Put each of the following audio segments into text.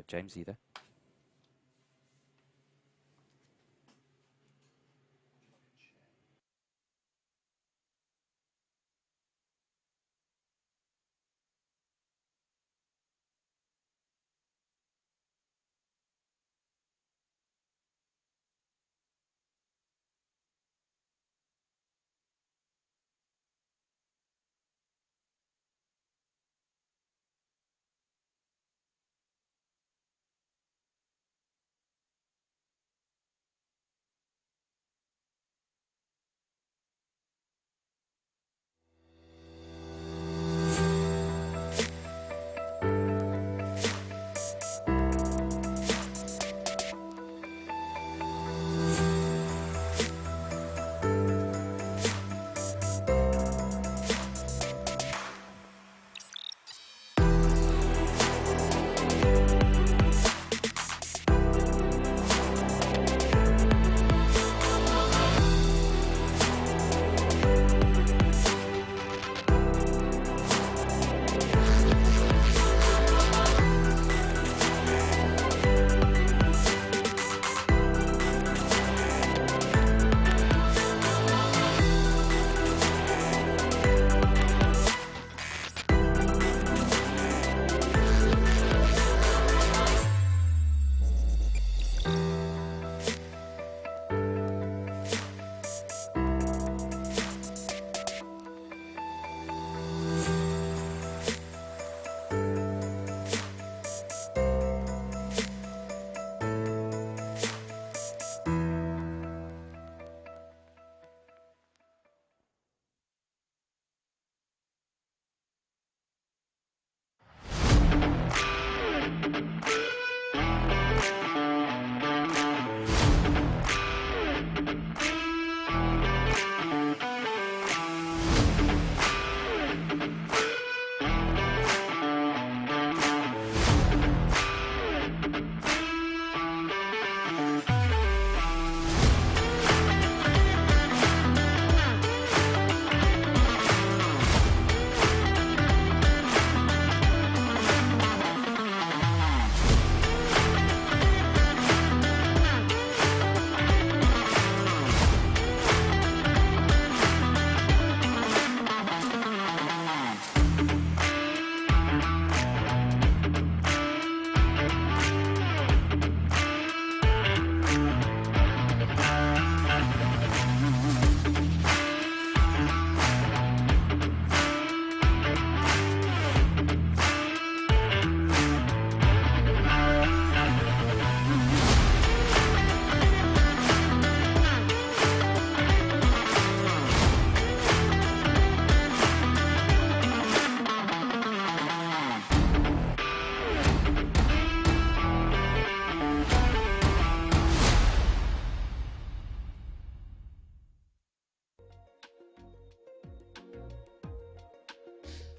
James, either.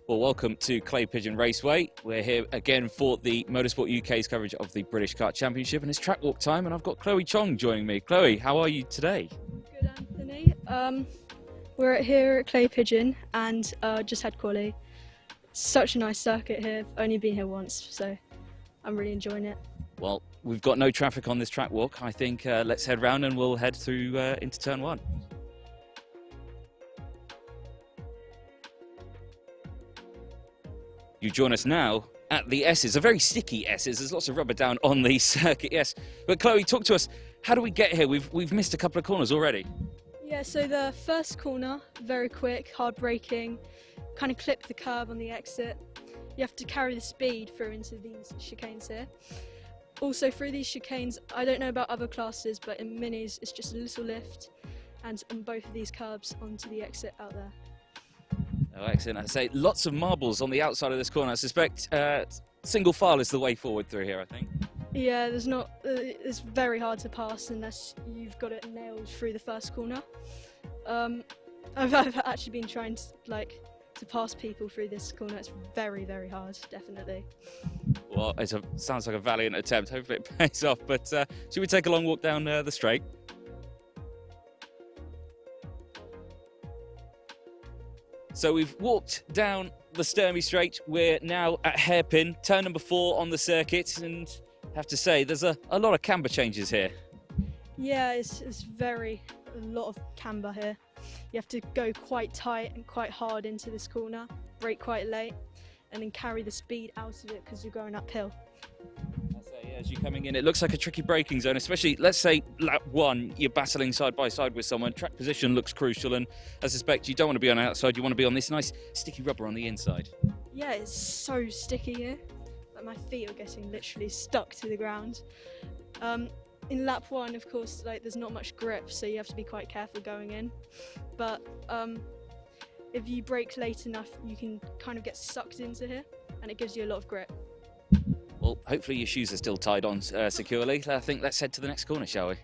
Well, welcome to Clay Pigeon Raceway. We're here again for the Motorsport UK's coverage of the British Kart Championship, and it's track walk time, and I've got Chloe Chong joining me. Chloe, how are you today? Good, Anthony. We're here at Clay Pigeon and just had quali. Such a nice circuit here. I've only been here once, so I'm really enjoying it. Well, we've got no traffic on this track walk. I think let's head round and we'll head through into turn one. You join us now at the S's, a very sticky S's. There's lots of rubber down on the circuit, yes. But Chloe, talk to us. How do we get here? We've missed a couple of corners already. Yeah, so the first corner, very quick, hard braking, kind of clip the curb on the exit. You have to carry the speed through into these chicanes here. Also through these chicanes, I don't know about other classes, but in minis it's just a little lift, and on both of these curbs onto the exit out there. Oh, excellent. I say lots of marbles on the outside of this corner. I suspect single file is the way forward through here, I think. Yeah, it's very hard to pass unless you've got it nailed through the first corner. I've actually been trying to pass people through this corner. It's very, very hard, definitely. Well, it sounds like a valiant attempt. Hopefully it pays off. But should we take a long walk down the straight? So we've walked down the Sturmey Straight. We're now at hairpin, turn number 4 on the circuit, and I have to say there's a lot of camber changes here. Yeah, it's a lot of camber here. You have to go quite tight and quite hard into this corner, brake quite late, and then carry the speed out of it because you're going uphill. I say, as you're coming in, it looks like a tricky braking zone, especially, let's say, lap 1, you're battling side by side with someone. Track position looks crucial, and I suspect you don't want to be on the outside, you want to be on this nice sticky rubber on the inside. Yeah, it's so sticky here. Like, my feet are getting literally stuck to the ground. In lap 1, of course, like, there's not much grip, so you have to be quite careful going in. But if you brake late enough, you can kind of get sucked into here, and it gives you a lot of grip. Well, hopefully your shoes are still tied on securely. I think let's head to the next corner, shall we?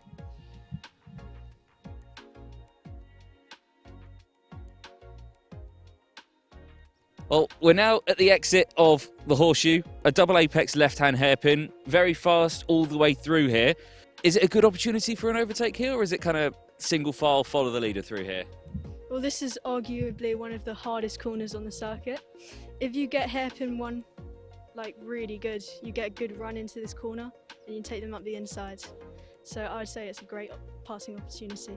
Well, we're now at the exit of the horseshoe, a double apex left-hand hairpin, very fast all the way through here. Is it a good opportunity for an overtake here, or is it kind of single file, follow the leader through here? Well, this is arguably one of the hardest corners on the circuit. If you get hairpin 1 like really good, you get a good run into this corner and you take them up the inside. So I'd say it's a great passing opportunity.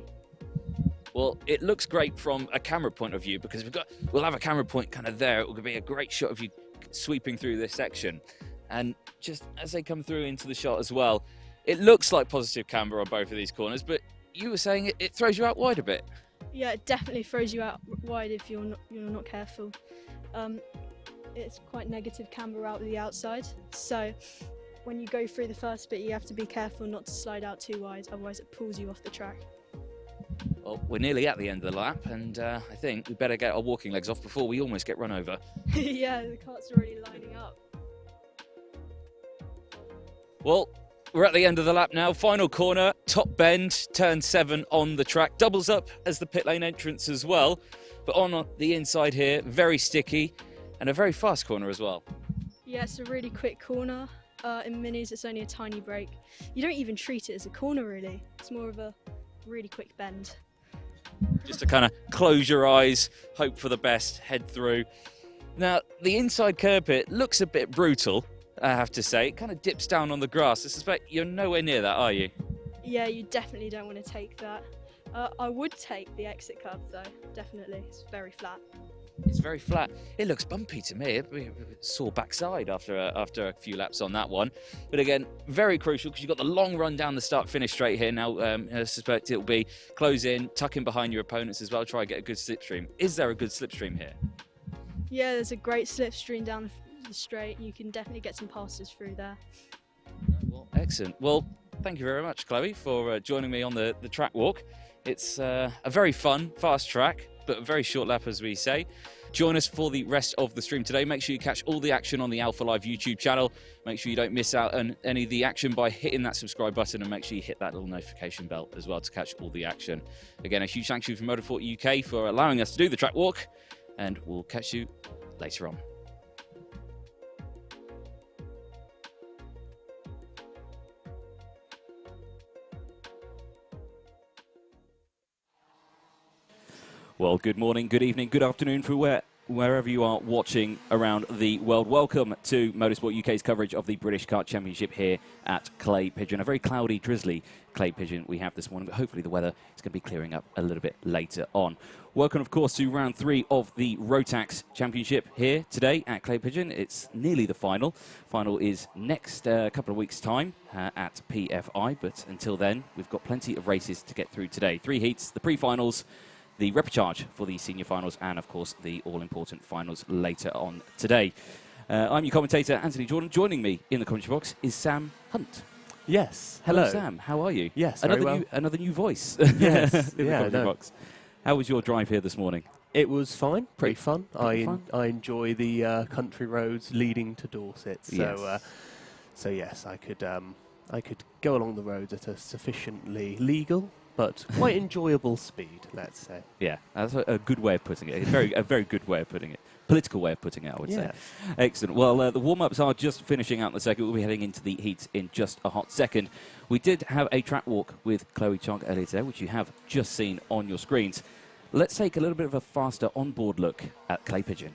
Well, it looks great from a camera point of view because we'll have a camera point kind of there. It will be a great shot of you sweeping through this section. And just as they come through into the shot as well, it looks like positive camber on both of these corners, but you were saying it throws you out wide a bit. Yeah, it definitely throws you out wide if you're not careful. It's quite negative camber out the outside, so when you go through the first bit, you have to be careful not to slide out too wide, otherwise it pulls you off the track. Well, we're nearly at the end of the lap, and I think we better get our walking legs off before we almost get run over. Yeah, the cart's already lining up. Well, we're at the end of the lap now. Final corner, top bend, turn 7 on the track. Doubles up as the pit lane entrance as well. But on the inside here, very sticky and a very fast corner as well. Yeah, it's a really quick corner. In minis, it's only a tiny break. You don't even treat it as a corner, really. It's more of a really quick bend. Just to kind of close your eyes, hope for the best, head through. Now, the inside curb pit looks a bit brutal, I have to say. It kind of dips down on the grass. I suspect you're nowhere near that, are you? Yeah, you definitely don't want to take that. I would take the exit curb though, definitely. It's very flat. It's very flat. It looks bumpy to me. Sore backside after a few laps on that one. But again, very crucial because you've got the long run down the start-finish straight here. Now, I suspect it'll be close in, tuck in behind your opponents as well, try and get a good slipstream. Is there a good slipstream here? Yeah, there's a great slipstream down the straight. You can definitely get some passes through there. Well, excellent. Well, thank you very much, Chloe, for joining me on the track walk. It's a very fun, fast track, but a very short lap, as we say. Join us for the rest of the stream today. Make sure you catch all the action on the Alpha Live YouTube channel. Make sure you don't miss out on any of the action by hitting that subscribe button, and make sure you hit that little notification bell as well to catch all the action. Again, a huge thank you from Motorsport UK for allowing us to do the track walk, and we'll catch you later on. Well, good morning, good evening, good afternoon from wherever you are watching around the world. Welcome to Motorsport UK's coverage of the British Kart Championship here at Clay Pigeon. A very cloudy, drizzly Clay Pigeon we have this morning, but hopefully the weather is going to be clearing up a little bit later on. Welcome, of course, to round 3 of the Rotax Championship here today at Clay Pigeon. It's nearly the final. Final is next couple of weeks' time at PFI, but until then, we've got plenty of races to get through today. 3 heats, the pre-finals, the repechage for the senior finals, and of course the all-important finals later on today. I'm your commentator, Anthony Jordan. Joining me in the commentary box is Sam Hunt. Yes. Hello, Sam. How are you? Yes, another new voice. Yes. in the commentary box. How was your drive here this morning? It was fine, pretty fun. Fun? I enjoy the country roads leading to Dorset. So, yes. Yes, I could go along the roads at a sufficiently legal but quite enjoyable speed, let's say. Yeah, that's a good way of putting it. A very good way of putting it. Political way of putting it, I would say. Excellent. Well, the warm-ups are just finishing out in the second. We'll be heading into the heats in just a hot second. We did have a track walk with Chloe Chong earlier today, which you have just seen on your screens. Let's take a little bit of a faster onboard look at Clay Pigeon.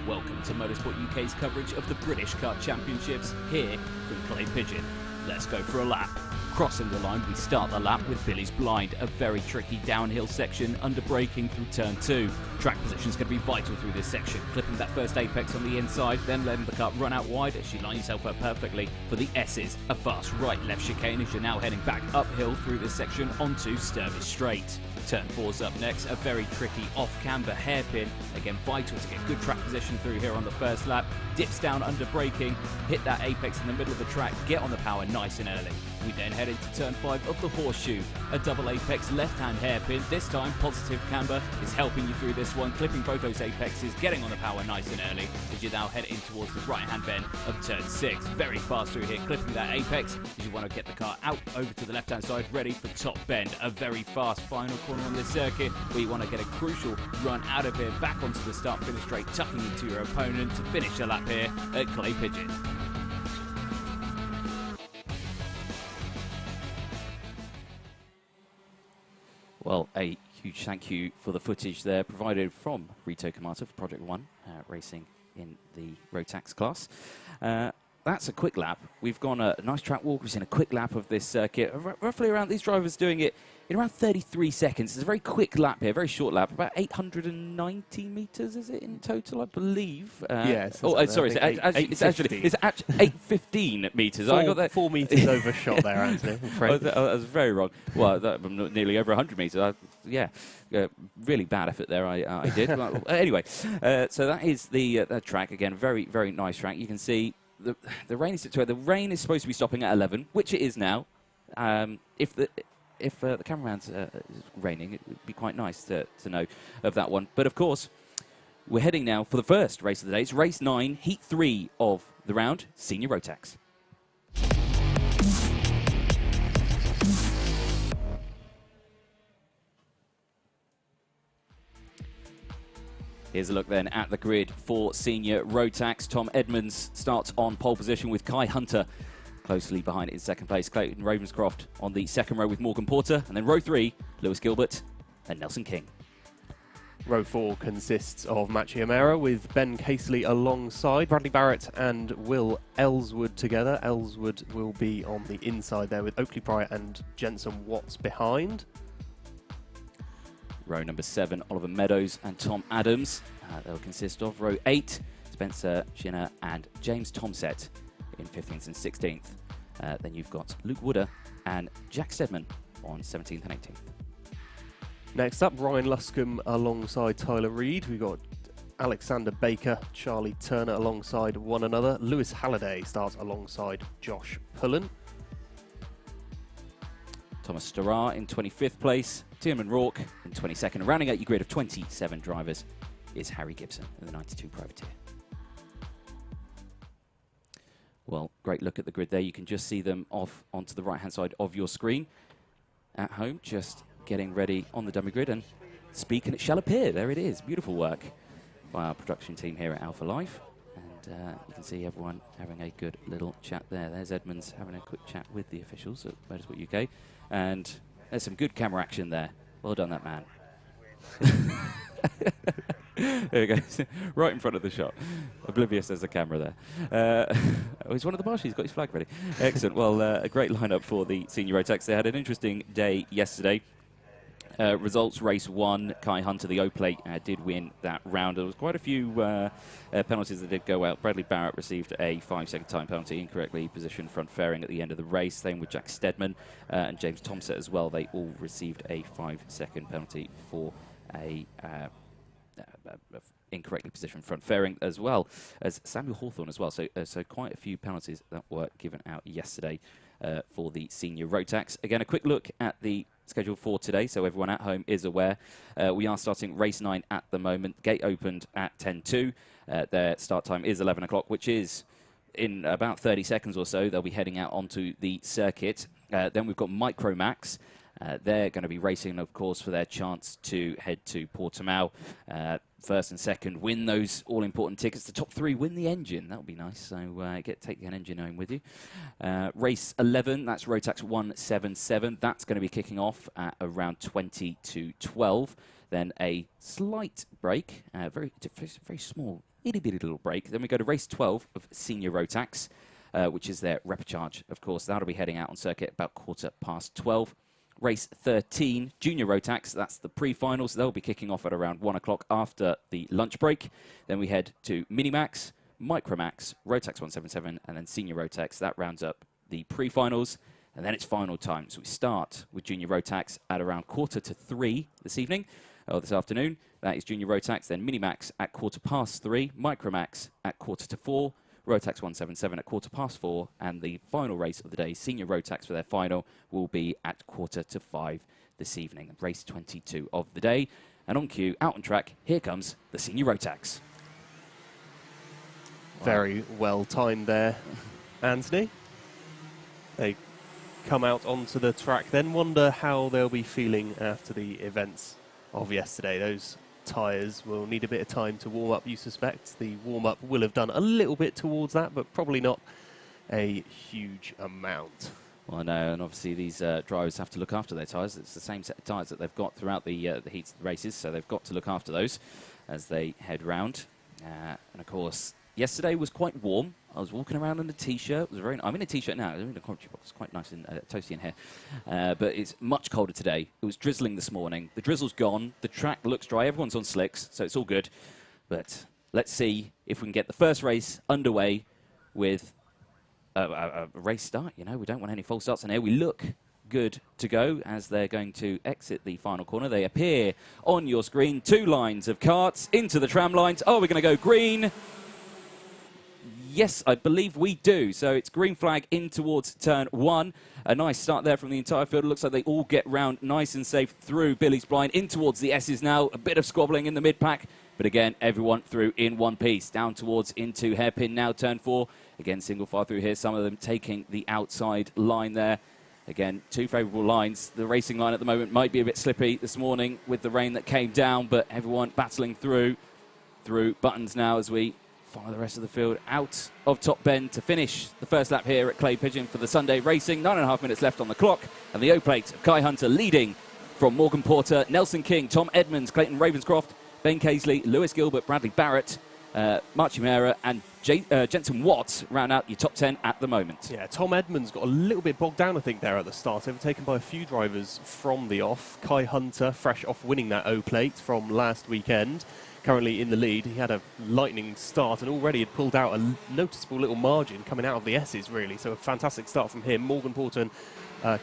Welcome to Motorsport UK's coverage of the British Kart Championships here from Clay Pigeon. Let's go for a lap. Crossing the line, we start the lap with Billy's Blind, a very tricky downhill section under braking through turn 2. Track position is going to be vital through this section. Clipping that first apex on the inside, then letting the kart run out wide as she lines herself up perfectly for the S's. A fast right-left chicane as you're now heading back uphill through this section onto Sturvis Straight. Turn 4's up next, a very tricky off-camber hairpin. Again, vital to get good track position through here on the first lap. Dips down under braking, hit that apex in the middle of the track, get on the power nice and early. We then head into turn 5 of the horseshoe. A double apex left-hand hairpin. This time, positive camber is helping you through this one, clipping both those apexes, getting on the power nice and early as you now head in towards the right-hand bend of turn 6. Very fast through here, clipping that apex as you want to get the car out over to the left-hand side, ready for top bend. A very fast final corner on this circuit where you want to get a crucial run out of here, back onto the start-finish straight, tucking into your opponent to finish the lap here at Clay Pigeon. Well, a huge thank you for the footage there provided from Rito Kamata for Project One, racing in the Rotax class. That's a quick lap. We've gone a nice track walk. We've seen a quick lap of this circuit. Roughly around, these drivers doing it in around 33 seconds. It's a very quick lap here, very short lap. About 890 metres, is it in total, I believe? Yes. Oh, sorry. It's actually 815 metres. I got that 4 metres overshot there, Anthony. I'm afraid. I was very wrong. Well, I'm nearly over 100 metres. Really bad effort there. I did. Well, anyway, so that is the track again. Very, very nice track. You can see. The rain is supposed to be stopping at 11, which it is now. If the cameraman's raining, it would be quite nice to know of that one. But of course, we're heading now for the first race of the day. It's race 9, heat 3 of the round, Senior Rotax. Here's a look then at the grid for Senior Rotax. Tom Edmonds starts on pole position with Kai Hunter closely behind in second place. Clayton Ravenscroft on the second row with Morgan Porter. And then row 3, Lewis Gilbert and Nelson King. Row 4 consists of Machi O'Meara with Ben Casely alongside Bradley Barrett and Will Ellswood together. Ellswood will be on the inside there with Oakley Pryor and Jenson Watts behind. Row number 7, Oliver Meadows and Tom Adams. They'll consist of row 8, Spencer Shinner and James Tomset in 15th and 16th. Then you've got Luke Wooder and Jack Stedman on 17th and 18th. Next up, Ryan Luscombe alongside Tyler Reid. We've got Alexander Baker, Charlie Turner alongside one another. Lewis Halliday starts alongside Josh Pullen. Thomas Starrar in 25th place, Tierman Rourke in 22nd. Rounding out your grid of 27 drivers is Harry Gibson in the 92 Privateer. Well, great look at the grid there. You can just see them off onto the right-hand side of your screen. At home, just getting ready on the dummy grid, and speak and it shall appear. There it is. Beautiful work by our production team here at Alpha Live. And you can see everyone having a good little chat there. There's Edmonds having a quick chat with the officials at Motorsport UK. And there's some good camera action there. Well done, that man. There we go. Right in front of the shot. Oblivious there's a camera there. Oh, he's one of the marshals. He's got his flag ready. Excellent. Well, a great lineup for the Senior Rotax. They had an interesting day yesterday. Results, race 1, Kai Hunter, the O-Plate, did win that round. There was quite a few penalties that did go out. Bradley Barrett received a 5-second time penalty, incorrectly positioned front fairing at the end of the race. Same with Jack Stedman and James Tomset as well. They all received a 5-second penalty for a incorrectly positioned front fairing, as well as Samuel Hawthorne as well. So quite a few penalties that were given out yesterday for the Senior Rotax. Again, a quick look at the schedule for today, so everyone at home is aware. We are starting race 9 at the moment. Gate opened at 10:02. Their start time is 11 o'clock, which is in about 30 seconds or so. They'll be heading out onto the circuit. Then we've got Micromax. They're going to be racing, of course, for their chance to head to Portimao. First and second, win those all-important tickets. The top 3 win the engine. That would be nice. So take an engine home with you. Race 11, that's Rotax 177. That's going to be kicking off at around 20 to 12. Then a slight break, very small itty-bitty little break. Then we go to race 12 of Senior Rotax, which is their repechage, of course. That'll be heading out on circuit about 12:15. Race 13, Junior Rotax, that's the pre-finals. They'll be kicking off at around 1 o'clock after the lunch break. Then we head to Minimax, Micromax, Rotax 177, and then Senior Rotax. That rounds up the pre-finals, and then it's final time. So we start with Junior Rotax at around 2:45 this evening, or this afternoon. That is Junior Rotax, then Minimax at 3:15, Micromax at 3:45, Rotax 177 at 4:15, and the final race of the day, Senior Rotax, for their final, will be at 4:45 this evening. Race 22 of the day. And on cue, out on track, here comes the Senior Rotax. Very well timed there, Anthony. They come out onto the track, then wonder how they'll be feeling after the events of yesterday. Those tyres will need a bit of time to warm up, you suspect. The warm-up will have done a little bit towards that, but probably not a huge amount. Well, I know, and obviously these drivers have to look after their tyres. It's the same set of tyres that they've got throughout the heats of the races, so they've got to look after those as they head round. And of course, yesterday was quite warm. I was walking around in a T-shirt. I'm in a T-shirt now. I'm in a commentary box. It's quite nice and toasty in here. But it's much colder today. It was drizzling this morning. The drizzle's gone. The track looks dry. Everyone's on slicks, so it's all good. But let's see if we can get the first race underway with a race start. You know, we don't want any false starts in here. We look good to go as they're going to exit the final corner. They appear on your screen. 2 lines of karts into the tram lines. Oh, we're going to go green. Yes, I believe we do. So it's green flag in towards turn 1. A nice start there from the entire field. It looks like they all get round nice and safe through Billy's blind in towards the S's now. A bit of squabbling in the mid-pack. But again, everyone through in one piece. Down towards into hairpin now, turn 4. Again, single file through here. Some of them taking the outside line there. Again, 2 favourable lines. The racing line at the moment might be a bit slippy this morning with the rain that came down. But everyone battling through buttons now as we follow the rest of the field out of top bend to finish the first lap here at Clay Pigeon for the Sunday racing. 9.5 minutes left on the clock, and the O-plate of Kai Hunter leading from Morgan Porter, Nelson King, Tom Edmonds, Clayton Ravenscroft, Ben Casely, Lewis Gilbert, Bradley Barrett, Micromax and Jenson Watts round out your top 10 at the moment. Yeah, Tom Edmonds got a little bit bogged down, I think, there at the start, overtaken by a few drivers from the off. Kai Hunter, fresh off winning that O-plate from last weekend, currently in the lead. He had a lightning start and already had pulled out a noticeable little margin coming out of the S's, really. So a fantastic start from him. Morgan Porter and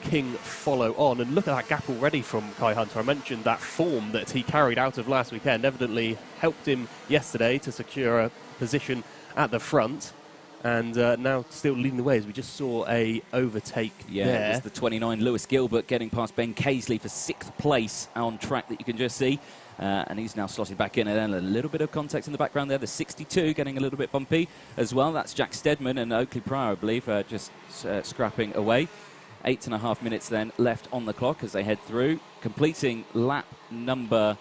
King follow on. And look at that gap already from Kai Hunter. I mentioned that form that he carried out of last weekend evidently helped him yesterday to secure a position at the front. And now still leading the way as we just saw a overtake there. It's the 29 Lewis Gilbert getting past Ben Casely for 6th place on track that you can just see. And he's now slotted back in, and then a little bit of context in the background there. The 62 getting a little bit bumpy as well. That's Jack Steadman and Oakley Pryor, I believe, just scrapping away. 8.5 minutes then left on the clock as they head through, completing lap number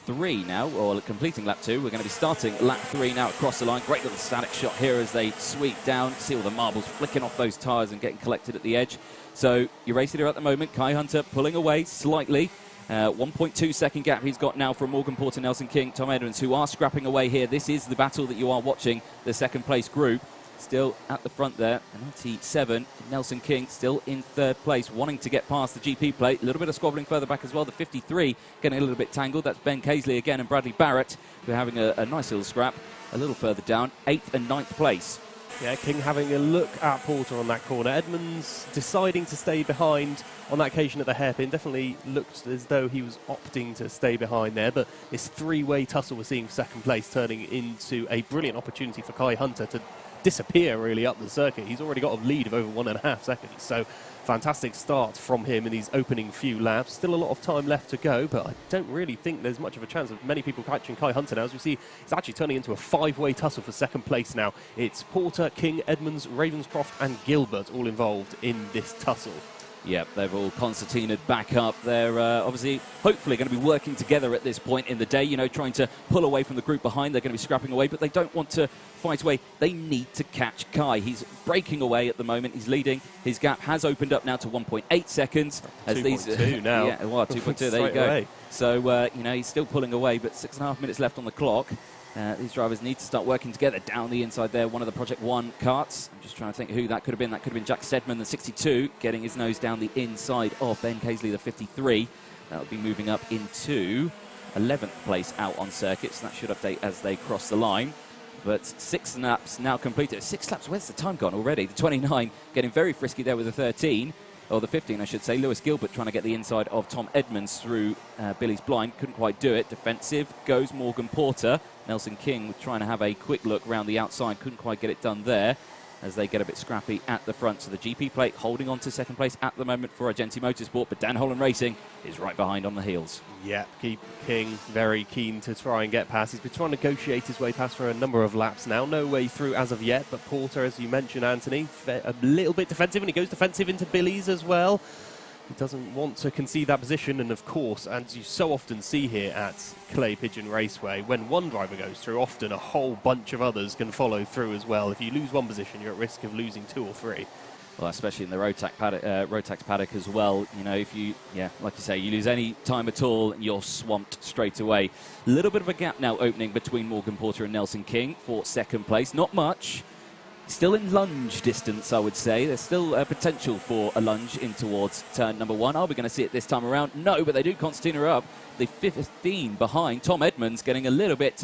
3 now, or completing lap 2. We're going to be starting lap 3 now across the line. Great little static shot here as they sweep down. See all the marbles flicking off those tyres and getting collected at the edge. So your race leader at the moment, Kai Hunter, pulling away slightly. 1.2 second gap he's got now from Morgan Porter, Nelson King, Tom Edmonds, who are scrapping away here. This is the battle that you are watching, the second place group. Still at the front there, 97, Nelson King still in 3rd place, wanting to get past the GP plate. A little bit of squabbling further back as well. The 53 getting a little bit tangled. That's Ben Casely again and Bradley Barrett, who are having a nice little scrap a little further down, 8th and 9th place. Yeah, King having a look at Porter on that corner. Edmonds deciding to stay behind on that occasion at the hairpin. Definitely looked as though he was opting to stay behind there. But this 3-way tussle we're seeing for 2nd place turning into a brilliant opportunity for Kai Hunter to disappear really up the circuit. He's already got a lead of over 1.5 seconds. So fantastic start from him in these opening few laps. Still a lot of time left to go, but I don't really think there's much of a chance of many people catching Kai Hunter now. As we see, it's actually turning into a 5-way tussle for 2nd place now. It's Porter, King, Edmonds, Ravenscroft and Gilbert all involved in this tussle. Yep, they've all concertinaed back up. They're obviously, hopefully, going to be working together at this point in the day, you know, trying to pull away from the group behind. They're going to be scrapping away, but they don't want to fight away. They need to catch Kai. He's breaking away at the moment. He's leading. His gap has opened up now to 1.8 seconds. 2.2 now. Yeah, well, 2.2, there you go. Away. So, you know, he's still pulling away, but 6.5 minutes left on the clock. These drivers need to start working together down the inside there. One of the Project 1 karts. I'm just trying to think who that could have been. That could have been Jack Stedman, the 62, getting his nose down the inside of Ben Casely, the 53. That will be moving up into 11th place out on circuit, so that should update as they cross the line. But 6 laps now completed. 6 laps, where's the time gone already? The 29 getting very frisky there with the 13. Or the 15, I should say. Lewis Gilbert trying to get the inside of Tom Edmonds through Billy's blind. Couldn't quite do it. Defensive goes Morgan Porter. Nelson King trying to have a quick look round the outside. Couldn't quite get it done there as they get a bit scrappy at the front. So the GP plate holding on to second place at the moment for Agenti Motorsport. But Dan Holland Racing is right behind on the heels. Yeah, King very keen to try and get past. He's been trying to negotiate his way past for a number of laps now. No way through as of yet, but Porter, as you mentioned, Anthony, a little bit defensive, and he goes defensive into Billy's as well. He doesn't want to concede that position, and of course, as you so often see here at Clay Pigeon Raceway, when one driver goes through, often a whole bunch of others can follow through as well. If you lose one position, you're at risk of losing 2 or 3. Well, especially in the Rotax paddock as well. You know, if you, like you say, you lose any time at all, you're swamped straight away. A little bit of a gap now opening between Morgan Porter and Nelson King for second place. Not much. Still in lunge distance, I would say. There's still potential for a lunge in towards turn number 1. Are we going to see it this time around? No, but they do concertina up. The 15 behind. Tom Edmonds getting a little bit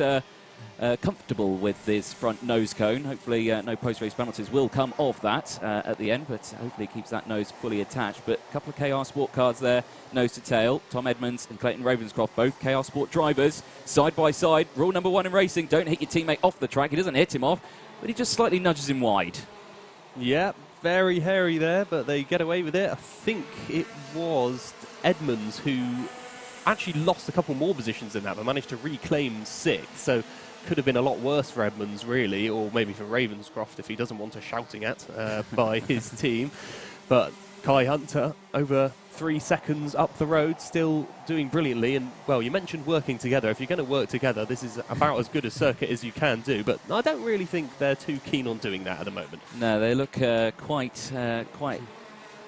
comfortable with his front nose cone. Hopefully no post-race penalties will come of that at the end, but hopefully it keeps that nose fully attached. But a couple of KR Sport cars there, nose to tail. Tom Edmonds and Clayton Ravenscroft, both KR Sport drivers, side by side. Rule number 1 in racing, don't hit your teammate off the track. He doesn't hit him off, but he just slightly nudges him wide. Yeah, very hairy there, but they get away with it. I think it was Edmonds who actually lost a couple more positions in that, but managed to reclaim 6th. So could have been a lot worse for Edmonds, really, or maybe for Ravenscroft if he doesn't want a shouting at by his team. But Kai Hunter, over 3 seconds up the road, still doing brilliantly. And, well, you mentioned working together. If you're going to work together, this is about as good a circuit as you can do. But I don't really think they're too keen on doing that at the moment. No, they look quite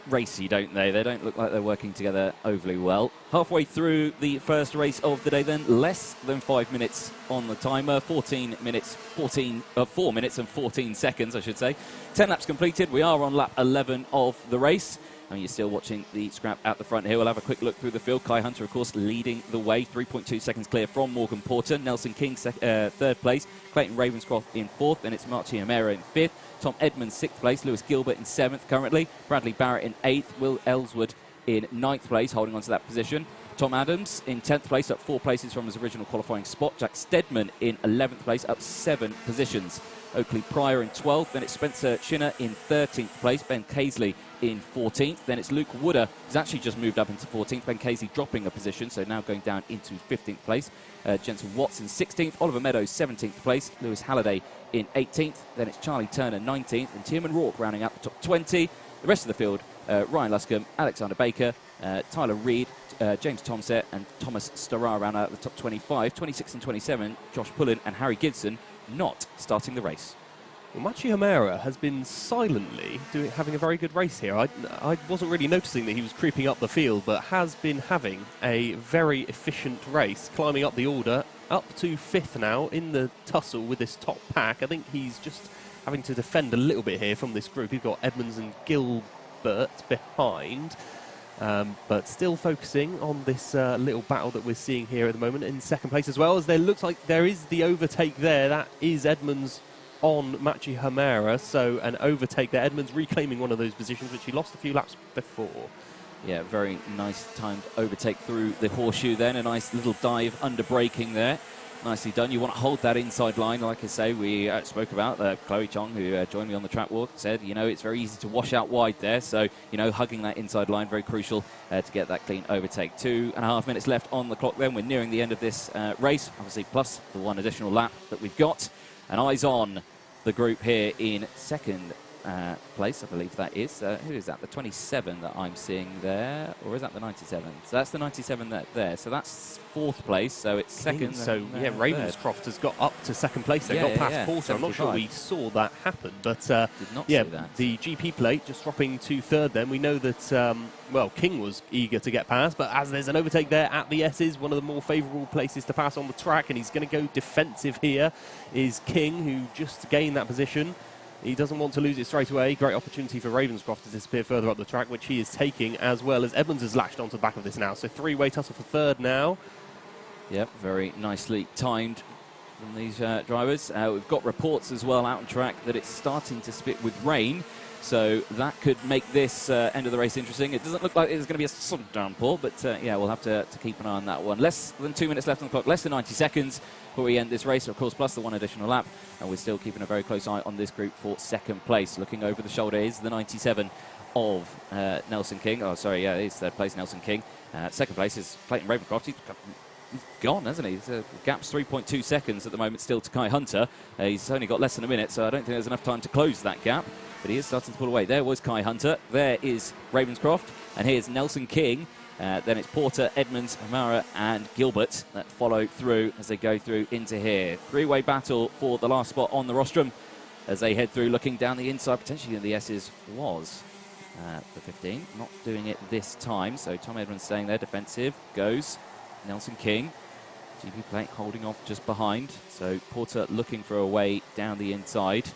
racy, don't they? They don't look like they're working together overly well. Halfway through the first race of the day then, less than 5 minutes on the timer, 4 minutes and 14 seconds, I should say. 10 laps completed. We are on lap 11 of the race. And you're still watching the scrap at the front here. We'll have a quick look through the field. Kai Hunter, of course, leading the way. 3.2 seconds clear from Morgan Porter. Nelson King, 3rd place. Clayton Ravenscroft in 4th. Then it's Marchi O'Meara in 5th. Tom Edmonds, 6th place. Lewis Gilbert in 7th currently. Bradley Barrett in 8th. Will Ellswood in 9th place, holding on to that position. Tom Adams in 10th place, up 4 places from his original qualifying spot. Jack Stedman in 11th place, up 7 positions. Oakley Pryor in 12th. Then it's Spencer Chinner in 13th place. Ben Casely in 14th. Then it's Luke Wooder, who's actually just moved up into 14th. Ben Casey dropping a position, so now going down into 15th place. Jenson Watson 16th. Oliver Meadows 17th place. Lewis Halliday in 18th. Then it's Charlie Turner 19th. And Tierman Rourke rounding out the top 20. The rest of the field, Ryan Luscombe, Alexander Baker, Tyler Reed, James Tomset and Thomas Starrar round out the top 25. 26 and 27, Josh Pullen and Harry Gibson not starting the race. Well, Machi O'Meara has been silently having a very good race here. I wasn't really noticing that he was creeping up the field, but has been having a very efficient race, climbing up the order, up to 5th now in the tussle with this top pack. I think he's just having to defend a little bit here from this group. He's got Edmonds and Gilbert behind, but still focusing on this little battle that we're seeing here at the moment in 2nd place, as well as there looks like there is the overtake there. That is Edmonds on Machi O'Meara, so an overtake there. Edmonds reclaiming one of those positions which he lost a few laps before. Yeah, very nice timed overtake through the horseshoe then. A nice little dive under braking there. Nicely done. You want to hold that inside line, like I say, we spoke about. Chloe Chong, who joined me on the track walk, said, you know, it's very easy to wash out wide there. So, you know, hugging that inside line, very crucial to get that clean overtake. 2.5 minutes left on the clock then. We're nearing the end of this race, obviously, plus the one additional lap that we've got. And eyes on the group here in 2nd place, I believe that is. Who is that? The 27 that I'm seeing there, or is that the 97? So that's the 97 there. So that's 4th place. So it's second. So yeah, Ravenscroft has got up to 2nd place. They got past Porter. I'm not sure we saw that happen, but did not see that. The GP plate just dropping to 3rd. Then we know that well, King was eager to get past, but as there's an overtake there at the S's, one of the more favourable places to pass on the track, and he's going to go defensive here, is King, who just gained that position. He doesn't want to lose it straight away. Great opportunity for Ravenscroft to disappear further up the track, which he is taking, as well as Edmonds has latched onto the back of this now. So 3-way tussle for 3rd now. Yep, very nicely timed from these drivers. We've got reports as well out on track that it's starting to spit with rain. So that could make this end of the race interesting. It doesn't look like there's going to be a sudden downpour, but yeah, we'll have to keep an eye on that one. Less than 2 minutes left on the clock, less than 90 seconds before we end this race, of course, plus the 1 additional lap. And we're still keeping a very close eye on this group for 2nd place. Looking over the shoulder is the 97 of Nelson King. Oh, sorry, yeah, it's 3rd place, Nelson King. 2nd place is Clayton Ravenscroft. He's gone, hasn't he? The gap's 3.2 seconds at the moment still to Kai Hunter. He's only got less than a minute, so I don't think there's enough time to close that gap. But he is starting to pull away. There was Kai Hunter. There is Ravenscroft. And here's Nelson King. Then it's Porter, Edmonds, Amara and Gilbert that follow through as they go through into here. 3-way battle for the last spot on the rostrum as they head through, looking down the inside. Potentially the S's was the 15. Not doing it this time. So Tom Edmonds staying there. Defensive. Goes Nelson King. GP plate holding off just behind. So Porter looking for a way down the inside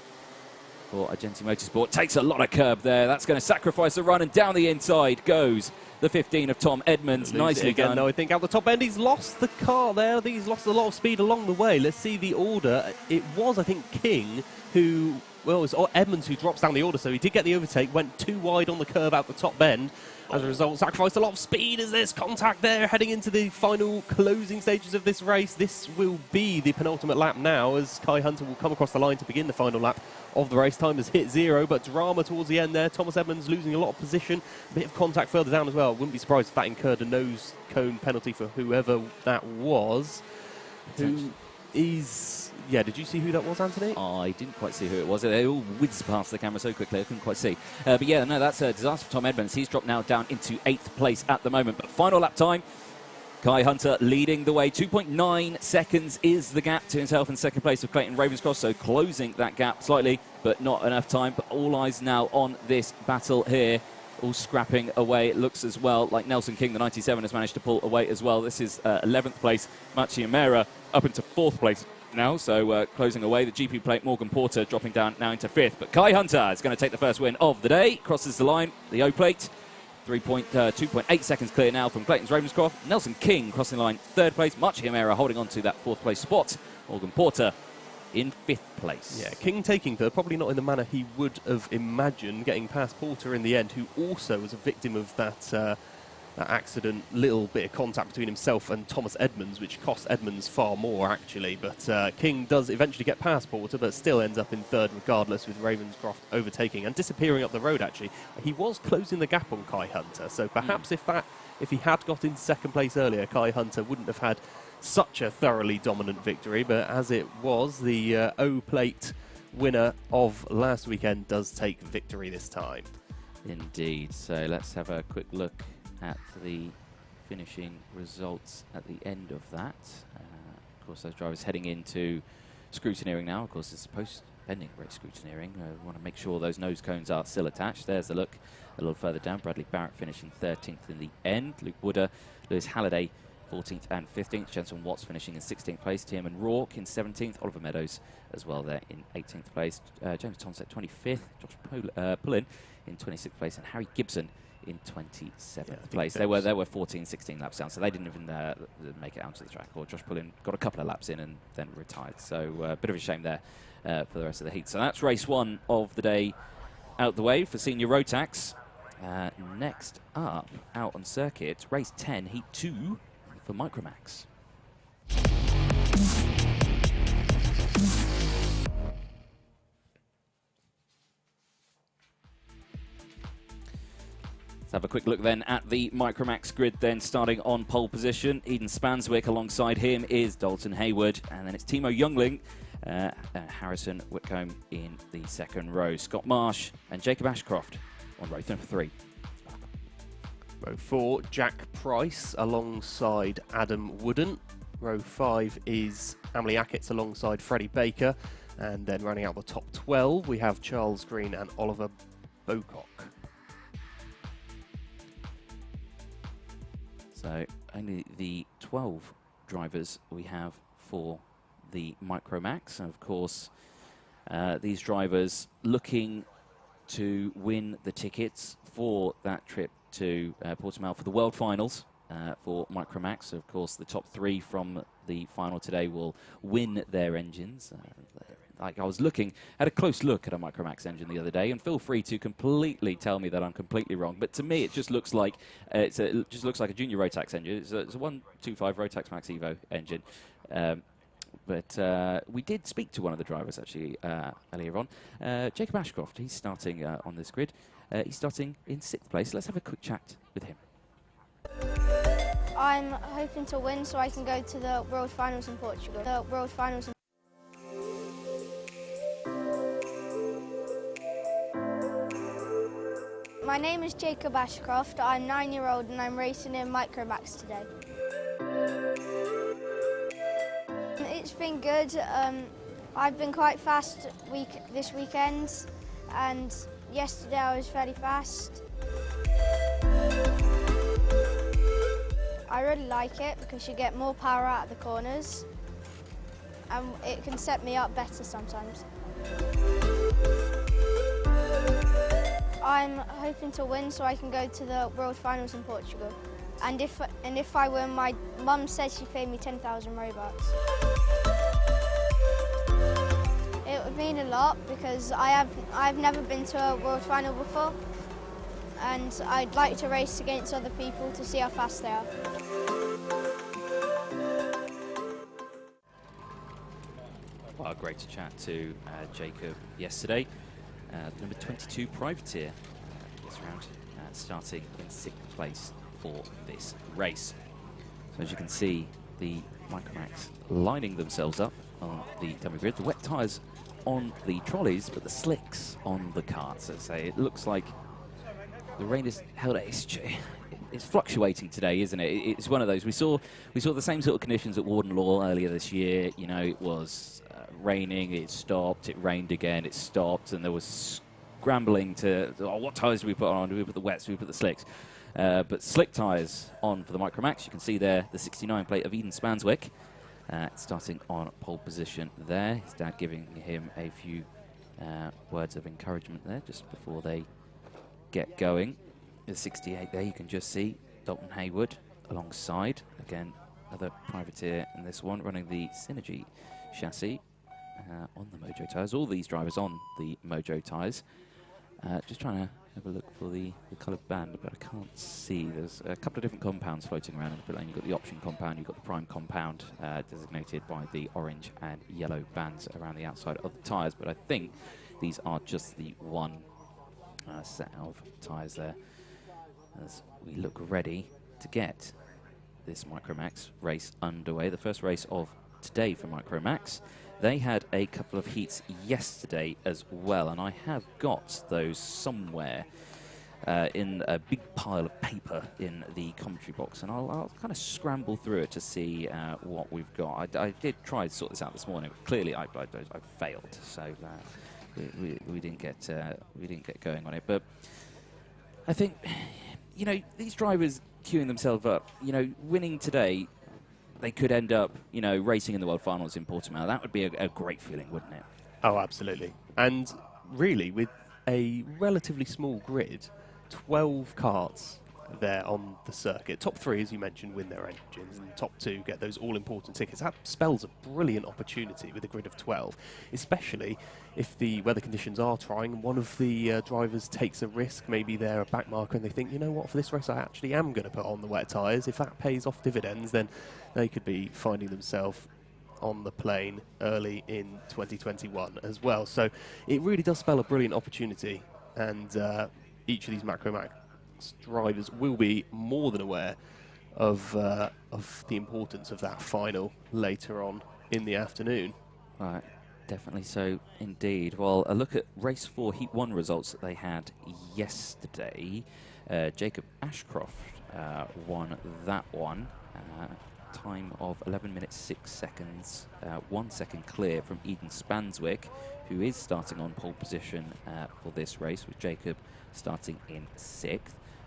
for Jenson Motorsport. Takes a lot of curb there. That's going to sacrifice the run, and down the inside goes the 15 of Tom Edmonds. Nicely again, done. though, I think out the top end he's lost the car there. I think he's lost a lot of speed along the way. Let's see the order. It was, I think, King who, well, it was Edmonds who drops down the order, so he did get the overtake, went too wide on the curve out the top bend. As a result, sacrificed a lot of speed as there's contact there heading into the final closing stages of this race. This will be the penultimate lap now, as Kai Hunter will come across the line to begin the final lap of the race. Time has hit 0, but drama towards the end there. Thomas Edmonds losing a lot of position, a bit of contact further down as well. Wouldn't be surprised if that incurred a nose cone penalty for whoever that was. Who is... Yeah, did you see who that was, Anthony? I didn't quite see who it was. They all whizzed past the camera so quickly I couldn't quite see. But yeah, no, that's a disaster for Tom Edmonds. He's dropped now down into 8th place at the moment. But final lap time, Kai Hunter leading the way. 2.9 seconds is the gap to himself in 2nd place of Clayton Ravenscroft. So closing that gap slightly, but not enough time. But all eyes now on this battle here. All scrapping away. It looks as well like Nelson King, the 97, has managed to pull away as well. This is 11th place. Machimera up into 4th place now, so closing away. The GP plate, Morgan Porter dropping down now into 5th. But Kai Hunter is going to take the first win of the day. Crosses the line, the O plate. 2.8 seconds clear now from Clayton's Ravenscroft. Nelson King crossing the line, 3rd place. Machimera holding on to that 4th place spot. Morgan Porter in 5th place. Yeah, King taking 3rd, probably not in the manner he would have imagined, getting past Porter in the end, who also was a victim of that accident, little bit of contact between himself and Thomas Edmonds, which cost Edmonds far more, actually. But King does eventually get past Porter, but still ends up in 3rd regardless, with Ravenscroft overtaking and disappearing up the road, actually. He was closing the gap on Kai Hunter, so perhaps if he had got into 2nd place earlier, Kai Hunter wouldn't have had such a thoroughly dominant victory. But as it was, the O-plate winner of last weekend does take victory this time. Indeed. So let's have a quick look at the finishing results at the end of that. Of course, those drivers heading into scrutineering now. Of course, it's post-pending race scrutineering. We want to make sure those nose cones are still attached. There's the look a little further down. Bradley Barrett finishing 13th in the end. Luke Wooder, Lewis Halliday 14th and 15th. Jenson Watts finishing in 16th place. Tierman Rourke in 17th. Oliver Meadows as well there in 18th place. James Tonsett 25th. Josh Pullin in 26th place. And Harry Gibson in 27th place. There were 14, 16 laps down, so they didn't even make it out to the track. Or Josh Pullin got a couple of laps in and then retired. So a bit of a shame there for the rest of the heat. So that's race 1 of the day out the way for Senior Rotax. Next up, out on circuit, race 10, heat 2 for Micromax. Let's have a quick look then at the Micromax grid then, starting on pole position. Eden Spanswick, alongside him is Dalton Hayward, and then it's Timo Youngling Harrison Whitcomb in the second row. Scott Marsh and Jacob Ashcroft on row number 3. Row 4, Jack Price alongside Adam Wooden. Row 5 is Emily Ackett's alongside Freddie Baker. And then running out the top 12, we have Charles Green and Oliver Bocock. So only the 12 drivers we have for the Micromax. And of course, these drivers looking to win the tickets for that trip to Portimao for the World Finals for Micromax. Of course, the top 3 from the final today will win their engines. Like I was had a close look at a Micromax engine the other day, and feel free to completely tell me that I'm completely wrong. But to me, it just looks like a junior Rotax engine. It's a 125 Rotax Max Evo engine. But we did speak to one of the drivers actually earlier on, Jacob Ashcroft. He's starting on this grid. He's starting in 6th place. Let's have a quick chat with him. I'm hoping to win so I can go to the World Finals in Portugal. The World Finals. My name is Jacob Ashcroft. I'm 9-year-old and I'm racing in Micromax today. It's been good. I've been quite fast this weekend, and yesterday I was fairly fast. I really like it because you get more power out of the corners and it can set me up better sometimes. I'm hoping to win so I can go to the World Finals in Portugal. And if I win, my mum said she paid me 10,000 Robux. It would mean a lot because I've never been to a World Final before, and I'd like to race against other people to see how fast they are. Well, great to chat to Jacob yesterday. Number 22 privateer this round, starting in 6th place for this race. So as you can see, the Micromax lining themselves up on the dummy grid. The wet tyres on the trolleys, but the slicks on the carts. As I say, it looks like the rain is held. It's fluctuating today, isn't it? It's one of those. We saw the same sort of conditions at Warden Law earlier this year. You know, it was raining, it stopped, it rained again, it stopped, and there was scrambling to, what tyres do we put on? Do we put the wets? Do we put the slicks? But slick tyres on for the Micromax. You can see there the 69 plate of Eden Spanswick starting on pole position there. His dad giving him a few words of encouragement there just before they get going. The 68 there, you can just see Dalton Haywood alongside. Again, another privateer in this one, running the Synergy chassis on the Mojo tyres. All these drivers on the Mojo tyres. Just trying to have a look for the coloured band, but I can't see. There's a couple of different compounds floating around in the pit lane. You've got the option compound, you've got the prime compound, designated by the orange and yellow bands around the outside of the tyres, but I think these are just the one set of tyres there as we look ready to get this Micromax race underway. The first race of today for Micromax. They had a couple of heats yesterday as well, and I have got those somewhere in a big pile of paper in the commentary box, and I'll kind of scramble through it to see what we've got. I did try to sort this out this morning, but clearly I failed, so we didn't get going on it. But I think, you know, these drivers queuing themselves up, you know, winning today, they could end up, you know, racing in the World Finals in Portimao. That would be a great feeling, wouldn't it? Oh, absolutely. And really, with a relatively small grid, 12 karts there on the circuit. Top 3, as you mentioned, win their engines, and top 2 get those all-important tickets. That spells a brilliant opportunity with a grid of 12, especially if the weather conditions are trying and one of the drivers takes a risk. Maybe they're a back marker and they think, you know what, for this race I actually am going to put on the wet tyres. If that pays off dividends, then they could be finding themselves on the plane early in 2021 as well. So it really does spell a brilliant opportunity, and each of these Micromax drivers will be more than aware of the importance of that final later on in the afternoon. Right. Definitely so, indeed. Well, a look at race 4 Heat 1 results that they had yesterday. Jacob Ashcroft won that one. Time of 11 minutes 6 seconds, 1 second clear from Eden Spanswick, who is starting on pole position for this race, with Jacob starting in 6th.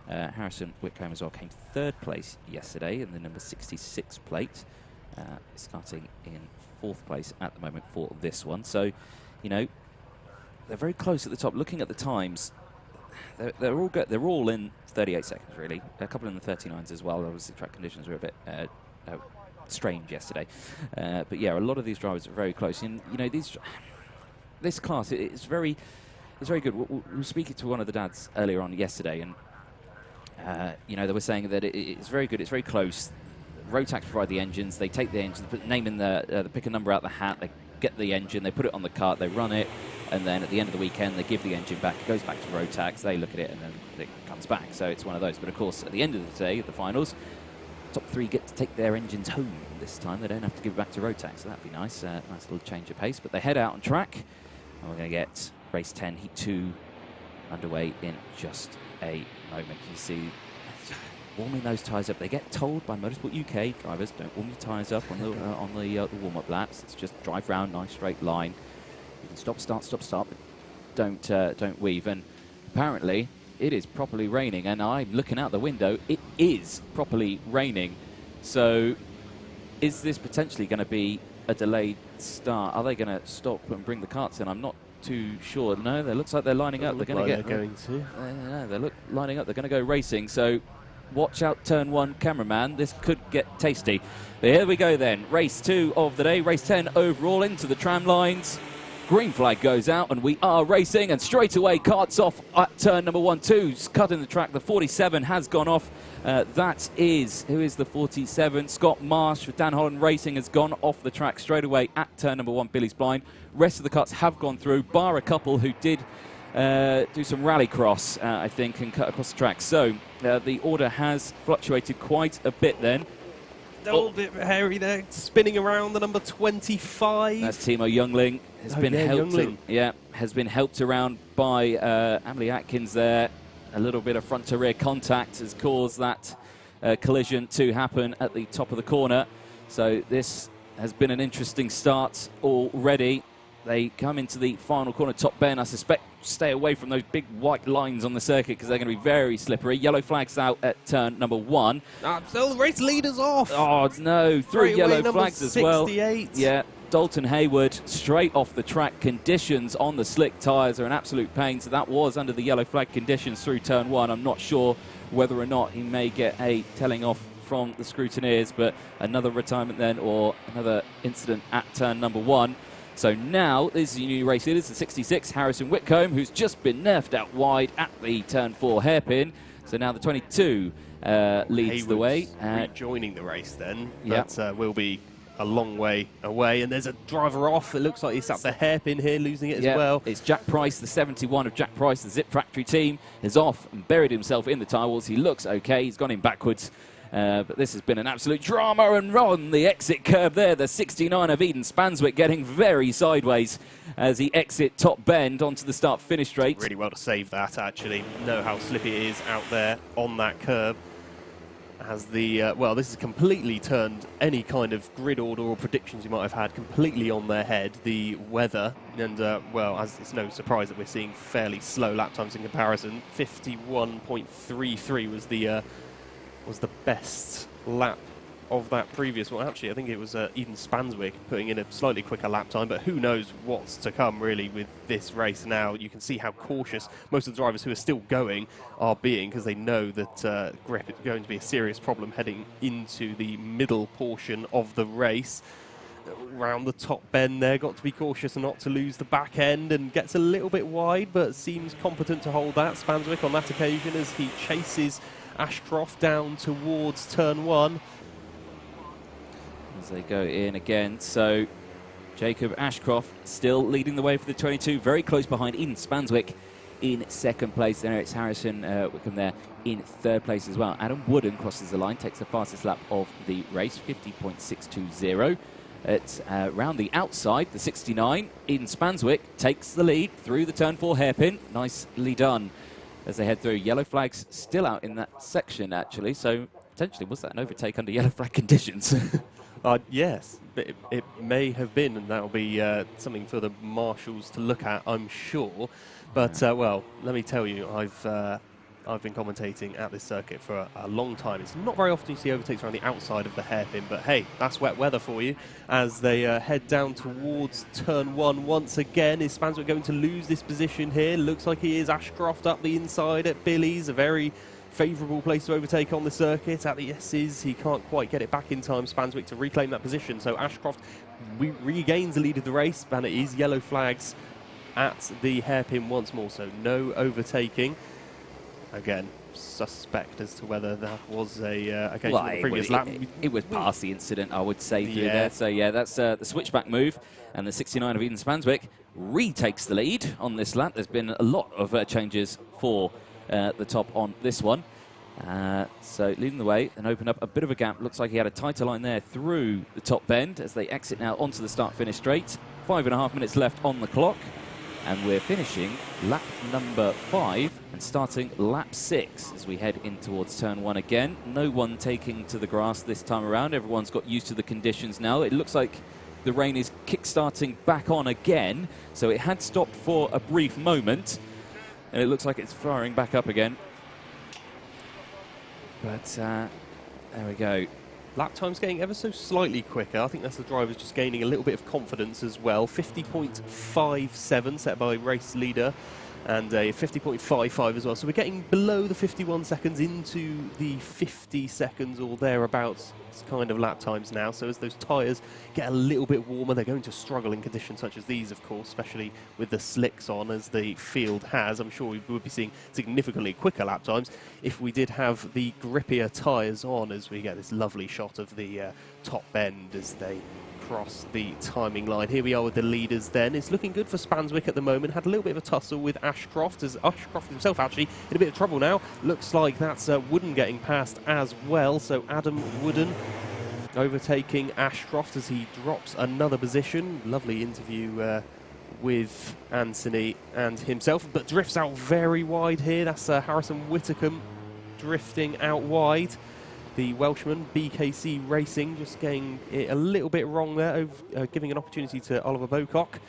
Harrison Whitcomb as well came 3rd place yesterday in the number 66 plate, starting in 4th place at the moment for this one. So, you know, they're very close at the top. Looking at the times, they're all good. They're all in 38 seconds, really. A couple in the 39s as well. Obviously, track conditions were a bit strange yesterday. But yeah, a lot of these drivers are very close. And, you know, this class, it's very good. We were speaking to one of the dads earlier on yesterday, and you know, they were saying that it's very good. It's very close. Rotax provide the engines. They take the engines, put name in the pick a number out the hat. They get the engine. They put it on the kart. They run it, and then at the end of the weekend, they give the engine back. It goes back to Rotax. They look at it, and then it comes back. So it's one of those. But of course, at the end of the day, at the finals, top 3 get to take their engines home this time. They don't have to give it back to Rotax. So that'd be nice. Nice little change of pace. But they head out on track, and we're going to get race 10, Heat 2, underway in just a moment. You see, warming those tyres up. They get told by Motorsport UK drivers, don't warm your tyres up on the warm-up laps. It's just drive round, nice straight line. You can stop, start, but don't weave. And apparently, it is properly raining. And I'm looking out the window. It is properly raining. So, is this potentially going to be a delayed start? Are they going to stop and bring the karts in? I'm not too sure. No, it looks like they're lining up. They're going to they look lining up. They're going to go racing. So, watch out, turn 1, cameraman. This could get tasty. But here we go then. Race 2 of the day. Race 10 overall into the tram lines. Green flag goes out and we are racing, and straight away karts off at turn number 1, 2's cutting the track. The 47 has gone off. That is, who is the 47? Scott Marsh for Dan Holland Racing has gone off the track straight away at turn number 1, Billy's Blind. Rest of the karts have gone through, bar a couple who did do some rallycross, I think, and cut across the track. So the order has fluctuated quite a bit then. A little bit hairy there, spinning around the number 25. That's Timo Youngling. Has been helped around by Emily Atkins there. A little bit of front to rear contact has caused that collision to happen at the top of the corner. So this has been an interesting start already. They come into the final corner, top bend. I suspect stay away from those big white lines on the circuit because they're going to be very slippery. Yellow flags out at turn number 1. So the race leader's off. Oh, no. 3 yellow flags as well. 68. Yeah. Dalton Hayward straight off the track. Conditions on the slick tyres are an absolute pain. So that was under the yellow flag conditions through turn 1. I'm not sure whether or not he may get a telling off from the scrutineers, but another retirement then, or another incident at turn number 1. So now, this is your new race leader, the 66, Harrison Whitcomb, who's just been nerfed out wide at the turn 4 hairpin. So now the 22 leads the way. Rejoining the race then. Yeah. That will be a long way away. And there's a driver off. It looks like he's at the hairpin here, losing it as well. It's Jack Price, the 71 of Jack Price, the Zip Factory team, is off and buried himself in the tyre walls. He looks okay. He's gone in backwards. But this has been an absolute drama, and on the exit curve there, the 69 of Eden Spanswick getting very sideways as he exit top bend onto the start-finish straight. Really well to save that, actually. Know how slippy it is out there on that curb. As the, well, this has completely turned any kind of grid order or predictions you might have had completely on their head. The weather, and, well, as it's no surprise that we're seeing fairly slow lap times in comparison. 51.33 was the best lap of that previous one. Actually, I think it was Eden Spanswick putting in a slightly quicker lap time, but who knows what's to come really with this race now. You can see how cautious most of the drivers who are still going are being, because they know that grip is going to be a serious problem heading into the middle portion of the race. Around the top bend there, got to be cautious and not to lose the back end, and gets a little bit wide, but seems competent to hold that. Spanswick on that occasion as he chases Ashcroft down towards turn 1. As they go in again, so Jacob Ashcroft still leading the way for the 22, very close behind Eden Spanswick in second place. There it's Harrison Wickham there in third place as well. Adam Wooden crosses the line, takes the fastest lap of the race, 50.620. It's round the outside, the 69. Eden Spanswick takes the lead through the turn 4 hairpin. Nicely done as they head through. Yellow flags still out in that section, actually, so potentially was that an overtake under yellow flag conditions? Yes, it may have been, and that'll be something for the marshals to look at, I'm sure. But, well, let me tell you, I've been commentating at this circuit for a long time. It's not very often you see overtakes around the outside of the hairpin, but hey, that's wet weather for you. As they head down towards turn 1 once again, is Spanswick going to lose this position here? Looks like he is. Ashcroft up the inside at Billy's, a very favourable place to overtake on the circuit. At the S's, he can't quite get it back in time, Spanswick, to reclaim that position. So Ashcroft regains the lead of the race, and it is yellow flags at the hairpin once more, so no overtaking. Again, suspect as to whether that was a occasion on the previous lap. It was past the incident, I would say, through there. So, yeah, that's the switchback move. And the 69 of Eden Spanswick retakes the lead on this lap. There's been a lot of changes for the top on this one. So leading the way and open up a bit of a gap. Looks like he had a tighter line there through the top bend as they exit now onto the start-finish straight. 5.5 minutes left on the clock. And we're finishing lap number 5 and starting lap 6 as we head in towards turn 1 again. No one taking to the grass this time around. Everyone's got used to the conditions now. It looks like the rain is kick-starting back on again. So it had stopped for a brief moment. And it looks like it's firing back up again. But there we go. Lap time's getting ever so slightly quicker. I think that's the drivers just gaining a little bit of confidence as well. 50.57 set by race leader and a 50.55 as well. So we're getting below the 51 seconds into the 50 seconds or thereabouts kind of lap times now. So as those tyres get a little bit warmer, they're going to struggle in conditions such as these, of course, especially with the slicks on as the field has. I'm sure we would be seeing significantly quicker lap times if we did have the grippier tyres on, as we get this lovely shot of the top end as they cross the timing line. Here we are with the leaders then. It's looking good for Spanswick at the moment. Had a little bit of a tussle with Ashcroft, as Ashcroft himself actually in a bit of trouble now. Looks like that's Wooden getting past as well. So Adam Wooden overtaking Ashcroft as he drops another position. Lovely interview with Anthony and himself, but drifts out very wide here. That's Harrison Whitacombe drifting out wide. The Welshman, BKC Racing, just getting it a little bit wrong there, giving an opportunity to Oliver Bocock.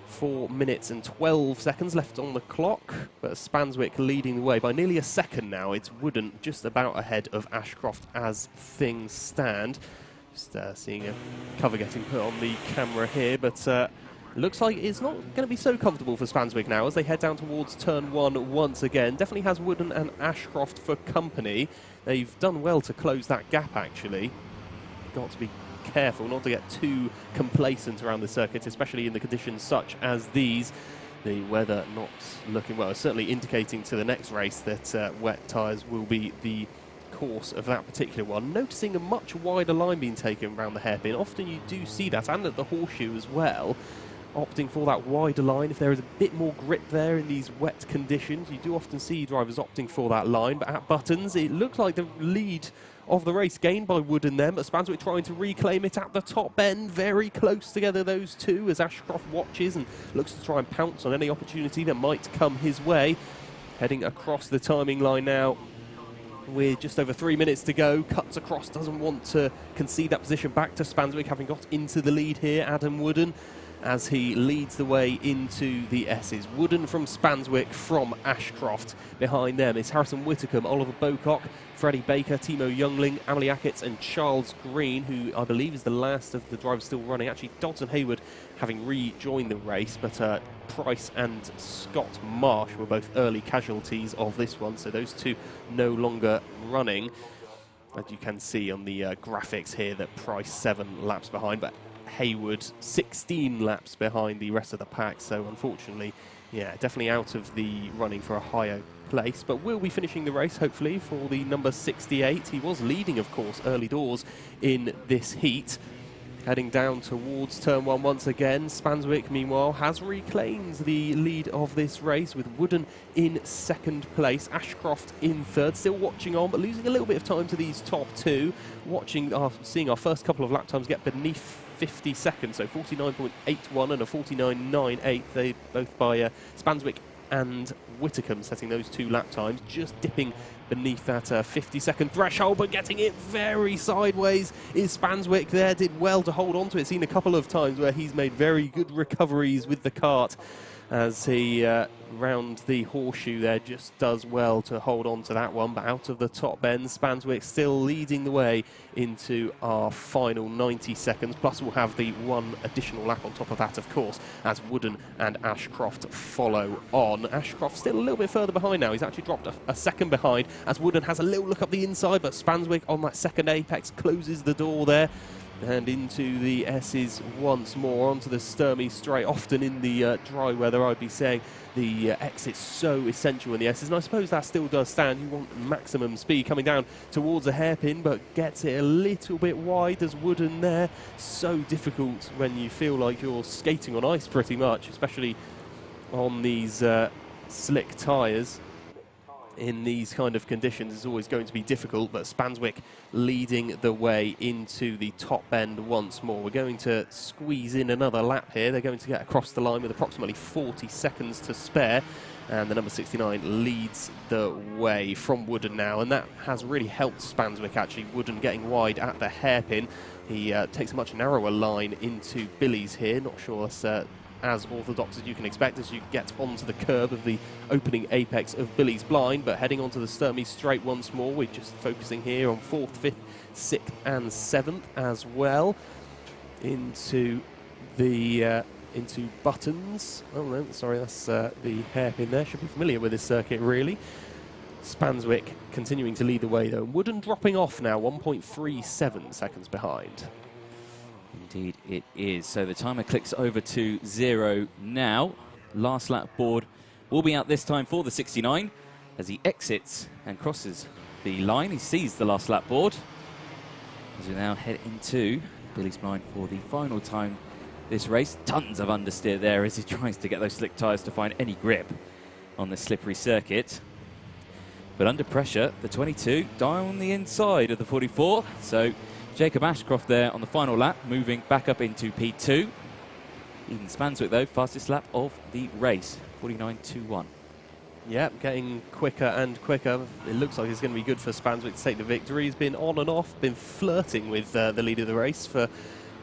4 minutes and 12 seconds left on the clock, but Spanswick leading the way by nearly a second now. It's Wooden just about ahead of Ashcroft as things stand. Just seeing a cover getting put on the camera here, but looks like it's not going to be so comfortable for Spanswick now as they head down towards turn 1 once again. Definitely has Wooden and Ashcroft for company. They've done well to close that gap, actually. Got to be careful not to get too complacent around the circuit, especially in the conditions such as these. The weather not looking well, certainly indicating to the next race that wet tyres will be the course of that particular one. Noticing a much wider line being taken around the hairpin. Often you do see that, and at the horseshoe as well. Opting for that wider line. If there is a bit more grip there in these wet conditions, you do often see drivers opting for that line. But at Buttons, it looks like the lead of the race gained by Wood and them, but Spanswick trying to reclaim it at the top end. Very close together, those two, as Ashcroft watches and looks to try and pounce on any opportunity that might come his way. Heading across the timing line now with just over 3 minutes to go. Cuts across, doesn't want to concede that position back to Spanswick, having got into the lead here. Adam Wooden, as he leads the way into the S's. Wooden from Spanswick from Ashcroft. Behind them is Harrison Whitacombe, Oliver Bocock, Freddie Baker, Timo Youngling, Amelie Ackertz and Charles Green, who I believe is the last of the drivers still running. Actually, Dodson Hayward having rejoined the race, but Price and Scott Marsh were both early casualties of this one, so those two no longer running. As you can see on the graphics here, that Price 7 laps behind, but Hayward 16 laps behind the rest of the pack, so unfortunately, yeah, definitely out of the running for a higher place, but will be finishing the race hopefully for the number 68. He was leading, of course, early doors in this heat, Heading down towards turn 1 once again. Spanswick, meanwhile, has reclaimed the lead of this race with Wooden in 2nd place, Ashcroft in 3rd, still watching on, but losing a little bit of time to these top 2. Seeing our first couple of lap times get beneath 50 seconds, so 49.81 and a 49.98. They both by Spanswick and Whitacombe, setting those 2 lap times, just dipping beneath that 50-second threshold, but getting it very sideways is Spanswick there. Did well to hold on to it. Seen a couple of times where he's made very good recoveries with the kart as he round the horseshoe there, just does well to hold on to that one. But out of the top bend, Spanswick still leading the way into our final 90 seconds. Plus we'll have the 1 additional lap on top of that, of course, as Wooden and Ashcroft follow on. Ashcroft still a little bit further behind now. He's actually dropped a second behind as Wooden has a little look up the inside, but Spanswick on that second apex closes the door there. And into the S's once more, onto the Sturmy straight. Often in the dry weather, I'd be saying the exit's so essential in the S's, and I suppose that still does stand. You want maximum speed coming down towards a hairpin, but gets it a little bit wide as Wooden there. So difficult when you feel like you're skating on ice pretty much, especially on these slick tyres. In these kind of conditions is always going to be difficult, but Spanswick leading the way into the top bend once more. We're going to squeeze in another lap here. They're going to get across the line with approximately 40 seconds to spare, and the number 69 leads the way from Wooden now, and that has really helped Spanswick actually. Wooden getting wide at the hairpin. He takes a much narrower line into Billy's here. Not sure that's as orthodox as you can expect as you get onto the curb of the opening apex of Billy's blind, but heading onto the Sturmy straight once more. We're just focusing here on 4th, 5th, 6th and 7th as well. Into the into Buttons. Oh no, sorry, that's the hairpin there. Should be familiar with this circuit really. Spanswick continuing to lead the way though. Wooden dropping off now, 1.37 seconds behind. Indeed it is. So the timer clicks over to 0 now. Last lap board will be out this time for the 69 as he exits and crosses the line. He sees the last lap board as we now head into Billy's blind for the final time this race. Tons of understeer there as he tries to get those slick tyres to find any grip on the slippery circuit. But under pressure, the 22 down the inside of the 44. So Jacob Ashcroft there on the final lap, moving back up into P2. Even Spanswick, though, fastest lap of the race, 49.21. Yep, getting quicker and quicker. It looks like it's going to be good for Spanswick to take the victory. He's been on and off, been flirting with the lead of the race for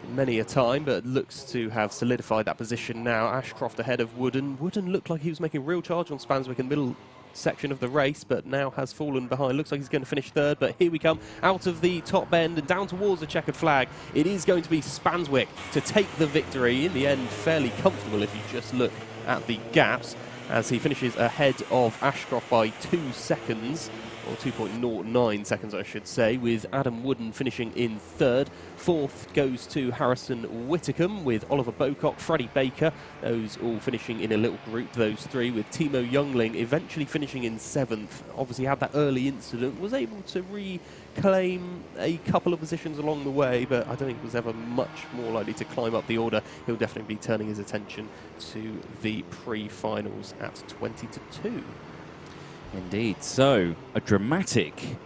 many a time, but looks to have solidified that position now. Ashcroft ahead of Wooden. Wooden looked like he was making real charge on Spanswick in the middle section of the race, but now has fallen behind. Looks like he's going to finish 3rd, but here we come out of the top bend and down towards the checkered flag. It is going to be Spanswick to take the victory. In the end, fairly comfortable if you just look at the gaps, as he finishes ahead of Ashcroft by 2 seconds, or 2.09 seconds I should say, with Adam Wooden finishing in 3rd. 4th goes to Harrison Whitacombe with Oliver Bocock, Freddie Baker, those all finishing in a little group, those 3, with Timo Youngling eventually finishing in 7th. Obviously had that early incident, was able to reclaim a couple of positions along the way, but I don't think was ever much more likely to climb up the order. He'll definitely be turning his attention to the pre-finals at 20-2. Indeed. So, a dramatic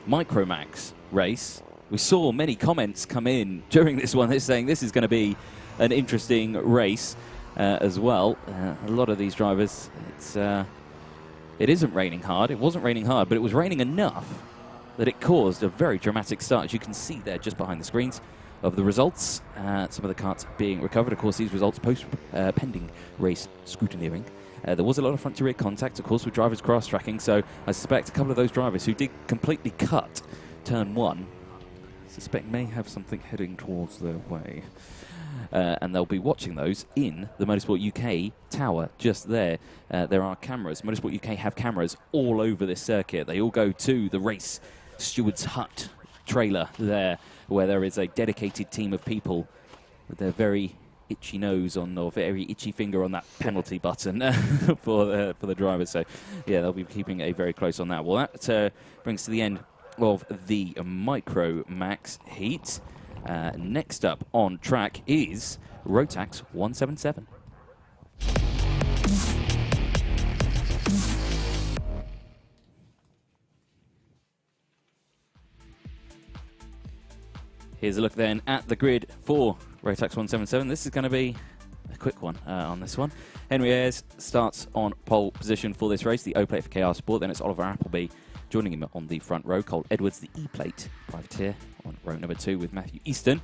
Micromax race. We saw many comments come in during this one. They're saying this is going to be an interesting race as well. A lot of these drivers, it isn't raining hard. It wasn't raining hard, but it was raining enough that it caused a very dramatic start. As you can see there just behind the screens of the results, some of the carts being recovered. Of course, these results pending race scrutineering. There was a lot of front-to-rear contact, of course, with drivers cross-tracking, so I suspect a couple of those drivers who did completely cut turn 1, I suspect may have something heading towards their way. And they'll be watching those in the Motorsport UK tower just there. There are cameras. Motorsport UK have cameras all over this circuit. They all go to the race steward's hut trailer there, where there is a dedicated team of people with their very itchy nose on, or very itchy finger on that penalty button for the drivers. So, yeah, they'll be keeping a very close on that. Well, that brings to the end of the Micromax heat. Next up on track is Rotax 177. Here's a look then at the grid for Rotax 177. This is going to be a quick one on this one. Henry Ayres starts on pole position for this race, the O plate for KR Sport. Then it's Oliver Appleby joining him on the front row. Cole Edwards, the E plate privateer, on row number 2 with Matthew Easton.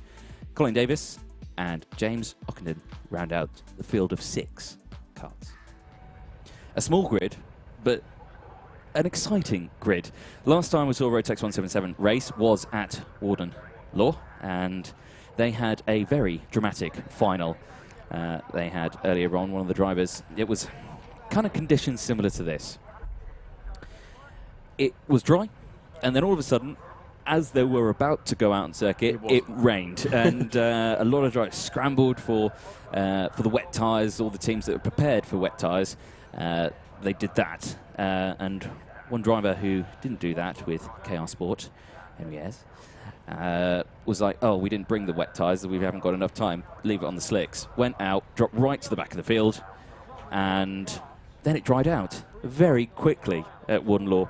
Colin Davis and James Ockenden round out the field of 6 karts. A small grid, but an exciting grid. Last time we saw Rotax 177 race was at Warden Law, and they had a very dramatic final. They had earlier on one of the drivers, it was kind of conditions similar to this. It was dry, and then all of a sudden, as they were about to go out on circuit, it rained, and a lot of drivers scrambled for the wet tyres. All the teams that were prepared for wet tyres, they did that. And one driver who didn't do that with KR Sport, Henry Ayres, was like, oh, we didn't bring the wet tyres, we haven't got enough time, leave it on the slicks. Went out, dropped right to the back of the field, and then it dried out very quickly at Warden Law.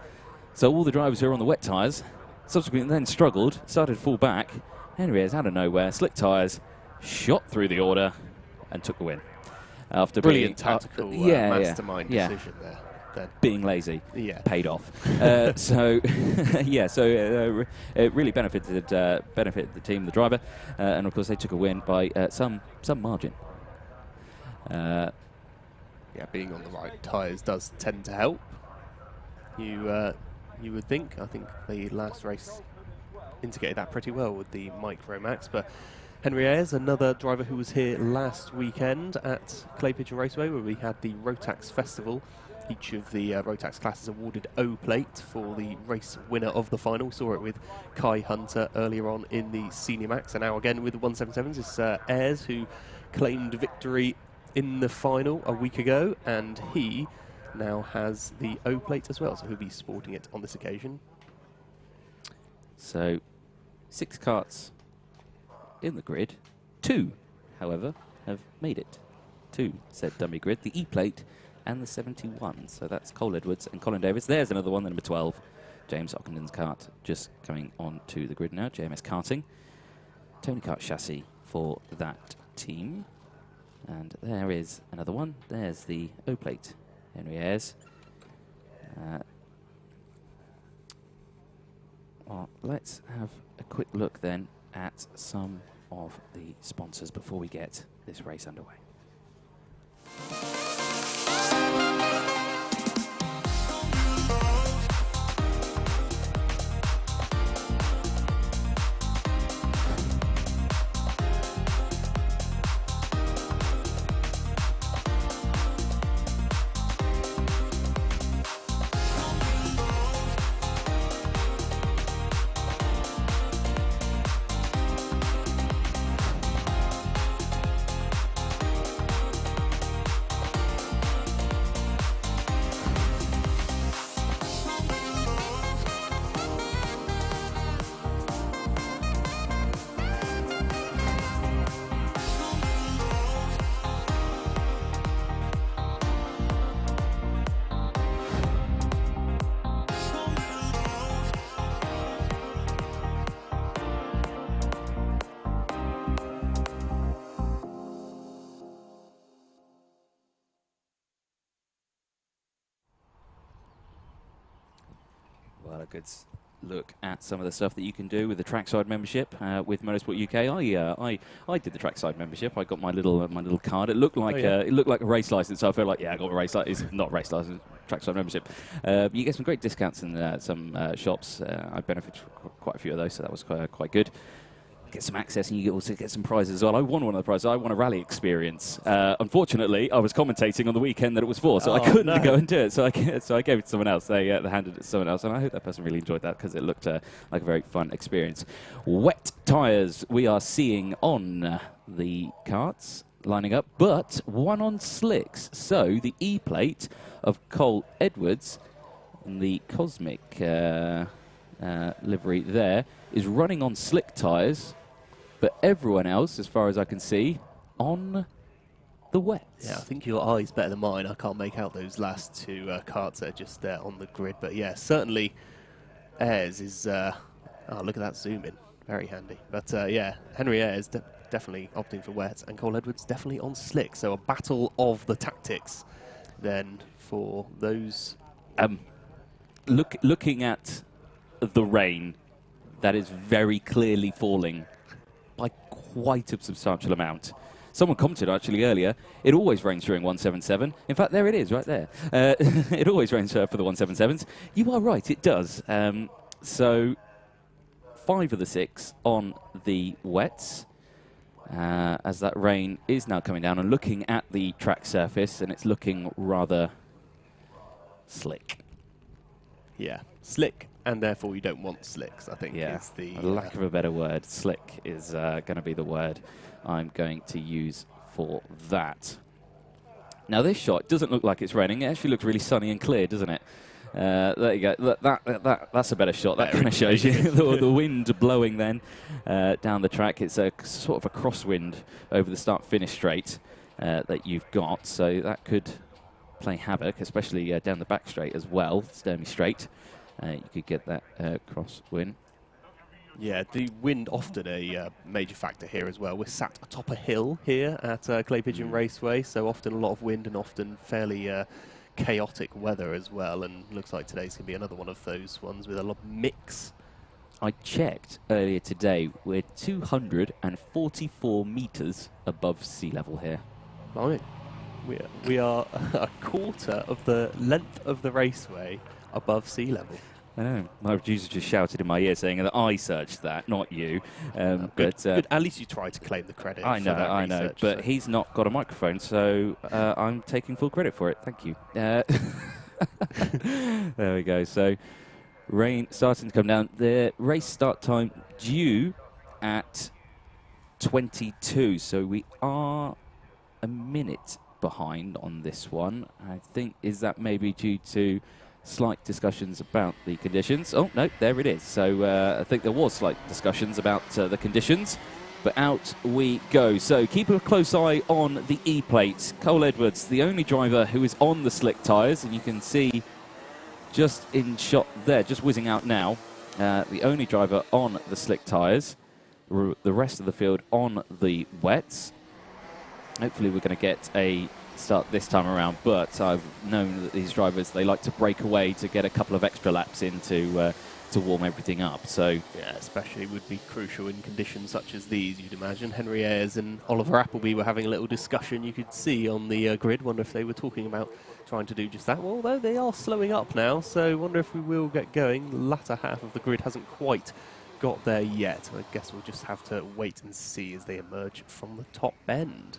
So all the drivers who were on the wet tyres subsequently then struggled, started to fall back. Henry Ayres, out of nowhere, slick tyres, shot through the order and took the win. After Brilliant tactical mastermind decision there. Then. Being lazy paid off. It really benefited the team, the driver, and of course they took a win by some margin. Being on the right tyres does tend to help. You would think. I think the last race indicated that pretty well with the Micromax, but Henry Ayres, another driver who was here last weekend at Clay Pigeon Raceway, where we had the Rotax Festival. Each of the Rotax classes awarded O plate for the race winner of the final. Saw it with Kai Hunter earlier on in the Senior Max, and now again with the 177s. It's Ayres who claimed victory in the final a week ago, and he now has the O plate as well, so he'll be sporting it on this occasion. So 6 karts in the grid. 2, however, have made it to said dummy grid, the E plate and the 71. So that's Cole Edwards and Colin Davis. There's another one, the number 12, James Ockenden's kart, just coming on to the grid now. JMS Karting, Tony Kart chassis for that team. And there is another one. There's the O plate, Henry Ayres. Well, let's have a quick look then at some of the sponsors before we get this race underway. Well, a good look at some of the stuff that you can do with the trackside membership with Motorsport UK. I did the trackside membership. I got my little card. It looked like it looked like a race license. So I felt like, I got a race license. It's not a race license. Trackside membership. You get some great discounts in some shops. I benefited from quite a few of those, so that was quite good. Get some access, and you also get some prizes as well. I won one of the prizes. I won a rally experience. Unfortunately, I was commentating on the weekend that it was for, so I couldn't go and do it. So I gave it to someone else. They handed it to someone else, and I hope that person really enjoyed that because it looked like a very fun experience. Wet tyres we are seeing on the karts lining up, but one on slicks. So the E plate of Cole Edwards and the Cosmic livery there is running on slick tyres But everyone else, as far as I can see, on the wets. Yeah, I think your eye's better than mine. I can't make out those last two karts that are just there on the grid. But yeah, certainly Ayres is... oh, look at that zoom in. Very handy. But yeah, Henry Ayres definitely opting for wet, and Cole Edwards definitely on slick. So a battle of the tactics then for those... Looking at the rain, that is very clearly falling by quite a substantial amount. Someone commented actually earlier, it always rains during 177. In fact, there it is, right there. It always rains for the 177s. You are right, it does. So 5 of the 6 on the wets, as that rain is now coming down, and looking at the track surface, and it's looking rather slick. Yeah, slick, and therefore you don't want slicks, I think. Yeah, is the, lack of a better word. Slick is going to be the word I'm going to use for that. Now, this shot doesn't look like it's raining. It actually looks really sunny and clear, doesn't it? There you go. That's a better shot. That kind of shows you the wind blowing then down the track. It's a sort of a crosswind over the start-finish straight that you've got, so that could play havoc, especially down the back straight as well, Sturmey Straight. You could get that crosswind. Yeah, the wind often a major factor here as well. We're sat atop a hill here at Clay Pigeon Raceway, so often a lot of wind and often fairly chaotic weather as well, and looks like today's going to be another one of those ones with a lot of mix. I checked earlier today, we're 244 metres above sea level here. Right. We are a quarter of the length of the raceway above sea level. I know. My producer just shouted in my ear saying that I searched that, not you. Good. At least you tried to claim the credit. I know, for that I know. research, But so. he's not got a microphone, so I'm taking full credit for it. Thank you. There we go. So rain starting to come down. The race start time due at 22, so we are a minute behind on this one. I think, is that maybe due to slight discussions about the conditions? Oh, no, there it is. So I think there was slight discussions about the conditions, but out we go. So keep a close eye on the E-plate. Cole Edwards, the only driver who is on the slick tyres, and you can see just in shot there, just whizzing out now, the only driver on the slick tyres, the rest of the field on the wets. Hopefully we're going to get a start this time around, but I've known that these drivers, they like to break away to get a couple of extra laps in to warm everything up. So yeah, especially would be crucial in conditions such as these, you'd imagine. Henry Ayres and Oliver Appleby were having a little discussion, you could see on the grid. Wonder if they were talking about trying to do just that. Well, although they are slowing up now, so wonder if we will get going. The latter half of the grid hasn't quite got there yet. I guess we'll just have to wait and see as they emerge from the top bend.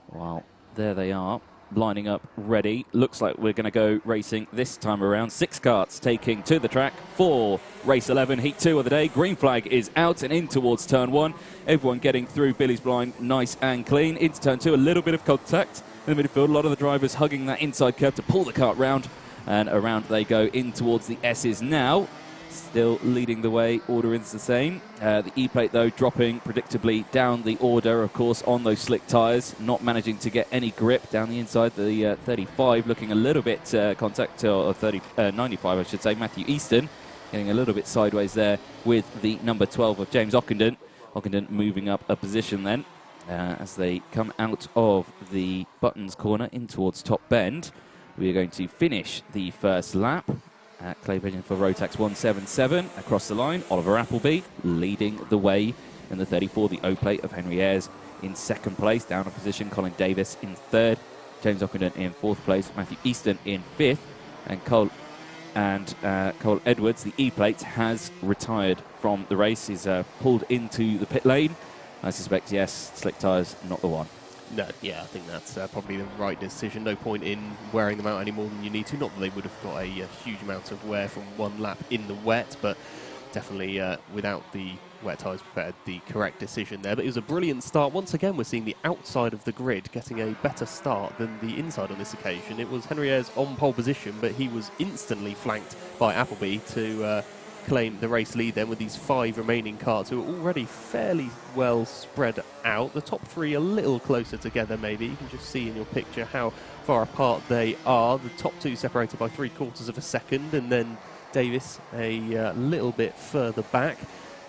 Well, there they are, lining up, ready. Looks like we're going to go racing this time around. 6 karts taking to the track for race 11, heat 2 of the day. Green flag is out and in towards turn 1. Everyone getting through Billy's blind nice and clean. Into turn 2, a little bit of contact in the midfield. A lot of the drivers hugging that inside curve to pull the kart round, and around they go in towards the S's now. Still leading the way, order is the same. The E-plate, though, dropping predictably down the order, of course, on those slick tyres. Not managing to get any grip down the inside. The 35 looking a little bit contact, or 95, I should say. Matthew Easton getting a little bit sideways there with the number 12 of James Ockenden. Ockenden moving up a position then as they come out of the Buttons corner in towards top bend. We are going to finish the first lap at Clay Pigeon for Rotax 177 across the line. Oliver Appleby leading the way in the 34, the O-plate of Henry Ayres in second place, down a position. Colin Davis in third, James Ockenden in fourth place, Matthew Easton in fifth, and Cole Edwards, the E-plate, has retired from the race. He's pulled into the pit lane. I suspect, yes, slick tyres, not the one. No, yeah, I think that's probably the right decision. No point in wearing them out any more than you need to. Not that they would have got a huge amount of wear from one lap in the wet, but definitely without the wet tyres prepared, the correct decision there. But it was a brilliant start. Once again, we're seeing the outside of the grid getting a better start than the inside on this occasion. It was Henry Ayres on pole position, but he was instantly flanked by Appleby to claim the race lead then with these 5 remaining karts who are already fairly well spread out. The top 3 a little closer together maybe. You can just see in your picture how far apart they are. The top 2 separated by 3/4 of a second, and then Davis a little bit further back.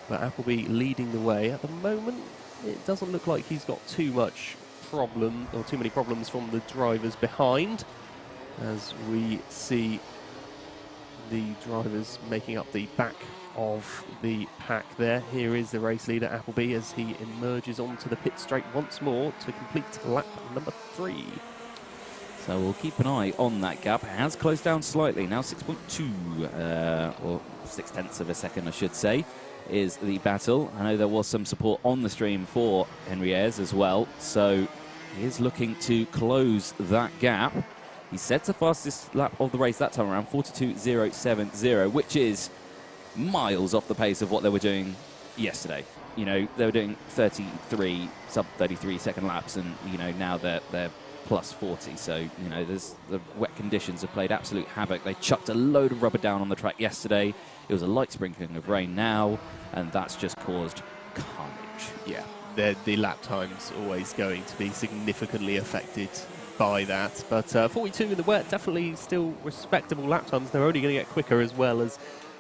But Appleby leading the way. At the moment, it doesn't look like he's got too much problem or too many problems from the drivers behind, as we see the drivers making up the back of the pack there. Here is the race leader, Appleby, as he emerges onto the pit straight once more to complete lap number 3. So we'll keep an eye on that gap. It has closed down slightly, now 6.2, or 0.6 of a second, I should say, is the battle. I know there was some support on the stream for Henry Ayres as well, so he is looking to close that gap. He sets the fastest lap of the race that time around, 42.070, which is miles off the pace of what they were doing yesterday. You know, they were doing 33, sub 33 second laps, and, you know, now they're plus 40. So, you know, the wet conditions have played absolute havoc. They chucked a load of rubber down on the track yesterday. It was a light sprinkling of rain now, and that's just caused carnage. Yeah, the lap time's always going to be significantly affected by that. But 42 in the wet, definitely still respectable lap times. They're only going to get quicker as well as,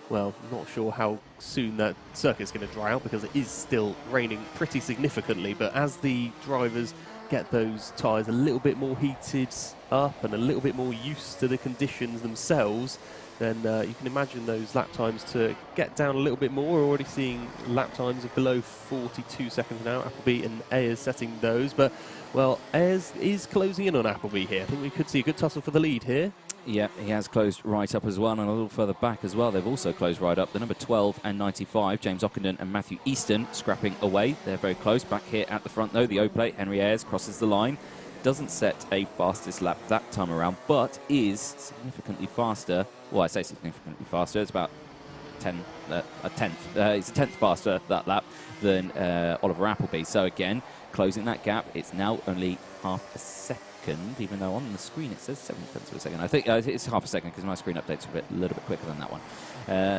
well, not sure how soon that circuit's going to dry out because it is still raining pretty significantly. But as the drivers get those tyres a little bit more heated up and a little bit more used to the conditions themselves, then you can imagine those lap times to get down a little bit more. We're already seeing lap times of below 42 seconds now. Appleby and Ayres setting those, but, well, Ayres is closing in on Appleby here. I think we could see a good tussle for the lead here. Yeah, he has closed right up as well, and a little further back as well. They've also closed right up. The number 12 and 95, James Ockenden and Matthew Easton, scrapping away. They're very close. Back here at the front, though, the O-plate, Henry Ayres crosses the line. Doesn't set a fastest lap that time around, but is significantly faster. Well, I say significantly faster. It's about a tenth. It's a tenth faster that lap than Oliver Appleby. So again, closing that gap. It's now only half a second, even though on the screen it says 0.7 of a second. I think it's half a second because my screen updates a little bit quicker than that one.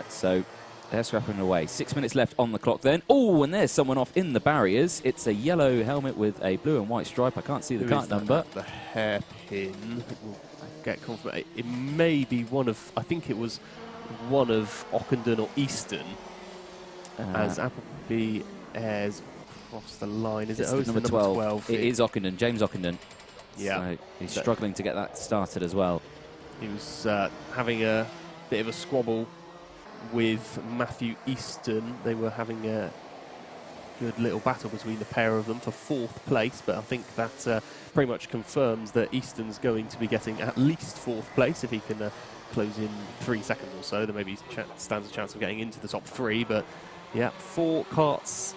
So they're scrapping away. 6 minutes left on the clock then. Oh, and there's someone off in the barriers. It's a yellow helmet with a blue and white stripe. I can't see the kart number. The hairpin. We'll get confirmation. It may be one of, I think it was one of Ockenden or Easton. As Appleby Ayres across the line. Is it? Oh, it's number 12. It is Ockenden, James Ockenden. Yeah. So he's struggling to get that started as well. He was having a bit of a squabble with Matthew Easton. They were having a good little battle between the pair of them for 4th place, but I think that pretty much confirms that Easton's going to be getting at least 4th place if he can close in 3 seconds or so. Then maybe he stands a chance of getting into the top 3, but yeah, 4 karts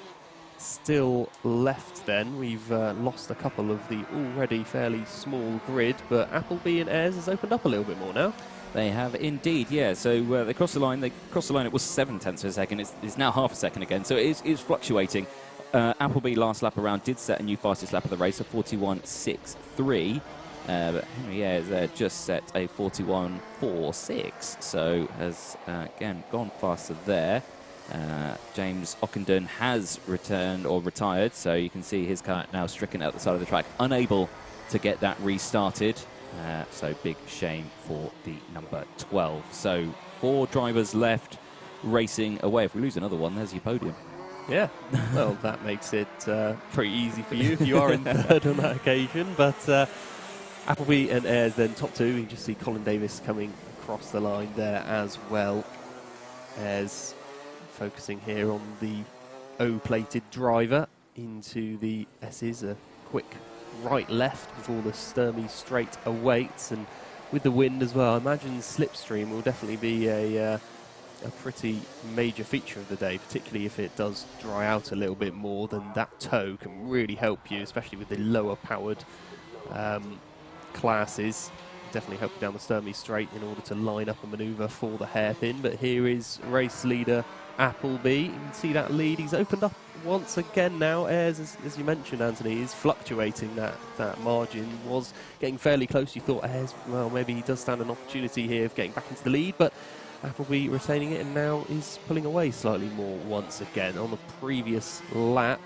still left then. We've lost a couple of the already fairly small grid, but Appleby and Ayres has opened up a little bit more now. They have indeed, yeah. So they crossed the line. It was 0.7 of a second. It's now half a second again. So it is fluctuating. Appleby last lap around did set a new fastest lap of the race, a 41.63. But Henry Ayres just set a 41.46. So has again gone faster there. James Ockenden has returned or retired. So you can see his car now stricken out the side of the track, unable to get that restarted. So big shame for the number 12. So 4 drivers left racing away. If we lose another one, there's your podium. Yeah, well, that makes it pretty easy for you if you are in 3rd on that occasion. But Appleby and Ayres then top 2. You can just see Colin Davis coming across the line there as well. Ayres focusing here on the O-plated driver into the S's. A quick right-left before the Sturmey straight awaits, and with the wind as well, I imagine slipstream will definitely be a pretty major feature of the day, particularly if it does dry out a little bit more. Then that toe can really help you, especially with the lower powered classes. Definitely help you down the Sturmey straight in order to line up a manoeuvre for the hairpin. But here is race leader Appleby. You can see that lead. He's opened up once again now. Ayres, as you mentioned, Anthony, is fluctuating. That margin was getting fairly close. You thought Ayres, well, maybe he does stand an opportunity here of getting back into the lead, but Appleby retaining it and now is pulling away slightly more once again. On the previous lap,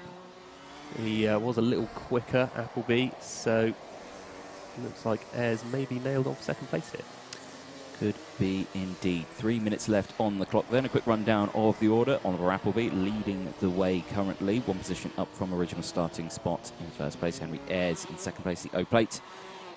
he was a little quicker, Appleby, so looks like Ayres maybe nailed off second place here. Could be indeed. 3 minutes left on the clock. Then a quick rundown of the order. Oliver Appleby leading the way currently. 1 position up from original starting spot in first place. Henry Ayres in second place, the O plate.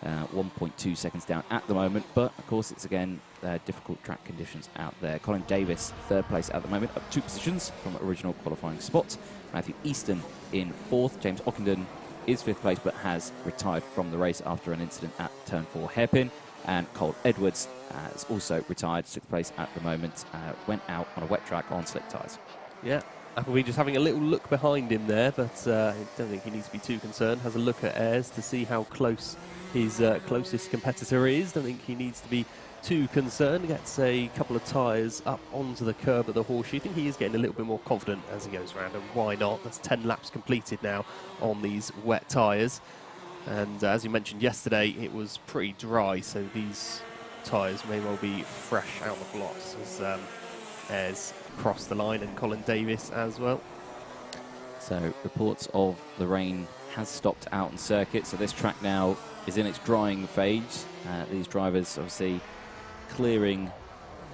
1.2 seconds down at the moment. But, of course, it's again difficult track conditions out there. Colin Davis, third place at the moment, up 2 positions from original qualifying spot. Matthew Easton in fourth. James Ockenden is fifth place but has retired from the race after an incident at turn 4 hairpin. And Cole Edwards has also retired, 6th place at the moment, went out on a wet track on slick tyres. Yeah, Appleby just having a little look behind him there, but I don't think he needs to be too concerned. Has a look at Ayres to see how close his closest competitor is. Don't think he needs to be too concerned. Gets a couple of tyres up onto the curb at the horseshoe. I think he is getting a little bit more confident as he goes around, and why not? That's 10 laps completed now on these wet tyres. And as you mentioned yesterday, it was pretty dry, so these tyres may well be fresh out the blocks as Ayres crossed the line, and Colin Davis as well. So reports of the rain has stopped out on circuit, so this track now is in its drying phase. These drivers obviously clearing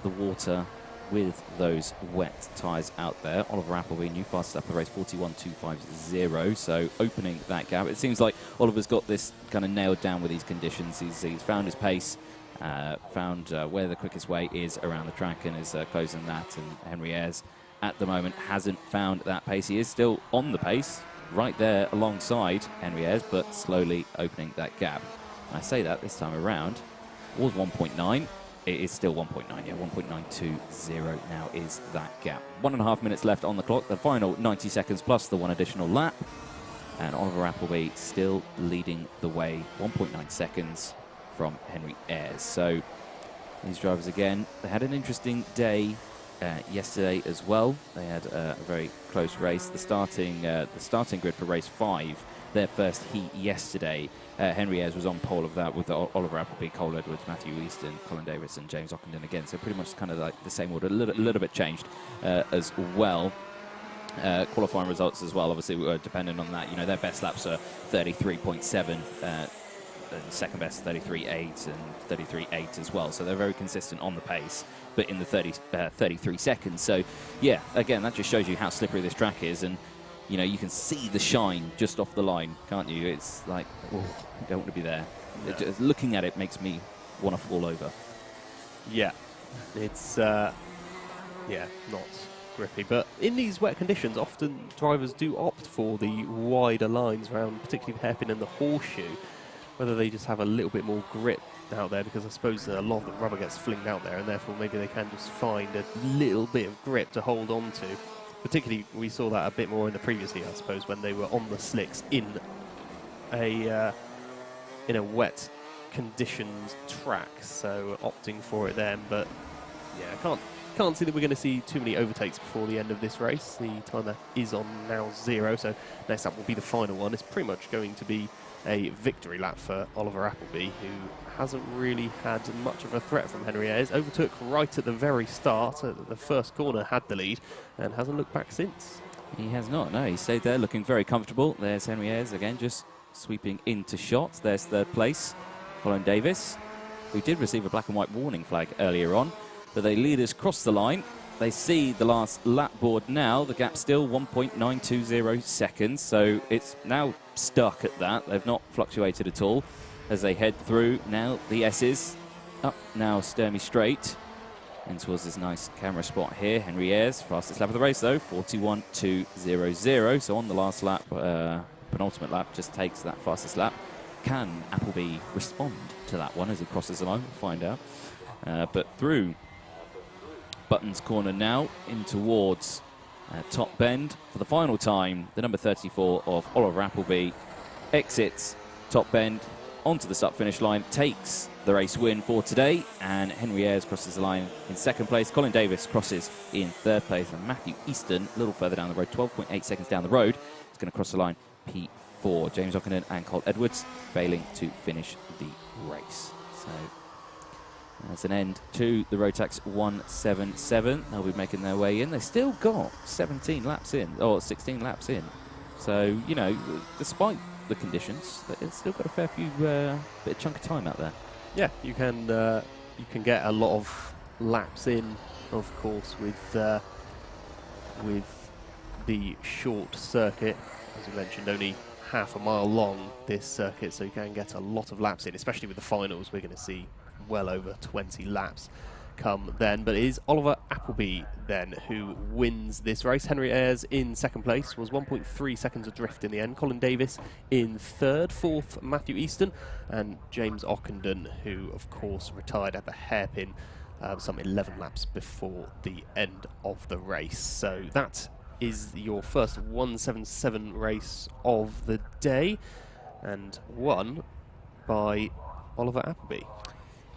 the water with those wet tyres out there. Oliver Appleby, new fastest lap of the race, 41.250, so opening that gap. It seems like Oliver's got this kind of nailed down with these conditions. He's found his pace, found where the quickest way is around the track, and is closing that. And Henry Ayres at the moment hasn't found that pace. He is still on the pace, right there alongside Henry Ayres, but slowly opening that gap. And I say that this time around, it was 1.9. It is still 1.9, yeah, 1.920 now is that gap. 1.5 minutes left on the clock, the final 90 seconds plus the one additional lap. And Oliver Appleby still leading the way, 1.9 seconds from Henry Ayres. So these drivers again, they had an interesting day yesterday as well. They had a very close race. The starting grid for race 5, their first heat yesterday. Henry Ayres was on pole of that with Oliver Appleby, Cole Edwards, Matthew Easton, Colin Davis and James Ockenden again. So pretty much kind of like the same order, a little bit changed as well. Qualifying results as well, obviously, were dependent on that. You know, their best laps are 33.7, and second best 33.8 and 33.8 as well. So they're very consistent on the pace, but in the 33 seconds. So, yeah, again, that just shows you how slippery this track is. And you know, you can see the shine just off the line, can't you? It's like, oh, I don't want to be there. No. Just looking at it makes me want to fall over. Yeah, it's not grippy. But in these wet conditions, often drivers do opt for the wider lines around, particularly the hairpin and the horseshoe, whether they just have a little bit more grip out there, because I suppose a lot of the rubber gets flinged out there, and therefore maybe they can just find a little bit of grip to hold on to. Particularly, we saw that a bit more in the previous heat, I suppose, when they were on the slicks in a wet conditioned track. So opting for it then, but yeah, can't see that we're going to see too many overtakes before the end of this race. The timer is on now 0, so next up will be the final one. It's pretty much going to be a victory lap for Oliver Appleby, who hasn't really had much of a threat from Henry Ayres. Overtook right at the very start, at the first corner, had the lead, and hasn't looked back since. He has not, no. He stayed there looking very comfortable. There's Henry Ayres again, just sweeping into shots. There's third place, Colin Davis, who did receive a black and white warning flag earlier on, but they lead us across the line. They see the last lap board now. The gap still 1.920 seconds, so it's now stuck at that. They've not fluctuated at all as they head through now. The S's up now Sturmey Straight and towards this nice camera spot here. Henry Ayres, fastest lap of the race though, 41.200. So on the last lap, penultimate lap, just takes that fastest lap. Can Appleby respond to that one as he crosses the line? We'll find out. But through Buttons corner now in towards top bend for the final time. The number 34 of Oliver Appleby exits top bend onto the start finish line, takes the race win for today, and Henry Ayres crosses the line in second place. Colin Davis crosses in third place, and Matthew Easton a little further down the road, 12.8 seconds down the road, is going to cross the line P4. James Ockenden and Cole Edwards failing to finish the race. So That's an end to the Rotax 177. They'll be making their way in. They've still got 17 laps in, or 16 laps in. So, you know, despite the conditions, it's still got a fair few bit of chunk of time out there. Yeah, you can get a lot of laps in, of course, with the short circuit. As you mentioned, only half a mile long, this circuit, so you can get a lot of laps in, especially with the finals. We're going to see well over 20 laps come then. But it is Oliver Appleby then who wins this race. Henry Ayres in second place, was 1.3 seconds adrift in the end. Colin Davis in third, fourth Matthew Easton, and James Ockenden, who of course retired at the hairpin some 11 laps before the end of the race. So that is your first 177 race of the day, and won by Oliver Appleby.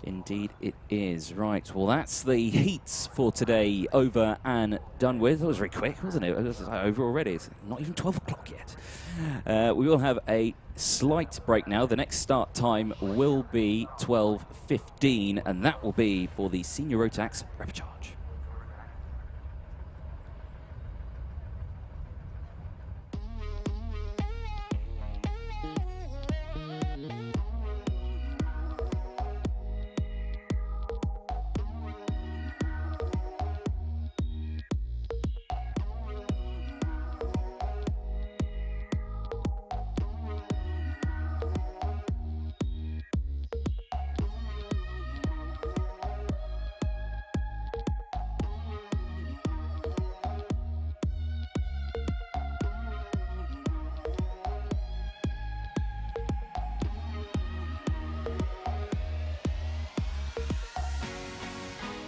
Indeed it is. Right, well that's the heats for today over and done with. It was very quick, wasn't it? It was over already. It's not even 12 o'clock yet. We will have a slight break now. The next start time will be 12:15, and that will be for the Senior Rotax Rapid Charge.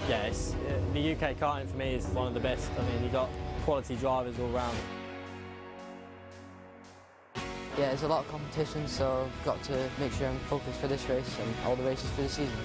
Yeah, the UK karting for me is one of the best. I mean, you've got quality drivers all round. Yeah, there's a lot of competition, so I've got to make sure I'm focused for this race and all the races for the season.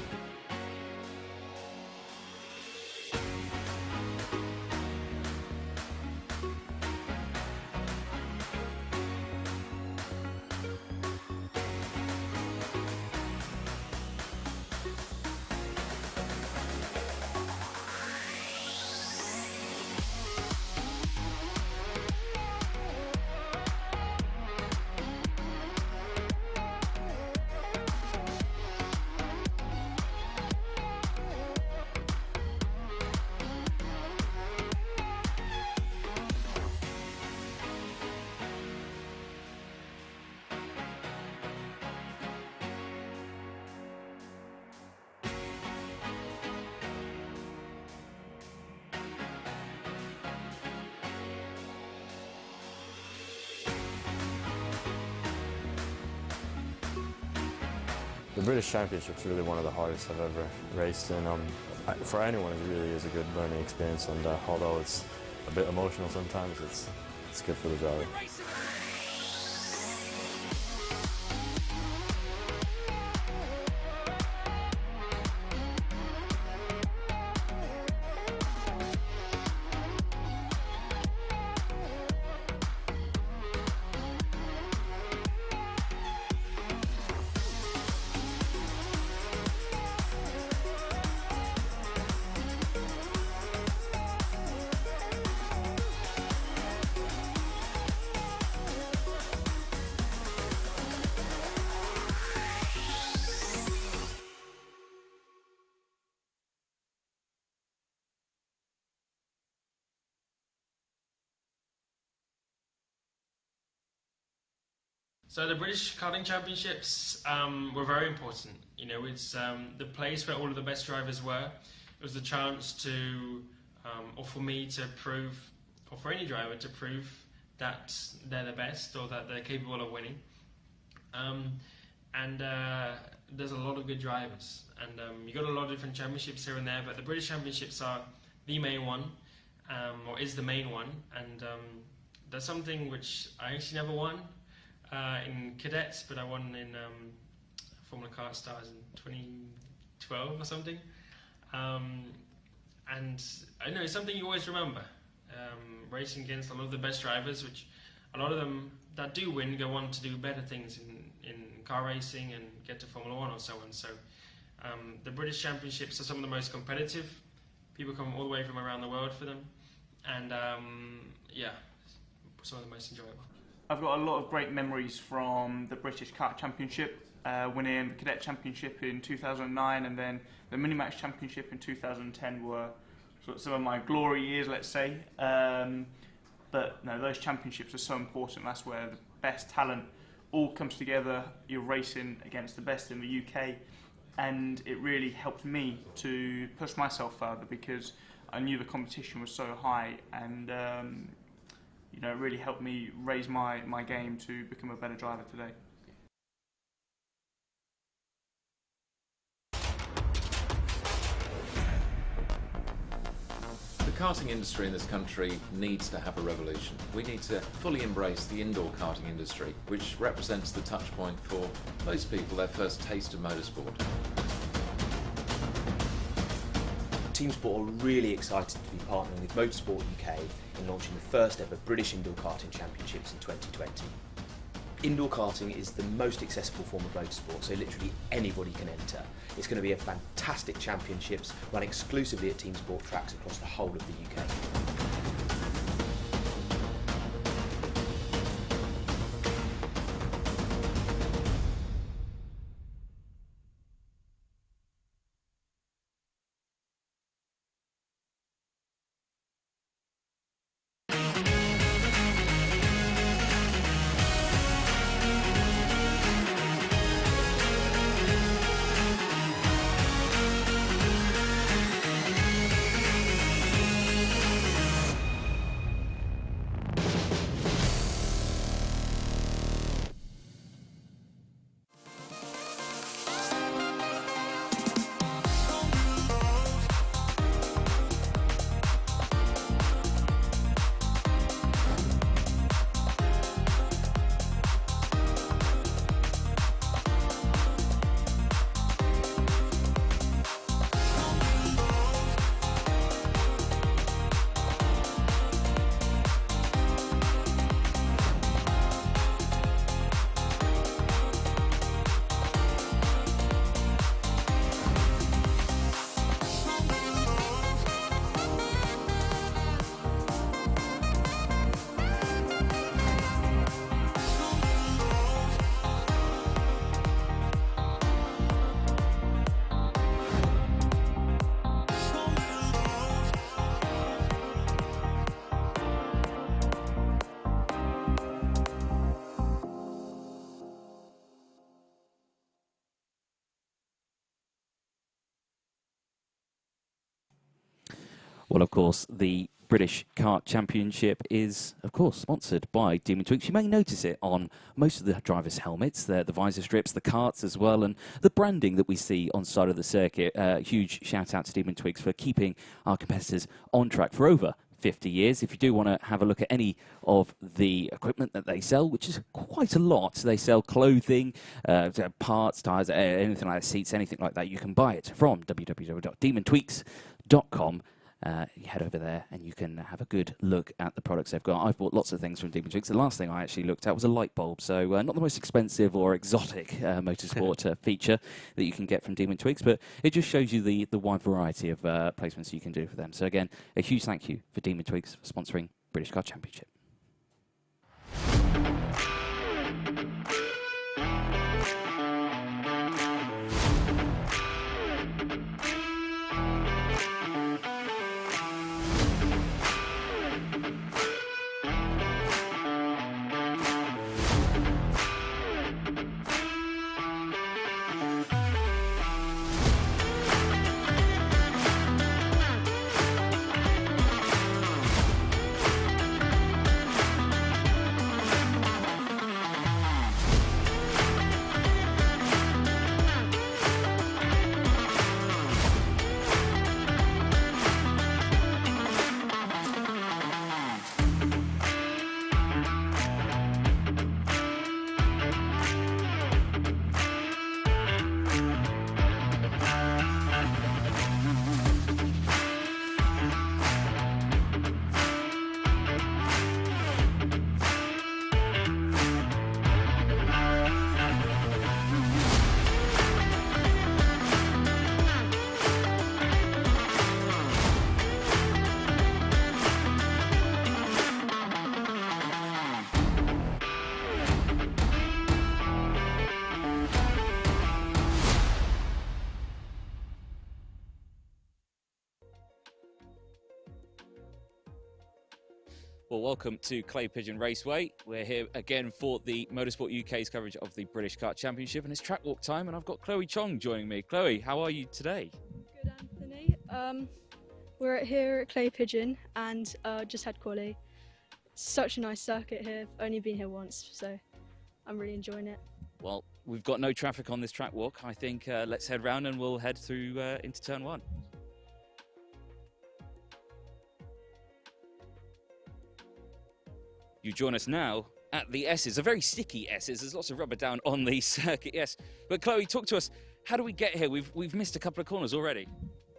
The British Championships is really one of the hardest I've ever raced in. For anyone, it really is a good learning experience, and although it's a bit emotional sometimes, it's good for the driver. So the British Karting Championships were very important. You know, it's the place where all of the best drivers were. It was the chance to, or for me to prove, or for any driver to prove that they're the best or that they're capable of winning. There's a lot of good drivers, and you got a lot of different championships here and there, but the British Championships are the main one, or is the main one, and there's something which I actually never won. In cadets, but I won in Formula Car Stars in 2012 or something. And I know it's something you always remember. Racing against a lot of the best drivers, which a lot of them that do win go on to do better things in car racing and get to Formula 1 or so on. So The British Championships are some of the most competitive. People come all the way from around the world for them, and yeah, some of the most enjoyable. I've got a lot of great memories from the British Kart Championship, winning the Cadet Championship in 2009, and then the Minimax Championship in 2010 were sort of some of my glory years, let's say. But no, those championships are so important. That's where the best talent all comes together. You're racing against the best in the UK, and it really helped me to push myself further because I knew the competition was so high, and you know, it really helped me raise my game to become a better driver today. The karting industry in this country needs to have a revolution. We need to fully embrace the indoor karting industry, which represents the touch point for most people, their first taste of motorsport. Team Sport are really excited to be partnering with Motorsport UK in launching the first ever British Indoor Karting Championships in 2020. Indoor karting is the most accessible form of motorsport, so literally anybody can enter. It's going to be a fantastic championships run exclusively at Team Sport tracks across the whole of the UK. Well, of course, the British Kart Championship is, of course, sponsored by Demon Tweeks. You may notice it on most of the drivers' helmets, the visor strips, the karts as well, and the branding that we see on side of the circuit. Huge shout out to Demon Tweeks for keeping our competitors on track for over 50 years. If you do want to have a look at any of the equipment that they sell, which is quite a lot, they sell clothing, parts, tyres, anything like that, seats, anything like that, you can buy it from www.demontweeks.com. You head over there and you can have a good look at the products they've got. I've bought lots of things from Demon Tweeks. The last thing I actually looked at was a light bulb, so not the most expensive or exotic motorsport feature that you can get from Demon Tweeks, but it just shows you the wide variety of placements you can do for them. So again, a huge thank you for Demon Tweeks for sponsoring British Kart Championship. Well, welcome to Clay Pigeon Raceway. We're here again for the Motorsport UK's coverage of the British Kart Championship, and it's track walk time, and I've got Chloe Chong joining me. Chloe, how are you today? Good, Anthony. We're here at Clay Pigeon and just had quali. Such a nice circuit here. Only been here once, so I'm really enjoying it. Well, we've got no traffic on this track walk. I think let's head round and we'll head through into turn one. You join us now at the S's, a very sticky S's. There's lots of rubber down on the circuit, yes. But Chloe, talk to us. How do we get here? We've missed a couple of corners already.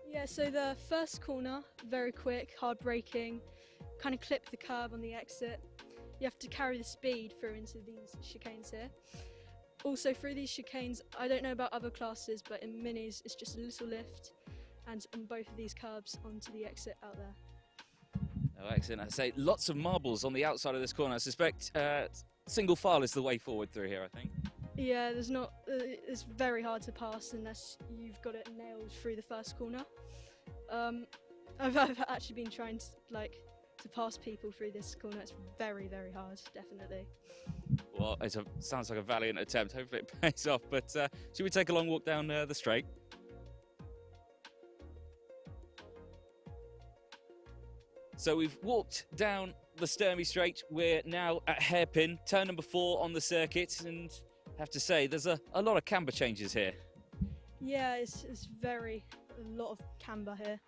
Yeah, so the first corner, very quick, hard braking, kind of clip the curb on the exit. You have to carry the speed through into these chicanes here. Also through these chicanes, I don't know about other classes, but in minis it's just a little lift, and on both of these curbs onto the exit out there. Oh, excellent. I say lots of marbles on the outside of this corner. I suspect single file is the way forward through here, I think. Yeah, it's very hard to pass unless you've got it nailed through the first corner. I've actually been trying to pass people through this corner. It's very, very hard, definitely. Well, it sounds like a valiant attempt. Hopefully it pays off. But should we take a long walk down the straight? So we've walked down the Sturmey Straight. We're now at hairpin, turn number 4 on the circuit, and I have to say there's a lot of camber changes here. Yeah, it's a lot of camber here.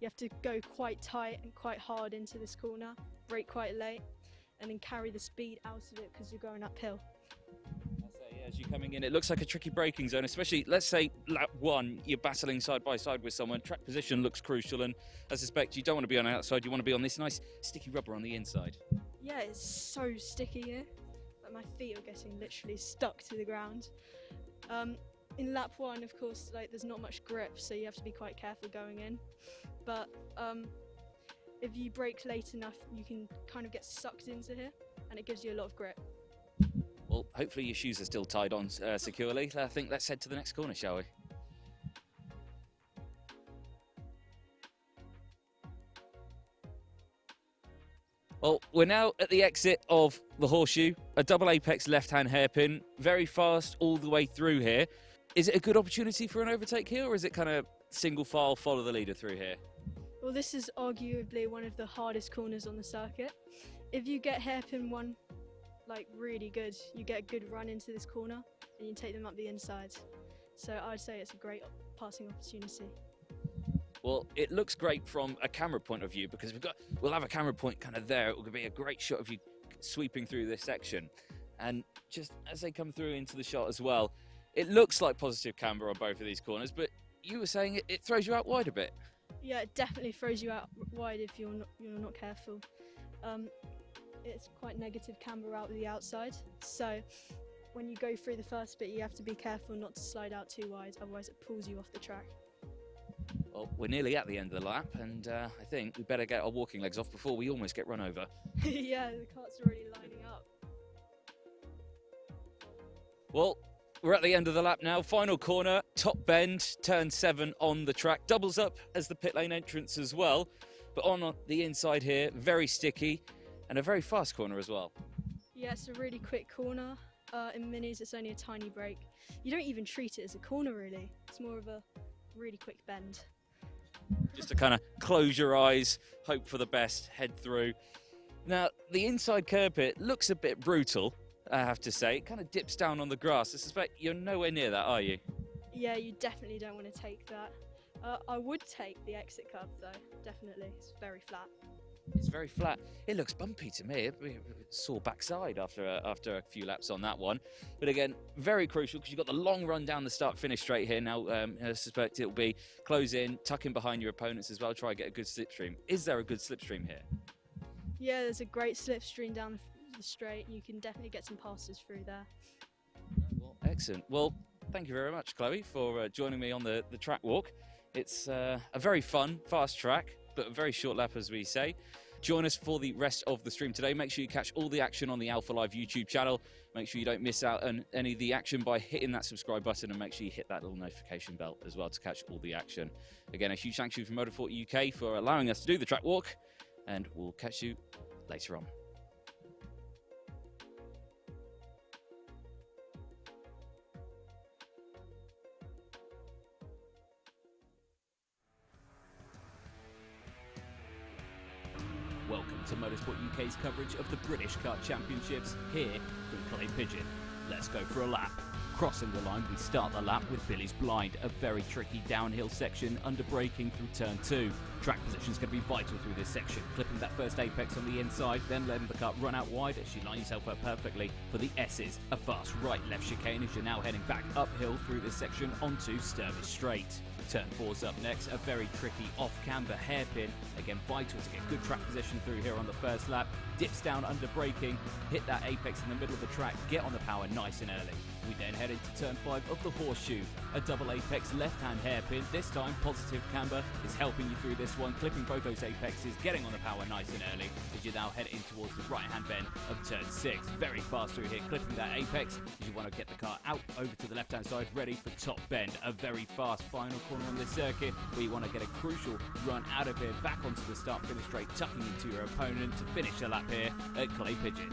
You have to go quite tight and quite hard into this corner, brake quite late, and then carry the speed out of it because you're going uphill. As you're coming in, it looks like a tricky braking zone, especially, let's say, lap 1, you're battling side by side with someone. Track position looks crucial, and I suspect you don't want to be on the outside, you want to be on this nice sticky rubber on the inside. Yeah, it's so sticky here. Like my feet are getting literally stuck to the ground. In lap 1, of course, there's not much grip, so you have to be quite careful going in. But if you brake late enough, you can kind of get sucked into here, and it gives you a lot of grip. Well, hopefully your shoes are still tied on securely. I think let's head to the next corner, shall we? Well, we're now at the exit of the horseshoe, a double apex left-hand hairpin, very fast all the way through here. Is it a good opportunity for an overtake here, or is it kind of single file, follow the leader through here? Well, this is arguably one of the hardest corners on the circuit. If you get hairpin 1 really good, you get a good run into this corner and you take them up the inside. So I'd say it's a great passing opportunity. Well, it looks great from a camera point of view because we'll have a camera point kind of there. It will be a great shot of you sweeping through this section. And just as they come through into the shot as well, it looks like positive camber on both of these corners, but you were saying it throws you out wide a bit. Yeah, it definitely throws you out wide if you're not careful. It's quite negative camber out the outside, so when you go through the first bit you have to be careful not to slide out too wide, otherwise it pulls you off the track. Well, we're nearly at the end of the lap, and I think we better get our walking legs off before we almost get run over. Yeah, the cart's already lining up. Well, we're at the end of the lap now. Final corner, top bend, turn 7 on the track. Doubles up as the pit lane entrance as well, but on the inside here, very sticky. And a very fast corner as well. Yeah, it's a really quick corner. In minis, it's only a tiny break. You don't even treat it as a corner, really. It's more of a really quick bend. Just to kind of close your eyes, hope for the best, head through. Now, the inside curb pit looks a bit brutal, I have to say. It kind of dips down on the grass. I suspect you're nowhere near that, are you? Yeah, you definitely don't want to take that. I would take the exit curb, though, definitely. It's very flat. It's very flat. It looks bumpy to me. Sore backside after a few laps on that one. But again, very crucial because you've got the long run down the start-finish straight here. Now, I suspect it'll be close in, tuck in behind your opponents as well, try and get a good slipstream. Is there a good slipstream here? Yeah, there's a great slipstream down the straight. You can definitely get some passes through there. Well, excellent. Well, thank you very much, Chloe, for joining me on the track walk. It's a very fun, fast track, but a very short lap, as we say. Join us for the rest of the stream today. Make sure you catch all the action on the Alpha Live YouTube channel. Make sure you don't miss out on any of the action by hitting that subscribe button, and make sure you hit that little notification bell as well to catch all the action. Again, a huge thank you from Motorsport UK for allowing us to do the track walk, and we'll catch you later on. Welcome to Motorsport UK's coverage of the British Kart Championships here from Clay Pigeon. Let's go for a lap. Crossing the line, we start the lap with Billy's Blind, a very tricky downhill section under braking through turn 2. Track position is going to be vital through this section. Clipping that first apex on the inside, then letting the kart run out wide as she lines herself up perfectly for the S's. A fast right-left chicane as you're now heading back uphill through this section onto Sturvis Straight. Turn 4's up next, a very tricky off-camber hairpin. Again, vital to get good track position through here on the first lap. Dips down under braking, hit that apex in the middle of the track, get on the power nice and early. We then head into turn 5 of the horseshoe. A double apex left-hand hairpin, this time positive camber is helping you through this one, clipping both those apexes, getting on the power nice and early as you now head in towards the right-hand bend of turn 6. Very fast through here, clipping that apex as you want to get the car out over to the left-hand side, ready for top bend. A very fast final corner on this circuit where you want to get a crucial run out of here, back onto the start-finish straight, tucking into your opponent to finish the lap here at Clay Pigeon.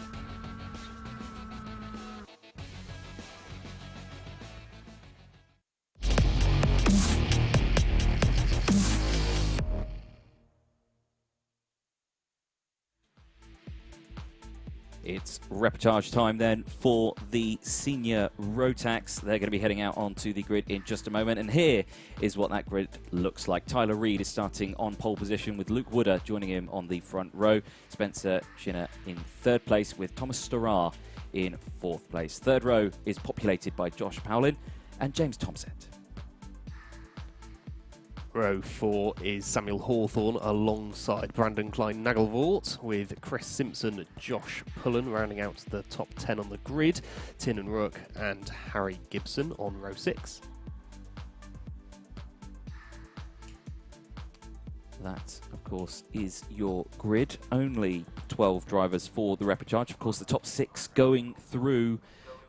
It's reportage time then for the senior Rotax. They're going to be heading out onto the grid in just a moment. And here is what that grid looks like. Tyler Reid is starting on pole position with Luke Wooder joining him on the front row. Spencer Schinner in third place with Thomas Starrar in fourth place. Third row is populated by Josh Powlin and James Thompson. Row 4 is Samuel Hawthorne alongside Brandon Klein-Nagelvort, with Chris Simpson, Josh Pullen rounding out the top 10 on the grid, Tin and Rook and Harry Gibson on row 6. That, of course, is your grid. Only 12 drivers for the reportage. Of course, the top 6 going through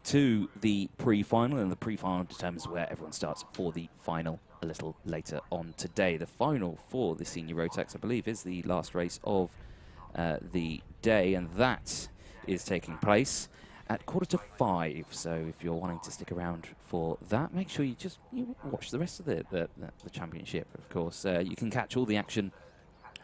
to the pre-final, and the pre-final determines where everyone starts for the final a little later on today. The final for the senior Rotax, I believe, is the last race of the day, and that is taking place at 4:45. So if you're wanting to stick around for that, make sure you watch the rest of the championship. Of course, you can catch all the action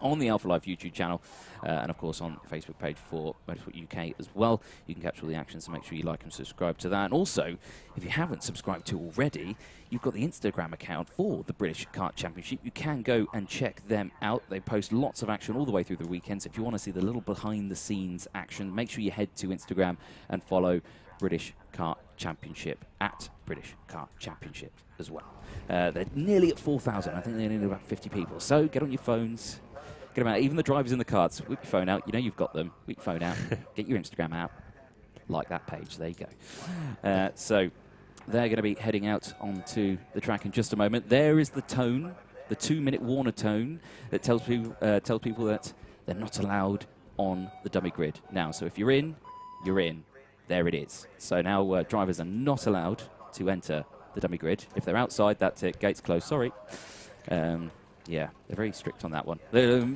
on the Alpha Live YouTube channel, and of course on the Facebook page for Motorsport UK as well. You can catch all the action, so make sure you like and subscribe to that. And also, if you haven't subscribed to already, you've got the Instagram account for the British Kart Championship. You can go and check them out. They post lots of action all the way through the weekends. If you want to see the little behind-the-scenes action, make sure you head to Instagram and follow British Kart Championship at British Kart Championship as well. They're nearly at 4,000. I think they're nearly about 50 people. So get on your phones. Get them out. Even the drivers in the karts, whip your phone out. You know you've got them. Whip your phone out. Get your Instagram out. Like that page. There you go. So they're going to be heading out onto the track in just a moment. There is the tone, the 2-minute Warner tone that tells people that they're not allowed on the dummy grid now. So if you're in, you're in. There it is. So now drivers are not allowed to enter the dummy grid. If they're outside, that's it. Gates closed. Sorry. Yeah, they're very strict on that one.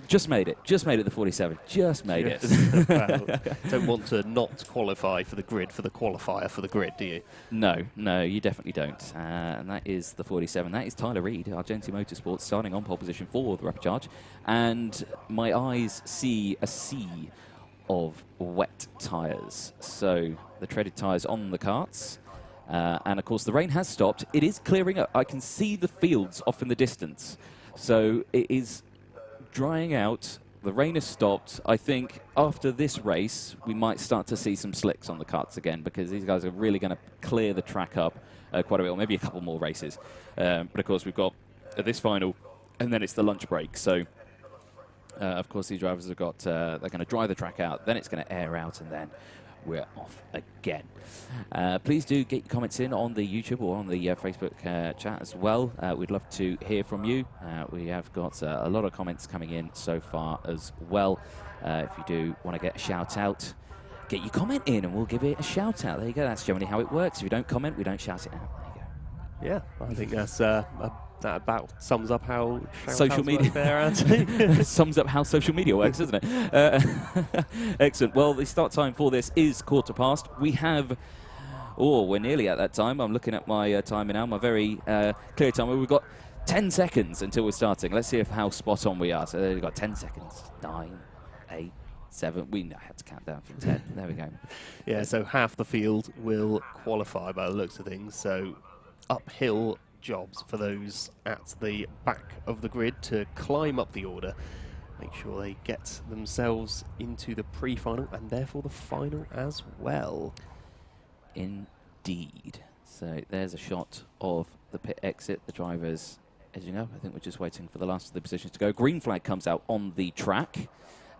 Just made it. Just made it the 47. Just made it. Well, don't want to not qualify for the grid for the qualifier for the grid, do you? No, you definitely don't. And that is the 47. That is Tyler Reid, our Jenson Motorsport, starting on pole position for the reportage. And my eyes see a sea of wet tyres. So the treaded tyres on the karts. And, of course, the rain has stopped. It is clearing up. I can see the fields off in the distance. So it is drying out. The rain has stopped. I think after this race, we might start to see some slicks on the karts again, because these guys are really going to clear the track up quite a bit, or maybe a couple more races. But, of course, we've got this final, and then it's the lunch break. So, of course, these drivers have got, they're going to dry the track out, then it's going to air out, and then we're off again. Please do get your comments in on the YouTube or on the Facebook chat as well. We'd love to hear from you. We have got a lot of comments coming in so far as well. If you do want to get a shout out, get your comment in and we'll give it a shout out. There you go. That's generally how it works. If you don't comment, we don't shout it out. There you go. Yeah, I think that's a That about sums up how social media there, Anthony. sums up how social media works, doesn't it? Excellent. Well, the start time for this is 1:15. We have, we're nearly at that time. I'm looking at my timer now, my very clear timer. We've got 10 seconds until we're starting. Let's see how spot on we are. So we've got 10 seconds. 9, 8, 7. We have to count down from 10. There we go. Yeah, so half the field will qualify by the looks of things. So uphill jobs for those at the back of the grid to climb up the order, make sure they get themselves into the pre-final and therefore the final as well. Indeed. So there's a shot of the pit exit. The drivers, as you know, I think we're just waiting for the last of the positions to go. Green flag comes out on the track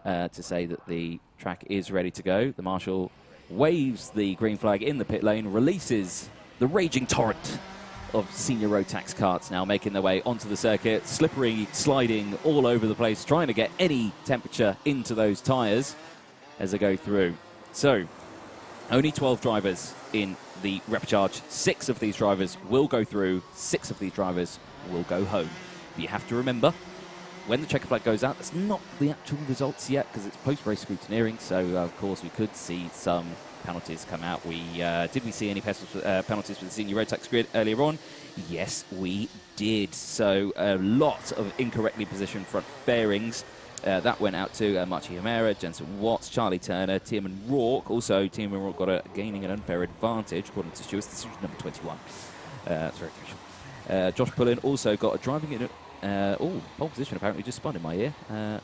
to say that the track is ready to go. The marshal waves the green flag in the pit lane, releases the raging torrent of senior Rotax karts now making their way onto the circuit, slippery, sliding all over the place, trying to get any temperature into those tyres as they go through. So, only 12 drivers in the repcharge. 6 of these drivers will go through, 6 of these drivers will go home. But you have to remember, when the checker flag goes out, that's not the actual results yet because it's post-race scrutineering, so of course we could see some penalties come out. Did we see any penalties for the senior Rotax grid earlier on? Yes, we did. So a lot of incorrectly positioned front fairings. That went out to Machi Hamera, Jenson Watts, Charlie Turner, Tierman Rourke. Also, Tierman Rourke gaining an unfair advantage, according to Stewart. This is number 21. That's very official. Josh Pullen also got a driving in pole position apparently just spun in my ear.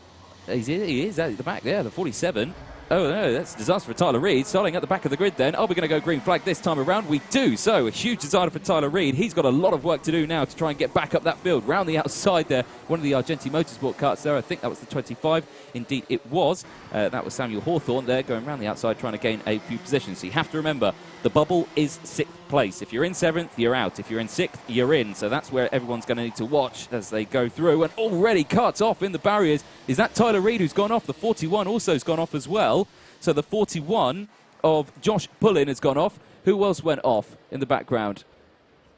He is at the back there, the 47. Oh no, that's a disaster for Tyler Reid. Starting at the back of the grid then. Are we going to go green flag this time around? We do. So a huge disaster for Tyler Reid. He's got a lot of work to do now to try and get back up that field. Round the outside there, one of the Argenti Motorsport karts there. I think that was the 25. Indeed it was. That was Samuel Hawthorne there going round the outside trying to gain a few positions. So you have to remember, the bubble is 6th place. If you're in 7th, you're out. If you're in 6th, you're in. So that's where everyone's going to need to watch as they go through. And already cuts off in the barriers. Is that Tyler Reid who's gone off? The 41 also has gone off as well. So the 41 of Josh Pullen has gone off. Who else went off in the background?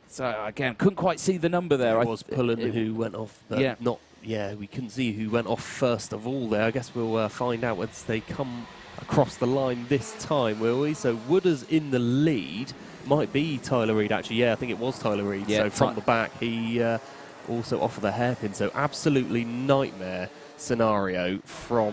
So again, couldn't quite see the number there. It was Pullen who went off. We couldn't see who went off first of all there. I guess we'll find out once they come across the line this time, will we? So Wooders in the lead. Might be Tyler Reid actually. Yeah, I think it was Tyler Reid. Yeah, so from the back, he also off of the hairpin. So absolutely nightmare scenario for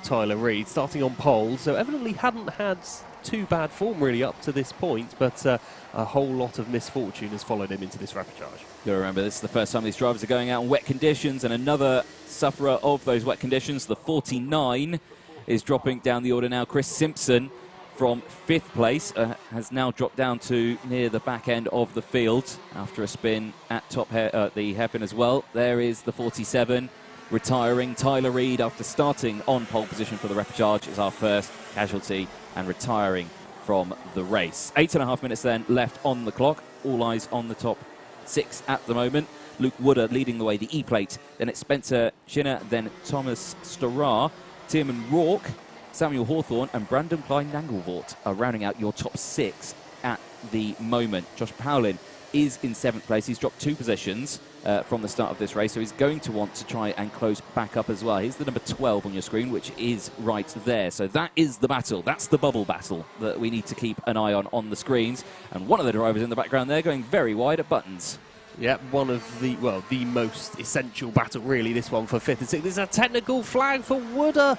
Tyler Reid, starting on pole. So evidently hadn't had too bad form really up to this point, but a whole lot of misfortune has followed him into this rapid charge. You'll remember, this is the first time these drivers are going out in wet conditions, and another sufferer of those wet conditions, the 49, is dropping down the order now. Chris Simpson from 5th place has now dropped down to near the back end of the field after a spin at the hairpin as well. There is the 47 retiring. Tyler Reid, after starting on pole position for the rapid charge, is our first casualty and retiring from the race. 8.5 minutes then left on the clock. All eyes on the top 6 at the moment. Luke Wooder leading the way, the E-plate. Then it's Spencer Schinner, then Thomas Starrar, Tierman Rourke, Samuel Hawthorne and Brandon Klein-Nangelvort are rounding out your top 6 at the moment. Josh Powlin is in 7th place. He's dropped 2 positions from the start of this race, so he's going to want to try and close back up as well. Here's the number 12 on your screen, which is right there. So that is the battle. That's the bubble battle that we need to keep an eye on the screens. And one of the drivers in the background there going very wide at buttons. Yeah, one of the most essential battle, really, this one for 5th and 6th. There's a technical flag for Wooder,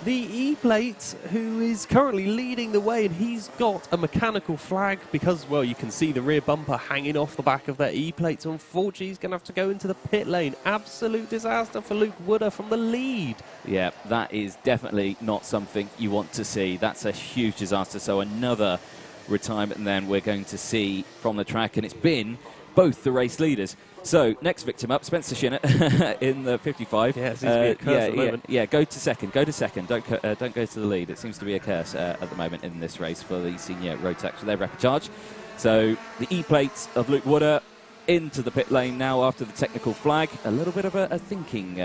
the E-plate, who is currently leading the way, and he's got a mechanical flag because, well, you can see the rear bumper hanging off the back of that E-plate. So unfortunately, he's going to have to go into the pit lane. Absolute disaster for Luke Wooder from the lead. Yeah, that is definitely not something you want to see. That's a huge disaster. So another retirement, and then we're going to see from the track, and it's been both the race leaders. So next victim up, Spencer Schinner in the 55. Yeah, it seems to be a curse at the moment. Yeah, go to second. Don't go to the lead. It seems to be a curse at the moment in this race for the senior Rotax for their rapid charge. So the E-plates of Luke Wooder into the pit lane now after the technical flag. A little bit of a thinking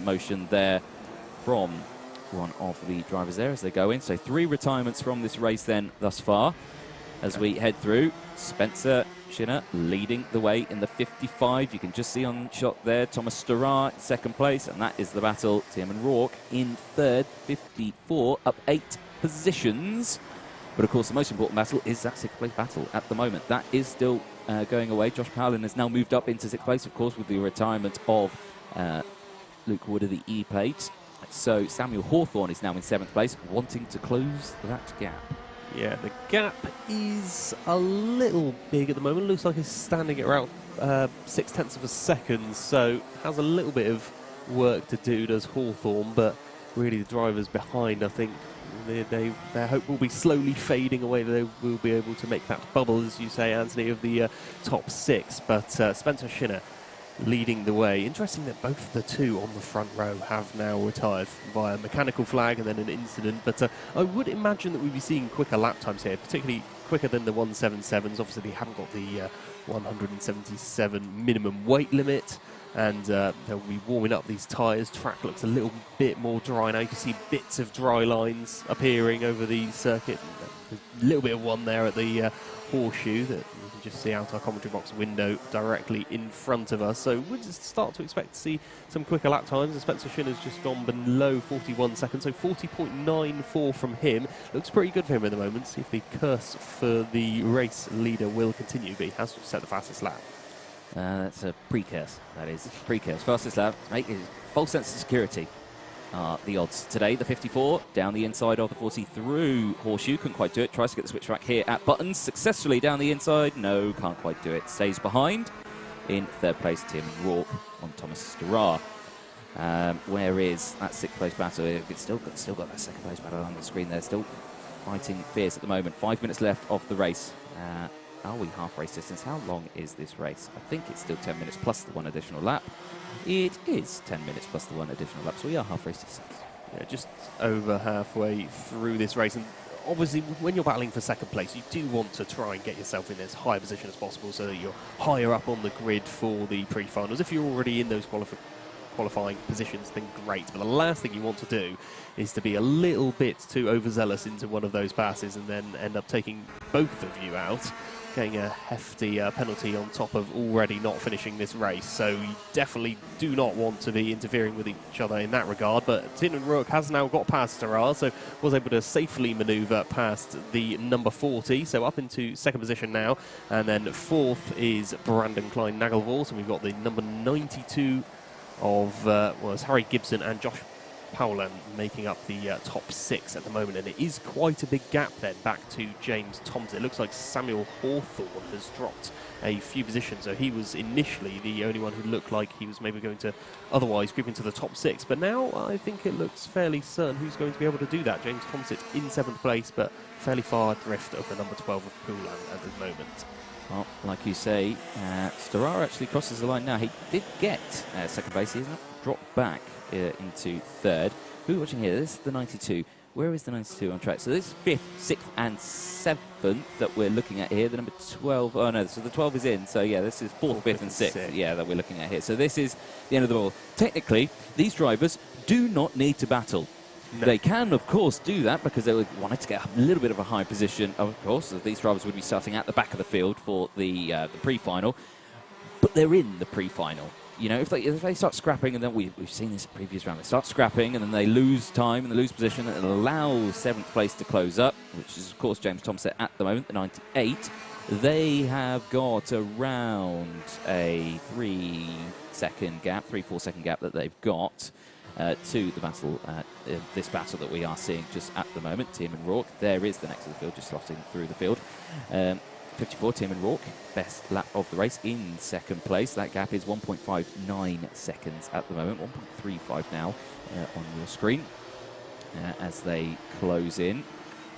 motion there from one of the drivers there as they go in. So 3 retirements from this race then thus far. as we head through. Spencer Shinner leading the way in the 55. You can just see on shot there Thomas Starrar in second place, and that is the battle. Tierman Rourke in third, 54, up 8 positions. But of course, the most important battle is that 6th place battle at the moment. That is still going away. Josh Powlin has now moved up into 6th place, of course, with the retirement of Luke Wood of the E-plate. So Samuel Hawthorne is now in 7th place, wanting to close that gap. Yeah, the gap is a little big at the moment. Looks like it's standing at around 0.6 of a second, so has a little bit of work to do, does Hawthorne, but really the drivers behind, I think, their hope will be slowly fading away. They will be able to make that bubble, as you say, Anthony, of the top 6. But Spencer Shinner leading the way. Interesting that both of the two on the front row have now retired via mechanical flag and then an incident. But I would imagine that we'll be seeing quicker lap times here, particularly quicker than the 177s. Obviously, they haven't got the 177 minimum weight limit. And they'll be warming up these tyres. Track looks a little bit more dry now. You can see bits of dry lines appearing over the circuit. A little bit of one there at the horseshoe that you can just see out our commentary box window directly in front of us. So we'll just start to expect to see some quicker lap times. And Spencer Shinner's just gone below 41 seconds, so 40.94 from him. Looks pretty good for him at the moment. See if the curse for the race leader will continue, but he has just set the fastest lap. That's a precurse. That is precurse. Fastest lap. Make a false sense of security. The odds today. The 54 down the inside of the 40 through horseshoe. Couldn't quite do it. Tries to get the switch back here at buttons. Successfully down the inside. No, can't quite do it. Stays behind. In third place, Tim Rourke on Thomas Starrar. Where is that 6th place battle? It's still got that 2nd place battle on the screen there. Still fighting fierce at the moment. 5 minutes left of the race. Are we half race distance? How long is this race? I think it's still 10 minutes plus the 1 additional lap. It is 10 minutes plus the 1 additional lap, so we are half race distance. Yeah, just over halfway through this race. And obviously, when you're battling for 2nd place, you do want to try and get yourself in as high a position as possible so that you're higher up on the grid for the pre-finals. If you're already in those qualifying positions, then great. But the last thing you want to do is to be a little bit too overzealous into one of those passes and then end up taking both of you out, getting a hefty penalty on top of already not finishing this race. So you definitely do not want to be interfering with each other in that regard. But Tierman Rourke has now got past Starrar, so was able to safely manoeuvre past the number 40, so up into 2nd position now. And then 4th is Brandon Klein-Nagelvoort, and we've got the number 92 of it's Harry Gibson and Josh Powlin making up the top 6 at the moment, and it is quite a big gap then back to James Thompson. It looks like Samuel Hawthorne has dropped a few positions, so he was initially the only one who looked like he was maybe going to otherwise creep into the top 6, but now I think it looks fairly certain who's going to be able to do that. James Thompson in 7th place, but fairly far adrift of the number 12 of Poulan at the moment. Well, like you say, Starrar actually crosses the line now. He did get 2nd place. He's not dropped back into 3rd. Who are we watching here? This is the 92. Where is the 92 on track? So this is 5th, 6th and 7th that we're looking at here. The number 12, oh no, so the 12 is in. So yeah, this is 4th, 5th and 6th, yeah, that we're looking at here. So this is the end of the ball. Technically, these drivers do not need to battle. No. They can, of course, do that because they wanted to get a little bit of a high position. Of course, these drivers would be starting at the back of the field for the pre-final, but they're in the pre-final. You know, if they start scrapping, and then we've seen this in previous round, they start scrapping and then they lose time and they lose position, and it allows 7th place to close up, which is, of course, James Thompson at the moment, the 98. They have got around a 3-4 second gap that they've got to the battle, this battle that we are seeing just at the moment. Tierman Rourke, there is the next of the field, just slotting through the field. 54, Tierman Rourke, best lap of the race in 2nd place. That gap is 1.59 seconds at the moment, 1.35 now on your screen as they close in.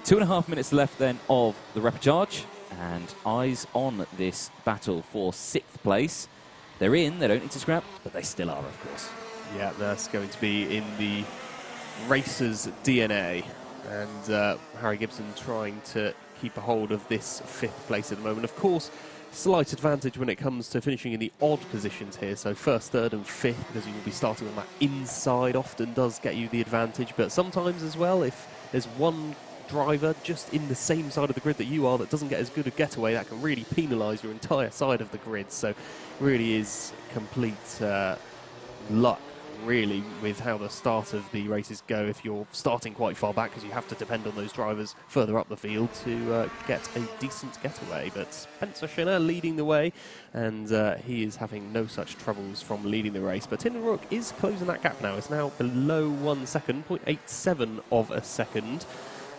2.5 minutes left then of the repechage, and eyes on this battle for 6th place. They're in, they don't need to scrap, but they still are, of course. Yeah, that's going to be in the racer's DNA. And Harry Gibson trying to keep a hold of this 5th place at the moment. Of course, slight advantage when it comes to finishing in the odd positions here. So 1st, 3rd and 5th, because you will be starting on that inside, often does get you the advantage. But sometimes as well, if there's one driver just in the same side of the grid that you are that doesn't get as good a getaway, that can really penalise your entire side of the grid. So really is complete luck, really, with how the start of the races go if you're starting quite far back, because you have to depend on those drivers further up the field to get a decent getaway. But Spencer Schinner leading the way, and he is having no such troubles from leading the race. But Tim Rook is closing that gap now. It's now below 1 second, 0.87 of a second.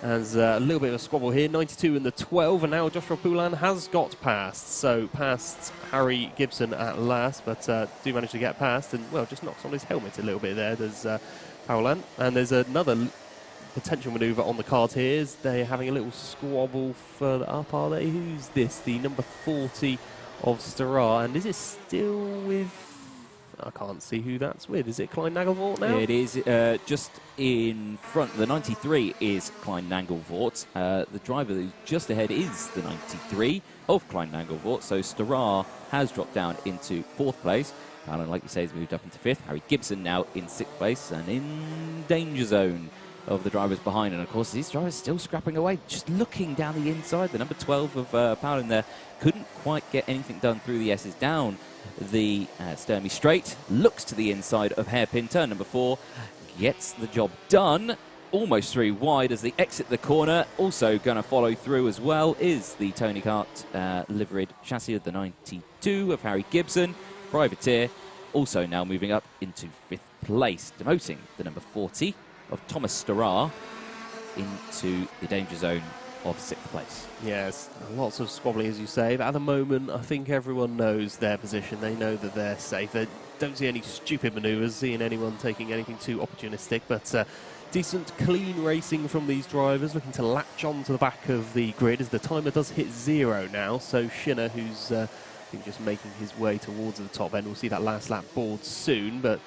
There's a little bit of a squabble here, 92 and the 12, and now Joshua Poulan has got past. So past Harry Gibson at last, but do manage to get past, and well, just knocks on his helmet a little bit there. There's Poulan, and there's another potential manoeuvre on the card here. Is they're having a little squabble further up, are they? Who's this? The number 40 of Starrar, and is it still with... I can't see who that's with. Is it Klein Nagelvoort now? It is just in front. The 93 is Klein Nagelvoort. The driver who's just ahead is the 93 of Klein Nagelvoort. So Starrar has dropped down into 4th place. Alan, like you say, has moved up into 5th. Harry Gibson now in 6th place and in danger zone of the drivers behind. And of course, these drivers still scrapping away, just looking down the inside. The number 12 of Poulan there couldn't quite get anything done through the S's down the Sturmey straight, looks to the inside of hairpin turn number 4, gets the job done, almost through wide as they exit the corner. Also going to follow through as well is the Tony Kart liveried chassis of the 92 of Harry Gibson, privateer, also now moving up into 5th place, demoting the number 40 of Thomas Starrar into the danger zone of 6th place. Yes, lots of squabbling, as you say, but at the moment I think everyone knows their position. They know that they're safe. They don't see any stupid manoeuvres, seeing anyone taking anything too opportunistic, but decent clean racing from these drivers, looking to latch on to the back of the grid as the timer does hit 0 now. So Schinner, who's I think just making his way towards the top end, we'll see that last lap board soon, but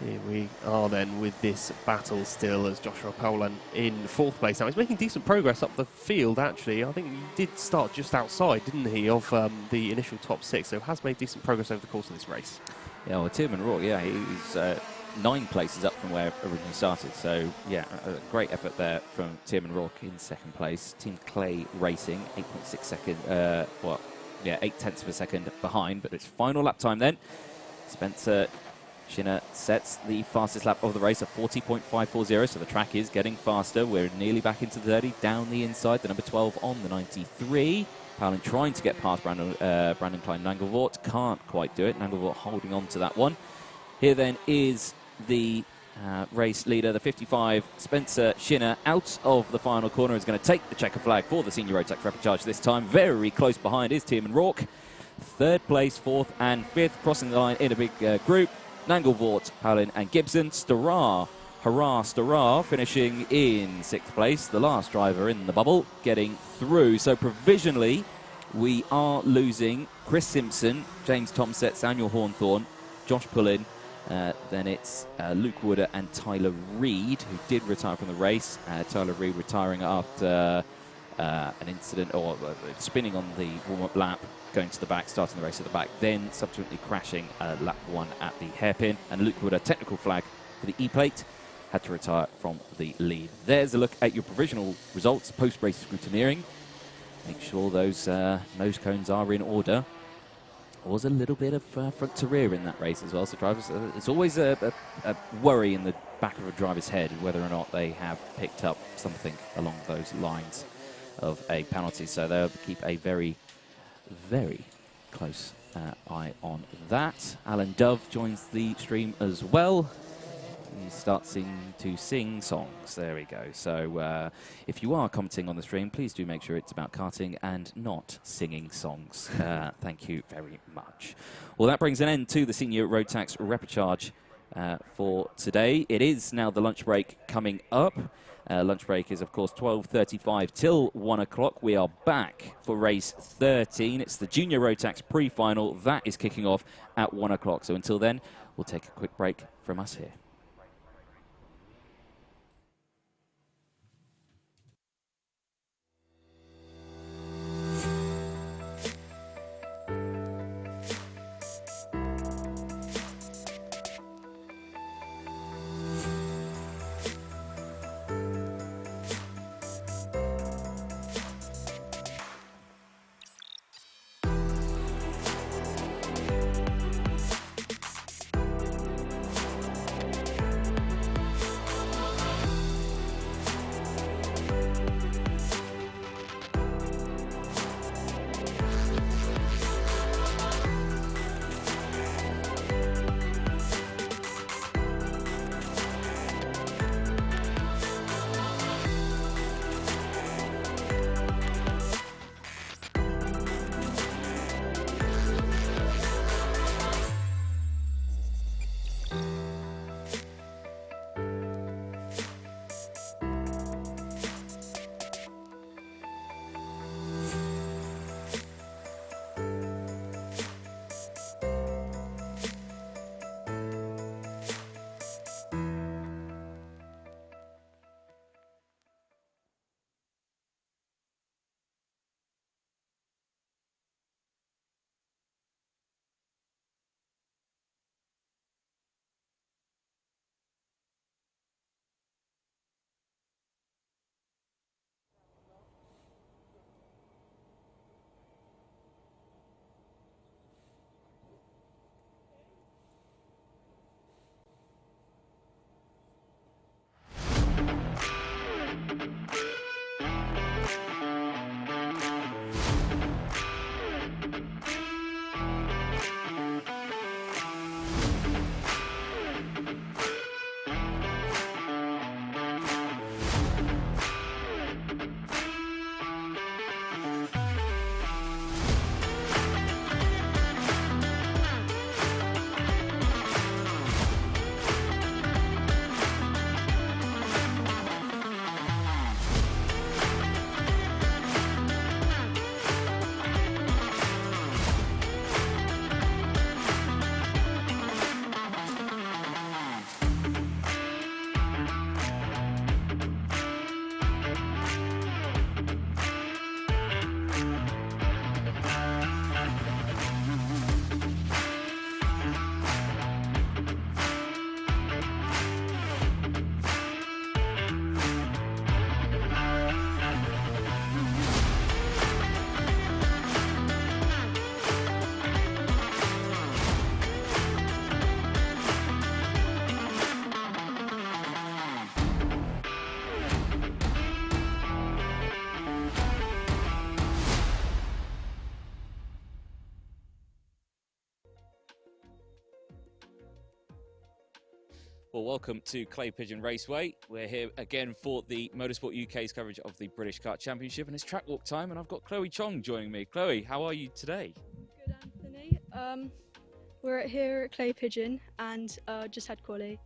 here we are then with this battle still as Joshua Poulan in 4th place. Now he's making decent progress up the field, actually. I think he did start just outside, didn't he, of the initial top 6, so has made decent progress over the course of this race. Yeah, well, Tierman Rourke, yeah, he's 9 places up from where it originally started. So, yeah, a great effort there from Tierman Rourke in 2nd place. Team Clay Racing, 8.6 second, 8/10 of a second behind, but it's final lap time then. Spencer Schinner sets the fastest lap of the race at 40.540, so the track is getting faster. We're nearly back into the 30, down the inside, the number 12 on the 93. Poulan trying to get past Brandon Klein Nagelvoort, can't quite do it. Nagelvoort holding on to that one. Here then is the race leader, the 55, Spencer Schinner, out of the final corner, is going to take the checker flag for the senior Rotax repechage this time. Very close behind is Tierman Rourke. 3rd place, 4th and 5th, crossing the line in a big group. Nagelvoort, Poulan and Gibson. Starrar, hurrah Starrar, finishing in 6th place, the last driver in the bubble, getting through. So provisionally, we are losing Chris Simpson, James Tomsett, Samuel Hornthorne, Josh Pullin. Then it's Luke Wooder and Tyler Reid, who did retire from the race. Tyler Reid retiring after an incident, or spinning on the warm-up lap, going to the back, starting the race at the back, then subsequently crashing lap 1 at the hairpin. And Luke Wood, a technical flag for the E-plate, had to retire from the lead. There's a look at your provisional results, post-race scrutineering. Make sure those nose cones are in order. There was a little bit of front to rear in that race as well, so drivers, it's always a worry in the back of a driver's head whether or not they have picked up something along those lines of a penalty. So they'll keep a very close eye on that. Alan Dove joins the stream as well. He starts to sing songs. There we go. So if you are commenting on the stream, please do make sure it's about karting and not singing songs. Thank you very much. Well, that brings an end to the senior Rotax repechage for today. It is now the lunch break coming up. Lunch break is, of course, 12:35 till 1 o'clock. We are back for race 13. It's the Junior Rotax pre-final. That is kicking off at 1 o'clock. So until then, we'll take a quick break from us here. Well, welcome to Clay Pigeon Raceway. We're here again for the Motorsport UK's coverage of the British Kart Championship, and it's track walk time, and I've got Chloe Chong joining me. Chloe, how are you today? Good, Anthony. We're here at Clay Pigeon and just had quali.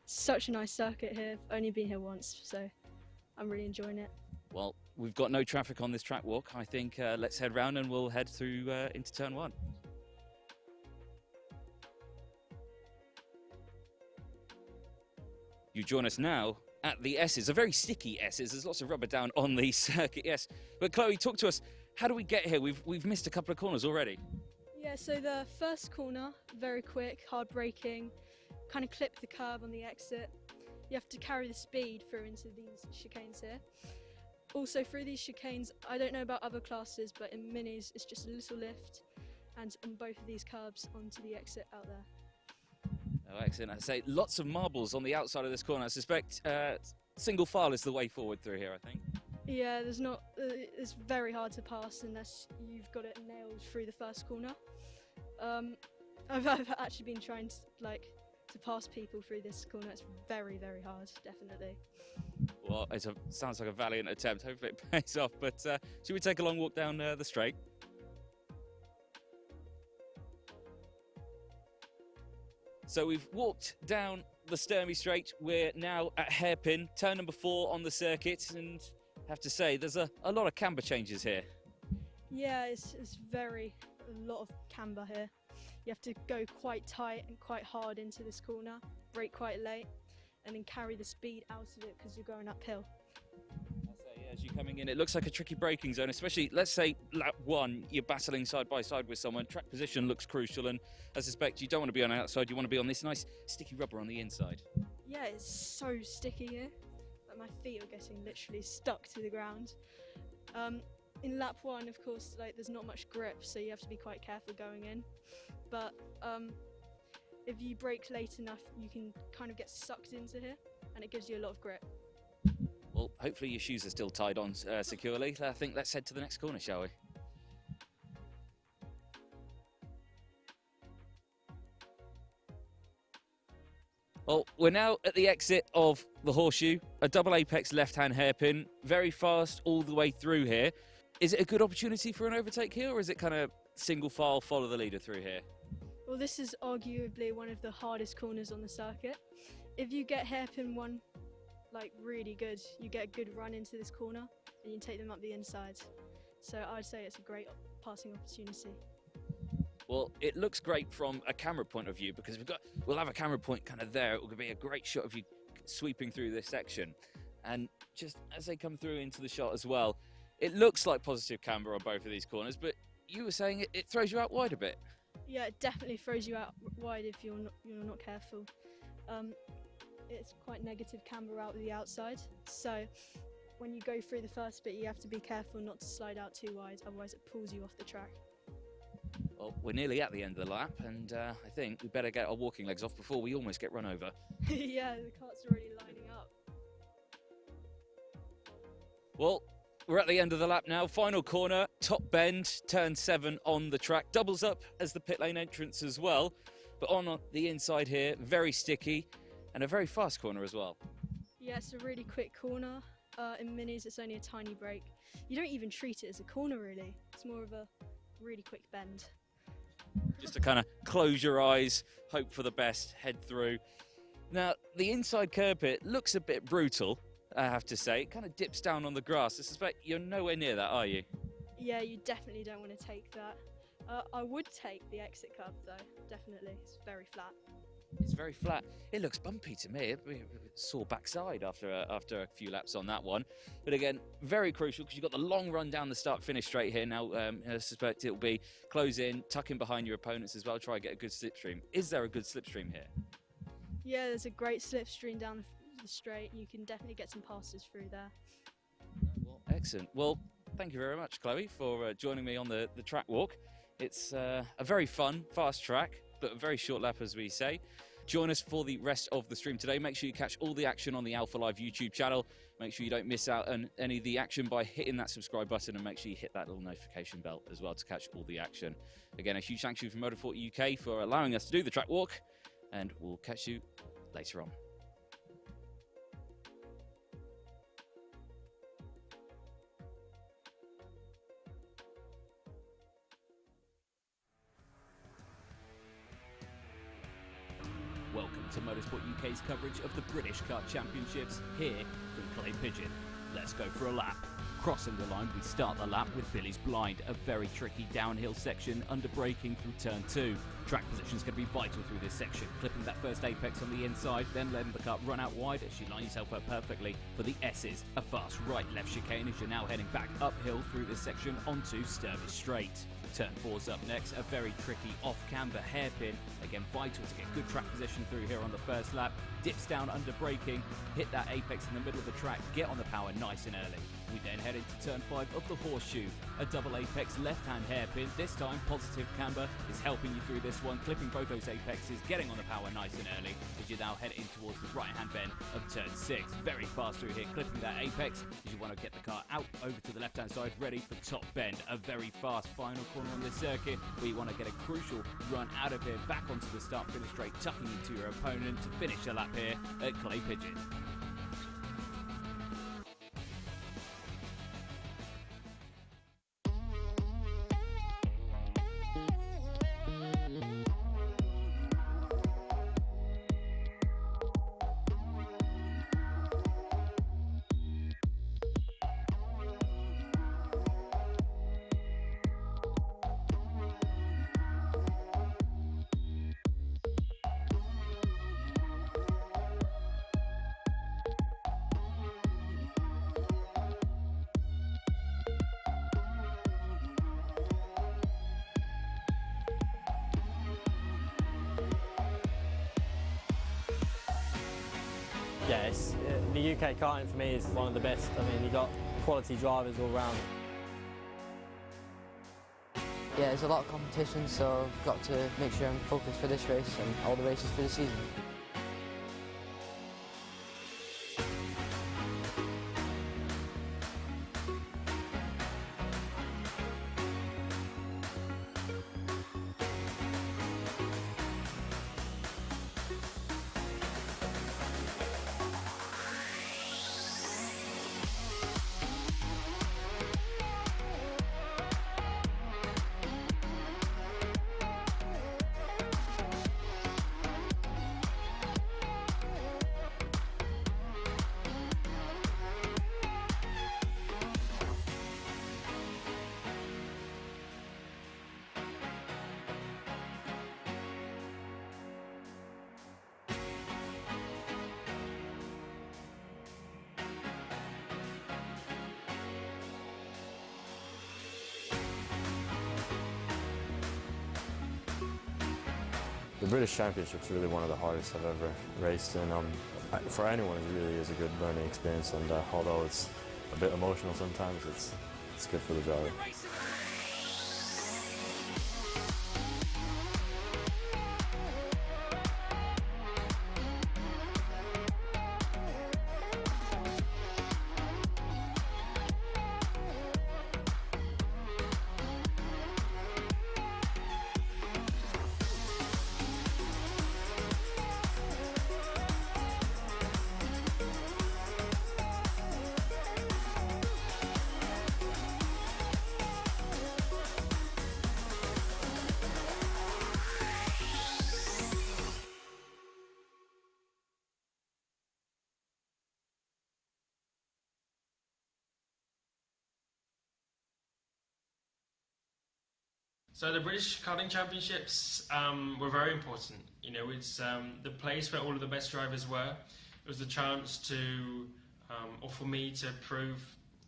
Such a nice circuit here. I've only been here once, so I'm really enjoying it. Well, we've got no traffic on this track walk. I think let's head round and we'll head through into turn one. You join us now at the S's, a very sticky S's. There's lots of rubber down on the circuit, yes. But Chloe, talk to us. How do we get here? We've missed a couple of corners already. Yeah, so the first corner, very quick, hard braking, kind of clip the curb on the exit. You have to carry the speed through into these chicanes here. Also through these chicanes, I don't know about other classes, but in minis it's just a little lift, and on both of these curbs onto the exit out there. Oh, excellent. I'd say lots of marbles on the outside of this corner. I suspect single file is the way forward through here, I think. Yeah, it's very hard to pass unless you've got it nailed through the first corner. I've actually been trying to pass people through this corner. It's very, very hard, definitely. Well, sounds like a valiant attempt. Hopefully it pays off. But should we take a long walk down the straight? So we've walked down the Sturmey Straight. We're now at hairpin, turn number 4 on the circuit, and I have to say there's a lot of camber changes here. Yeah, it's a lot of camber here. You have to go quite tight and quite hard into this corner, brake quite late, and then carry the speed out of it because you're going uphill. As you're coming in, it looks like a tricky braking zone, especially, let's say, lap 1, you're battling side by side with someone. Track position looks crucial, and I suspect you don't want to be on the outside, you want to be on this nice sticky rubber on the inside. Yeah, it's so sticky here. Like my feet are getting literally stuck to the ground. In lap 1, of course, there's not much grip, so you have to be quite careful going in. But if you brake late enough, you can kind of get sucked into here, and it gives you a lot of grip. Well, hopefully your shoes are still tied on securely. I think let's head to the next corner, shall we? Well, we're now at the exit of the horseshoe, a double apex left-hand hairpin, very fast all the way through here. Is it a good opportunity for an overtake here, or is it kind of single file, follow the leader through here? Well, this is arguably one of the hardest corners on the circuit. If you get hairpin 1 really good, you get a good run into this corner and you take them up the inside. So I'd say it's a great passing opportunity. Well, it looks great from a camera point of view because we'll have a camera point kind of there. It will be a great shot of you sweeping through this section. And just as they come through into the shot as well, it looks like positive camber on both of these corners, but you were saying it throws you out wide a bit. Yeah, it definitely throws you out wide if you're not careful. It's quite negative camber out the outside, so when you go through the first bit you have to be careful not to slide out too wide, otherwise it pulls you off the track. Well, we're nearly at the end of the lap, and I think we better get our walking legs off before we almost get run over. Yeah, the cart's already lining up. Well, we're at the end of the lap now. Final corner, top bend, turn 7 on the track. Doubles up as the pit lane entrance as well, but on the inside here, very sticky. And a very fast corner as well. Yeah, it's a really quick corner. In minis, it's only a tiny break. You don't even treat it as a corner, really. It's more of a really quick bend. Just to kind of close your eyes, hope for the best, head through. Now, the inside curb pit looks a bit brutal, I have to say. It kind of dips down on the grass. I suspect you're nowhere near that, are you? Yeah, you definitely don't want to take that. I would take the exit curb, though, definitely. It's very flat. It's very flat. It looks bumpy to me. Sore backside after a few laps on that one. But again, very crucial because you've got the long run down the start-finish straight here. Now, I suspect it'll be close in, tuck in behind your opponents as well, try and get a good slipstream. Is there a good slipstream here? Yeah, there's a great slipstream down the straight. You can definitely get some passes through there. Well, excellent. Well, thank you very much, Chloe, for joining me on the track walk. It's a very fun, fast track, but a very short lap, as we say. Join us for the rest of the stream today. Make sure you catch all the action on the Alpha Live YouTube channel. Make sure you don't miss out on any of the action by hitting that subscribe button, and make sure you hit that little notification bell as well to catch all the action. Again, a huge thank you from Motorsport UK for allowing us to do the track walk, and we'll catch you later on. Welcome to Motorsport UK's coverage of the British Kart Championships here from Clay Pigeon. Let's go for a lap. Crossing the line, we start the lap with Billy's Blind, a very tricky downhill section under braking through turn 2. Track position is going to be vital through this section, clipping that first apex on the inside, then letting the car run out wide as she lines herself up perfectly for the S's. A fast right-left chicane as you're now heading back uphill through this section onto Sturvis Straight. Turn 4's up next, a very tricky off-camber hairpin, again vital to get good track position through here on the first lap. Dips down under braking, hit that apex in the middle of the track, get on the power nice and early. We then head into turn 5 of the horseshoe, a double apex left-hand hairpin. This time positive camber is helping you through this one, clipping both those apexes, getting on the power nice and early as you now head in towards the right-hand bend of turn 6. Very fast through here, clipping that apex as you want to get the car out over to the left-hand side, ready for top bend. A very fast final corner on this circuit where you want to get a crucial run out of here, back onto the start-finish straight, tucking into your opponent to finish a lap here at Clay Pigeon. Yes, the UK karting for me is one of the best. I mean, you've got quality drivers all round. Yeah, there's a lot of competition, so I've got to make sure I'm focused for this race and all the races for the season. The British Championships are really one of the hardest I've ever raced in. For anyone, it really is a good learning experience, and although it's a bit emotional sometimes, it's good for the driver. So the British Karting Championships were very important. You know, it's the place where all of the best drivers were. It was the chance to, or for me to prove,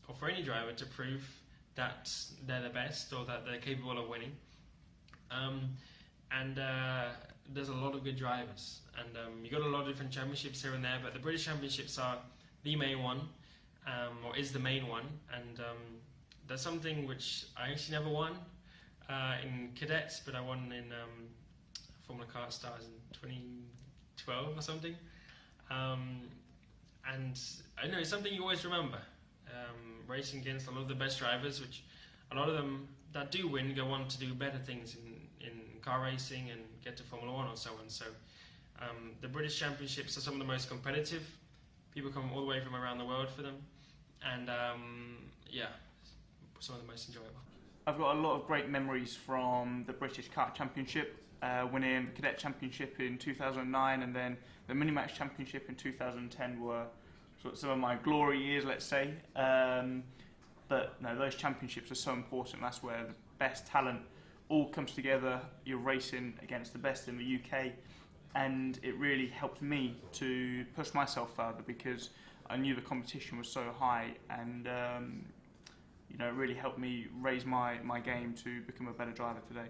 or for any driver to prove that they're the best or that they're capable of winning. There's a lot of good drivers, and you got a lot of different championships here and there, but the British Championships are the main one, or is the main one, and that's something which I actually never won in cadets, but I won in Formula Kart Stars in 2012 or something. And I know it's something you always remember, racing against a lot of the best drivers, which a lot of them that do win go on to do better things in car racing and get to Formula 1 or so on. So The British Championships are some of the most competitive. People come all the way from around the world for them, and yeah, some of the most enjoyable. I've got a lot of great memories from the British Kart Championship, winning the Cadet Championship in 2009, and then the Minimax Championship in 2010 were sort of some of my glory years, let's say. But no, those championships are so important. That's where the best talent all comes together. You're racing against the best in the UK, and it really helped me to push myself further because I knew the competition was so high, and you know, it really helped me raise my game to become a better driver today.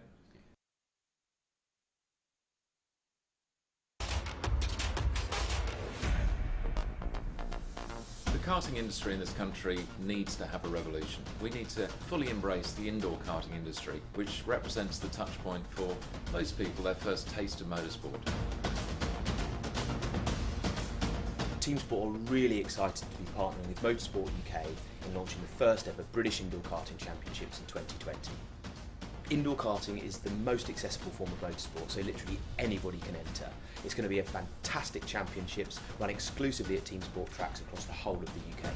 The karting industry in this country needs to have a revolution. We need to fully embrace the indoor karting industry, which represents the touch point for most people, their first taste of motorsport. Team Sport are really excited to be partnering with Motorsport UK in launching the first ever British Indoor Karting Championships in 2020. Indoor karting is the most accessible form of motorsport, so literally anybody can enter. It's going to be a fantastic championships run exclusively at Team Sport tracks across the whole of the UK.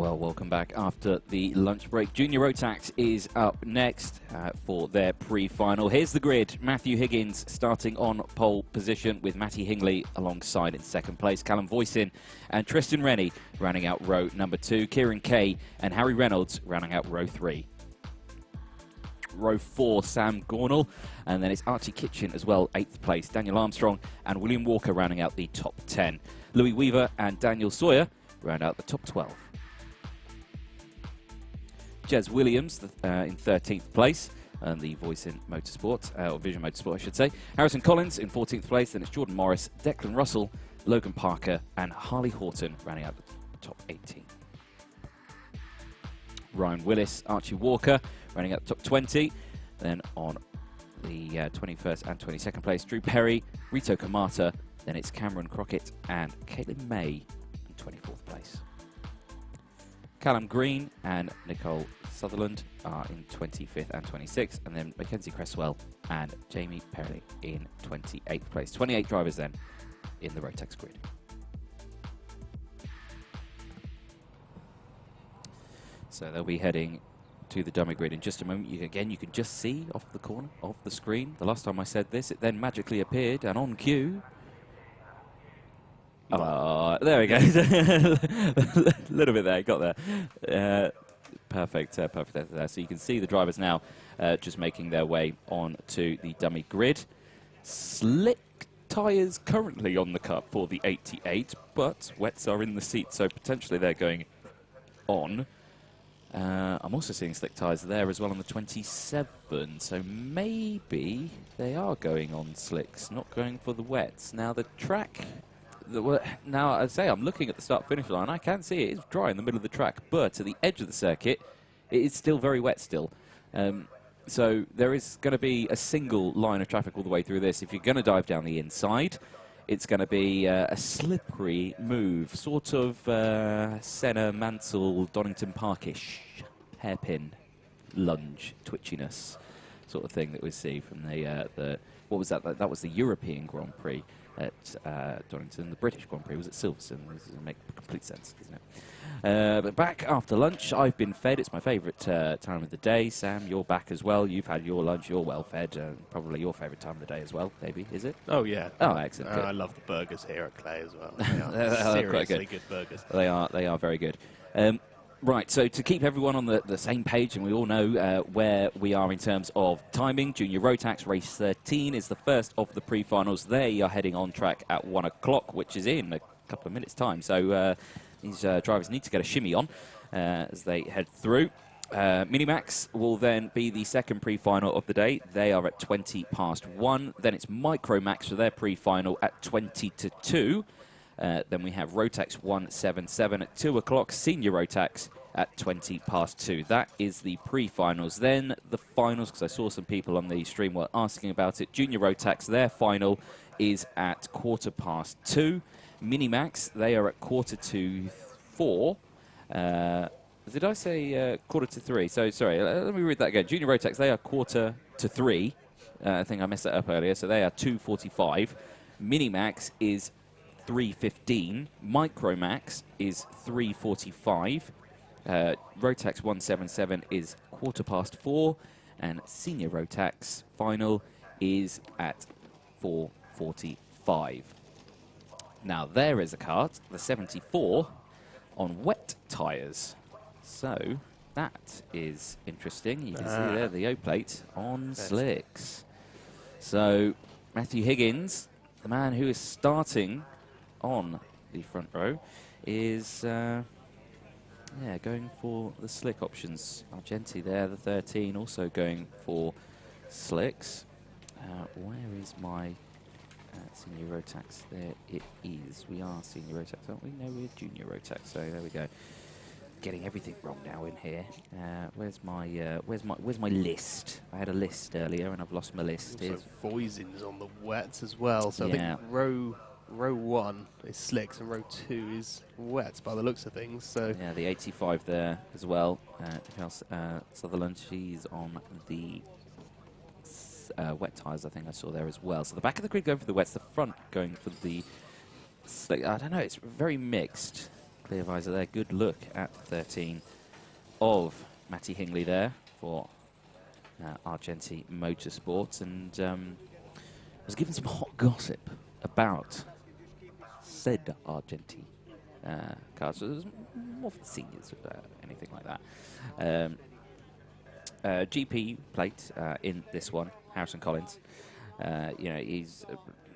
Well, welcome back after the lunch break. Junior Rotax is up next for their pre-final. Here's the grid. Matthew Higgins starting on pole position with Matty Hingley alongside in second place. Callum Voisin and Tristan Rennie rounding out row number 2. Kieran Kay and Harry Reynolds rounding out row 3. Row 4, Sam Gornall, and then it's Archie Kitchen as well, 8th place. Daniel Armstrong and William Walker rounding out the top 10. Louis Weaver and Daniel Sawyer round out the top 12. Jez Williams in 13th place, and the voice in Motorsport, or Vision Motorsport, I should say. Harrison Collins in 14th place, then it's Jordan Morris, Declan Russell, Logan Parker, and Harley Horton rounding out the top 18. Ryan Willis, Archie Walker rounding out the top 20. Then on the 21st and 22nd place, Drew Perry, Rito Kamata, then it's Cameron Crockett and Caitlin May in 24th place. Callum Green and Nicole Sutherland are in 25th and 26th, and then Mackenzie Cresswell and Jamie Perry in 28th place. 28 drivers then in the Rotax grid. So they'll be heading to the dummy grid in just a moment. You can just see off the corner of the screen. The last time I said this, it then magically appeared, and on cue... there we go. A little bit there, got there. Perfect there. So you can see the drivers now just making their way on to the dummy grid. Slick tyres currently on the cup for the 88, but wets are in the seat, so potentially they're going on. I'm also seeing slick tyres there as well on the 27, so maybe they are going on slicks, not going for the wets. Now the track... Now, I'd say I'm looking at the start-finish line. I can see it is dry in the middle of the track, but at the edge of the circuit, it is still very wet still. So there is going to be a single line of traffic all the way through this. If you're going to dive down the inside, it's going to be a slippery move, sort of Senna, Mansell, Donington Parkish, hairpin, lunge, twitchiness sort of thing that we see from the what was that? That was the European Grand Prix at Donington. The British Grand Prix was at Silverstone. This doesn't make complete sense, doesn't it? But back after lunch, I've been fed. It's my favourite time of the day. Sam, you're back as well. You've had your lunch. You're well fed. Probably your favourite time of the day as well, maybe, is it? Oh, yeah. Oh, excellent. I love the burgers here at Clay as well. They are seriously good burgers. They are very good. Right, so to keep everyone on the same page, and we all know where we are in terms of timing, Junior Rotax Race 13 is the first of the pre-finals. They are heading on track at 1 o'clock, which is in a couple of minutes' time. So these drivers need to get a shimmy on as they head through. Minimax will then be the second pre-final of the day. They are at 20 past 1. Then it's Micromax for their pre-final at 20 to 2. Then we have Rotax 177 at 2 o'clock, Senior Rotax at 20 past 2. That is the pre-finals. Then the finals, because I saw some people on the stream were asking about it. Junior Rotax, their final is at 2:15. Minimax, they are at 4:45. Did I say 2:45? So, sorry, let me read that again. Junior Rotax, they are 2:45. I think I messed that up earlier. So they are 2:45. Minimax is 3:15. Micromax is 3:45. Rotax 177 is 4:15. And Senior Rotax final is at 4:45. Now there is a kart, the 74, on wet tyres. So that is interesting. You can see there the O-plate on slicks. So Matthew Higgins, the man who is starting on the front row, is going for the slick options. Argenti there, the 13, also going for slicks. Where is my Senior Rotax? There it is. We are Senior Rotax, aren't we? No, we're Junior Rotax. So there we go. Getting everything wrong now in here. Where's my list? I had a list earlier and I've lost my list. Also Voisin's on the wets as well. So I think row 1 is slicks and row 2 is wets by the looks of things. So yeah, the 85 there as well. Sutherland, she's on the wet tyres, I think I saw there as well. So the back of the grid going for the wets, the front going for the slick. I don't know, it's very mixed. clear visor there. Good look at 13 of Matty Hingley there for Argenti Motorsport. And I was given some hot gossip about said Argenti cars. So there's more for the seniors, anything like that. GP plate in this one, Harrison Collins. You know, he's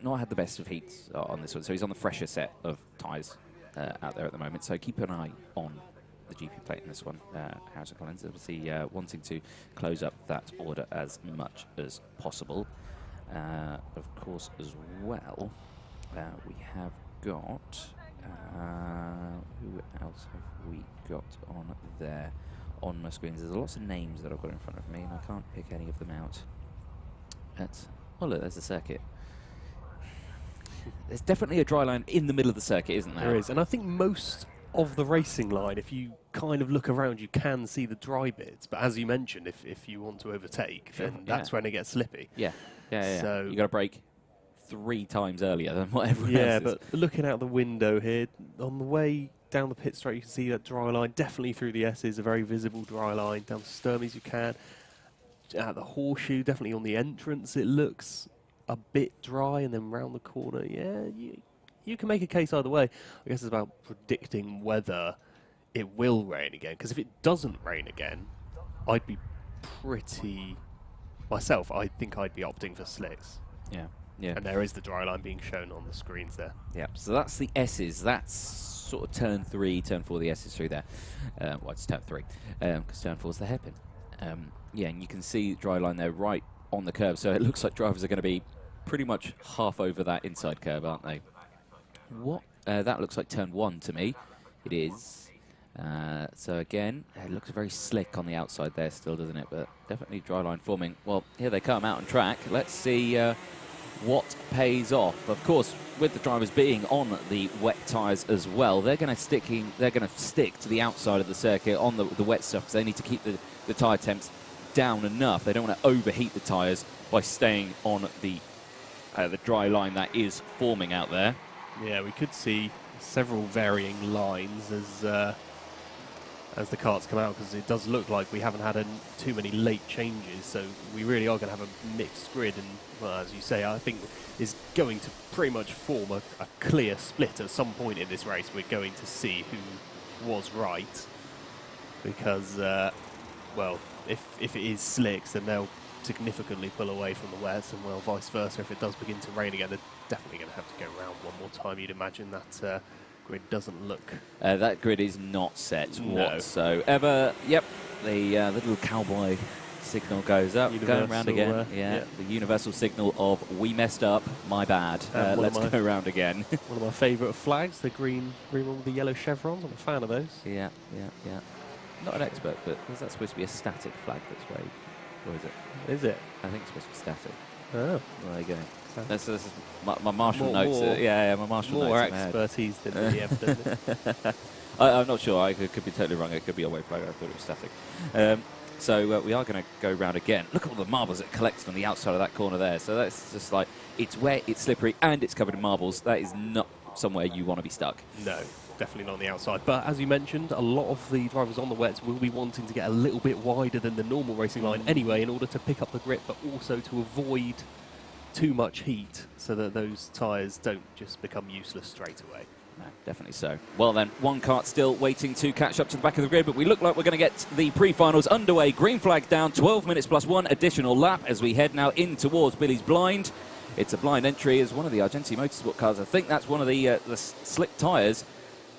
not had the best of heats on this one, so he's on the fresher set of tyres out there at the moment. So keep an eye on the GP plate in this one. Harrison Collins, obviously wanting to close up that order as much as possible. Of course, as well, we have got... who else have we got on there on my screens? There's lots of names that I've got in front of me, and I can't pick any of them out. Oh, look, there's the circuit. There's definitely a dry line in the middle of the circuit, isn't there? There is, and I think most of the racing line, if you kind of look around, you can see the dry bits. But as you mentioned, if you want to overtake, then that's when it gets slippy. Yeah. So you got to brake 3 times earlier than whatever else Yeah, is. but looking out the window here, on the way down the pit straight, you can see that dry line, definitely through the S's, a very visible dry line. Down to Sturmey's you can. At the horseshoe, definitely on the entrance, it looks a bit dry, and then round the corner, yeah, you can make a case either way. I guess it's about predicting whether it will rain again, because if it doesn't rain again, I'd be pretty... Myself, I think I'd be opting for slicks. Yeah. And there is the dry line being shown on the screens there. Yep, so that's the S's. That's sort of turn 3, turn 4, the S's through there. Well, it's turn 3, because turn 4 is the hairpin. Yeah, and you can see the dry line there right on the curb, so it looks like drivers are going to be pretty much half over that inside curb, aren't they? What? That looks like turn 1 to me. It is. So again, it looks very slick on the outside there still, doesn't it? But definitely dry line forming. Well, here they come out on track. Let's see what pays off. Of course, with the drivers being on the wet tyres as well, they're going to stick to the outside of the circuit on the wet stuff, because they need to keep the tyre temps down enough. They don't want to overheat the tyres by staying on the dry line that is forming out there. Yeah, we could see several varying lines as the karts come out, because it does look like we haven't had too many late changes, so we really are going to have a mixed grid, and well, as you say, I think is going to pretty much form a clear split at some point in this race. We're going to see who was right, because well, if it is slicks, then they'll significantly pull away from the wets, and well, vice versa. If it does begin to rain again, they're definitely going to have to go around one more time. You'd imagine that grid doesn't look... that grid is not set whatsoever. Yep, the little cowboy signal goes up, going round again. The universal signal of we messed up, my bad. Let's go round again. One of my favourite flags, the green one with the yellow chevrons. I'm a fan of those. Yeah. Not an expert, but is that supposed to be a static flag that's waved? Or is it? Is it? I think it's supposed to be static. Oh. Well, there you go. This is my Marshall notes. My Marshall notes. More expertise than we have done. I'm not sure. I could be totally wrong. It could be a wave flag. I thought it was static. So we are going to go round again. Look at all the marbles it collects on the outside of that corner there. So that's just like, it's wet, it's slippery, and it's covered in marbles. That is not somewhere you want to be stuck. No, definitely not on the outside. But as you mentioned, a lot of the drivers on the wets will be wanting to get a little bit wider than the normal racing line anyway, in order to pick up the grip, but also to avoid too much heat, so that those tyres don't just become useless straight away. No, definitely so. Well then, one kart still waiting to catch up to the back of the grid, but we look like we're going to get the pre-finals underway. Green flag down, 12 minutes plus 1 additional lap as we head now in towards Billy's blind. It's a blind entry as one of the Argenti Motorsport cars. I think that's one of the slick tyres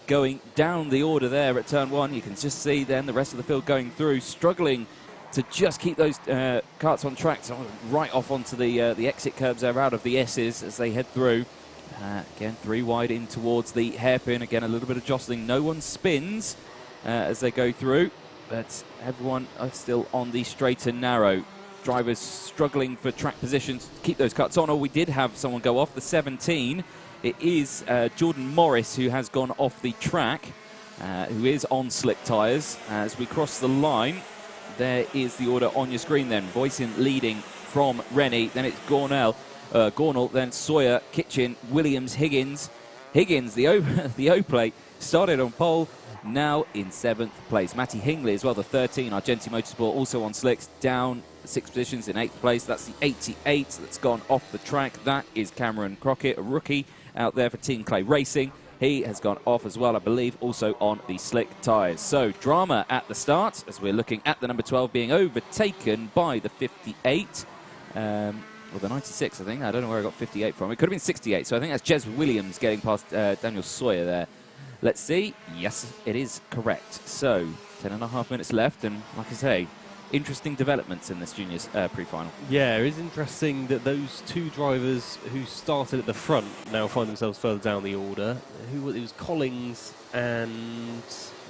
going down the order there at turn 1. You can just see then the rest of the field going through, struggling to just keep those karts on track. So right off onto the exit curbs there out of the S's as they head through. Again, 3 wide in towards the hairpin. Again, a little bit of jostling. No one spins as they go through, but everyone are still on the straight and narrow. Drivers struggling for track positions to keep those cuts on. Oh, we did have someone go off, the 17. It is Jordan Morris who has gone off the track, who is on slick tyres. As we cross the line, there is the order on your screen then. Voisin leading from Rennie, then it's Gornell, then Sawyer, Kitchen, Williams, Higgins. Higgins, the O-plate, Started on pole, now in 7th place. Matty Hingley as well, the 13, our Jenson Motorsport, also on slicks, down 6 positions in 8th place. That's the 88 that's gone off the track. That is Cameron Crockett, a rookie out there for Team Clay Racing. He has gone off as well, I believe, also on the slick tyres. So drama at the start as we're looking at the number 12 being overtaken by the 58. Well, the 96, I think. I don't know where I got 58 from. It could have been 68. So I think that's Jez Williams getting past Daniel Sawyer there. Let's see. Yes, it is correct. So 10.5 minutes left. And like I say, interesting developments in this juniors pre-final. Yeah, it is interesting that those 2 drivers who started at the front now find themselves further down the order. It was Collins and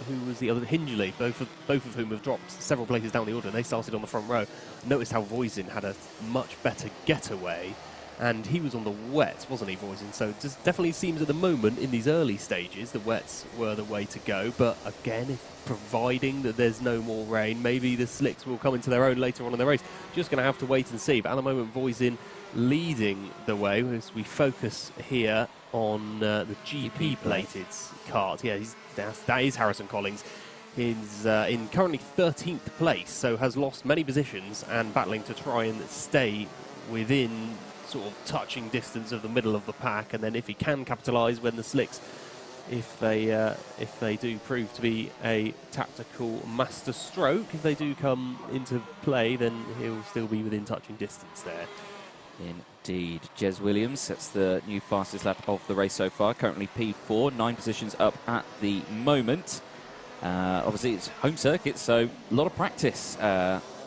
who was the other? Hingley, both of whom have dropped several places down the order. They started on the front row. Noticed how Voisin had a much better getaway, and he was on the wets, wasn't he, Voisin? So it just definitely seems at the moment in these early stages the wets were the way to go. But again, if providing that there's no more rain, maybe the slicks will come into their own later on in the race. Just going to have to wait and see. But at the moment, Voisin leading the way as we focus here on the GP plated kart. Yeah, that is Harrison Collins. He's in currently 13th place, so has lost many positions and battling to try and stay within sort of touching distance of the middle of the pack. And then if he can capitalise when the slicks, if they do prove to be a tactical master stroke, if they do come into play, then he'll still be within touching distance there. Indeed. Jez Williams, that's the new fastest lap of the race so far. Currently P4, 9 positions up at the moment. Obviously, it's home circuit, so a lot of practice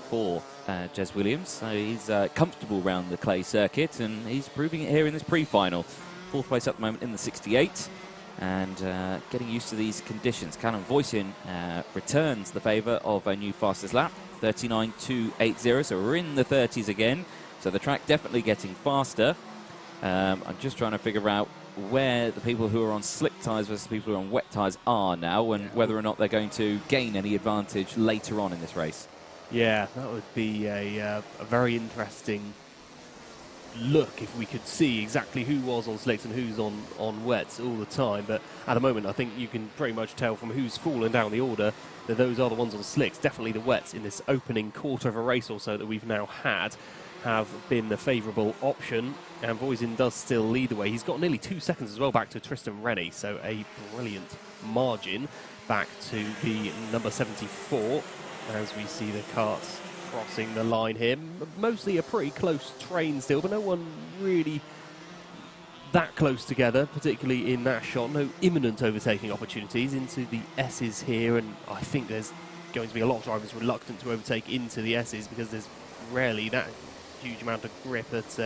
for Jez Williams. So he's comfortable around the clay circuit, and he's proving it here in this pre-final. 4th place at the moment in the 68, and getting used to these conditions. Callum Voisin returns the favour of a new fastest lap, 39.280, so we're in the 30s again. So the track definitely getting faster. I'm just trying to figure out where the people who are on slick tyres versus the people who are on wet tyres are now, and whether or not they're going to gain any advantage later on in this race. Yeah, that would be a very interesting look if we could see exactly who was on slicks and who's on wets all the time. But at the moment, I think you can pretty much tell from who's fallen down the order that those are the ones on slicks. Definitely the wets in this opening quarter of a race or so that we've now had have been the favourable option, and Voisin does still lead the way. He's got nearly 2 seconds as well back to Tristan Rennie, so a brilliant margin back to the number 74 as we see the karts crossing the line here. Mostly a pretty close train still, but no one really that close together, particularly in that shot. No imminent overtaking opportunities into the S's here, and I think there's going to be a lot of drivers reluctant to overtake into the S's because there's rarely that huge amount of grip at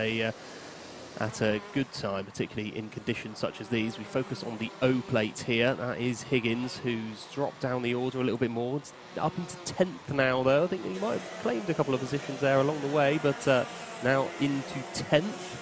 a good time, particularly in conditions such as these. We focus on the O plate here. That is Higgins, who's dropped down the order a little bit more. It's up into 10th now, though. I think he might have claimed a couple of positions there along the way, but now into 10th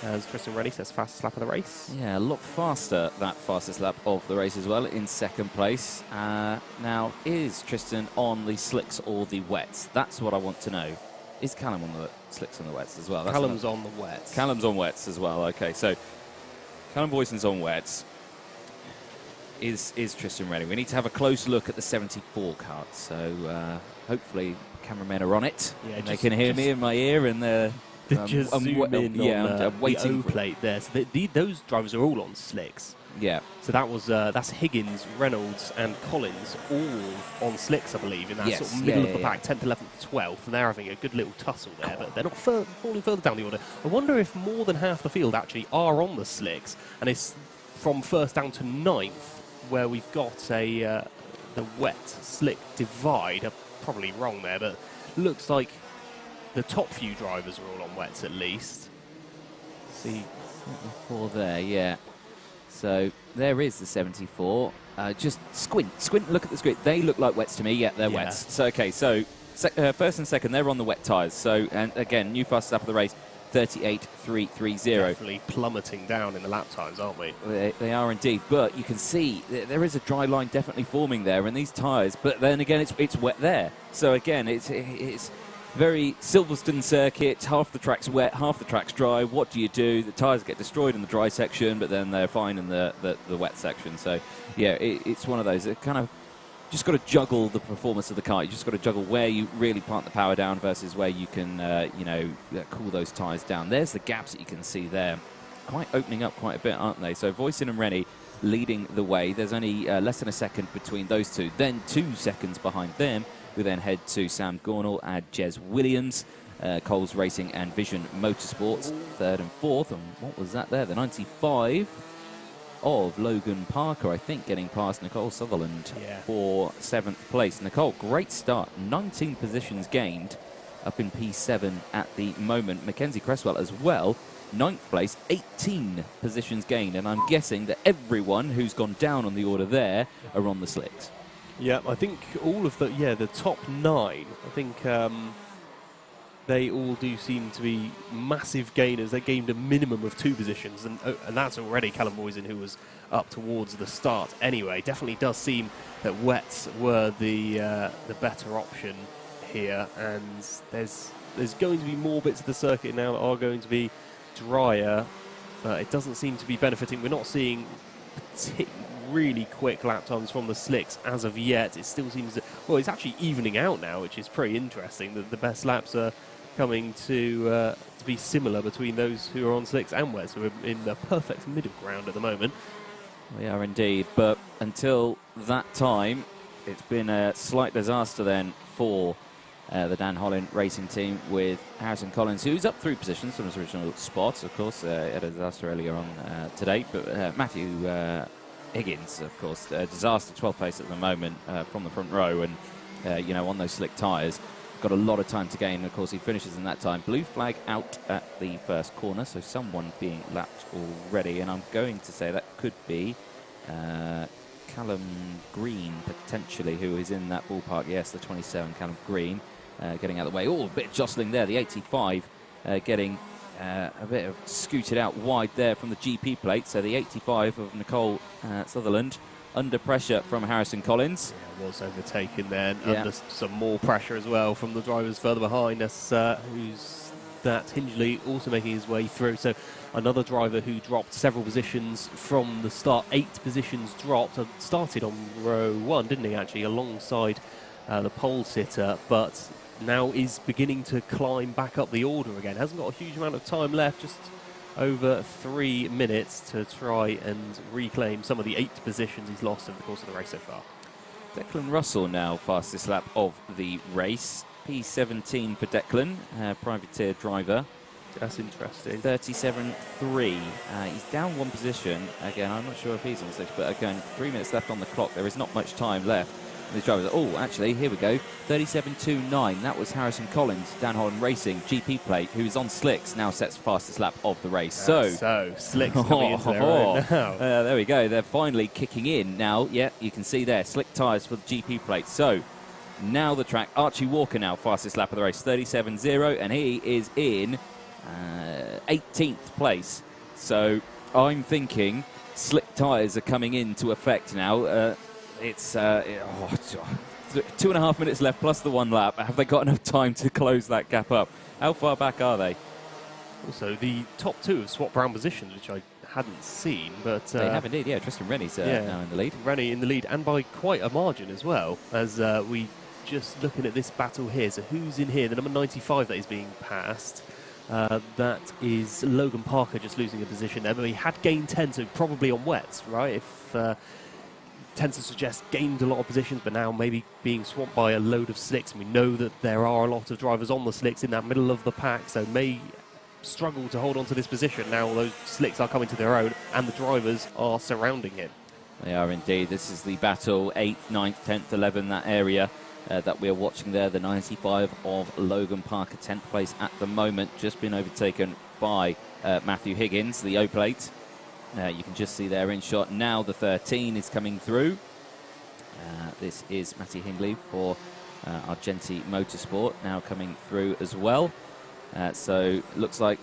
as Tristan Rennie sets fastest lap of the race. Yeah, a lot faster, that fastest lap of the race as well, in 2nd place. Now, is Tristan on the slicks or the wets? That's what I want to know. Is Callum on the slicks and the wets as well? That's Callum's on the wets. Callum's on wets as well. Okay, so Callum Voisin's on wets. Is Tristan ready? We need to have a close look at the 74 kart. So hopefully cameramen are on it. Yeah, they can hear me in my ear, and just zoom in on the O plate there. So those drivers are all on slicks. Yeah. So that was that's Higgins, Reynolds, and Collins all on slicks, I believe, in that sort of middle of the pack, 10th, 11th, 12th, and they're having a good little tussle there, but they're not falling further down the order. I wonder if more than half the field actually are on the slicks, and it's from 1st down to 9th where we've got the wet slick divide. I'm probably wrong there, but looks like the top few drivers are all on wets at least. See, 74 there, yeah. So there is the 74. Just squint, look at the screen. They look like wets to me. Yeah, they're wets. So, okay, so 1st and 2nd, they're on the wet tyres. So, and again, new fastest lap of the race, 38.330. Definitely plummeting down in the lap times, aren't we? They are indeed. But you can see there is a dry line definitely forming there in these tyres. But then again, it's wet there. So again, it's very Silverstone circuit. Half the track's wet, half the track's dry. What do you do? The tyres get destroyed in the dry section, but then they're fine in the wet section. So, yeah, it's one of those. It kind of just got to juggle the performance of the car. You just got to juggle where you really plant the power down versus where you can, cool those tyres down. There's the gaps that you can see there. Quite opening up quite a bit, aren't they? So Voisin and Rennie leading the way. There's only less than a second between those two. Then 2 seconds behind them. We then head to Sam Gornall and Jez Williams, Coles Racing and Vision Motorsports, 3rd and 4th. And what was that there? The 95 of Logan Parker, I think, getting past Nicole Sutherland for 7th place. Nicole, great start. 19 positions gained up in P7 at the moment. Mackenzie Cresswell as well. 9th place, 18 positions gained, and I'm guessing that everyone who's gone down on the order there are on the slicks. Yeah, I think all of the top 9, I think they all do seem to be massive gainers. They gained a minimum of 2 positions, and that's already Callum Voisin, who was up towards the start. Anyway, definitely does seem that wets were the better option here, and there's going to be more bits of the circuit now that are going to be drier, but it doesn't seem to be benefiting. We're not seeing really quick lap times from the slicks as of yet. It still seems that, well, it's actually evening out now, which is pretty interesting, that the best laps are coming to be similar between those who are on slicks and wets, who are in the perfect middle ground at the moment. We are indeed, but until that time, it's been a slight disaster then for the Dan Holland racing team, with Harrison Collins, who's up 3 positions from his original spot. Of course, had a disaster earlier on today, but Matthew Higgins, of course, a disaster, 12th place at the moment from the front row, and on those slick tyres, got a lot of time to gain. Of course, he finishes in that time. Blue flag out at the first corner, so someone being lapped already, and I'm going to say that could be Callum Green, potentially, who is in that ballpark. Yes, the 27, Callum Green, getting out of the way. Oh, a bit of jostling there. The 85 getting a bit of scooted out wide there from the GP plate. So the 85 of Nicole Sutherland under pressure from Harrison Collins. Yeah, was overtaken then, under some more pressure as well from the drivers further behind us, who's that Hingley also making his way through. So another driver who dropped several positions from the start. 8 positions dropped. Started on row 1, didn't he, actually, alongside the pole sitter, but now is beginning to climb back up the order again. Hasn't got a huge amount of time left, just over 3 minutes to try and reclaim some of the 8 positions he's lost over the course of the race so far. Declan Russell now fastest lap of the race. P17 for Declan, privateer driver. That's interesting. 37.3. He's down 1 position. Again, I'm not sure if he's on 6, but again, 3 minutes left on the clock. There is not much time left. These drivers, oh, actually, here we go. 37.29. That was Harrison Collins, Dan Holland Racing, GP plate, who's on slicks, now sets fastest lap of the race. So slicks coming into their own now. There we go. They're finally kicking in now. Yeah, you can see there, slick tyres for the GP plate. So now the track. Archie Walker now fastest lap of the race, 37.0, and he is in 18th place. So I'm thinking slick tyres are coming into effect now. It's 2.5 minutes left plus the 1 lap. Have they got enough time to close that gap up? How far back are they? Also, the top 2 have swapped round positions, which I hadn't seen, but they have indeed. Yeah, Tristan Rennie's now in the lead. Rennie in the lead, and by quite a margin as well. As we just looking at this battle here. So who's in here? The number 95 that is being passed. That is Logan Parker, just losing a position there, but he had gained 10, so probably on wets, right? If tends to suggest gained a lot of positions, but now maybe being swamped by a load of slicks. And we know that there are a lot of drivers on the slicks in that middle of the pack, so may struggle to hold on to this position. Now those slicks are coming to their own, and the drivers are surrounding him. They are indeed. This is the battle, 8th, 9th, 10th, 11th, that area that we're watching there. The 95 of Logan Parker, 10th place at the moment, just been overtaken by Matthew Higgins, the O-plate. You can just see there in shot. Now the 13 is coming through. This is Matty Hingley for Argenti Motorsport, now coming through as well. So looks like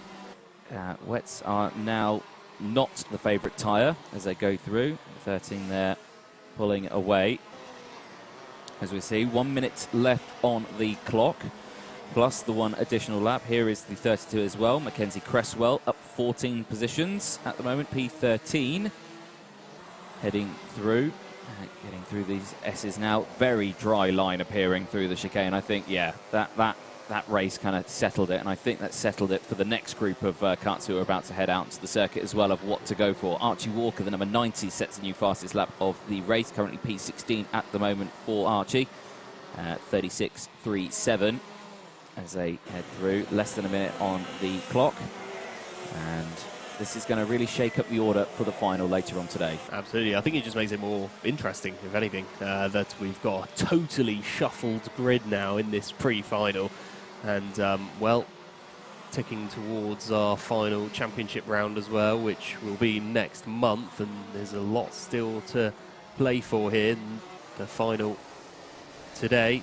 wets are now not the favourite tyre as they go through. 13 there pulling away. As we see, 1 minute left on the clock. plus the 1 additional lap. Here is the 32 as well. Mackenzie Cresswell up 14 positions at the moment, P13. Heading through, getting through these S's now. Very dry line appearing through the chicane. I think, yeah, that race kind of settled it, and I think that settled it for the next group of karts who are about to head out to the circuit as well, of what to go for. Archie Walker, the number 90, sets the new fastest lap of the race, currently P16 at the moment for Archie. 36.37 as they head through, less than a minute on the clock, and this is going to really shake up the order for the final later on today. Absolutely. I think it just makes it more interesting, if anything, that we've got a totally shuffled grid now in this pre-final. And, well, ticking towards our final championship round as well, which will be next month. And there's a lot still to play for here. And the final today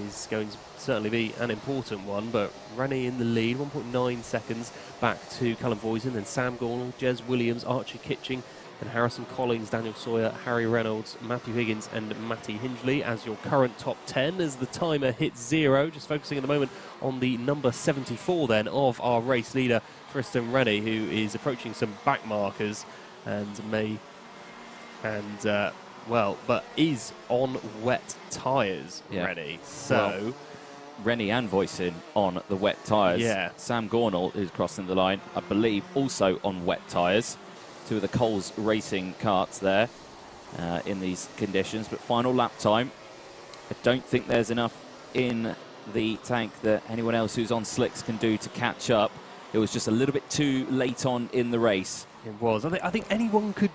is going to certainly be an important one, but Rennie in the lead, 1.9 seconds back to Callum Voisin, then Sam Gornall, Jez Williams, Archie Kitching, and Harrison Collins, Daniel Sawyer, Harry Reynolds, Matthew Higgins and Matty Hindley as your current top 10 as the timer hits 0. Just focusing at the moment on the number 74 then of our race leader, Tristan Rennie, who is approaching some back markers and but is on wet tyres, yeah. Rennie. So, well, Rennie and Voisin on the wet tyres. Yeah. Sam Gornall, who's crossing the line, I believe, also on wet tyres. Two of the Coles Racing karts there in these conditions. But final lap time, I don't think there's enough in the tank that anyone else who's on slicks can do to catch up. It was just a little bit too late on in the race. It was. I think anyone could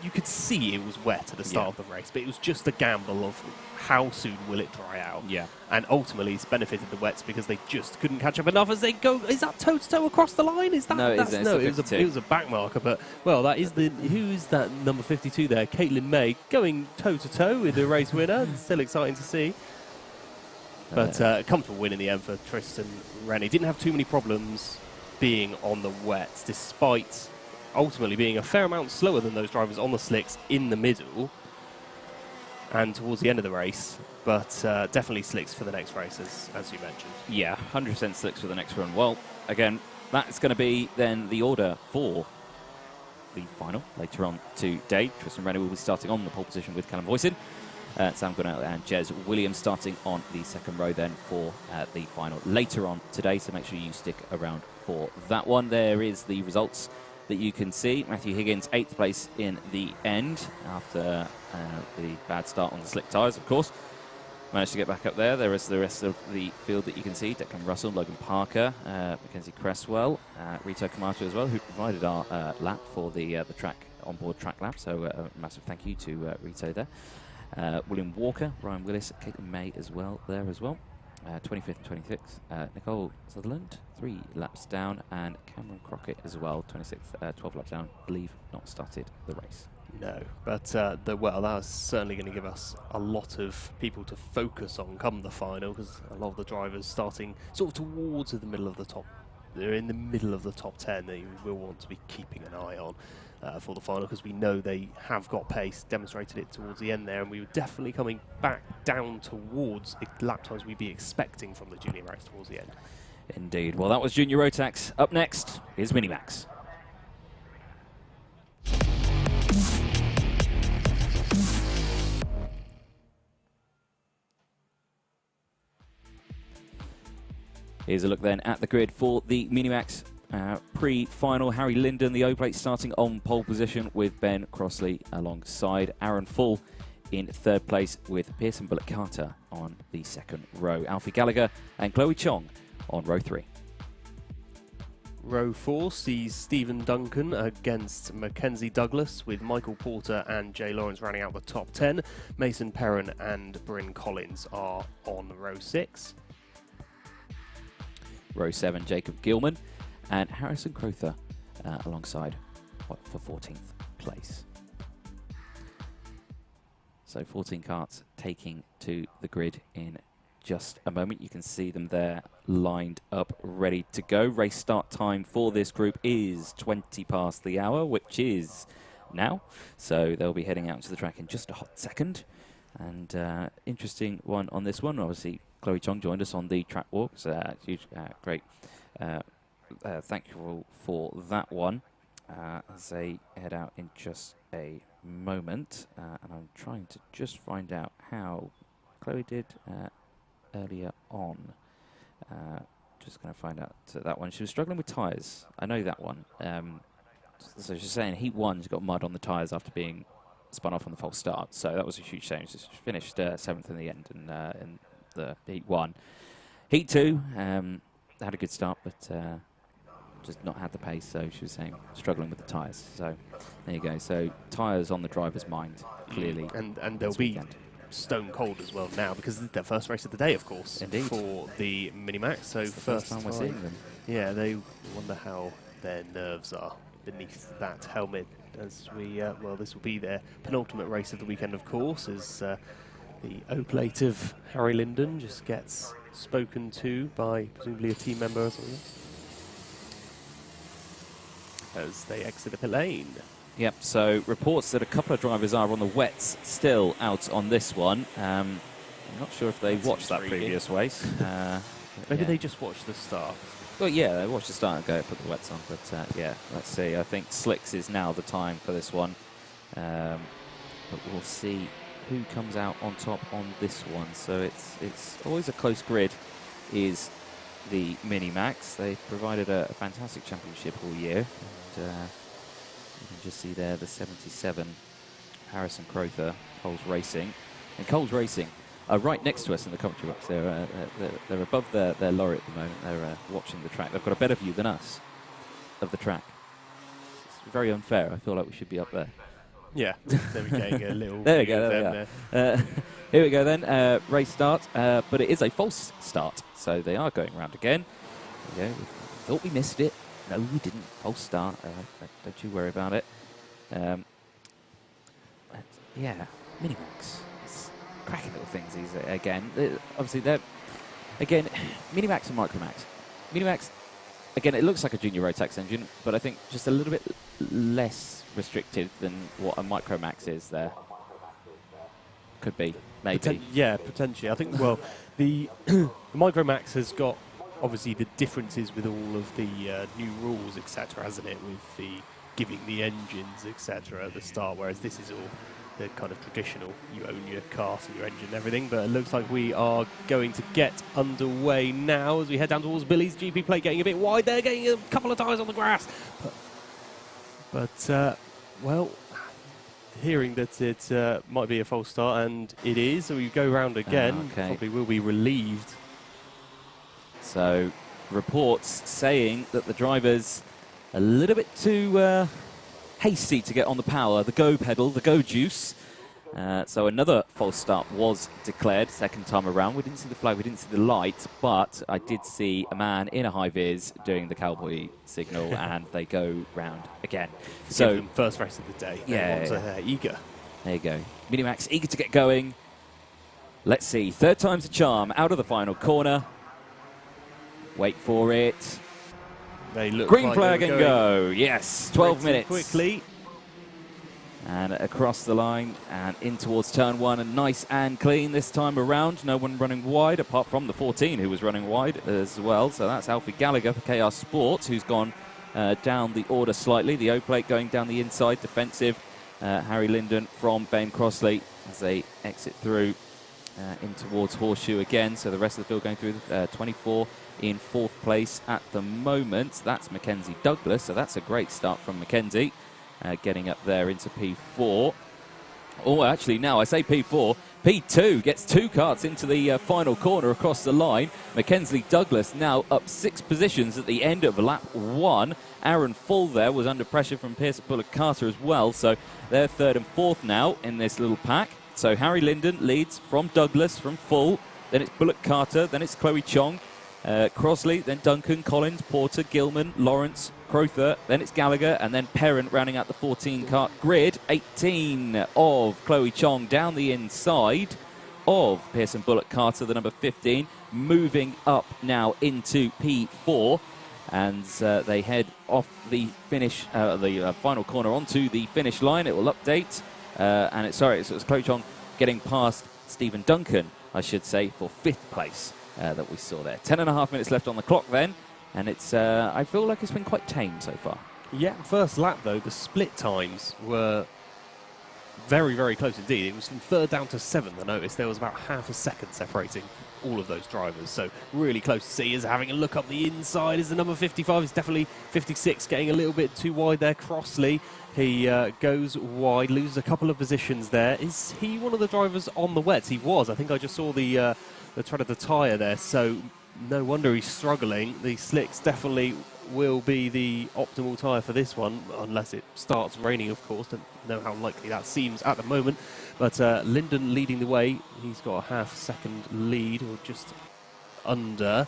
you could see it was wet at the start of the race, but it was just a gamble of how soon will it dry out. Yeah. And ultimately it's benefited the wets because they just couldn't catch up enough as they go. Is that toe-to-toe across the line? Is that? No, it isn't. No, it was a back marker, but, well, that is who is that number 52 there? Caitlin May going toe-to-toe with the race winner. Still exciting to see. But a comfortable win in the end for Tristan Rennie. Didn't have too many problems being on the wets, despite ultimately being a fair amount slower than those drivers on the slicks in the middle and towards the end of the race, but definitely slicks for the next race, as you mentioned. Yeah, 100% slicks for the next run. Well, again, that's going to be then the order for the final later on today. Tristan Rennie will be starting on the pole position with Callum Voisin. Sam Gornall and Jez Williams starting on the second row then for the final later on today, so make sure you stick around for that one. There is the results that you can see. Matthew Higgins, 8th place in the end after the bad start on the slick tyres, of course. Managed to get back up there. There is the rest of the field that you can see. Declan Russell, Logan Parker, Mackenzie Cresswell, Rito Camacho as well, who provided our lap for the onboard track lap. So a massive thank you to Rito there. William Walker, Ryan Willis, Caitlin May as well there as well. 25th and 26th. Nicole Sutherland, 3 laps down, and Cameron Crockett as well, 26th, 12 laps down. I believe not started the race. No, but that's certainly going to give us a lot of people to focus on come the final, because a lot of the drivers starting sort of towards the middle of the top. They're in the middle of the top 10 that you will want to be keeping an eye on for the final, because we know they have got pace, demonstrated it towards the end there, and we were definitely coming back down towards lap times we'd be expecting from the junior race towards the end. Indeed. Well, that was Junior Rotax. Up next is Minimax. Here's a look then at the grid for the Minimax pre-final. Harry Linden, the O-plate, starting on pole position with Ben Crossley alongside. Aaron Full in 3rd place with Pearson Bullock Carter on the 2nd row. Alfie Gallagher and Chloe Chong on row 3. Row 4 sees Stephen Duncan against Mackenzie Douglas, with Michael Porter and Jay Lawrence rounding out the top 10. Mason Perrin and Bryn Collins are on row 6. Row 7, Jacob Gilman and Harrison Crowther alongside for 14th place. So 14 karts taking to the grid in just a moment. You can see them there lined up, ready to go. Race start time for this group is 20 past the hour, which is now. So they'll be heading out to the track in just a hot second. And interesting one on this one. Obviously, Chloe Chong joined us on the track walk. So huge, great. Thank you for that one. As they head out in just a moment, and I'm trying to just find out how Chloe did earlier on. Just going to find out that one. She was struggling with tyres. I know that one. So she's saying heat 1, she got mud on the tyres after being spun off on the false start. So that was a huge shame. She finished 7th in the end in the heat 1. Heat 2, had a good start, but just not had the pace. So she was saying struggling with the tyres. So there you go. So tyres on the driver's mind, clearly. And they'll be stone cold as well now, because it's their first race of the day, of course. Indeed. For the Minimax. So it's the first time we're seeing them. Yeah, they wonder how their nerves are beneath that helmet. As we, well, this will be their penultimate race of the weekend, of course, as the O-plate of Harry Linden just gets spoken to by presumably a team member or something, as they exit the pit lane. Yep, so reports that a couple of drivers are on the wets still out on this one. I'm not sure if they watched that previous race. Maybe they just watched the start. Well, yeah, they watched the start and go put the wets on. But yeah, let's see. I think Slicks is now the time for this one. But we'll see who comes out on top on this one. So it's always a close grid, is the Minimax. They provided a fantastic championship all year. And, you can just see there the 77 Harrison Crowther, Coles Racing. And Coles Racing are right next to us in the commentary box. They're above their lorry at the moment. They're watching the track. They've got a better view than us of the track. It's very unfair. I feel like we should be up there. Yeah, there we go. A little there we go. There. Here we go then. Race start, but it is a false start. So they are going round again. There we go. We thought we missed it. No, we didn't. False start. Don't you worry about it. Yeah, Minimax. It's cracking little things. These again. Obviously, they're again Minimax and Micromax. Minimax, again, it looks like a junior Rotax engine, but I think just a little bit less restricted than what a Micromax is there. Could be, maybe. Yeah, potentially. I think, well, the Micromax has got, obviously, the differences with all of the new rules, etc., hasn't it, with the giving the engines, etc., at the start, whereas this is all the kind of traditional, you own your car and your engine and everything. But it looks like we are going to get underway now as we head down towards Billy's GP plate, getting a bit wide there, getting a couple of tyres on the grass. But well, hearing that it might be a false start, and it is, so we go round again, probably will be relieved. So, reports saying that the driver's a little bit too hasty to get on the power, the go pedal, the go juice. So another false start was declared second time around. We didn't see the flag, we didn't see the light, but I did see a man in a high vis doing the cowboy signal, and they go round again. So first race of the day. Yeah, eager. There you go. Minimax eager to get going. Let's see. Third time's a charm. Out of the final corner. Wait for it. They look green like flag and go. Yes, 12 minutes. Quickly. And across the line and in towards turn 1, and nice and clean this time around. No one running wide apart from the 14 who was running wide as well. So that's Alfie Gallagher for KR Sports, who's gone down the order slightly. The O-plate going down the inside, defensive. Harry Linden from Bain Crossley as they exit through in towards Horseshoe again. So the rest of the field going through 24 in 4th place at the moment. That's Mackenzie Douglas. So that's a great start from Mackenzie. Getting up there into P4. Oh, actually, now I say P4. P2 gets 2 karts into the final corner across the line. Mackenzie Douglas now up 6 positions at the end of lap 1. Aaron Full there was under pressure from Pearson Bullock Carter as well. So they're 3rd and 4th now in this little pack. So Harry Linden leads from Douglas, from Full. Then it's Bullock Carter. Then it's Chloe Chong. Crossley, then Duncan, Collins, Porter, Gilman, Lawrence, Crowther, then it's Gallagher, and then Perrin rounding out the 14 kart grid. 18 of Chloe Chong down the inside of Pearson Bullock Carter, the number 15, moving up now into P4. And they head off the finish, the final corner onto the finish line. It will update. And it's Chloe Chong getting past Stephen Duncan I should say, for 5th place that we saw there. 10.5 minutes left on the clock then, and it's I feel like it's been quite tame so far. Yeah, first lap though, the split times were very, very close indeed. It was from 3rd down to 7th, I noticed. There was about half a second separating all of those drivers, so really close to see. Is having a look up the inside is the number 55. It's definitely 56 getting a little bit too wide there. Crossley, he goes wide, loses a couple of positions there. Is he one of the drivers on the wets? He was. I think I just saw the tread of the tyre there, so no wonder he's struggling. The slicks definitely will be the optimal tyre for this one, unless it starts raining, of course. Don't know how likely that seems at the moment. But Linden leading the way. He's got a half-second lead, or just under.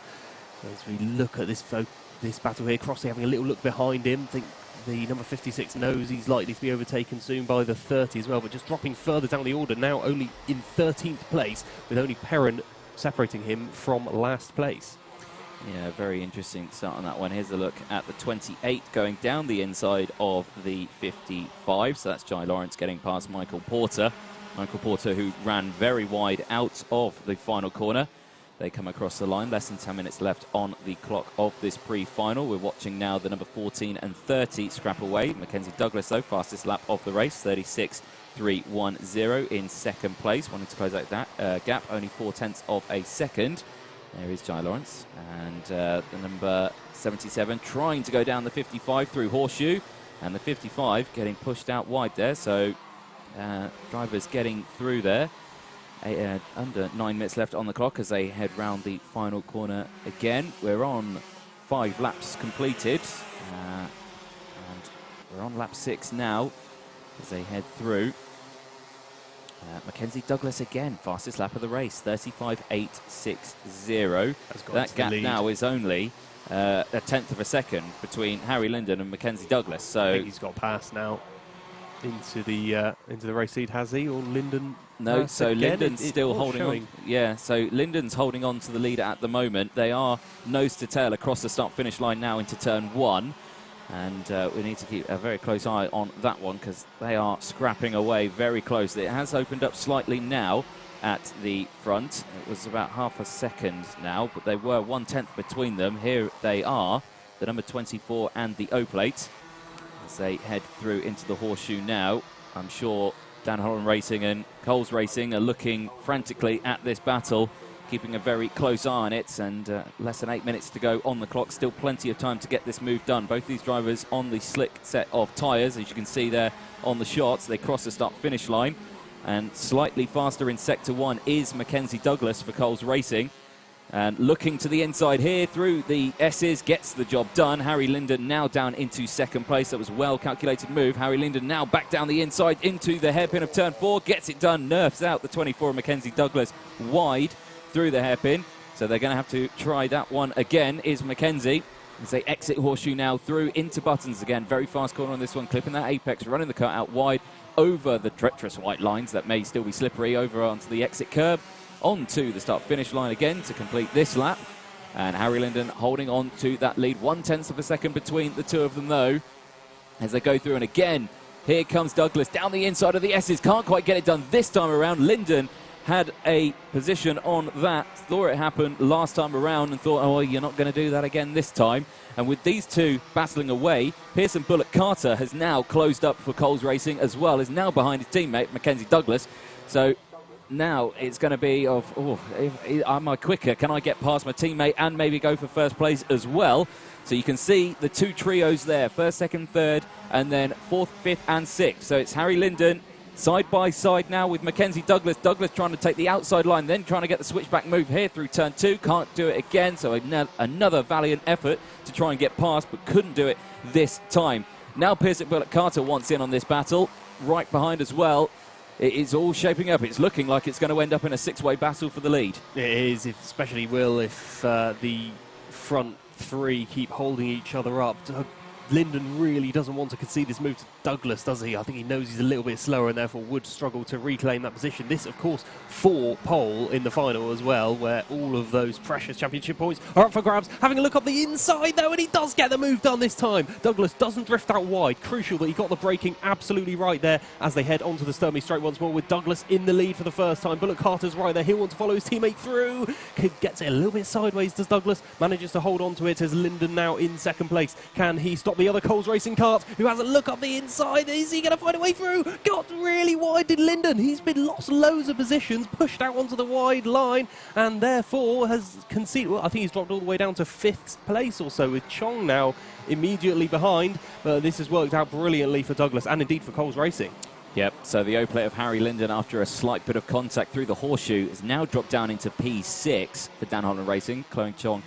As we look at this battle here, Crossley having a little look behind him. I think the number 56 knows he's likely to be overtaken soon by the 30 as well, but just dropping further down the order, now only in 13th place, with only Perrin separating him from last place. Yeah, very interesting start on that one. Here's a look at the 28 going down the inside of the 55. So that's Jai Lawrence getting past Michael Porter. Michael Porter, who ran very wide out of the final corner. They come across the line. Less than 10 minutes left on the clock of this pre-final. We're watching now the number 14 and 30 scrap away. Mackenzie Douglas, though, fastest lap of the race, 36.310 in 2nd place. Wanting to close out that gap, only 0.4 of a second. There is Jai Lawrence, and the number 77 trying to go down the 55 through Horseshoe, and the 55 getting pushed out wide there, so drivers getting through there. Under 9 minutes left on the clock as they head round the final corner again. We're on 5 laps completed, and we're on lap 6 now as they head through. Mackenzie Douglas again, fastest lap of the race, 35.860. That gap now is only a 1/10 of a second between Harry Linden and Mackenzie Douglas. So I think he's got past now into the race lead, has he? Or Linden? No, so Linden's still holding on. Yeah, so Linden's holding on to the lead at the moment. They are nose to tail across the start-finish line now into turn 1. And we need to keep a very close eye on that one because they are scrapping away very close. It has opened up slightly now at the front. It was about half a second now, but they were 1/10 between them. Here they are, the number 24 and the O-plate, as they head through into the Horseshoe now. I'm sure Dan Holland Racing and Coles Racing are looking frantically at this battle, keeping a very close eye on it, and less than 8 minutes to go on the clock. Still plenty of time to get this move done. Both these drivers on the slick set of tyres, as you can see there on the shots. They cross the start-finish line, and slightly faster in Sector 1 is Mackenzie Douglas for Coles Racing. And looking to the inside here through the S's, gets the job done. Harry Linden now down into 2nd place. That was a well-calculated move. Harry Linden now back down the inside into the hairpin of turn 4. Gets it done, nerfs out the 24 Mackenzie Douglas wide through the hairpin, so they're going to have to try that one again. Is Mackenzie as they exit Horseshoe now through into Buttons again. Very fast corner on this one, clipping that apex, running the cut out wide over the treacherous white lines that may still be slippery, over onto the exit curb, onto the start finish line again to complete this lap. And Harry Linden holding on to that lead, 1/10 of a second between the two of them though, as they go through. And again, here comes Douglas down the inside of the S's, can't quite get it done this time around. Linden had a position on that, saw it happen last time around and thought, oh, well, you're not going to do that again this time. And with these two battling away, Pearson Bullock Carter has now closed up for Coles Racing as well, is now behind his teammate, Mackenzie Douglas. So now it's going to be of, oh, am I quicker? Can I get past my teammate and maybe go for first place as well? So you can see the two trios there, 1st, 2nd, 3rd, and then 4th, 5th and 6th. So it's Harry Linden side by side now with Mackenzie Douglas. Douglas trying to take the outside line, then trying to get the switchback move here through turn 2. Can't do it again, so another valiant effort to try and get past, but couldn't do it this time. Now Pearson Bullock Carter wants in on this battle, right behind as well. It is all shaping up. It's looking like it's going to end up in a 6-way battle for the lead. It is, especially if the front 3 keep holding each other up. Linden really doesn't want to concede this move to Douglas, does he? I think he knows he's a little bit slower and therefore would struggle to reclaim that position. This, of course, for pole in the final as well, where all of those precious championship points are up for grabs. Having a look up the inside, though, and he does get the move done this time. Douglas doesn't drift out wide. Crucial that he got the braking absolutely right there as they head onto the Sturmey straight once more, with Douglas in the lead for the first time. Bullock Carter's right there. He'll want to follow his teammate through. Gets it a little bit sideways, does Douglas. Manages to hold on to it as Linden now in second place. Can he stop the other Coles Racing Kart, who has a look up the inside? Is he going to find a way through? Got really wide, did Linden. He's been lost loads of positions, pushed out onto the wide line, and therefore has conceded. Well, I think he's dropped all the way down to 5th place or so, with Chong now immediately behind. But this has worked out brilliantly for Douglas and indeed for Coles Racing. Yep, so the O-plate of Harry Linden, after a slight bit of contact through the horseshoe, is now dropped down into P6 for Dan Holland Racing. Chloe Chong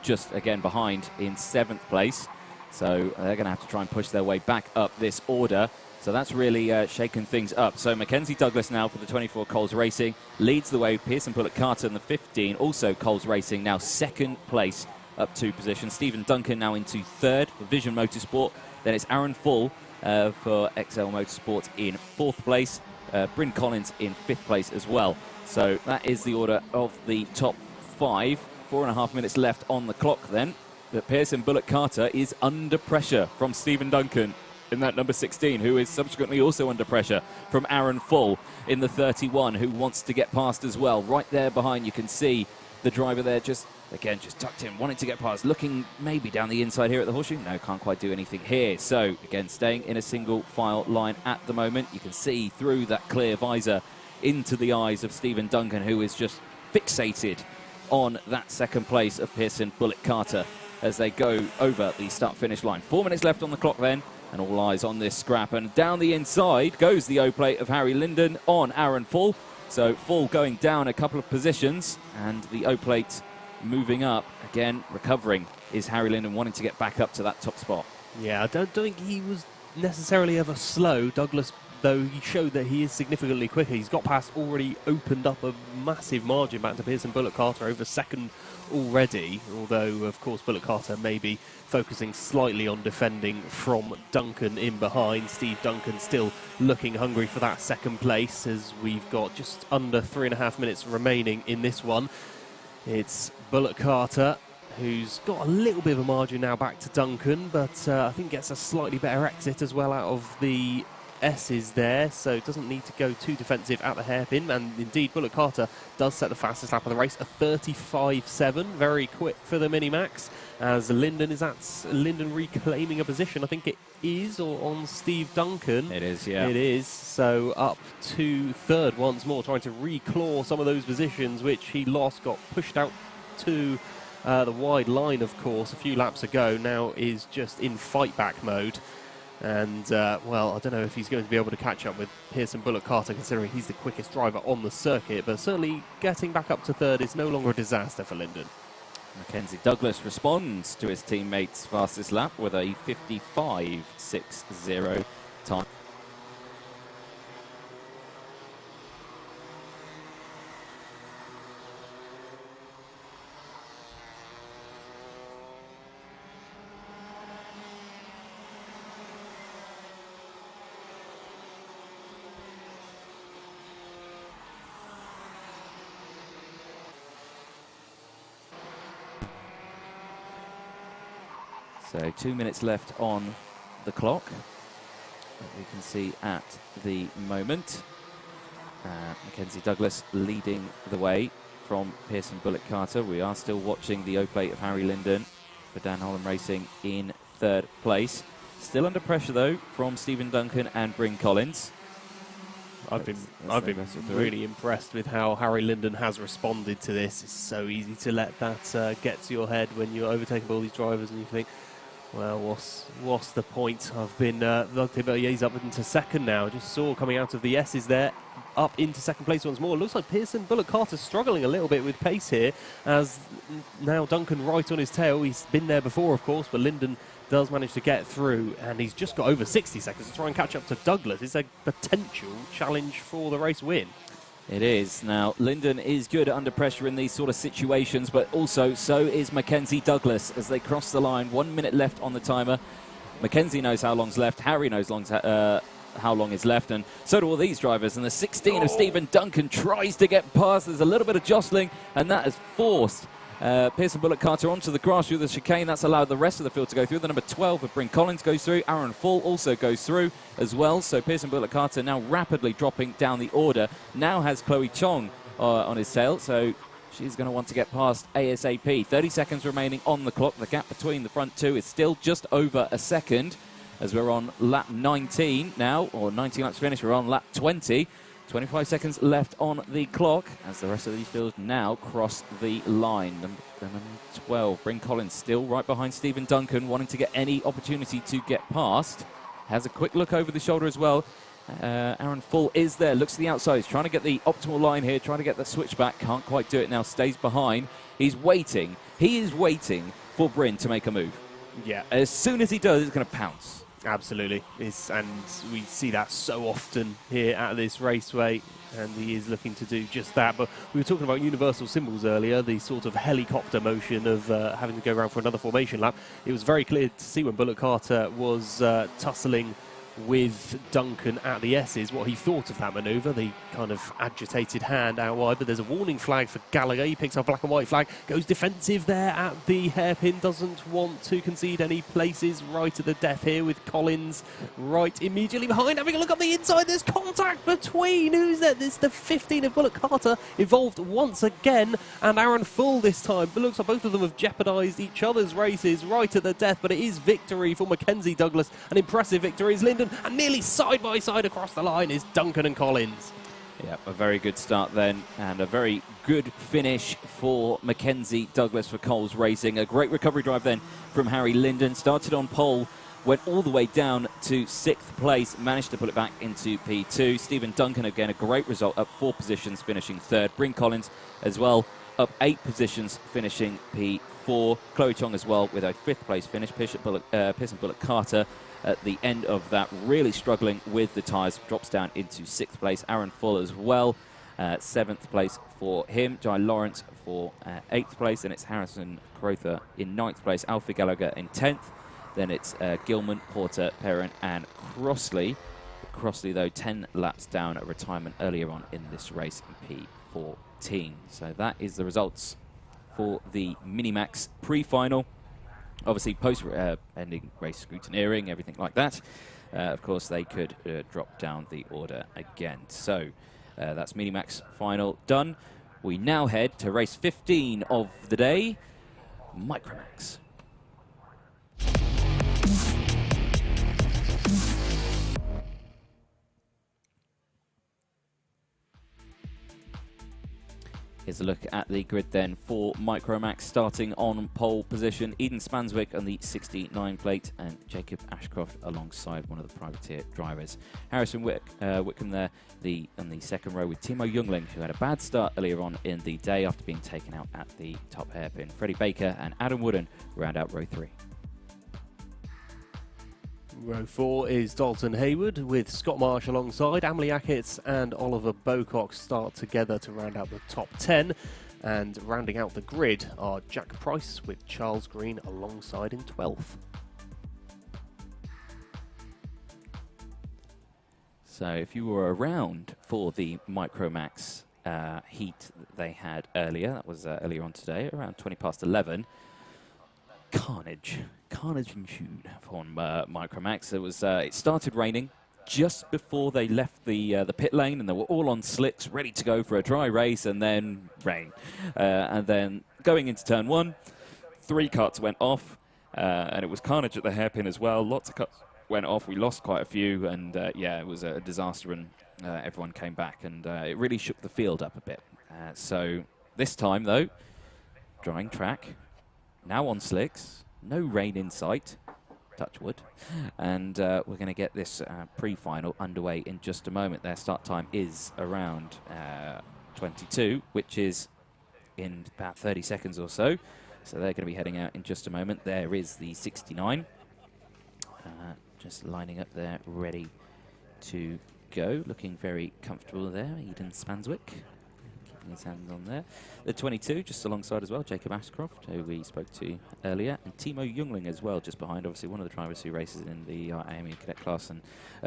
just again behind in 7th place. So they're going to have to try and push their way back up this order. So that's really shaken things up. So Mackenzie Douglas now for the 24 Coles Racing leads the way. Pearson Bullock Carter in the 15, also Coles Racing, now 2nd place, up 2 positions. Stephen Duncan now into 3rd for Vision Motorsport. Then it's Aaron Full for XL Motorsport in 4th place. Bryn Collins in 5th place as well. So that is the order of the top 5. 4.5 minutes left on the clock then. But Pearson Bullock Carter is under pressure from Stephen Duncan in that number 16, who is subsequently also under pressure from Aaron Full in the 31, who wants to get past as well. Right there behind, you can see the driver there just tucked in, wanting to get past, looking maybe down the inside here at the horseshoe. No, can't quite do anything here. So, again, staying in a single file line at the moment. You can see through that clear visor into the eyes of Stephen Duncan, who is just fixated on that 2nd place of Pearson Bullock Carter as they go over the start-finish line. 4 minutes left on the clock then, and all eyes on this scrap. And down the inside goes the O-plate of Harry Linden on Aaron Full. So Full going down a couple of positions, and the O-plate moving up. Again, recovering is Harry Linden, wanting to get back up to that top spot. Yeah, I don't think he was necessarily ever slow. Douglas, though, he showed that he is significantly quicker. He's got past, already opened up a massive margin back to Pearson Bullock Carter, over 2nd already, although of course Bullock Carter may be focusing slightly on defending from Duncan in behind. Steve Duncan still looking hungry for that 2nd place, as we've got just under 3.5 minutes remaining in this one. It's Bullock Carter who's got a little bit of a margin now back to Duncan, but I think gets a slightly better exit as well out of the S's there, so doesn't need to go too defensive at the hairpin. And indeed, Bullock Carter does set the fastest lap of the race, a 35.7, very quick for the Minimax, as Linden reclaiming a position. I think it is, or on Steve Duncan. It is, yeah. It is, so up to 3rd once more, trying to reclaw some of those positions which he lost, got pushed out to the wide line, of course, a few laps ago. Now is just in fight back mode. And, well, I don't know if he's going to be able to catch up with Pearson Bullock Carter, considering he's the quickest driver on the circuit. But certainly getting back up to 3rd is no longer a disaster for Linden. Mackenzie Douglas responds to his teammates' fastest lap with a 55.60 time. So 2 minutes left on the clock, we can see at the moment. Mackenzie Douglas leading the way from Pearson Bullock Carter. We are still watching the O-plate of Harry Linden for Dan Holland Racing in 3rd place. Still under pressure though from Stephen Duncan and Bryn Collins. I've been really impressed with how Harry Linden has responded to this. It's so easy to let that get to your head when you're overtaking all these drivers and you think, well, what's the point? I've been he's up into 2nd now. Just saw coming out of the S's there, up into 2nd place once more. Looks like Pearson Bullock Carter struggling a little bit with pace here, as now Duncan right on his tail. He's been there before, of course, but Linden does manage to get through, and he's just got over 60 seconds to try and catch up to Douglas. It's a potential challenge for the race win. It is. Now, Linden is good under pressure in these sort of situations, but also so is Mackenzie Douglas as they cross the line. 1 minute left on the timer. Mackenzie knows how long's left. Harry knows how long is left, and so do all these drivers. And the 16 of Stephen Duncan tries to get past. There's a little bit of jostling, and that has forced Pearson Bullock Carter onto the grass through the chicane. That's allowed the rest of the field to go through. The number 12 of Bryn Collins goes through. Aaron Full also goes through as well. So Pearson Bullock Carter now rapidly dropping down the order. Now has Chloe Chong on his tail, so she's going to want to get past ASAP. 30 seconds remaining on the clock. The gap between the front two is still just over a second, as we're on lap 19 now, or 19 laps finished. We're on lap 20. 25 seconds left on the clock as the rest of these fields now cross the line. Number 12, Bryn Collins, still right behind Stephen Duncan, wanting to get any opportunity to get past. Has a quick look over the shoulder as well. Aaron Full is there, looks to the outside. He's trying to get the optimal line here, trying to get the switchback. Can't quite do it now, stays behind. He's waiting. He is waiting for Bryn to make a move. Yeah. As soon as he does, it's going to pounce. Absolutely. And we see that so often here at this raceway, and he is looking to do just that. But we were talking about universal symbols earlier, the sort of helicopter motion of having to go around for another formation lap. It was very clear to see when Bullock Carter was tussling with Duncan at the S's what he thought of that manoeuvre, the kind of agitated hand out wide. But there's a warning flag for Gallagher. He picks up a black and white flag, goes defensive there at the hairpin, doesn't want to concede any places. Right at the death here with Collins right immediately behind. Having a look up the inside, there's contact between, who's there? There's the 15 of Bullock Carter involved once again, and Aaron Full this time. But looks like both of them have jeopardised each other's races right at the death, but it is victory for Mackenzie Douglas. An impressive victory is Lyndon, and nearly side by side across the line is Duncan and Collins. Yeah, a very good start then, and a very good finish for Mackenzie Douglas for Coles Racing. A great recovery drive then from Harry Linden. Started on pole, went all the way down to 6th place, managed to pull it back into P2. Stephen Duncan, again, a great result, up 4 positions, finishing 3rd. Bryn Collins as well, up 8 positions, finishing P4. Chloe Chong as well with a 5th place finish. Pearson Bullock Carter at the end of that, really struggling with the tyres, drops down into 6th place. Aaron Full as well, 7th place for him. Jai Lawrence for 8th place. Then it's Harrison Crowther in 9th place. Alfie Gallagher in 10th. Then it's Gilman, Porter, Perrin and Crossley. Crossley, though, 10 laps down, a retirement earlier on in this race in P14. So that is the results for the Minimax pre-final. Obviously, post-ending race scrutineering, everything like that. Of course, they could drop down the order again. So that's Minimax final done. We now head to race 15 of the day, Micromax. Here's a look at the grid then for Micromax, starting on pole position. Eden Spanswick on the 69 plate and Jacob Ashcroft alongside one of the privateer drivers. Harrison Whitcomb there on the second row with Timo Youngling, who had a bad start earlier on in the day after being taken out at the top hairpin. Freddie Baker and Adam Wooden round out row 3. Row 4 is Dalton Hayward with Scott Marsh alongside. Emily Ackett and Oliver Bocock start together to round out the top 10. And rounding out the grid are Jack Price with Charles Green alongside in 12th. So if you were around for the Micromax heat they had earlier, that was earlier on today, around 20 past 11. Carnage ensued on Micromax. It started raining just before they left the pit lane, and they were all on slicks, ready to go for a dry race, and then rain. And then going into turn 1, 3 cuts went off, and it was carnage at the hairpin as well. Lots of cuts went off. We lost quite a few, and yeah, it was a disaster, and everyone came back, and it really shook the field up a bit. So this time, though, drying track. Now on slicks, no rain in sight, touch wood, and we're going to get this pre-final underway in just a moment. Their start time is around 22, which is in about 30 seconds or so. So they're going to be heading out in just a moment. There is the 69, just lining up there, ready to go. Looking very comfortable there, Eden Spanswick. his hands on there. The 22 just alongside as well, Jacob Ashcroft, who we spoke to earlier, and Timo Jungling as well, just behind. Obviously, one of the drivers who races in the AME cadet class and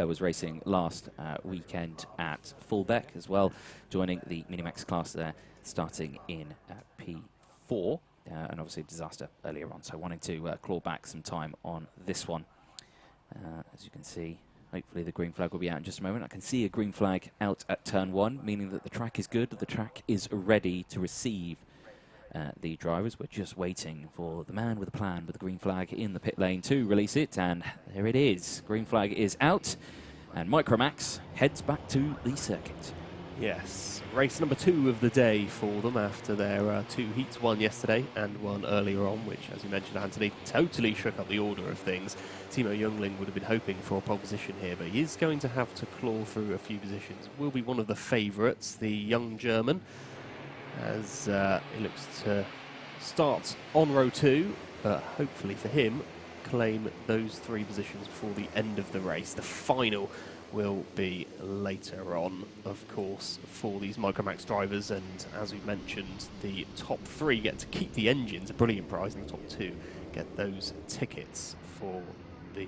was racing last weekend at Fullbeck as well, joining the Minimax class there, starting in P4. And obviously a disaster earlier on, so wanting to claw back some time on this one. As you can see, hopefully the green flag will be out in just a moment. I can see a green flag out at turn 1, meaning that the track is good. The track is ready to receive the drivers. We're just waiting for the man with a plan with the green flag in the pit lane to release it, and there it is. Green flag is out, and Micromax heads back to the circuit. Yes, race number 2 of the day for them after their 2 heats, one yesterday and one earlier on, which, as you mentioned, Anthony, totally shook up the order of things. Timo Jungling would have been hoping for a pole position here, but he is going to have to claw through a few positions. Will be one of the favourites, the young German, as he looks to start on row 2, but hopefully for him, claim those 3 positions before the end of the race. The final will be later on, of course, for these Micromax drivers, and as we mentioned, the top 3 get to keep the engines, a brilliant prize, and the top 2 get those tickets for the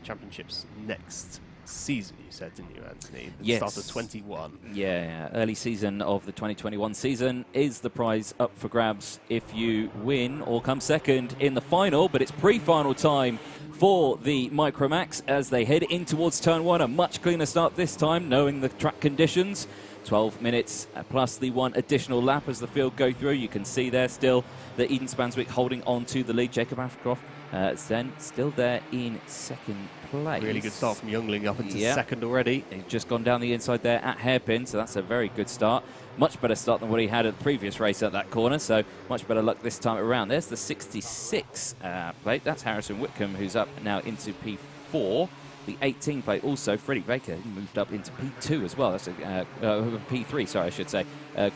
championships next season, you said, didn't you, Anthony? The start of 21. Yeah, early season of the 2021 season is the prize up for grabs if you win or come second in the final, but it's pre-final time for the Micromax as they head in towards turn 1. A much cleaner start this time, knowing the track conditions. 12 minutes plus the 1 additional lap as the field go through. You can see there still that Eden Spanswick holding on to the lead. Jacob Ashcroft then still there in second place. Really good start from Jungling up into second already. He's just gone down the inside there at hairpin, so that's a very good start. Much better start than what he had at the previous race at that corner, so much better luck this time around. There's the 66 plate. That's Harrison Whitcomb, who's up now into P4. The 18 plate also, Freddie Baker, moved up into P2 as well. That's P3, sorry, I should say.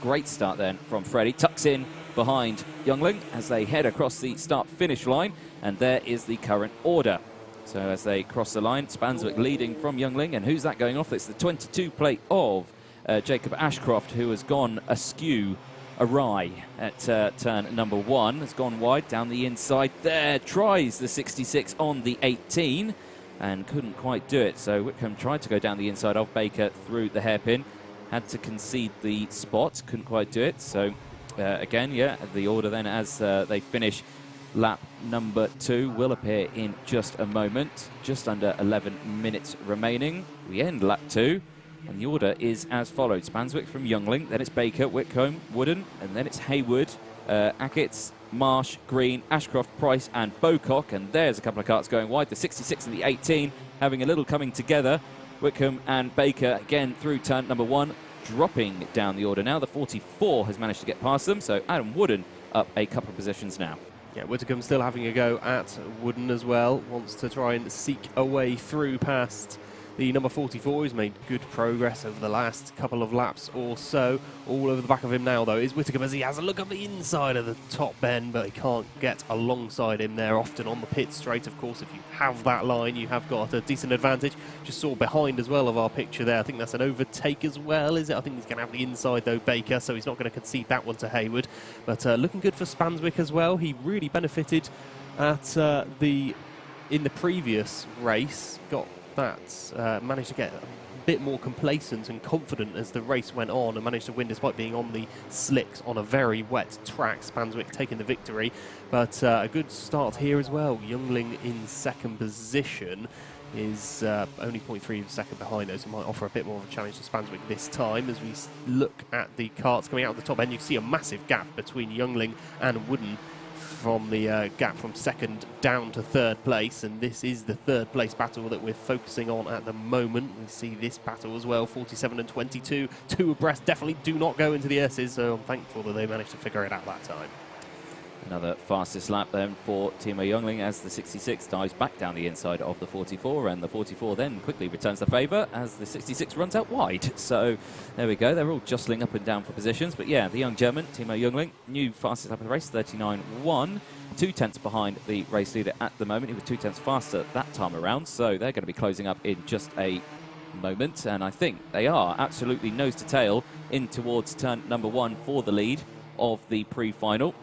Great start then from Freddie. Tucks in behind Jungling as they head across the start-finish line, and there is the current order. So as they cross the line, Spanswick leading from Jungling, and who's that going off? It's the 22 plate of Jacob Ashcroft, who has gone askew awry at turn number 1. Has gone wide down the inside there. Tries the 66 on the 18 and couldn't quite do it. So Whitcomb tried to go down the inside of Baker through the hairpin. Had to concede the spot. Couldn't quite do it. So again, the order then as they finish lap number 2 will appear in just a moment. Just under 11 minutes remaining. We end lap 2. And the order is as follows. Spanswick from Jungling, then it's Baker, Whitcomb, Wooden, and then it's Hayward, Ackett's, Marsh, Green, Ashcroft, Price, and Bocock. And there's a couple of carts going wide. The 66 and the 18 having a little coming together. Whitcomb and Baker again through turn number 1, dropping down the order now. The 44 has managed to get past them, so Adam Wooden up a couple of positions now. Yeah, Whitcomb still having a go at Wooden as well. Wants to try and seek a way through past the number 44, who's made good progress over the last couple of laps or so. All over the back of him now, though, is Whitcomb as he has a look at the inside of the top bend, but he can't get alongside him there. Often on the pit straight, of course, if you have that line, you have got a decent advantage. Just saw behind as well of our picture there. I think that's an overtake as well, is it? I think he's going to have the inside, though, Baker, so he's not going to concede that one to Hayward. But looking good for Spanswick as well. He really benefited at in the previous race. Got that, managed to get a bit more complacent and confident as the race went on and managed to win despite being on the slicks on a very wet track. Spanswick taking the victory, but a good start here as well. Jungling in second position is only 0.3 of a second behind those, so might offer a bit more of a challenge to Spanswick this time. As we look at the carts coming out of the top end, you can see a massive gap between Jungling and Wooden from the gap from second down to third place, and this is the third place battle that we're focusing on at the moment. We see this battle as well, 47 and 22, 2 abreast, definitely do not go into the S's, so I'm thankful that they managed to figure it out that time. Another fastest lap then for Timo Jungling as the 66 dives back down the inside of the 44, and the 44 then quickly returns the favour as the 66 runs out wide. So there we go, they're all jostling up and down for positions, but yeah, the young German, Timo Jungling, new fastest lap of the race, 39.1, 2 tenths behind the race leader at the moment. He was 2 tenths faster that time around, so they're going to be closing up in just a moment, and I think they are absolutely nose to tail in towards turn number 1 for the lead of the pre-final.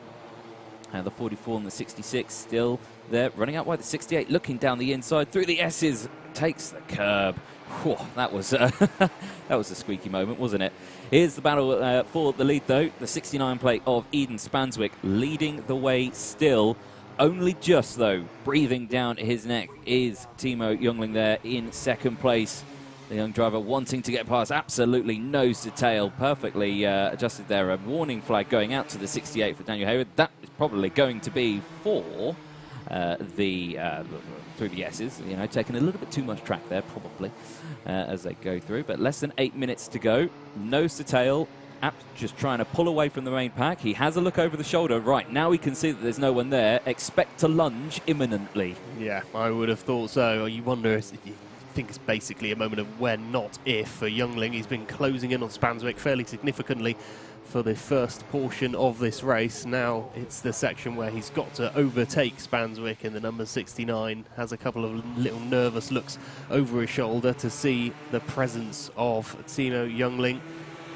And the 44 and the 66 still there, running out wide. The 68 looking down the inside through the S's, takes the curb. Whew, that was that was a squeaky moment, wasn't it? Here's the battle for the lead, though. The 69 plate of Eden Spanswick leading the way still. Only just, though, breathing down his neck is Timo Youngling there in second place. The young driver wanting to get past, absolutely nose to tail, perfectly adjusted there. A warning flag going out to the 68 for Daniel Hayward. That is probably going to be for through the S's, you know, taking a little bit too much track there, probably, as they go through. But less than 8 minutes to go, nose to tail. Just trying to pull away from the main pack. He has a look over the shoulder. Right, now he can see that there's no one there. Expect to lunge imminently. Yeah, I would have thought so. You wonder if you think it's basically a moment of when, not if, for Youngling. He's been closing in on Spanswick fairly significantly for the first portion of this race. Now it's the section where he's got to overtake Spanswick, and the number 69 has a couple of little nervous looks over his shoulder to see the presence of Timo Youngling.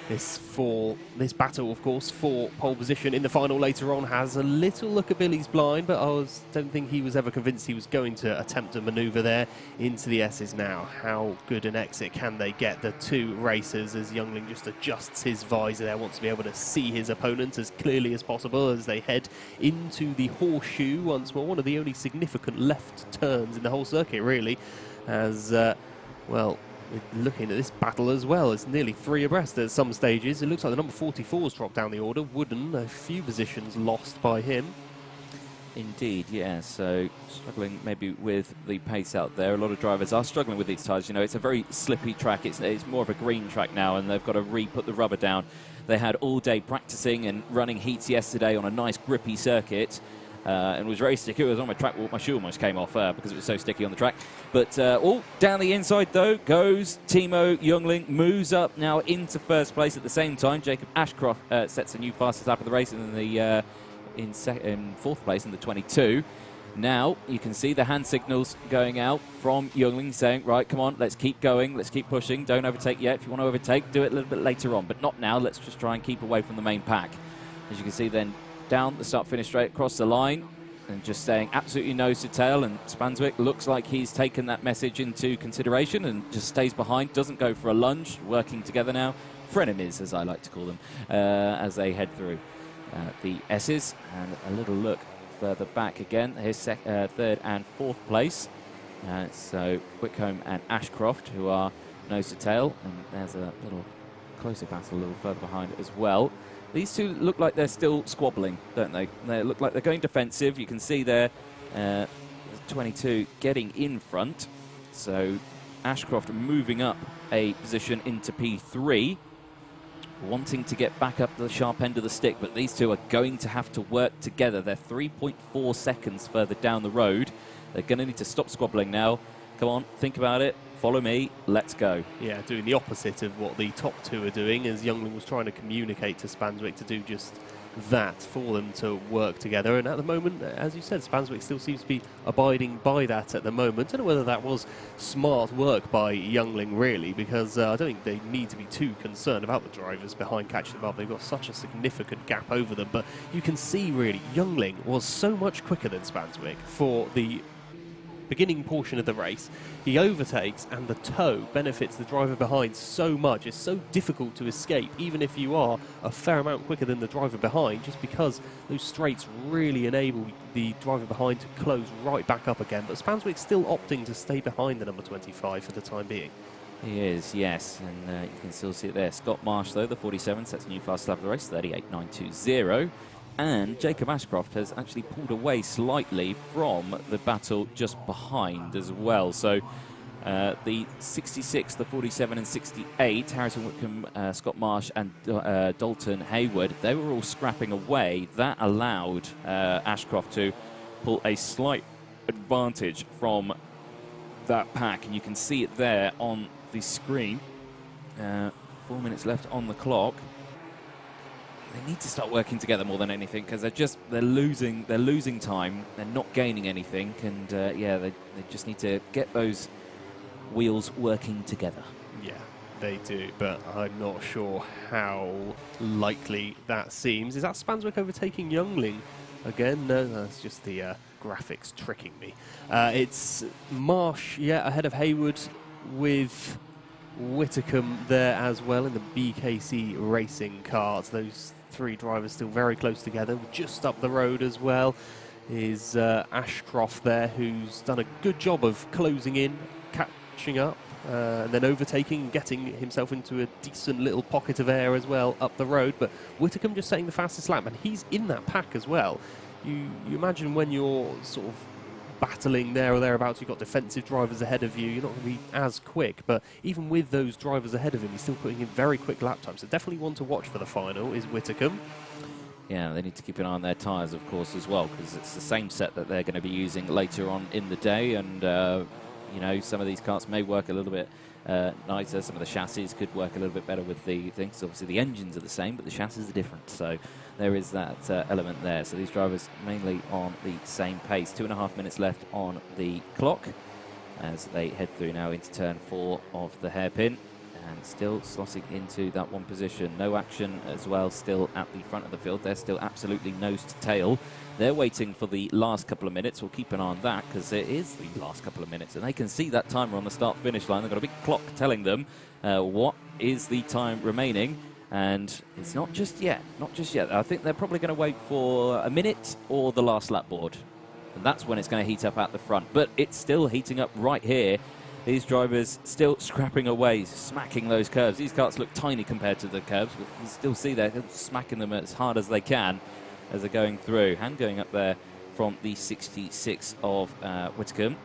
This battle, of course, for pole position in the final later on has a little look at Billy's blind, but I don't think he was ever convinced he was going to attempt a manoeuvre there into the S's now. How good an exit can they get, the two racers, as Youngling just adjusts his visor there, wants to be able to see his opponent as clearly as possible as they head into the horseshoe once more. One of the only significant left turns in the whole circuit, really, as, well, looking at this battle as well, it's nearly 3 abreast at some stages. It looks like the number 44's dropped down the order. Wooden, a few positions lost by him. Indeed, yeah, so struggling maybe with the pace out there. A lot of drivers are struggling with these tyres. You know, it's a very slippy track. It's more of a green track now, and they've got to re-put the rubber down. They had all day practicing and running heats yesterday on a nice grippy circuit. And was very sticky. It was on my track walk. My shoe almost came off because it was so sticky on the track. But all down the inside, though, goes Timo Youngling. Moves up now into first place at the same time. Jacob Ashcroft sets a new fastest lap of the race in fourth place in the 22. Now you can see the hand signals going out from Youngling saying, right, come on, let's keep going. Let's keep pushing. Don't overtake yet. If you want to overtake, do it a little bit later on. But not now. Let's just try and keep away from the main pack. As you can see then, down the start-finish straight across the line and just staying absolutely nose to tail, and Spanswick looks like he's taken that message into consideration and just stays behind, doesn't go for a lunge, working together now, frenemies as I like to call them, as they head through the S's. And a little look further back again, here's third and fourth place, so Whitcomb and Ashcroft who are nose to tail, and there's a little closer battle a little further behind as well. These two look like they're still squabbling, don't they? They look like they're going defensive. You can see there 22 getting in front. So Ashcroft moving up a position into P3, wanting to get back up to the sharp end of the stick. But these two are going to have to work together. They're 3.4 seconds further down the road. They're going to need to stop squabbling now. Come on, think about it. Follow me, let's go. Yeah, doing the opposite of what the top two are doing, as Youngling was trying to communicate to Spanswick to do just that, for them to work together. And at the moment, as you said, Spanswick still seems to be abiding by that at the moment. I don't know whether that was smart work by Youngling, really, because I don't think they need to be too concerned about the drivers behind catching them up. They've got such a significant gap over them. But you can see, really, Youngling was so much quicker than Spanswick for the beginning portion of the race. He overtakes, and the toe benefits the driver behind so much. It's so difficult to escape, even if you are a fair amount quicker than the driver behind, just because those straights really enable the driver behind to close right back up again. But Spanswick's still opting to stay behind the number 25 for the time being. He is, yes, and you can still see it there. Scott Marsh, though, the 47, sets a new fast lap of the race, 38.920. And Jacob Ashcroft has actually pulled away slightly from the battle just behind as well. So the 66, the 47 and 68, Harrison Whitcomb, Scott Marsh and Dalton Hayward, they were all scrapping away. That allowed Ashcroft to pull a slight advantage from that pack. And you can see it there on the screen. 4 minutes left on the clock. They need to start working together more than anything, because they're losing time. They're not gaining anything, and yeah, they just need to get those wheels working together. Yeah, they do, but I'm not sure how likely that seems. Is that Spanswick overtaking Youngling again? No, that's just the graphics tricking me. It's Marsh, ahead of Haywood, with Whitcomb there as well in the BKC Racing Kart. Those three drivers still very close together. Just up the road as well is Ashcroft there, who's done a good job of closing in, catching up, and then overtaking and getting himself into a decent little pocket of air as well up the road. But Whitcomb just setting the fastest lap, and he's in that pack as well. You imagine when you're sort of battling there or thereabouts, you've got defensive drivers ahead of you, you're not going to be as quick, but even with those drivers ahead of him, he's still putting in very quick lap times. So definitely one to watch for the final is Whitcomb. Yeah, they need to keep an eye on their tyres, of course, as well, because it's the same set that they're going to be using later on in the day, and you know, some of these karts may work a little bit nicer. Some of the chassis could work a little bit better with the things. Obviously, the engines are the same, but the chassis are different. So there is that element there. So these drivers mainly on the same pace. 2.5 minutes left on the clock as they head through now into turn 4 of the hairpin. And still slotting into that one position. No action as well, still at the front of the field. They're still absolutely nose to tail. They're waiting for the last couple of minutes. We'll keep an eye on that because it is the last couple of minutes. And they can see that timer on the start-finish line. They've got a big clock telling them what is the time remaining. And it's not just yet, not just yet. I think they're probably going to wait for a minute or the last lap board. And that's when it's going to heat up at the front. But it's still heating up right here. These drivers still scrapping away, smacking those curves. These karts look tiny compared to the curves, but you still see they're smacking them as hard as they can as they're going through. Hand going up there from the 66 of Whitcomb,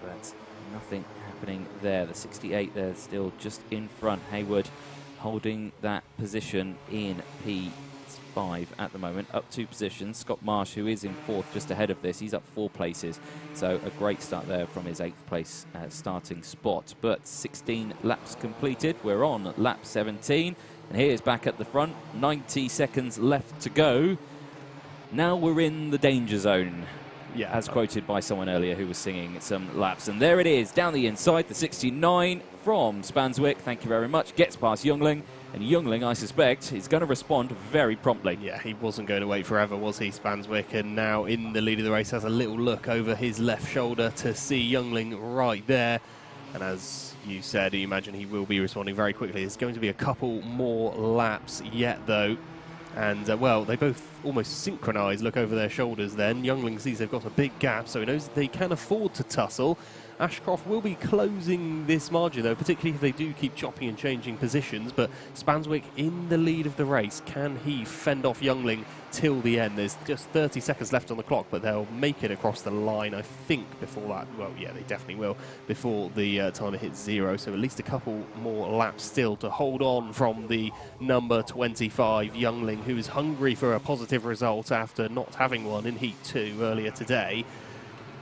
but nothing happening there. The 68 there still just in front. Haywood holding that position in P5 at the moment, up 2 positions. Scott Marsh, who is in 4th, just ahead of this, he's up 4 places, so a great start there from his 8th place starting spot. But 16 laps completed, we're on lap 17, and here's back at the front, 90 seconds left to go. Now we're in the danger zone, as quoted by someone earlier who was singing some laps, and there it is, down the inside, the 69 from Spanswick, thank you very much, gets past Youngling. And Youngling, I suspect, is going to respond very promptly. Yeah, he wasn't going to wait forever, was he, Spanswick? And now in the lead of the race, has a little look over his left shoulder to see Youngling right there. And as you said, you imagine he will be responding very quickly. There's going to be a couple more laps yet, though. And, well, they both almost synchronise, look over their shoulders then. Youngling sees they've got a big gap, so he knows they can afford to tussle. Ashcroft will be closing this margin, though, particularly if they do keep chopping and changing positions. But Spanswick in the lead of the race. Can he fend off Youngling till the end? There's just 30 seconds left on the clock, but they'll make it across the line, I think, before that. Well, yeah, they definitely will, before the timer hits 0. So at least a couple more laps still to hold on from the number 25, Youngling, who is hungry for a positive result after not having one in Heat 2 earlier today.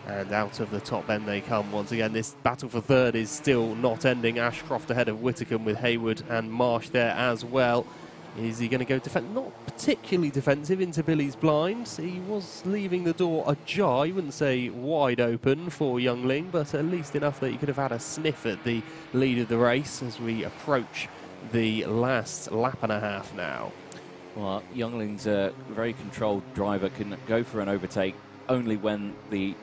And out of the top end they come once again. This battle for 3rd is still not ending. Ashcroft ahead of Whitcomb with Haywood and Marsh there as well. Is he going to go defend? Not particularly defensive into Billy's blind. He was leaving the door ajar. You wouldn't say wide open for Youngling, but at least enough that he could have had a sniff at the lead of the race as we approach the last lap and a half now. Well, Youngling's a very controlled driver, can go for an overtake only when the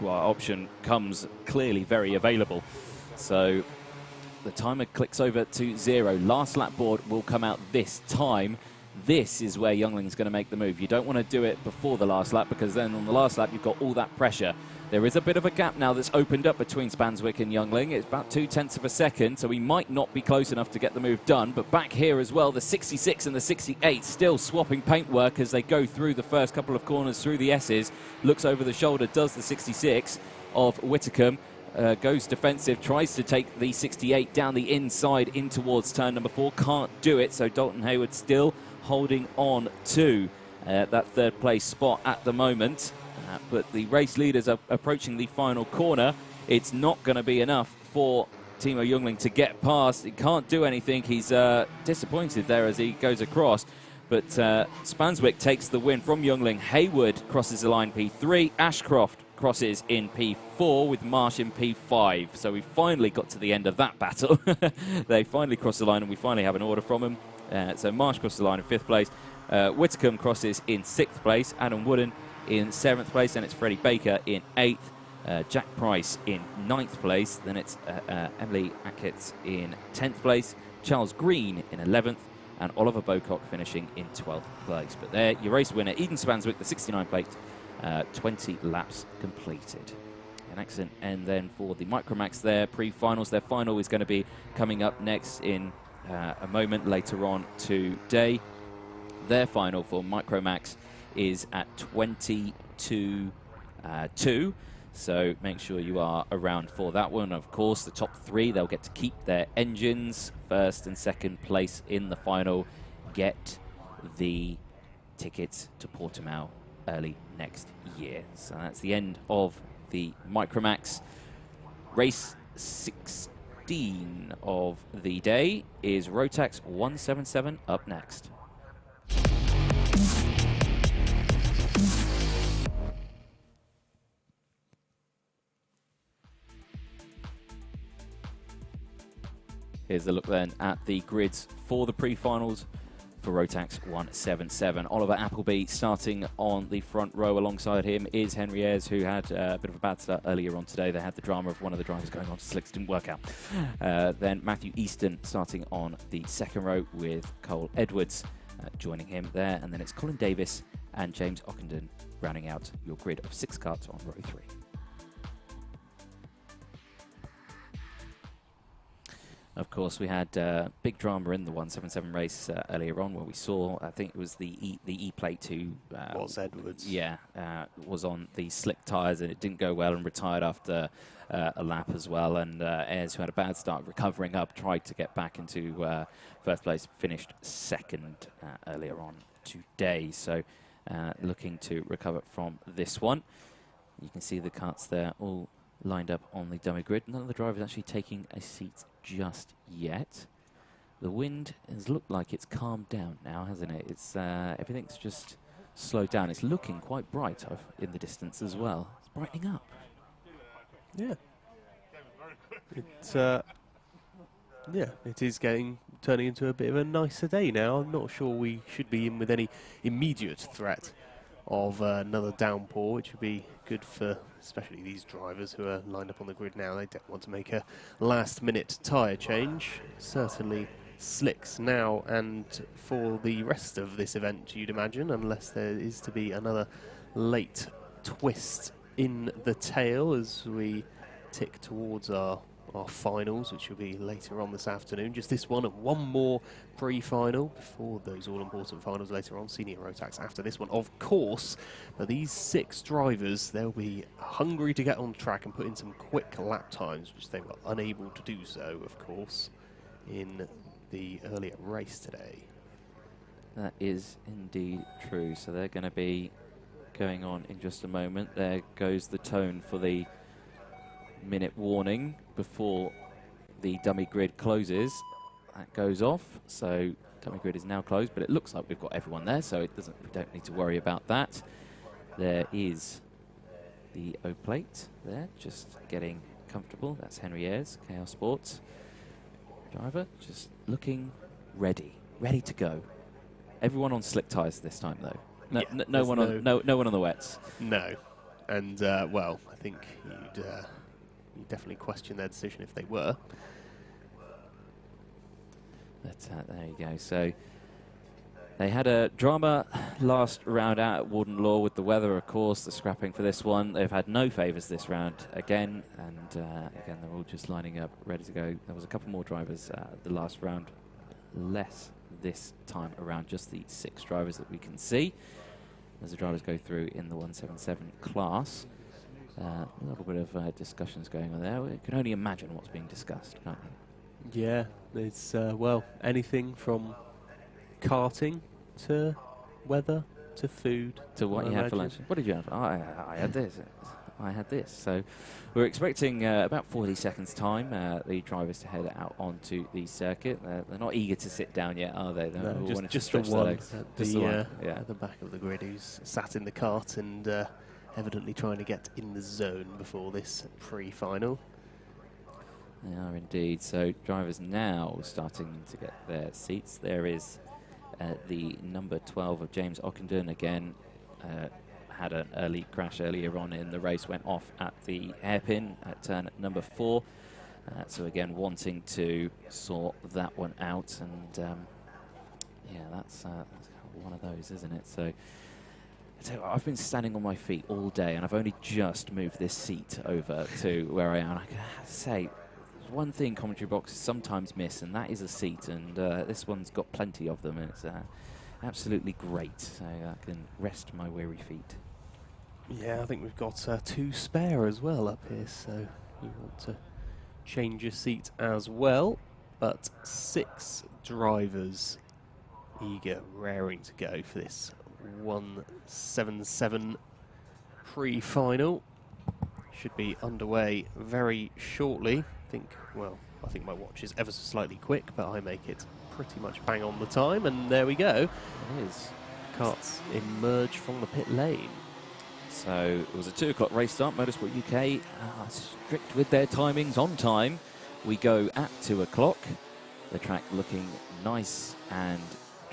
option comes clearly very available. So the timer clicks over to 0. Last lap board will come out this time. This is where Youngling's going to make the move. You don't want to do it before the last lap, because then on the last lap you've got all that pressure. There is a bit of a gap now that's opened up between Spanswick and Youngling. It's about 0.2 of a second, so he might not be close enough to get the move done. But back here as well, the 66 and the 68 still swapping paintwork as they go through the first couple of corners through the S's. Looks over the shoulder, does the 66 of Whitcomb. Goes defensive, tries to take the 68 down the inside in towards turn number 4. Can't do it, so Dalton Hayward still holding on to that 3rd place spot at the moment. But the race leaders are approaching the final corner. It's not going to be enough for Timo Youngling to get past. He can't do anything. He's disappointed there as he goes across. But Spanswick takes the win from Youngling. Haywood crosses the line P3. Ashcroft crosses in P4 with Marsh in P5. So we finally got to the end of that battle. They finally crossed the line and we finally have an order from them. So Marsh crosses the line in 5th place. Whitcomb crosses in 6th place. Adam Wooden in 7th place. And it's Freddie Baker in 8th. Jack Price in 9th place. Then it's Emily Ackett in 10th place. Charles Green in 11th. And Oliver Bocock finishing in 12th place. But there, your race winner, Eden Spanswick, the 69 plate, 20 laps completed. An excellent end then for the Micromax there, pre-finals. Their final is going to be coming up next in a moment later on today. Their final for Micromax is at 22-2. So make sure you are around for that one. Of course, the top 3, they'll get to keep their engines. First and second place in the final get the tickets to Portimao early next year. So that's the end of the Micromax. Race 16 of the day is Rotax 177 up next. Here's a look then at the grids for the pre-finals for Rotax 177. Oliver Appleby starting on the front row. Alongside him is Henry Ayres, who had a bit of a bad start earlier on today. They had the drama of one of the drivers going on to slicks, didn't work out. Then Matthew Easton starting on the second row with Cole Edwards joining him there. And then it's Colin Davis and James Ockenden rounding out your grid of 6 karts on row 3. Of course, we had big drama in the 177 race earlier on, where we saw, I think it was the E-Plate who was Edwards. Yeah, was on the slick tyres, and it didn't go well and retired after a lap as well. And Ayres, who had a bad start, recovering up, tried to get back into first place, finished second earlier on today. So looking to recover from this one. You can see the karts there all lined up on the dummy grid. None of the drivers actually taking a seat just yet. The wind has looked like it's calmed down now, hasn't it? It's everything's just slowed down. It's looking quite bright in the distance as well. It's brightening up. Yeah. It's yeah, it is turning into a bit of a nicer day now. I'm not sure we should be in with any immediate threat of another downpour, which would be good for especially these drivers who are lined up on the grid now. They don't want to make a last-minute tyre change. Certainly slicks now and for the rest of this event, you'd imagine, unless there is to be another late twist in the tail as we tick towards our finals, which will be later on this afternoon. Just this one and one more pre-final before those all-important finals later on. Senior Rotax after this one, of course. But these 6 drivers, they'll be hungry to get on track and put in some quick lap times, which they were unable to do so, of course, in the earlier race today. That is indeed true. So they're going to be going on in just a moment. There goes the tone for the minute warning before the dummy grid closes. That goes off, so dummy grid is now closed, but it looks like we've got everyone there, so we don't need to worry about that. There is the O-plate there, just getting comfortable. That's Henry Ayres, Chaos Sports driver, just looking ready to go. Everyone on slick tyres this time, though. No one on the wets. No, and well, I think you'd definitely question their decision if they were. But there you go. So they had a drama last round out at Warden Law with the weather, of course, the scrapping for this one. They've had no favours this round again, and again, they're all just lining up, ready to go. There was a couple more drivers the last round, less this time around, just the 6 drivers that we can see as the drivers go through in the 177 class. A little bit of discussions going on there. We can only imagine what's being discussed, can't you? Yeah, it's, well, anything from karting to weather to food. To what you had for lunch. What did you have? I had this. I had this. So we're expecting about 40 seconds time the drivers to head out onto the circuit. They're not eager to sit down yet, are they? No, just the one at the back of the grid who's sat in the kart and evidently trying to get in the zone before this pre-final. They are indeed. So drivers now starting to get their seats. There is the number 12 of James Ockenden again. Had an early crash earlier on in the race, went off at the hairpin at turn number 4. So again, wanting to sort that one out, and yeah, that's one of those, isn't it? So I've been standing on my feet all day, and I've only just moved this seat over to where I am. I have to say, there's one thing commentary boxes sometimes miss, and that is a seat, and this one's got plenty of them, and it's absolutely great. So I can rest my weary feet. Yeah, I think we've got 2 spare as well up here, so you want to change your seat as well. But 6 drivers eager, raring to go for this 177 pre-final. Should be underway very shortly. I think my watch is ever so slightly quick, but I make it pretty much bang on the time, and there we go. It is. Karts emerge from the pit lane. So it was a 2 o'clock race start. Motorsport UK strict with their timings, on time. We go at 2 o'clock. The track looking nice and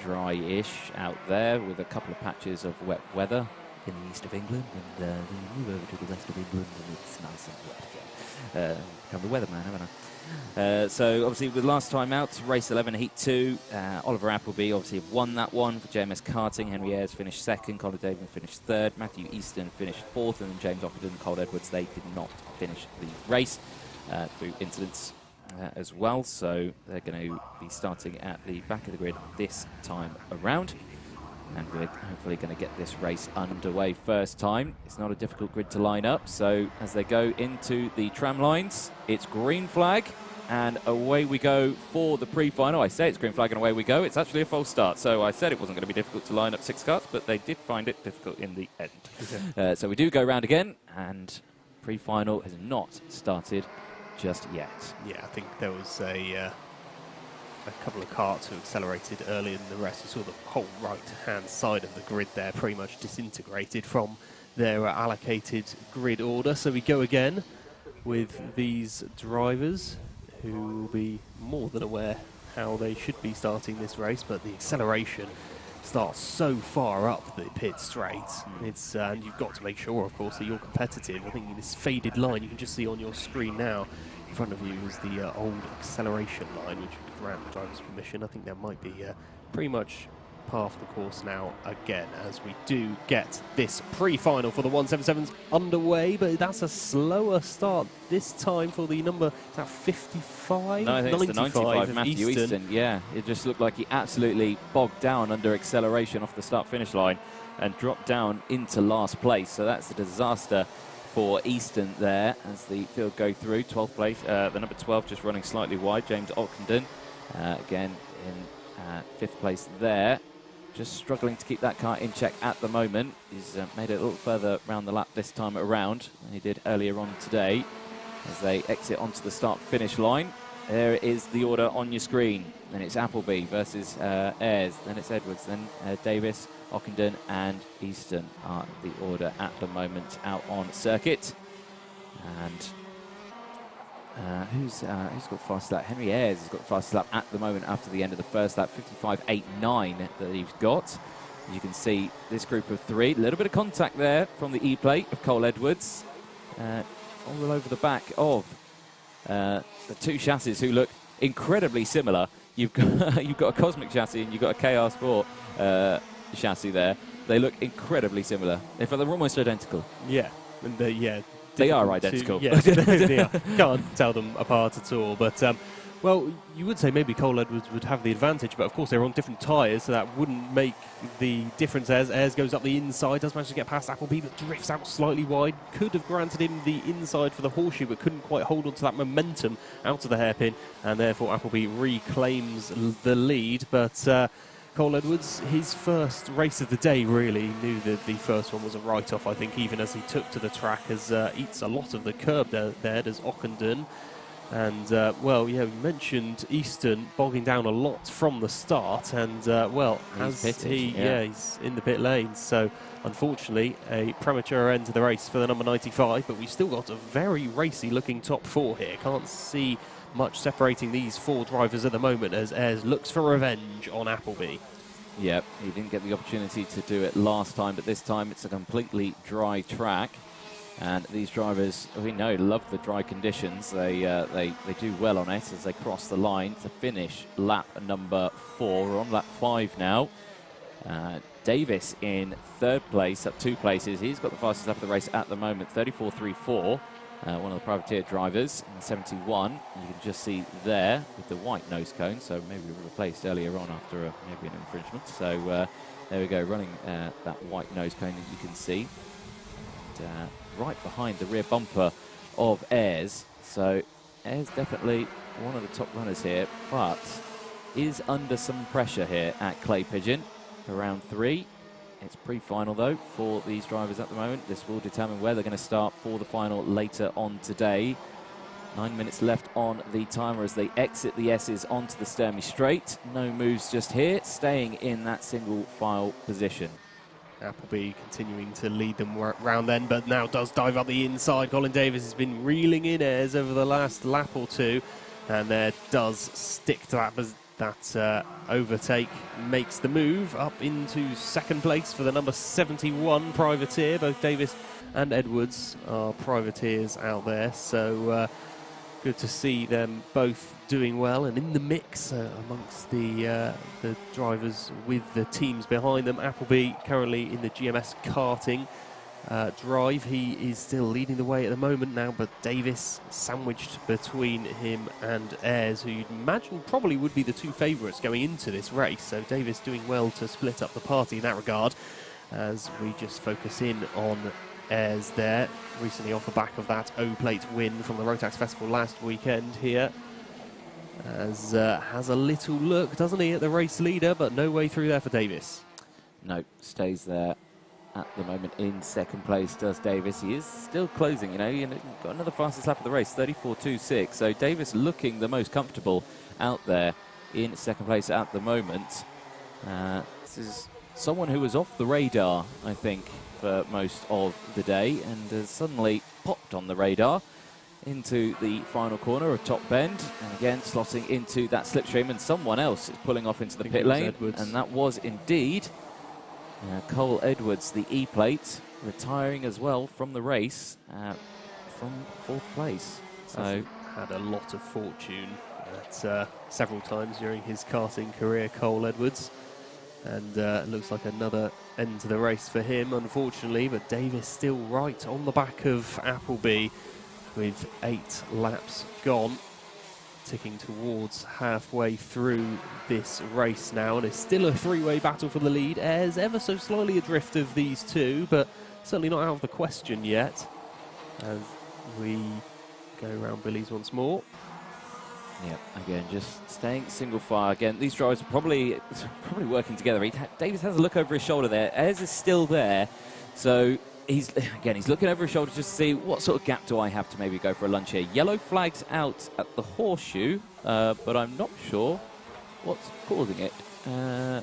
dry-ish out there, with a couple of patches of wet weather in the east of England, and then we move over to the west of England and it's nice and wet again. Become the weatherman, haven't I? So obviously with last time out, race 11, heat 2, Oliver Appleby obviously won that one for JMS Karting. Henry Ayres finished 2nd, Colin David finished 3rd, Matthew Easton finished 4th, and then James Ockenden and Cole Edwards, they did not finish the race through incidents as well. So they're going to be starting at the back of the grid this time around. And we're hopefully going to get this race underway first time. It's not a difficult grid to line up, so as they go into the tram lines, it's green flag, and away we go for the pre-final. I say it's green flag and away we go. It's actually a false start, so I said it wasn't going to be difficult to line up 6 karts, but they did find it difficult in the end. So we do go round again, and pre-final has not started just yet. Yeah, I think there was a couple of karts who accelerated early in the race. You saw the whole right-hand side of the grid there pretty much disintegrated from their allocated grid order. So we go again with these drivers who will be more than aware how they should be starting this race, but the acceleration starts so far up the pit straight. It's and you've got to make sure, of course, that you're competitive. I think in this faded line you can just see on your screen now in front of you is the old acceleration line, which would grant the driver's permission. I think there might be pretty much par for the course now again, as we do get this pre-final for the 177s underway, but that's a slower start this time for the number, is that 55? No, I think it's the 95 Matthew Easton. Yeah, it just looked like he absolutely bogged down under acceleration off the start-finish line and dropped down into last place. So that's a disaster for Easton there as the field go through. 12th place, the number 12 just running slightly wide, James Ockenden, again in 5th place there. Just struggling to keep that car in check at the moment. He's made it a little further round the lap this time around than he did earlier on today as they exit onto the start-finish line. There is the order on your screen. Then it's Appleby versus Ayres. Then it's Edwards. Then Davis, Ockenden and Easton are the order at the moment out on circuit. And who's got fast lap? Henry Ayres has got fast lap at the moment after the end of the first lap, 55.89 that he's got. As you can see, this group of 3, a little bit of contact there from the E-plate of Cole Edwards, all over the back of the 2 chassis who look incredibly similar. You've got a Cosmic chassis and you've got a KR Sport chassis there. They look incredibly similar. In fact, they're almost identical. Yeah, and they are identical. Yeah, they are. Can't tell them apart at all. But, well, you would say maybe Cole Edwards would have the advantage, but of course they're on different tyres, so that wouldn't make the difference. Ayres goes up the inside, does manage to get past Appleby, but drifts out slightly wide. Could have granted him the inside for the horseshoe, but couldn't quite hold on to that momentum out of the hairpin, and therefore Appleby reclaims the lead. But Cole Edwards, his first race of the day, really knew that the first one was a write-off, I think, even as he took to the track, as eats a lot of the curb there does Ockenden. And, well, yeah, we mentioned Easton bogging down a lot from the start, and, well, he's in the pit lane. So, unfortunately, a premature end to the race for the number 95, but we've still got a very racy-looking top 4 here. Can't see much separating these 4 drivers at the moment as Ayres looks for revenge on Appleby. Yep, he didn't get the opportunity to do it last time, but this time it's a completely dry track. And these drivers, we know, love the dry conditions. They do well on it as they cross the line to finish lap number 4. We're on lap 5 now. Davis in 3rd place, up 2 places. He's got the fastest lap of the race at the moment, 34.34. One of the privateer drivers in 71. You can just see there with the white nose cone. So maybe replaced earlier on after maybe an infringement. So there we go, running that white nose cone that you can see. And, right behind the rear bumper of Ayres. So Ayres definitely one of the top runners here, but is under some pressure here at Clay Pigeon for round 3. It's pre-final though for these drivers at the moment. This will determine where they're going to start for the final later on today. 9 minutes left on the timer as they exit the S's onto the Sturmey Straight. No moves just here, staying in that single file position. Appleby continuing to lead them round then, but now does dive up the inside. Colin Davis has been reeling in Ayres over the last lap or 2, and there does stick to that overtake. Makes the move up into 2nd place for the number 71 privateer. Both Davis and Edwards are privateers out there, so good to see them both doing well and in the mix amongst the drivers with the teams behind them. Appleby currently in the GMS karting drive. He is still leading the way at the moment now, but Davis sandwiched between him and Ayres, who you'd imagine probably would be the 2 favourites going into this race. So Davis doing well to split up the party in that regard, as we just focus in on Ayres there, recently off the back of that O-Plate win from the Rotax Festival last weekend here. As has a little look, doesn't he, at the race leader, but no way through there for Davis. No, stays there at the moment in 2nd place, does Davis. He is still closing, you know, got another fastest lap of the race, 34.26. So Davis looking the most comfortable out there in 2nd place at the moment. This is someone who was off the radar, I think, for most of the day, and has suddenly popped on the radar into the final corner of top bend, and again slotting into that slipstream, and someone else is pulling off into the pit lane, and that was indeed Cole Edwards, the E-plate, retiring as well from the race from 4th place. So had a lot of fortune at several times during his karting career, Cole Edwards, and it looks like another end to the race for him, unfortunately. But Davis still right on the back of Appleby, with 8 laps gone, ticking towards halfway through this race now, and it's still a 3-way battle for the lead. Ayres ever so slightly adrift of these 2, but certainly not out of the question yet, as we go around Billy's once more. Yeah, again, just staying single file. Again, these drivers are probably working together. Davis has a look over his shoulder there. Ayres is still there, so he's looking over his shoulder just to see what sort of gap do I have to maybe go for a lunge here. Yellow flags out at the horseshoe, but I'm not sure what's causing it.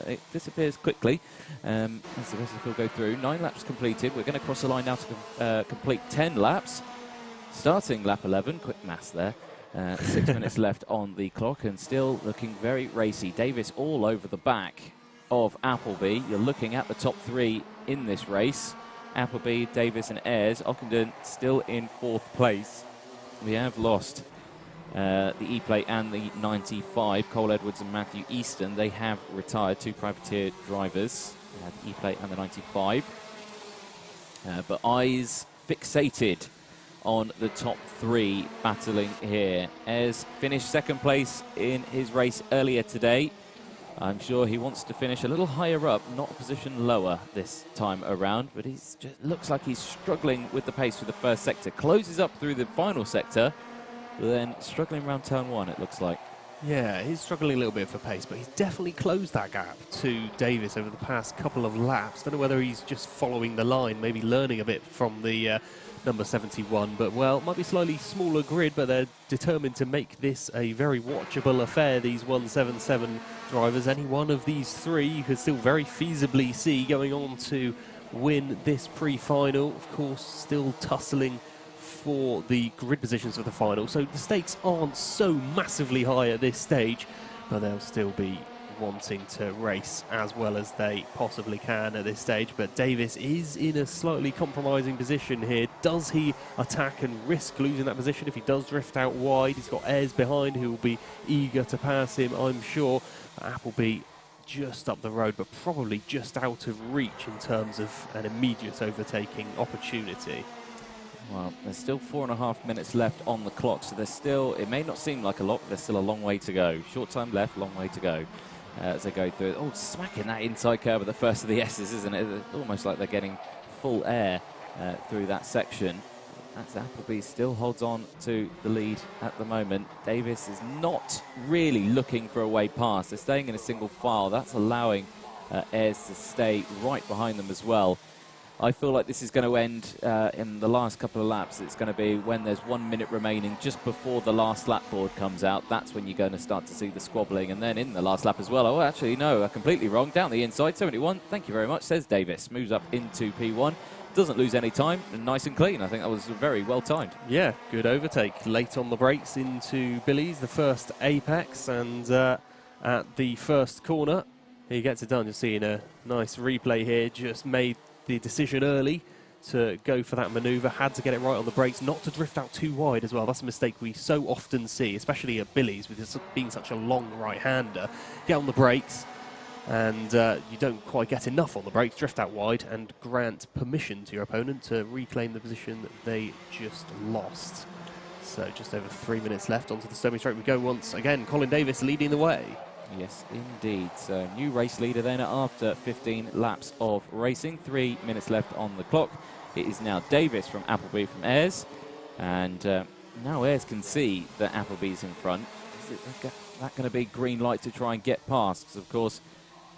It disappears quickly as the rest of the field go through. 9 laps completed. We're going to cross the line now to complete 10 laps. Starting lap 11, quick maths there. 6 minutes left on the clock, and still looking very racy. Davis all over the back of Appleby. You're looking at the top 3 in this race. Appleby, Davis and Ayres. Ockenden still in 4th place. We have lost the E-plate and the 95. Cole Edwards and Matthew Easton, they have retired, 2 privateer drivers. The E-plate and the 95. But eyes fixated on the top 3 battling here. Ayres finished 2nd place in his race earlier today. I'm sure he wants to finish a little higher up, not a position lower this time around, but he just looks like he's struggling with the pace for the first sector. Closes up through the final sector, but then struggling around turn 1, it looks like. Yeah, he's struggling a little bit for pace, but he's definitely closed that gap to Davis over the past couple of laps. Don't know whether he's just following the line, maybe learning a bit from the number 71, but well, might be slightly smaller grid, but they're determined to make this a very watchable affair, these 177 drivers. Any one of these three you could still very feasibly see going on to win this pre-final. Of course, still tussling for the grid positions for the final, so the stakes aren't so massively high at this stage, but they'll still be wanting to race as well as they possibly can at this stage. But Davis is in a slightly compromising position here. Does he attack and risk losing that position? If he does drift out wide, he's got Ayres behind who will be eager to pass him, I'm sure. Appleby just up the road, but probably just out of reach in terms of an immediate overtaking opportunity. Well, there's still 4.5 minutes left on the clock, so there's still, it may not seem like a lot, but there's still a long way to go. Short time left, long way to go as they go through it. Oh, smacking that inside curve at the first of the S's, isn't it? It's almost like they're getting full air through that section. That's Appleby still holds on to the lead at the moment. Davis is not really looking for a way past. They're staying in a single file. That's allowing Ayres to stay right behind them as well. I feel like this is going to end in the last couple of laps. It's going to be when there's 1 minute remaining, just before the last lap board comes out. That's when you're going to start to see the squabbling. And then in the last lap as well. Oh, actually, no, completely wrong. Down the inside, 71. Thank you very much, says Davis. Moves up into P1. Doesn't lose any time, and nice and clean. I think that was very well timed. Yeah, good overtake. Late on the brakes into Billy's, the first apex, and at the first corner, he gets it done. You're seeing a nice replay here. Just made the decision early to go for that manoeuvre, had to get it right on the brakes, not to drift out too wide as well. That's a mistake we so often see, especially at Billy's, with this being such a long right-hander. Get on the brakes, and you don't quite get enough on the brakes, drift out wide, and grant permission to your opponent to reclaim the position that they just lost. So just over 3 minutes left onto the Stomey straight we go once again. Colin Davis leading the way. Yes, indeed. So new race leader then after 15 laps of racing. 3 minutes left on the clock. It is now Davis from Appleby from Ayres. And now Ayres can see that Appleby's in front. Is that going to be green light to try and get past? Because, of course,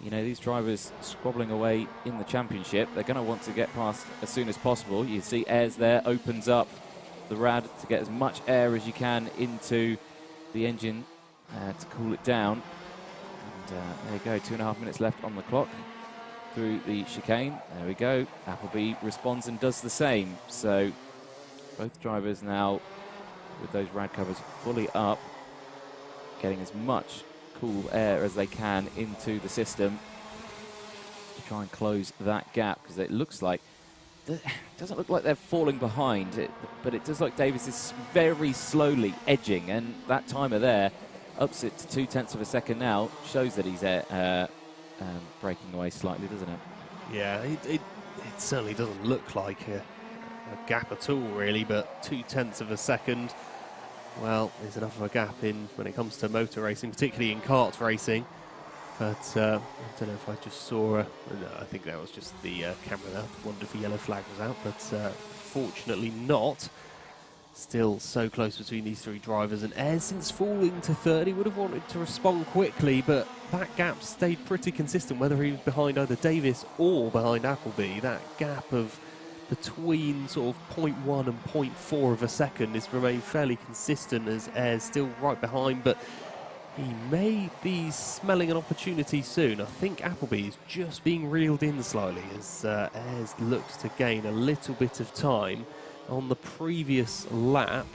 you know, these drivers squabbling away in the championship. They're going to want to get past as soon as possible. You see Ayres there opens up the rad to get as much air as you can into the engine to cool it down. There you go, 2.5 minutes left on the clock through the chicane. There we go. Appleby responds and does the same. So both drivers now with those rad covers fully up, getting as much cool air as they can into the system to try and close that gap, because it looks like, it doesn't look like they're falling behind, but it does look like Davis is very slowly edging, and that timer there ups it to 0.2 of a second now, shows that he's breaking away slightly, doesn't it? Yeah, it certainly doesn't look like a gap at all, really, but 0.2 of a second, well, there's enough of a gap in when it comes to motor racing, particularly in kart racing. But I don't know if I just saw no, I think that was just the camera there. I wondered if the yellow flag was out, but fortunately not. Still so close between these three drivers, and Ayres, since falling to third, he would have wanted to respond quickly, but that gap stayed pretty consistent, whether he was behind either Davis or behind Appleby. That gap of between sort of 0.1 and 0.4 of a second has remained fairly consistent, as Ayres still right behind, but he may be smelling an opportunity soon. I think Appleby is just being reeled in slightly as Ayres looks to gain a little bit of time. On the previous lap,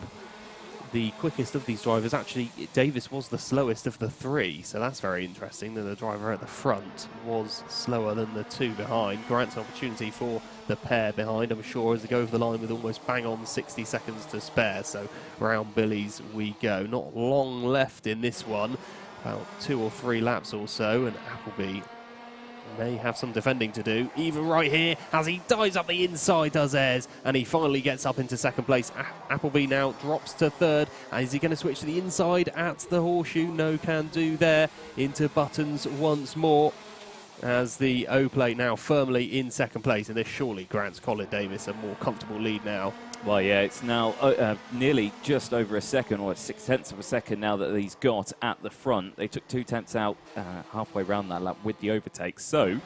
the quickest of these drivers, actually Davis was the slowest of the three, so that's very interesting that the driver at the front was slower than the two behind. Grants an opportunity for the pair behind, I'm sure, as they go over the line with almost bang on 60 seconds to spare. So round Billy's we go. Not long left in this one, about 2 or 3 laps or so, and Appleby may have some defending to do, even right here, as he dives up the inside, does Ayres, and he finally gets up into second place. Appleby now drops to third. Is he going to switch to the inside at the horseshoe? No can do there. Into Buttons once more. as the O-Plate now firmly in second place, and this surely grants Colin Davis a more comfortable lead now. Well, yeah, it's now nearly just over a second, or 6/10 of a second now that he's got at the front. They took 2/10 out halfway around that lap with the overtake. So,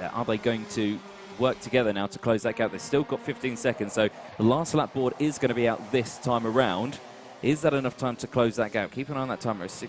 are they going to work together now to close that gap? They've still got 15 seconds, so the last lap board is going to be out this time around. Is that enough time to close that gap? Keep an eye on that timer. It's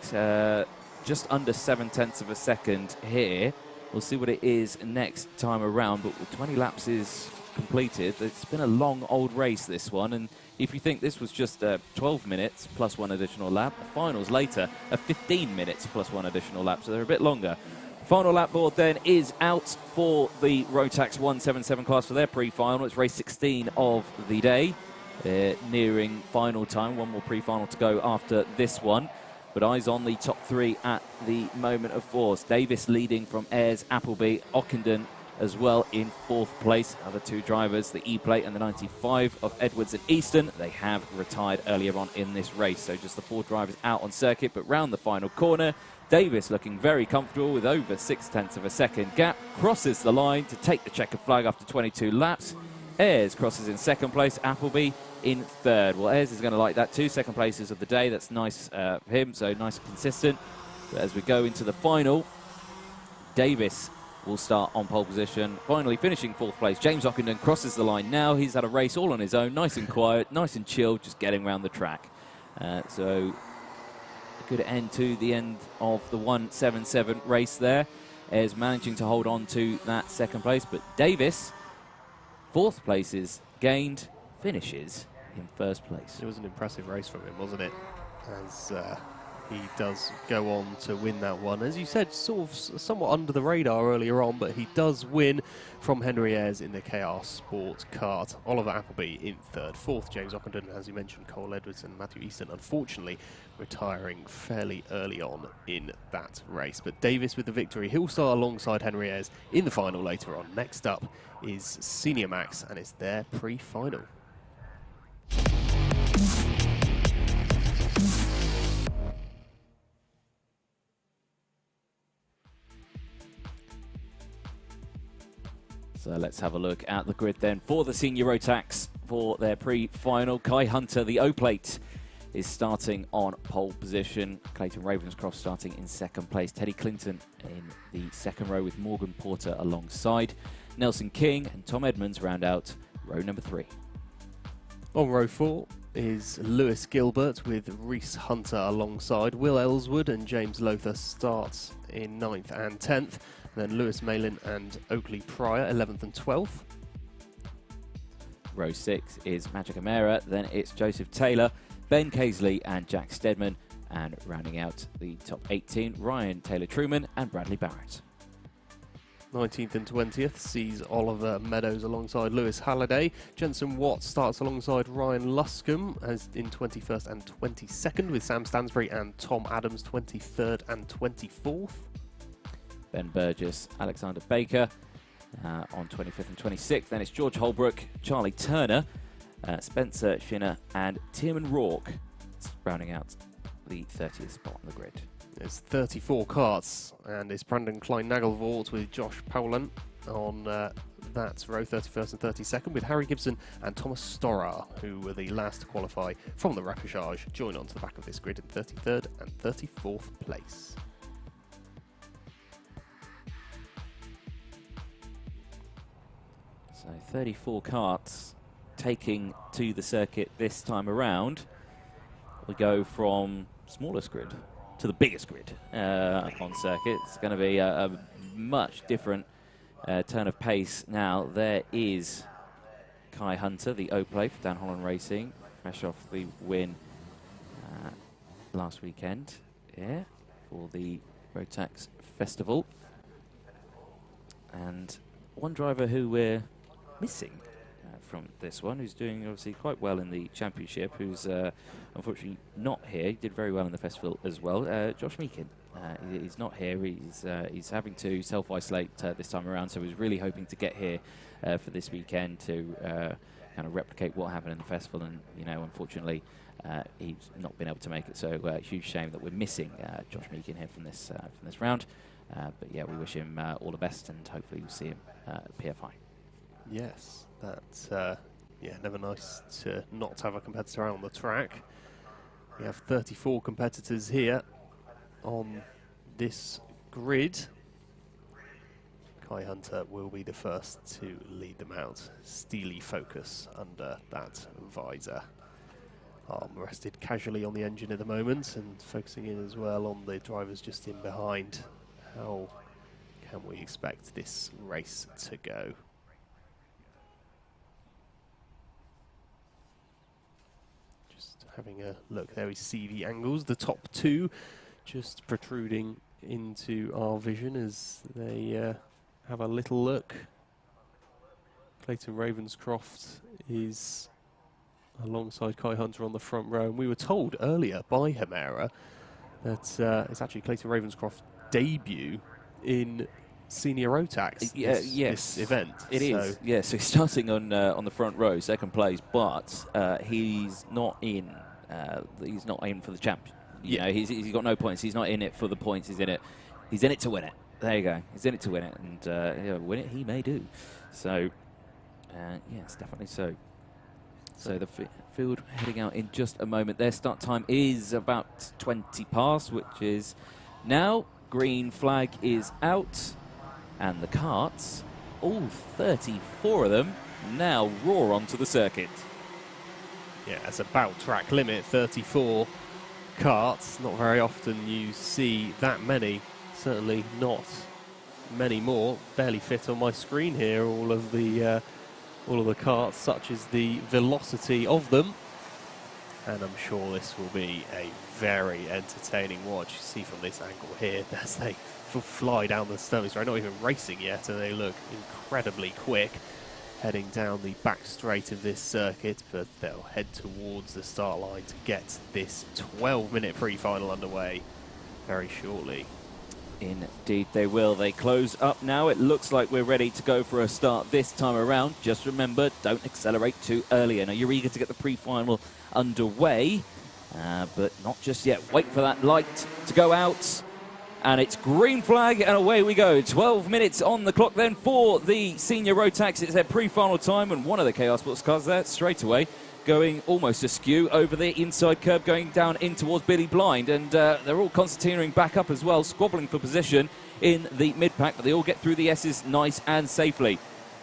just under 7/10 of a second here. We'll see what it is next time around, but with 20 laps is completed. It's been a long old race, this one, and if you think this was just 12 minutes plus one additional lap, the finals later are 15 minutes plus one additional lap, so they're a bit longer. Final lap board then is out for the Rotax 177 class for their pre-final. It's race 16 of the day. They're nearing final time. One more pre-final to go after this one. But eyes on the top three at the moment of force. Davis leading from Ayres, Appleby, Ockenden as well in fourth place. Other two drivers, the E-Plate and the 95 of Edwards and Easton, they have retired earlier on in this race. So just the four drivers out on circuit, but round the final corner, Davis looking very comfortable with over 6/10 of a second gap. Crosses the line to take the checkered flag after 22 laps. Ayres crosses in second place, Appleby in third. Well, Ayres is going to like that. 2 second places of the day. That's nice for him, so nice and consistent. But as we go into the final, Davis will start on pole position, finally finishing fourth place. James Ockenden crosses the line now. He's had a race all on his own, nice and quiet, nice and chilled, just getting around the track. So a good end to the end of the 177 race there. Ayres managing to hold on to that second place, but Davis, fourth place is gained, finishes in first place. It was an impressive race from him, wasn't it? As he does go on to win that one. As you said, sort of somewhat under the radar earlier on, but he does win from Henry Ayres in the KR Sport Kart. Oliver Appleby in third. Fourth, James Ockenden, as you mentioned, Cole Edwards and Matthew Easton, unfortunately retiring fairly early on in that race. But Davis with the victory. He'll start alongside Henry Ayres in the final later on. Next up is Senior Max, and it's their pre-final. So let's have a look at the grid then for the Senior Rotax for their pre-final. Kai Hunter, the O-Plate, is starting on pole position. Clayton Ravenscroft starting in second place. Teddy Clinton in the second row with Morgan Porter alongside. Nelson King and Tom Edmonds round out row number 3. On row 4 is Lewis Gilbert with Reese Hunter alongside. Will Ellswood and James Lothar starts in 9th and 10th. Then Lewis Malin and Oakley Pryor, 11th and 12th. Row 6 is Magic Amera, then it's Joseph Taylor, Ben Casely and Jack Stedman. And rounding out the top 18, Ryan Taylor-Truman and Bradley Barrett. 19th and 20th sees Oliver Meadows alongside Lewis Halliday. Jenson Watt starts alongside Ryan Luscombe as in 21st and 22nd, with Sam Stansbury and Tom Adams 23rd and 24th. Ben Burgess, Alexander Baker on 25th and 26th. Then it's George Holbrook, Charlie Turner, Spencer Shinner and Tierman Rourke rounding out the 30th spot on the grid. There's 34 karts, and it's Brandon Klein-Nagelvoort with Josh Powland on that row 31st and 32nd, with Harry Gibson and Thomas Storar, who were the last to qualify from the repechage, join onto the back of this grid in 33rd and 34th place. So 34 karts taking to the circuit this time around. We go from smallest grid to the biggest grid on circuit. It's going to be a much different turn of pace now. There is Kai Hunter, the O-Plate for Dan Holland Racing, fresh off the win last weekend for the Rotax Festival. And one driver who we're missing from this one, who's doing obviously quite well in the championship, who's unfortunately not here. He did very well in the festival as well. Josh Meakin, he's not here. He's having to self-isolate this time around, so he's really hoping to get here for this weekend to kind of replicate what happened in the festival, and unfortunately he's not been able to make it. So huge shame that we're missing Josh Meakin here from this round. But yeah, we wish him all the best, and hopefully we'll see him at PFI. Yes, that's never nice to not have a competitor out on the track. We have 34 competitors here on this grid. Kai Hunter will be the first to lead them out. Steely focus under that visor. Arm rested casually on the engine at the moment, and focusing in as well on the drivers just in behind. How can we expect this race to go? Just having a look there, we see the angles. The top two just protruding into our vision as they have a little look. Clayton Ravenscroft is alongside Kai Hunter on the front row, and we were told earlier by Hemera that it's actually Clayton Ravenscroft's debut in Senior Rotax this event. It is. Yeah, so he's starting on the front row, second place, but he's not in. He's not in for the champ. You know, he's got no points. He's not in it for the points. He's in it to win it. There you go. He's in it to win it, and win it he may do. So, yes, definitely so. So the field heading out in just a moment. Their start time is about 20 past, which is now. Green flag is out, and the karts, all 34 of them, now roar onto the circuit. Yeah, it's about track limit, 34 karts. Not very often you see that many. Certainly not many more. Barely fit on my screen here. All of the karts, such as the velocity of them. And I'm sure this will be a very entertaining watch. You see from this angle here as they fly down the Sturmy Straight, not even racing yet, and they look incredibly quick heading down the back straight of this circuit, but they'll head towards the start line to get this 12-minute pre-final underway very shortly. Indeed they will. They close up now. It looks like we're ready to go for a start this time around. Just remember, don't accelerate too early. I know you're eager to get the pre-final underway, but not just yet. Wait for that light to go out, and it's green flag, and away we go. 12 minutes on the clock then for the Senior Rotax. It's their pre-final time, and one of the Chaos Sports cars there straight away going almost askew over the inside curb, going down in towards Billy Blind, and they're all concertinaing back up as well, squabbling for position in the mid-pack, but they all get through the S's nice and safely.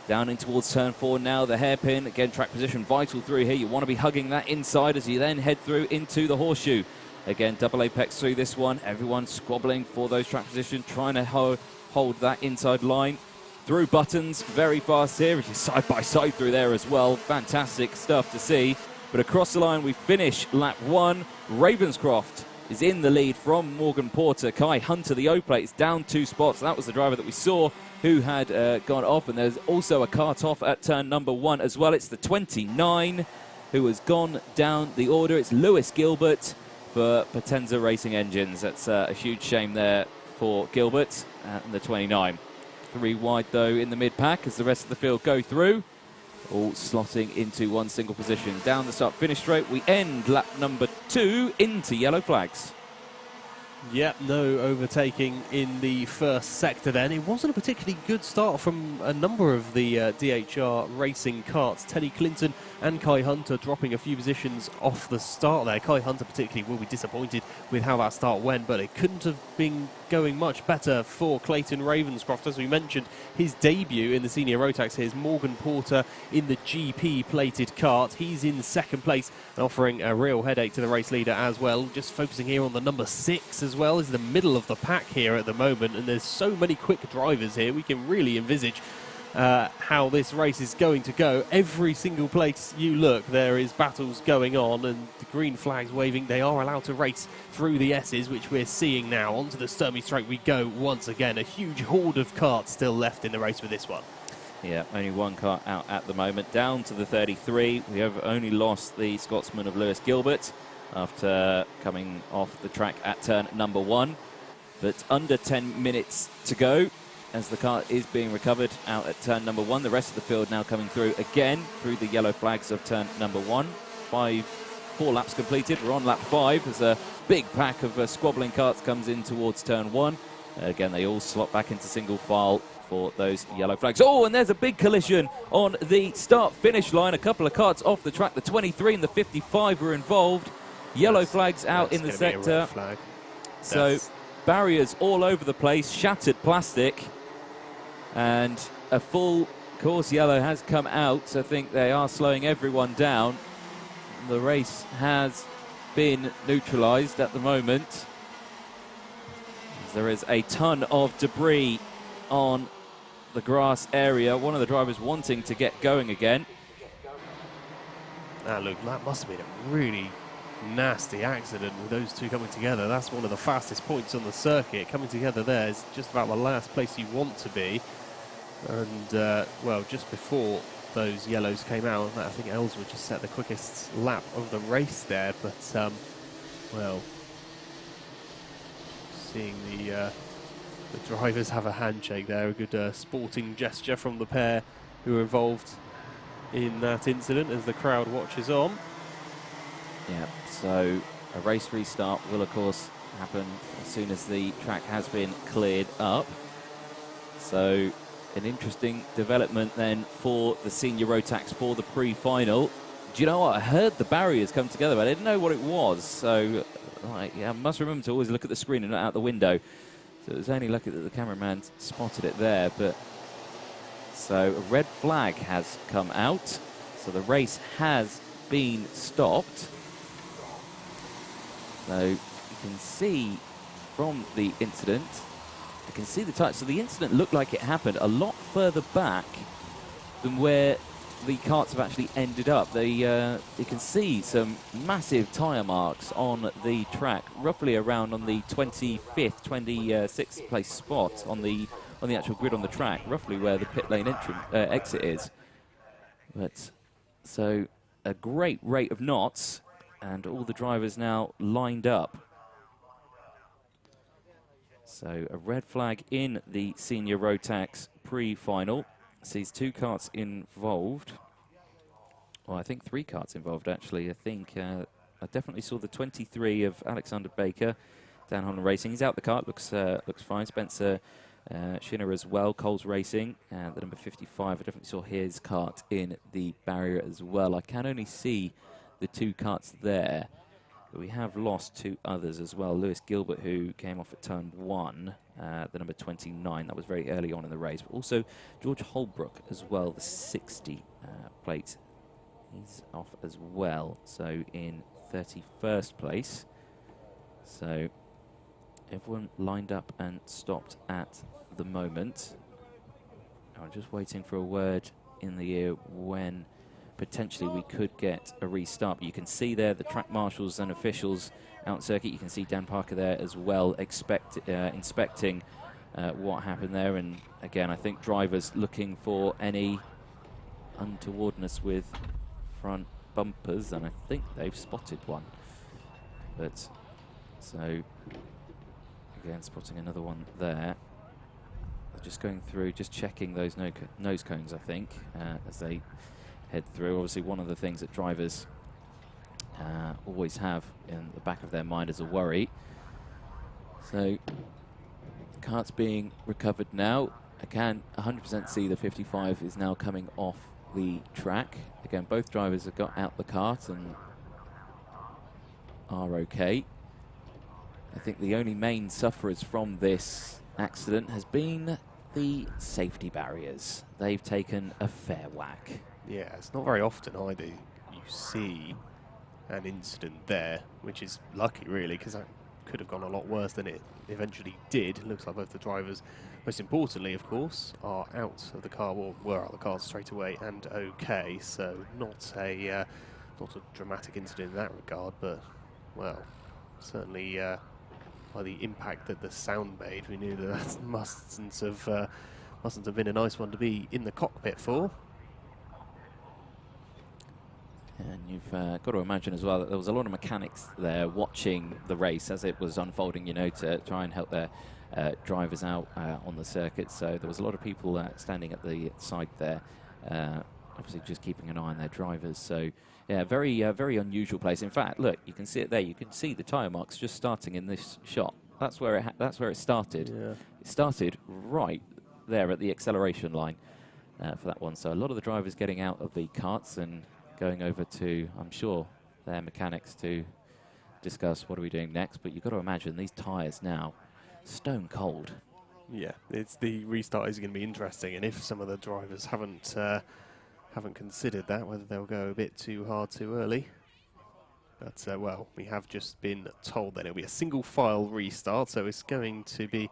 Down in towards turn 4 now, the hairpin, again track position vital through here. You want to be hugging that inside as you then head through into the horseshoe. Again, double apex through this one, everyone squabbling for those track position, trying to hold that inside line. Through buttons, very fast here, which is side by side through there as well. Fantastic stuff to see. But across the line, we finish lap 1. Ravenscroft is in the lead from Morgan Porter. Kai Hunter, the O-plate, is down 2 spots. That was the driver that we saw who had gone off. And there's also a kart off at turn number 1 as well. It's the 29 who has gone down the order. It's Lewis Gilbert for Potenza Racing Engines. That's a huge shame there for Gilbert and the 29. 3 wide though in the mid-pack as the rest of the field go through, all slotting into one single position. Down the start finish straight, we end lap number 2 into yellow flags. Yep, no overtaking in the first sector then. It wasn't a particularly good start from a number of the DHR racing karts. Teddy Clinton and Kai Hunter dropping a few positions off the start there. Kai Hunter particularly will be disappointed with how that start went, but it couldn't have been going much better for Clayton Ravenscroft. As we mentioned, his debut in the Senior Rotax here is Morgan Porter in the GP plated kart. He's in second place and offering a real headache to the race leader as well. Just focusing here on the number 6 as well, is the middle of the pack here at the moment, and there's so many quick drivers here. We can really envisage how this race is going to go. Every single place you look, there is battles going on, and the green flags waving. They are allowed to race through the S's, which we're seeing now. Onto the Sturmy Straight we go once again. A huge horde of karts still left in the race for this one. Yeah, only one car out at the moment. Down to the 33. We have only lost the Scotsman of Lewis Gilbert after coming off the track at turn number 1. But under 10 minutes to go. as the car is being recovered out at turn number 1. The rest of the field now coming through again through the yellow flags of turn number 1. 4 laps completed. We're on lap 5 as a big pack of squabbling karts comes in towards turn 1. Again, they all slot back into single file for those yellow flags. Oh, and there's a big collision on the start-finish line. A couple of karts off the track. The 23 and the 55 were involved. Yellow flags out in the sector. So barriers all over the place, shattered plastic, and a full course yellow has come out. So I think they are slowing everyone down. The race has been neutralised at the moment. There is a ton of debris on the grass area. One of the drivers wanting to get going again. Now look, that must have been a really nasty accident with those two coming together. That's one of the fastest points on the circuit. Coming together there is just about the last place you want to be. And, well, just before those yellows came out, I think Ellswood just set the quickest lap of the race there. But, well, seeing the drivers have a handshake there, a good sporting gesture from the pair who were involved in that incident as the crowd watches on. Yeah, so a race restart will, of course, happen as soon as the track has been cleared up. So an interesting development then for the senior Rotax for the pre-final. Do you know what? I heard the barriers come together, but I didn't know what it was. So yeah, I must remember to always look at the screen and not out the window. So it was only lucky that the cameraman spotted it there. But so a red flag has come out. So the race has been stopped. So you can see from the incident, you can see the type. So the incident looked like it happened a lot further back than where the karts have actually ended up. They, you can see some massive tyre marks on the track, roughly around on the 25th, 26th place spot on the actual grid on the track, roughly where the pit lane exit is. But so a great rate of knots, and all the drivers now lined up. So a red flag in the senior Rotax pre-final. Sees 2 karts involved. Well, I think 3 karts involved, actually. I think I definitely saw the 23 of Alexander Baker down Holland Racing. He's out the kart, looks fine. Spencer Schinner as well, Coles Racing. The number 55, I definitely saw his kart in the barrier as well. I can only see the 2 karts there. But we have lost 2 others as well. Lewis Gilbert, who came off at turn 1, the number 29. That was very early on in the race. But also George Holbrook as well, the 60 plate. He's off as well. So in 31st place. So everyone lined up and stopped at the moment. I'm just waiting for a word in the ear when potentially we could get a restart. But you can see there the track marshals and officials out circuit. You can see Dan Parker there as well, inspecting what happened there. And again, I think drivers looking for any untowardness with front bumpers, and I think they've spotted one. But so again, spotting another one there. They're just going through, just checking those nose cones, I think, as they head through. Obviously, one of the things that drivers always have in the back of their mind as a worry. So, kart's being recovered now. I can 100% see the 55 is now coming off the track. Again, both drivers have got out the kart and are okay. I think the only main sufferers from this accident has been the safety barriers. They've taken a fair whack. Yeah, it's not very often either you see an incident there, which is lucky really, because that could have gone a lot worse than it eventually did. It looks like both the drivers, most importantly of course, are out of the car, or were out of the car straight away and okay. So not a dramatic incident in that regard, but well, certainly by the impact that the sound made, we knew that mustn't have been a nice one to be in the cockpit for. And you've got to imagine as well that there was a lot of mechanics there watching the race as it was unfolding, you know, to try and help their drivers out on the circuit. So there was a lot of people standing at the side there, obviously just keeping an eye on their drivers. So yeah, very unusual place. In fact, look, you can see it there. You can see the tyre marks just starting in this shot. That's where it started. Yeah. It started right there at the acceleration line for that one. So a lot of the drivers getting out of the karts and going over to, I'm sure, their mechanics to discuss what are we doing next. But you've got to imagine these tyres now, stone cold. Yeah, the restart is going to be interesting, and if some of the drivers haven't considered that, whether they'll go a bit too hard too early. But, well, we have just been told that it'll be a single file restart, so it's going to be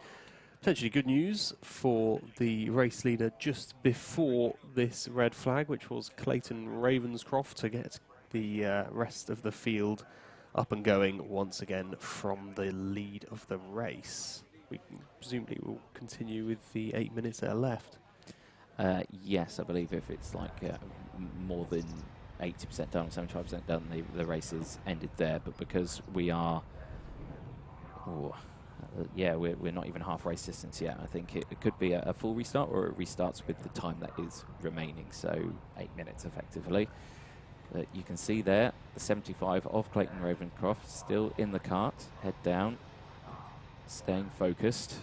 potentially good news for the race leader just before this red flag, which was Clayton Ravenscroft, to get the rest of the field up and going once again from the lead of the race. We presumably will continue with the 8 minutes that are left. Yes, I believe if it's like more than 80% done or 75% done, the race is ended there. But because we are, we're not even half race distance yet. I think it could be a full restart, or it restarts with the time that is remaining, so 8 minutes effectively. But you can see there the 75 of Clayton Ravenscroft still in the kart, head down, staying focused.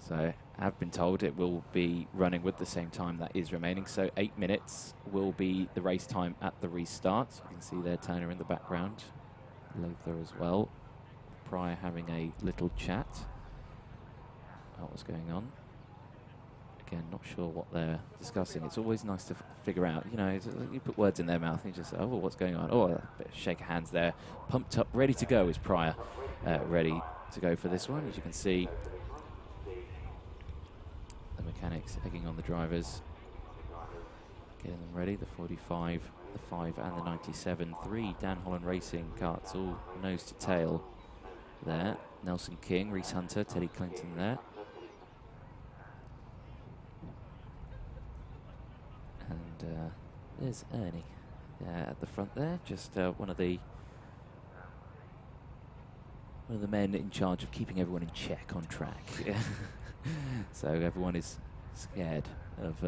So I've been told it will be running with the same time that is remaining. So 8 minutes will be the race time at the restart. You can see there Turner in the background, Lothar as well. Pryor having a little chat about what's going on. Again, not sure what they're discussing. It's always nice to figure out, you know, you put words in their mouth and you just say, oh, what's going on? Oh, a bit of shake of hands there. Pumped up, ready to go is Pryor. Ready to go for this one. As you can see, the mechanics egging on the drivers, getting them ready. The 45, the 5 and the 97. 3 Dan Holland Racing karts, all nose to tail there. Nelson King, Reese Hunter, Teddy Clinton there. And there's Ernie at the front there, just one of the men in charge of keeping everyone in check on track. So everyone is scared of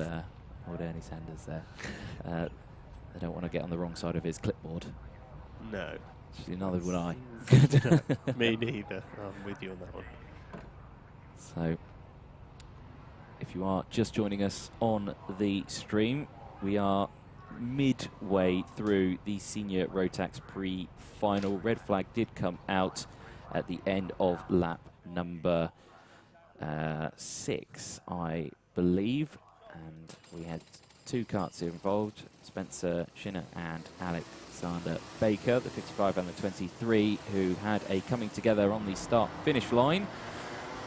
old Ernie Sanders there. They don't want to get on the wrong side of his clipboard. No. Actually, neither would I. Me neither. I'm with you on that one. So, if you are just joining us on the stream, we are midway through the Senior Rotax pre-final. Red flag did come out at the end of lap number 6, I believe, and we had 2 karts involved, Spencer Schinner and Alexander Baker, the 55 and the 23, who had a coming together on the start-finish line,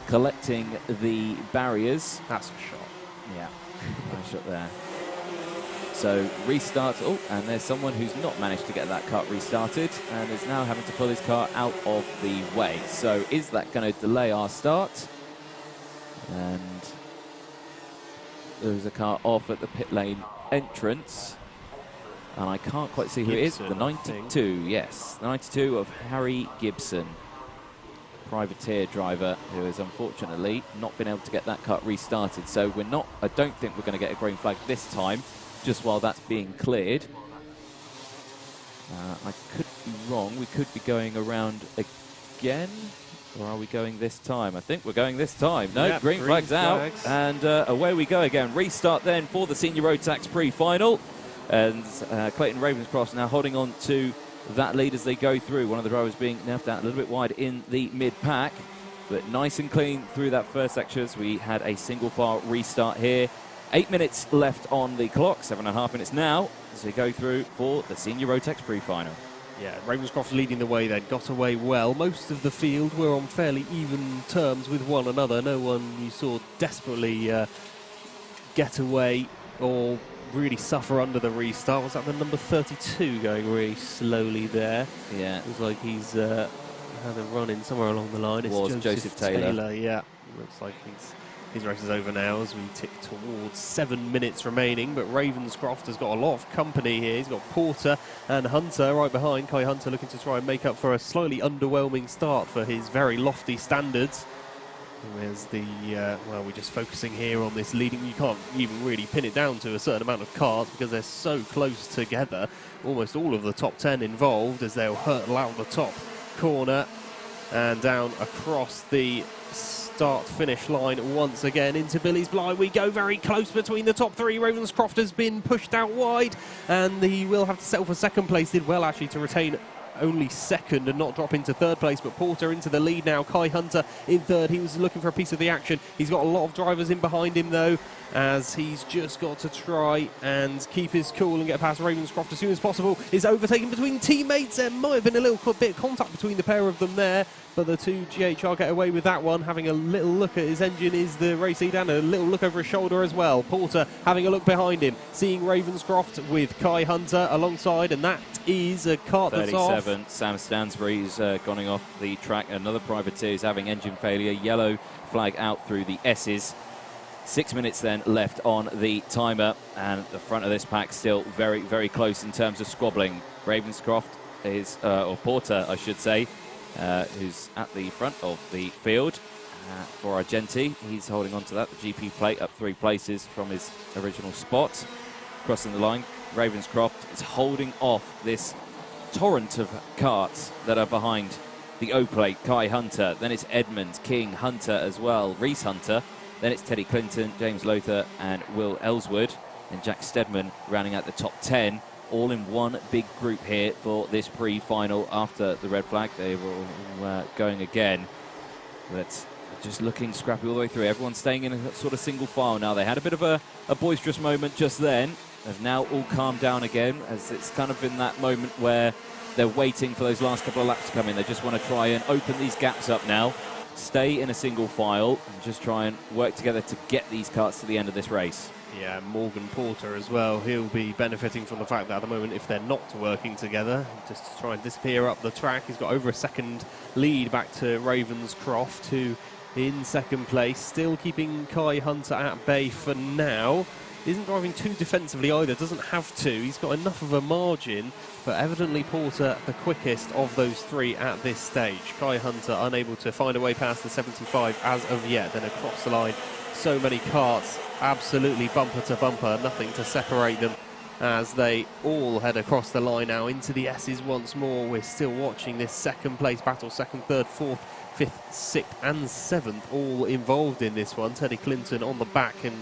collecting the barriers. That's a shot. Yeah, nice shot there. So restart, and there's someone who's not managed to get that kart restarted and is now having to pull his car out of the way. So is that going to delay our start? And there's a car off at the pit lane entrance, and I can't quite see who Gibson, it is. The 92, yes, the 92 of Harry Gibson, privateer driver, who has unfortunately not been able to get that kart restarted. So we're not, I don't think we're going to get a green flag this time, just while that's being cleared. I could be wrong. We could be going around again. Or are we going this time? I think we're going this time. No, yep, green flag's out. And away we go again. Restart then for the Senior Rotax pre-final. And Clayton Ravenscroft now holding on to that lead as they go through. One of the drivers being left out a little bit wide in the mid-pack. But nice and clean through that first section as we had a single file restart here. 8 minutes left on the clock, 7.5 minutes now as we go through for the Senior Rotax pre-final. Yeah, Ravenscroft leading the way then, got away well. Most of the field were on fairly even terms with one another. No one you saw desperately get away or really suffer under the restart. Was that the number 32 going really slowly there? Yeah. It was like he's had a run in somewhere along the line. It's Joseph Taylor. Yeah, looks like he's His race is over now as we tick towards 7 minutes remaining, but Ravenscroft has got a lot of company here. He's got Porter and Hunter right behind. Kai Hunter looking to try and make up for a slightly underwhelming start for his very lofty standards. Whereas well, we're just focusing here on this leading. You can't even really pin it down to a certain amount of cars because they're so close together. Almost all of the top 10 involved as they'll hurtle out the top corner and down across the start-finish line once again into Billy's Blind. We go very close between the top three. Ravenscroft has been pushed out wide and he will have to settle for second place. Did well actually to retain only second and not drop into third place, but Porter into the lead now. Kai Hunter in third. He was looking for a piece of the action. He's got a lot of drivers in behind him though, as he's just got to try and keep his cool and get past Ravenscroft as soon as possible. Is overtaken between teammates. There might have been a little bit of contact between the pair of them there, but the two GHR get away with that one. Having a little look at his engine is the race lead and a little look over his shoulder as well. Porter having a look behind him, seeing Ravenscroft with Kai Hunter alongside, and that is a Kart that's off. 37, Sam Stansbury's gone off the track. Another privateer is having engine failure. Yellow flag out through the S's. 6 minutes then left on the timer, and the front of this pack still very, very close in terms of squabbling. Ravenscroft is, or Porter, I should say, who's at the front of the field for Argenti. He's holding on to that, the GP plate, up 3 places from his original spot. Crossing the line, Ravenscroft is holding off this torrent of karts that are behind the O-plate. Kai Hunter, then it's Edmonds, King, Hunter as well, Reese Hunter, then it's Teddy Clinton, James Lothar and Will Ellswood, and Jack Steadman rounding out the top 10, all in one big group here for this pre-final. After the red flag, they were all going again, but just looking scrappy all the way through. Everyone's staying in a sort of single file now. They had a bit of a boisterous moment just then. They've now all calmed down again, as it's kind of been that moment where they're waiting for those last couple of laps to come in. They just want to try and open these gaps up now, stay in a single file, and just try and work together to get these karts to the end of this race. Yeah, Morgan Porter as well. He'll be benefiting from the fact that at the moment, if they're not working together, just to try and disappear up the track. He's got over a second lead back to Ravenscroft, who in second place, still keeping Kai Hunter at bay for now. Isn't driving too defensively either, doesn't have to. He's got enough of a margin, but evidently Porter the quickest of those three at this stage. Kai Hunter unable to find a way past the 75 as of yet. Then across the line, so many karts, absolutely bumper to bumper, nothing to separate them as they all head across the line now into the S's once more. We're still watching this second place battle, second, third, fourth, fifth, sixth and seventh, all involved in this one. Teddy Clinton on the back and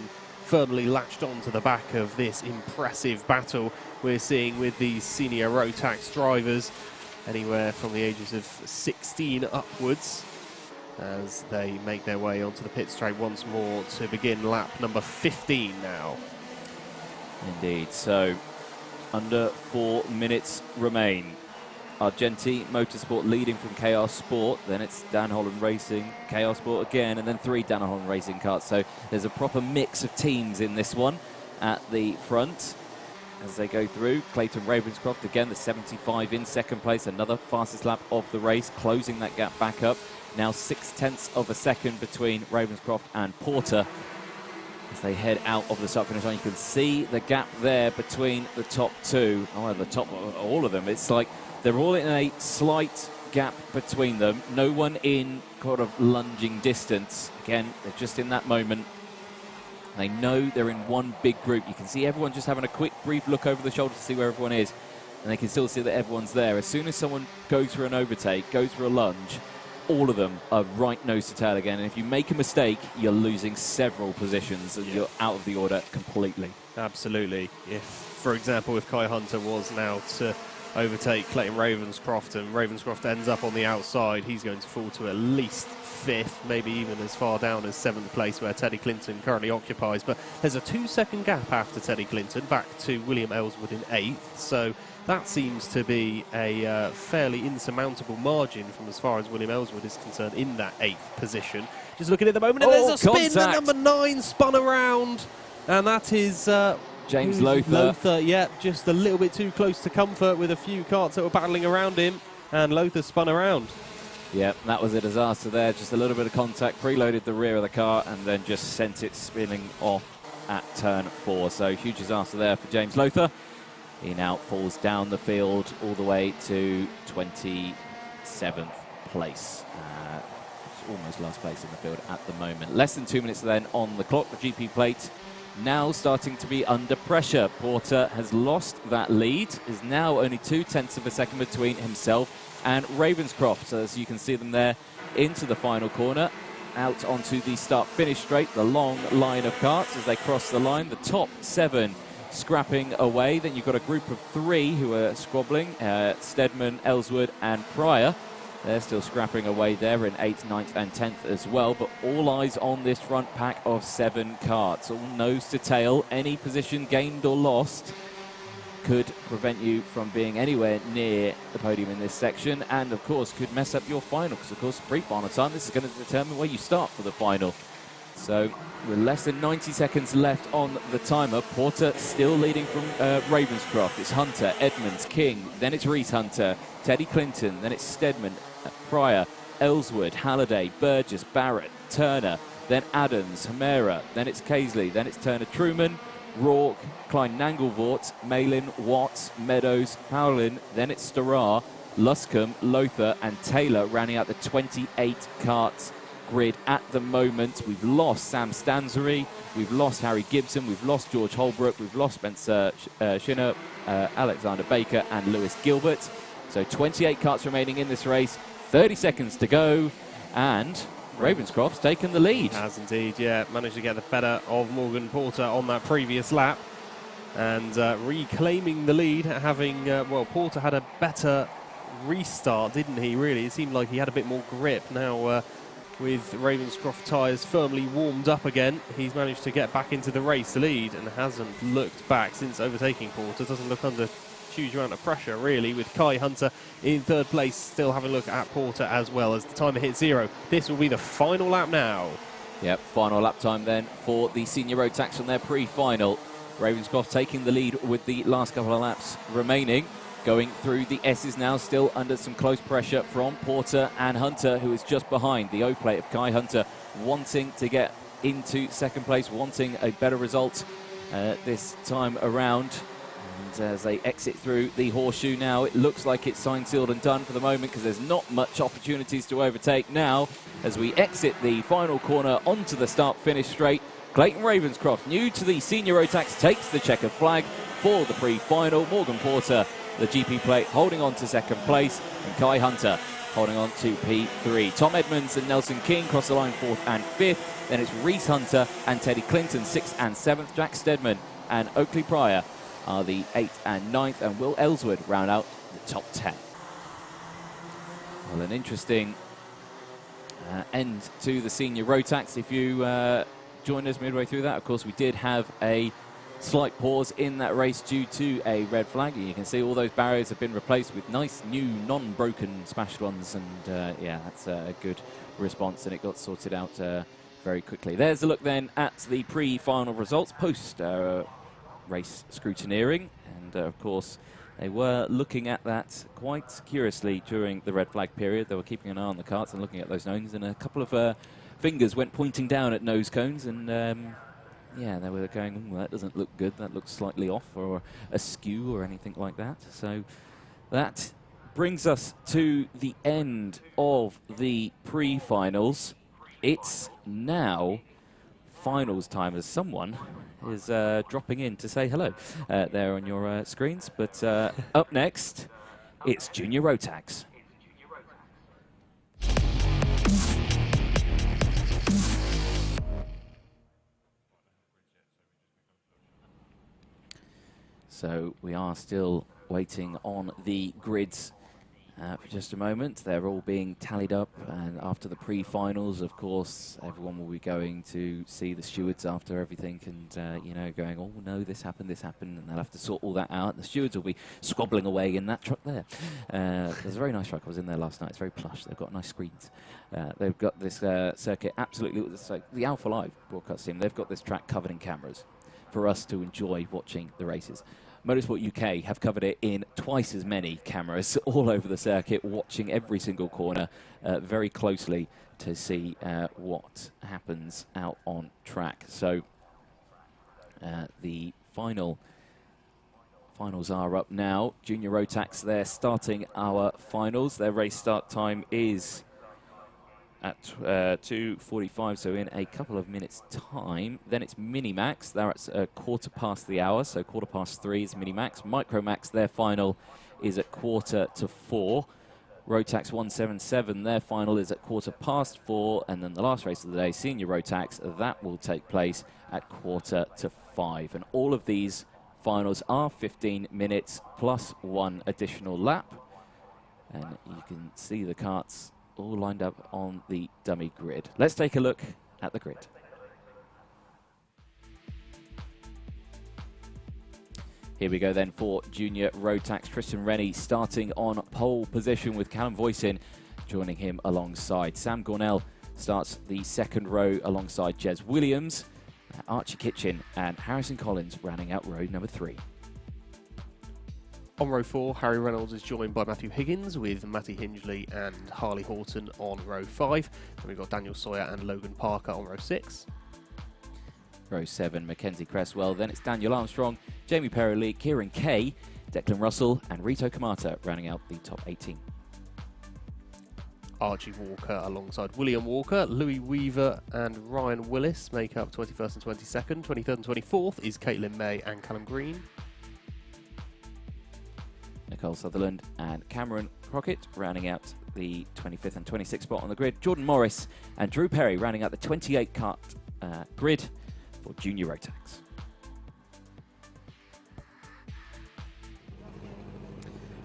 firmly latched onto the back of this impressive battle we're seeing with these senior Rotax drivers, anywhere from the ages of 16 upwards, as they make their way onto the pit straight once more to begin lap number 15 now. Indeed, so under 4 minutes remain. Argenti Motorsport leading from KR Sport, then it's Dan Holland Racing, KR Sport again, and then 3 Dan Holland Racing karts. So there's a proper mix of teams in this one at the front as they go through. Clayton Ravenscroft again, the 75 in second place, another fastest lap of the race, closing that gap back up. Now 0.6 of a second between Ravenscroft and Porter as they head out of the start finish line. You can see the gap there between the top two, or the top, all of them. It's like they're all in a slight gap between them. No one in kind of lunging distance. Again, they're just in that moment. They know they're in one big group. You can see everyone just having a quick, brief look over the shoulder to see where everyone is. And they can still see that everyone's there. As soon as someone goes for an overtake, goes for a lunge, all of them are right nose to tail again. And if you make a mistake, you're losing several positions and you're out of the order completely. Absolutely. If, for example, if Kai Hunter was now to overtake Clayton Ravenscroft and Ravenscroft ends up on the outside, he's going to fall to at least 5th, maybe even as far down as 7th place where Teddy Clinton currently occupies. But there's a 2-second gap after Teddy Clinton back to William Ellswood in 8th, so that seems to be a fairly insurmountable margin from as far as William Ellswood is concerned in that 8th position. Just looking at the moment, and there's a spin, and number 9 spun around, and that is James Lothar. Yeah, just a little bit too close to comfort with a few karts that were battling around him, and Lothar spun around. Yeah, that was a disaster there. Just a little bit of contact, preloaded the rear of the car, and then just sent it spinning off at turn 4. So huge disaster there for James Lothar. He now falls down the field all the way to 27th place. Almost last place in the field at the moment. Less than 2 minutes then on the clock. The GP plate now starting to be under pressure. Porter has lost that lead. Is now only 0.2 of a second between himself and Ravenscroft. So as you can see them there into the final corner. Out onto the start-finish straight. The long line of karts as they cross the line. The top 7 scrapping away. Then you've got a group of 3 who are squabbling. Steadman, Ellswood and Pryor. They're still scrapping away there in 8th, 9th and 10th as well, but all eyes on this front pack of 7 karts. All nose to tail. Any position gained or lost could prevent you from being anywhere near the podium in this section, and of course could mess up your final, because of course pre-final time, this is going to determine where you start for the final. So with less than 90 seconds left on the timer, Porter still leading from Ravenscroft. It's Hunter, Edmonds, King, then it's Reese Hunter, Teddy Clinton, then it's Steadman, Pryor, Ellswood, Halliday, Burgess, Barrett, Turner, then Adams, Hamera, then it's Casely, then it's Turner Truman, Rourke, Klein Nangelvort, Malin, Watts, Meadows, Powlin, then it's Starrar, Luscombe, Lothar and Taylor rounding out the 28 karts grid at the moment. We've lost Sam Stanzery, we've lost Harry Gibson, we've lost George Holbrook, we've lost Spencer Shinner, Alexander Baker and Lewis Gilbert. So 28 karts remaining in this race, 30 seconds to go, and Ravenscroft's taken the lead. Has indeed, yeah. Managed to get the better of Morgan Porter on that previous lap. And reclaiming the lead, having, well, Porter had a better restart, didn't he, really? It seemed like he had a bit more grip. Now, with Ravenscroft tyres firmly warmed up again, he's managed to get back into the race lead and hasn't looked back since overtaking Porter. Doesn't look under huge amount of pressure, really, with Kai Hunter in 3rd place, still having a look at Porter as well as the timer hits 0. This will be the final lap now. Yep, final lap time then for the senior Rotax on their pre-final. Ravenscroft taking the lead with the last couple of laps remaining. Going through the S's now, still under some close pressure from Porter and Hunter, who is just behind. The O-plate of Kai Hunter wanting to get into 2nd place, wanting a better result this time around. And as they exit through the horseshoe now, it looks like it's signed, sealed and done for the moment, because there's not much opportunities to overtake now. As we exit the final corner onto the start-finish straight, Clayton Ravenscroft, new to the senior Rotax, takes the checkered flag for the pre-final. Morgan Porter, the GP plate, holding on to 2nd place, and Kai Hunter holding on to P3. Tom Edmonds and Nelson King cross the line 4th and 5th. Then it's Reese Hunter and Teddy Clinton 6th and 7th. Jack Steadman and Oakley Pryor are the 8th and 9th, and Will Ellswood round out the top 10. Well, an interesting end to the senior Rotax. If you joined us midway through that, of course, we did have a slight pause in that race due to a red flag, and you can see all those barriers have been replaced with nice new non-broken smashed ones, and yeah, that's a good response, and it got sorted out very quickly. There's a look then at the pre-final results post race scrutineering, and of course they were looking at that quite curiously during the red flag period. They were keeping an eye on the karts and looking at those noses, and a couple of fingers went pointing down at nose cones, and yeah, they were going, well, that doesn't look good, that looks slightly off or askew or anything like that. So that brings us to the end of the pre-finals. It's now finals time, as someone is dropping in to say hello there on your screens. But up next, it's Junior Rotax. So we are still waiting on the grids for just a moment. They're all being tallied up, and after the pre-finals, of course, everyone will be going to see the stewards after everything, and you know, going, oh no, this happened, and they'll have to sort all that out. The stewards will be squabbling away in that truck there. There's a very nice truck. I was in there last night. It's very plush. They've got nice screens. They've got this circuit absolutely. It's like the Alpha Live broadcast team. They've got this track covered in cameras for us to enjoy watching the races. Motorsport UK have covered it in twice as many cameras all over the circuit, watching every single corner very closely to see what happens out on track. So the finals are up now. Junior Rotax, they're starting our finals. Their race start time is at 2:45, so in a couple of minutes' time. Then it's Minimax. They're at a quarter past the hour, so 3:15 is Minimax. Micromax, their final is at 3:45. Rotax 177, their final is at 4:15, and then the last race of the day, Senior Rotax, that will take place at 4:45. And all of these finals are 15 minutes plus one additional lap. And you can see the karts all lined up on the dummy grid. Let's take a look at the grid. Here we go then for Junior Rotax. Tristan Rennie starting on pole position with Callum Voisin joining him alongside. Sam Gornell starts the second row alongside Jez Williams. Archie Kitchen and Harrison Collins rounding out row number 3. On row 4, Harry Reynolds is joined by Matthew Higgins with Matty Hingley and Harley Horton on row 5. Then we've got Daniel Sawyer and Logan Parker on row 6. Row 7, Mackenzie Cresswell. Then it's Daniel Armstrong, Jamie Perrelli, Kieran Kay, Declan Russell and Rito Kamata rounding out the top 18. Archie Walker alongside William Walker, Louis Weaver and Ryan Willis make up 21st and 22nd. 23rd and 24th is Caitlin May and Callum Green. Nicole Sutherland and Cameron Crockett rounding out the 25th and 26th spot on the grid. Jordan Morris and Drew Perry rounding out the 28 kart grid for Junior Rotax.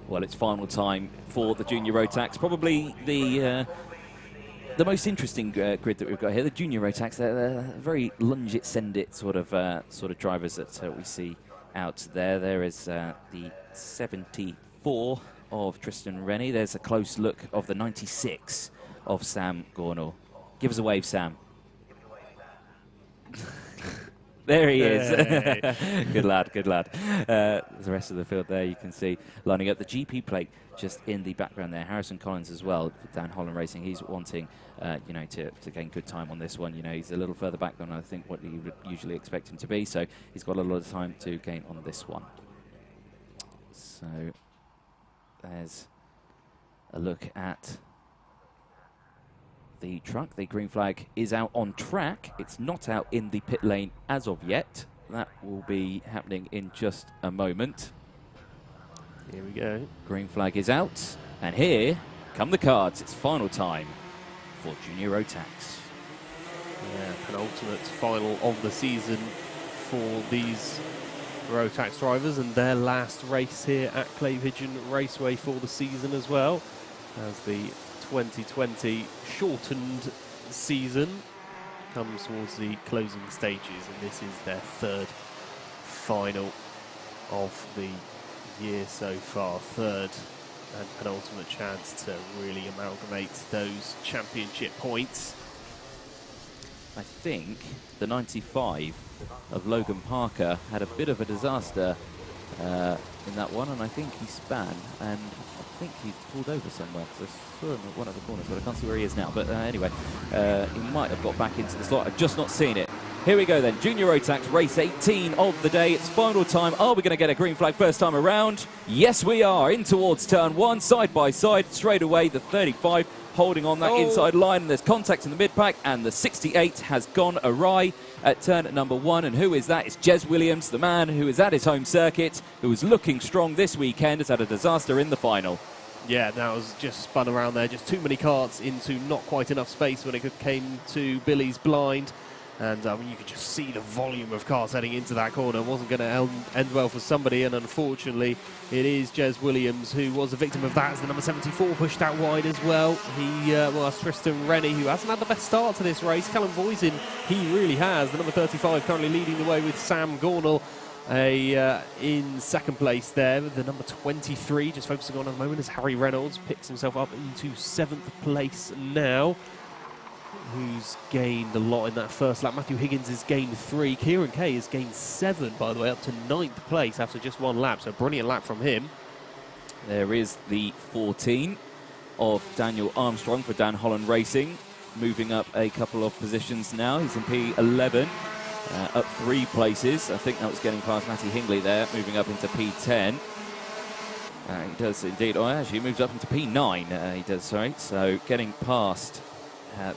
Well, it's final time for the Junior Rotax. Probably the most interesting grid that we've got here. The Junior Rotax, they're very lunge it, send it sort of drivers that we see out there. There is the 74 of Tristan Rennie. There's a close look of the 96 of Sam Gornell. Give us a wave, Sam. There he is. Good lad, good lad. The rest of the field there you can see lining up the GP plate just in the background there. Harrison Collins as well, Dan Holland Racing. He's wanting, to gain good time on this one. You know, he's a little further back than I think what you would usually expect him to be. So he's got a lot of time to gain on this one. So there's a look at the truck. The green flag is out on track. It's not out in the pit lane as of yet. That will be happening in just a moment. Here we go. Green flag is out. And here come the cards. It's final time for Junior Rotax. Yeah, penultimate final of the season for these Rotax drivers and their last race here at Clay Pigeon Raceway for the season as well, as the 2020 shortened season comes towards the closing stages, and this is their third final of the year so far, third and penultimate chance to really amalgamate those championship points. I think the 95 of Logan Parker had a bit of a disaster in that one, and I think he span, and I think he pulled over somewhere, because I saw him at one of the corners, but I can't see where he is now. But anyway, he might have got back into the slot. I've just not seen it. Here we go then, Junior Rotax, race 18 of the day. It's final time. Are we going to get a green flag first time around? Yes, we are. In towards turn 1, side by side, straight away, the 35 holding on that inside line, and there's contact in the mid-pack, and the 68 has gone awry at turn number 1. And who is that? It's Jez Williams, the man who is at his home circuit, who is looking strong this weekend, has had a disaster in the final. Yeah, that was just spun around there. Just too many karts into not quite enough space when it came to Billy's blind. And you could just see the volume of karts heading into that corner. It wasn't going to end well for somebody, and unfortunately it is Jez Williams who was the victim of that, as the number 74 pushed out wide as well. He was Tristan Rennie, who hasn't had the best start to this race. Callum Voisin, he really has. The number 35 currently leading the way with Sam Gornell in second place there. The number 23, just focusing on at the moment, as Harry Reynolds picks himself up into 7th place now. who's gained a lot in that first lap. Matthew Higgins has gained 3. Kieran Kay has gained 7, by the way, up to 9th place after just 1 lap. So brilliant lap from him. There is the 14 of Daniel Armstrong for Dan Holland Racing, moving up a couple of positions now. He's in P11, up 3 places. I think that was getting past Matty Hingley there, moving up into P10. He does indeed. Oh, actually, he moves up into P9. He does, sorry. So getting past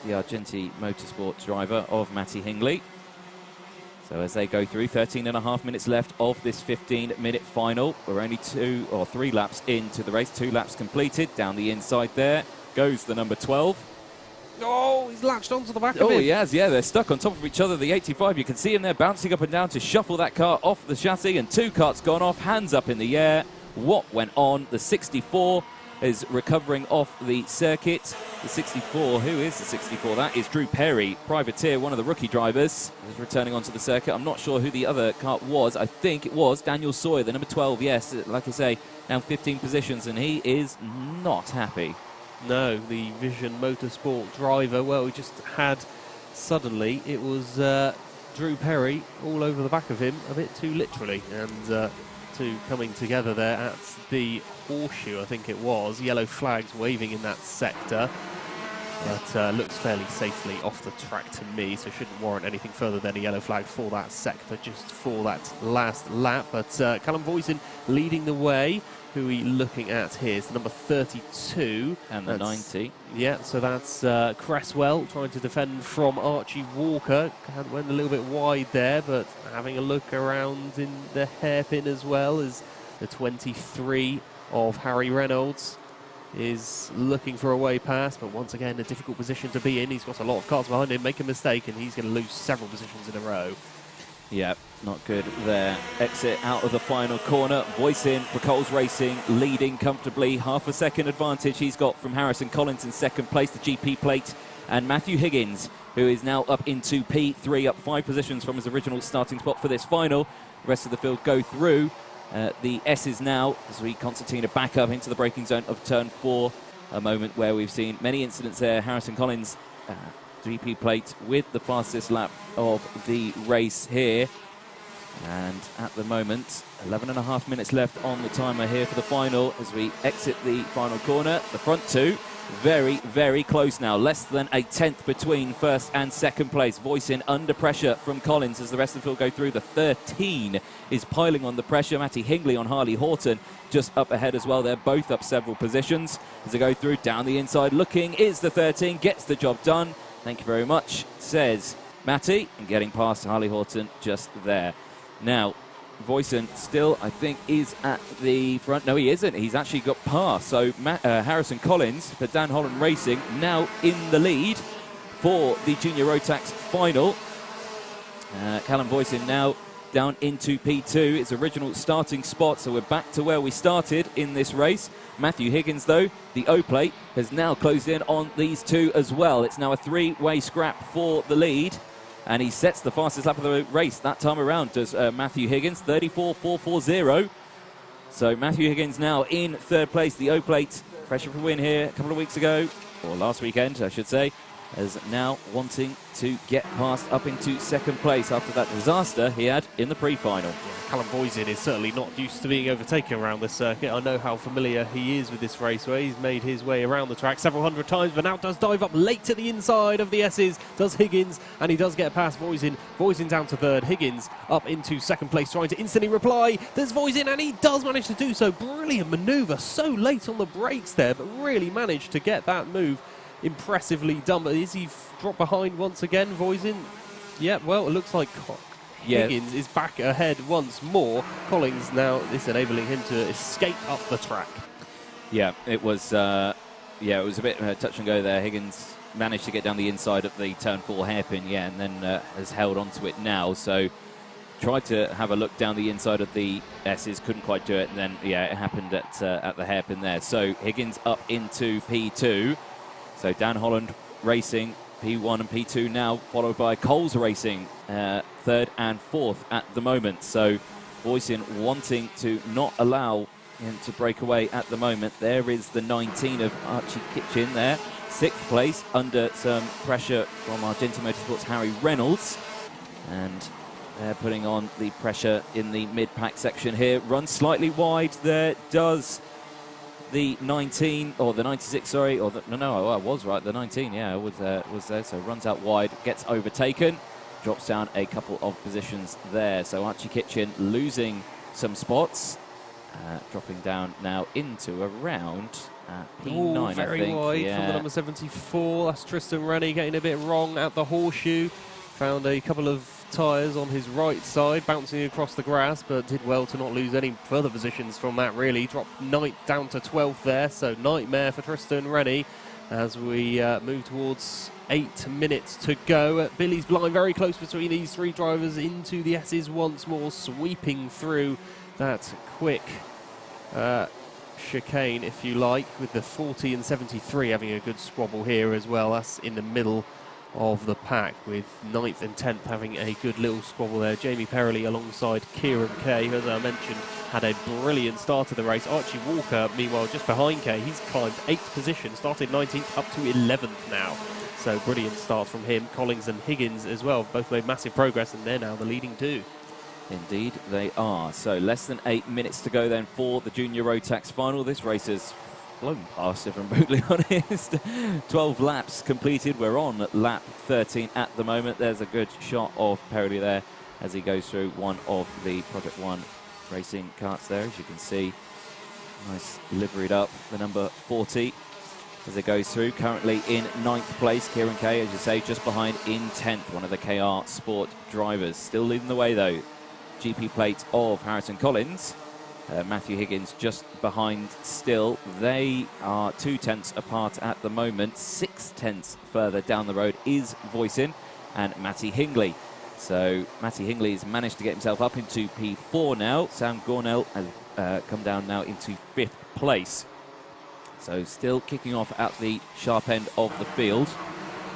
the Argenti Motorsport driver of Matty Hingley. So as they go through, 13.5 minutes left of this 15-minute final. We're only 2 or 3 laps into the race. 2 laps completed. Down the inside there goes the number 12. Oh, he's latched onto the back of it. Oh, he has, yeah. They're stuck on top of each other, the 85. You can see him there bouncing up and down to shuffle that car off the chassis, and 2 karts gone off, hands up in the air. What went on? The 64 is recovering off the circuit. The 64, who is the 64? That is Drew Perry, privateer, one of the rookie drivers, is returning onto the circuit. I'm not sure who the other kart was. I think it was Daniel Sawyer, the number 12, yes, like I say, down 15 positions, and he is not happy. No, the Vision Motorsport driver, well, we just had, suddenly, it was Drew Perry all over the back of him, a bit too literally, and 2 coming together there at the horseshoe, I think it was. Yellow flags waving in that sector, but looks fairly safely off the track to me, so shouldn't warrant anything further than a yellow flag for that sector, just for that last lap. But Callum Voisin leading the way. Who are we looking at here? It's the number 32. And the 90. Yeah, so that's Cresswell trying to defend from Archie Walker. Went a little bit wide there, but having a look around in the hairpin as well as the 23 of Harry Reynolds is looking for a way past, but once again a difficult position to be in. He's got a lot of cars behind him, make a mistake and he's going to lose several positions in a row. Yeah, not good there. Exit out of the final corner. Voisin for Coles Racing, leading comfortably. Half a second advantage he's got from Harrison Collins in second place, the GP plate. And Matthew Higgins, who is now up into P3, up 5 positions from his original starting spot for this final. The rest of the field go through. The S's now, as we Constantina back up into the braking zone of turn 4. A moment where we've seen many incidents there. Harrison Collins, GP plate with the fastest lap of the race here. And at the moment, 11.5 minutes left on the timer here for the final as we exit the final corner. The front 2, very, very close now. Less than a tenth between first and second place. Voisin under pressure from Collins as the rest of the field go through. The 13 is piling on the pressure. Matty Hingley on Harley Horton just up ahead as well. They're both up several positions as they go through. Down the inside looking is the 13. Gets the job done. Thank you very much, says Matty, and getting past Harley Horton just there. Now, Voisin still, I think, is at the front. No, he isn't. He's actually got past. So Harrison Collins for Dan Holland Racing now in the lead for the Junior Rotax final. Callum Voisin now down into P2, its original starting spot. So we're back to where we started in this race. Matthew Higgins, though, the O-plate, has now closed in on these 2 as well. It's now a 3-way scrap for the lead. And he sets the fastest lap of the race that time around, does Matthew Higgins, 34.440. So Matthew Higgins now in 3rd place. The O-plate, pressure for win here a couple of weeks ago, or last weekend, I should say, is now wanting to get past up into 2nd place after that disaster he had in the pre-final. Yeah, Callum Voisin is certainly not used to being overtaken around this circuit. I know how familiar he is with this raceway. He's made his way around the track several hundred times, but now does dive up late to the inside of the S's, does Higgins, and he does get past Voisin. Voisin down to 3rd, Higgins up into 2nd place, trying to instantly reply. There's Voisin, and he does manage to do so. Brilliant manoeuvre, so late on the brakes there, but really managed to get that move impressively done. But is he dropped behind once again, Voisin? Yeah, well, it looks like Higgins is back ahead once more. Collins now is enabling him to escape up the track. Yeah, it was a bit touch and go there. Higgins managed to get down the inside of the turn 4 hairpin, and then has held onto it now. So tried to have a look down the inside of the S's, couldn't quite do it, and then it happened at the hairpin there. So Higgins up into P2. So Dan Holland Racing, P1 and P2 now, followed by Coles Racing, 3rd and 4th at the moment. So Voisin wanting to not allow him to break away at the moment. There is the 19 of Archie Kitchen there, 6th place under some pressure from our Jenson Motorsport's Harry Reynolds. And they're putting on the pressure in the mid-pack section here. Runs slightly wide there, does the 19, or the 96, sorry, or the, no, I was right, the 19, yeah, was there, so runs out wide, gets overtaken, drops down a couple of positions there. So Archie Kitchen losing some spots, dropping down now into around P9, very I think. wide yeah. from the number 74. That's Tristan Rennie getting a bit wrong at the horseshoe. Found a couple of tyres on his right side, bouncing across the grass, but did well to not lose any further positions from that, really. Dropped 9th down to 12th there, so nightmare for Tristan Rennie as we move towards 8 minutes to go. Billy's Blind very close between these three drivers into the S's once more, sweeping through that quick chicane, if you like, with the 40 and 73 having a good squabble here as well. That's in the middle of the pack, with 9th and 10th having a good little squabble there. Jamie Perrelly alongside Kieran Kay, who, as I mentioned, had a brilliant start to the race. Archie Walker, meanwhile, just behind Kay. He's climbed 8th position, started 19th up to 11th now. So brilliant start from him. Collins and Higgins as well, both made massive progress, and they're now the leading two. Indeed they are. So less than 8 minutes to go then for the Junior Rotax final. This race has flown past, if I'm brutally honest. 12 laps completed. We're on lap 13 at the moment. There's a good shot of Perrelly there as he goes through one of the Project 1 racing karts there, as you can see. Nice liveried up, the number 40 as it goes through. Currently in 9th place, Kieran Kay, as you say, just behind in 10th, one of the KR Sport drivers. Still leading the way though. GP plate of Harrison Collins. Matthew Higgins just behind still. They are 2 tenths apart at the moment. 6 tenths further down the road is Voisin and Matty Hingley. So Matty Hingley's managed to get himself up into P4 now. Sam Gornell has come down now into 5th place. So still kicking off at the sharp end of the field.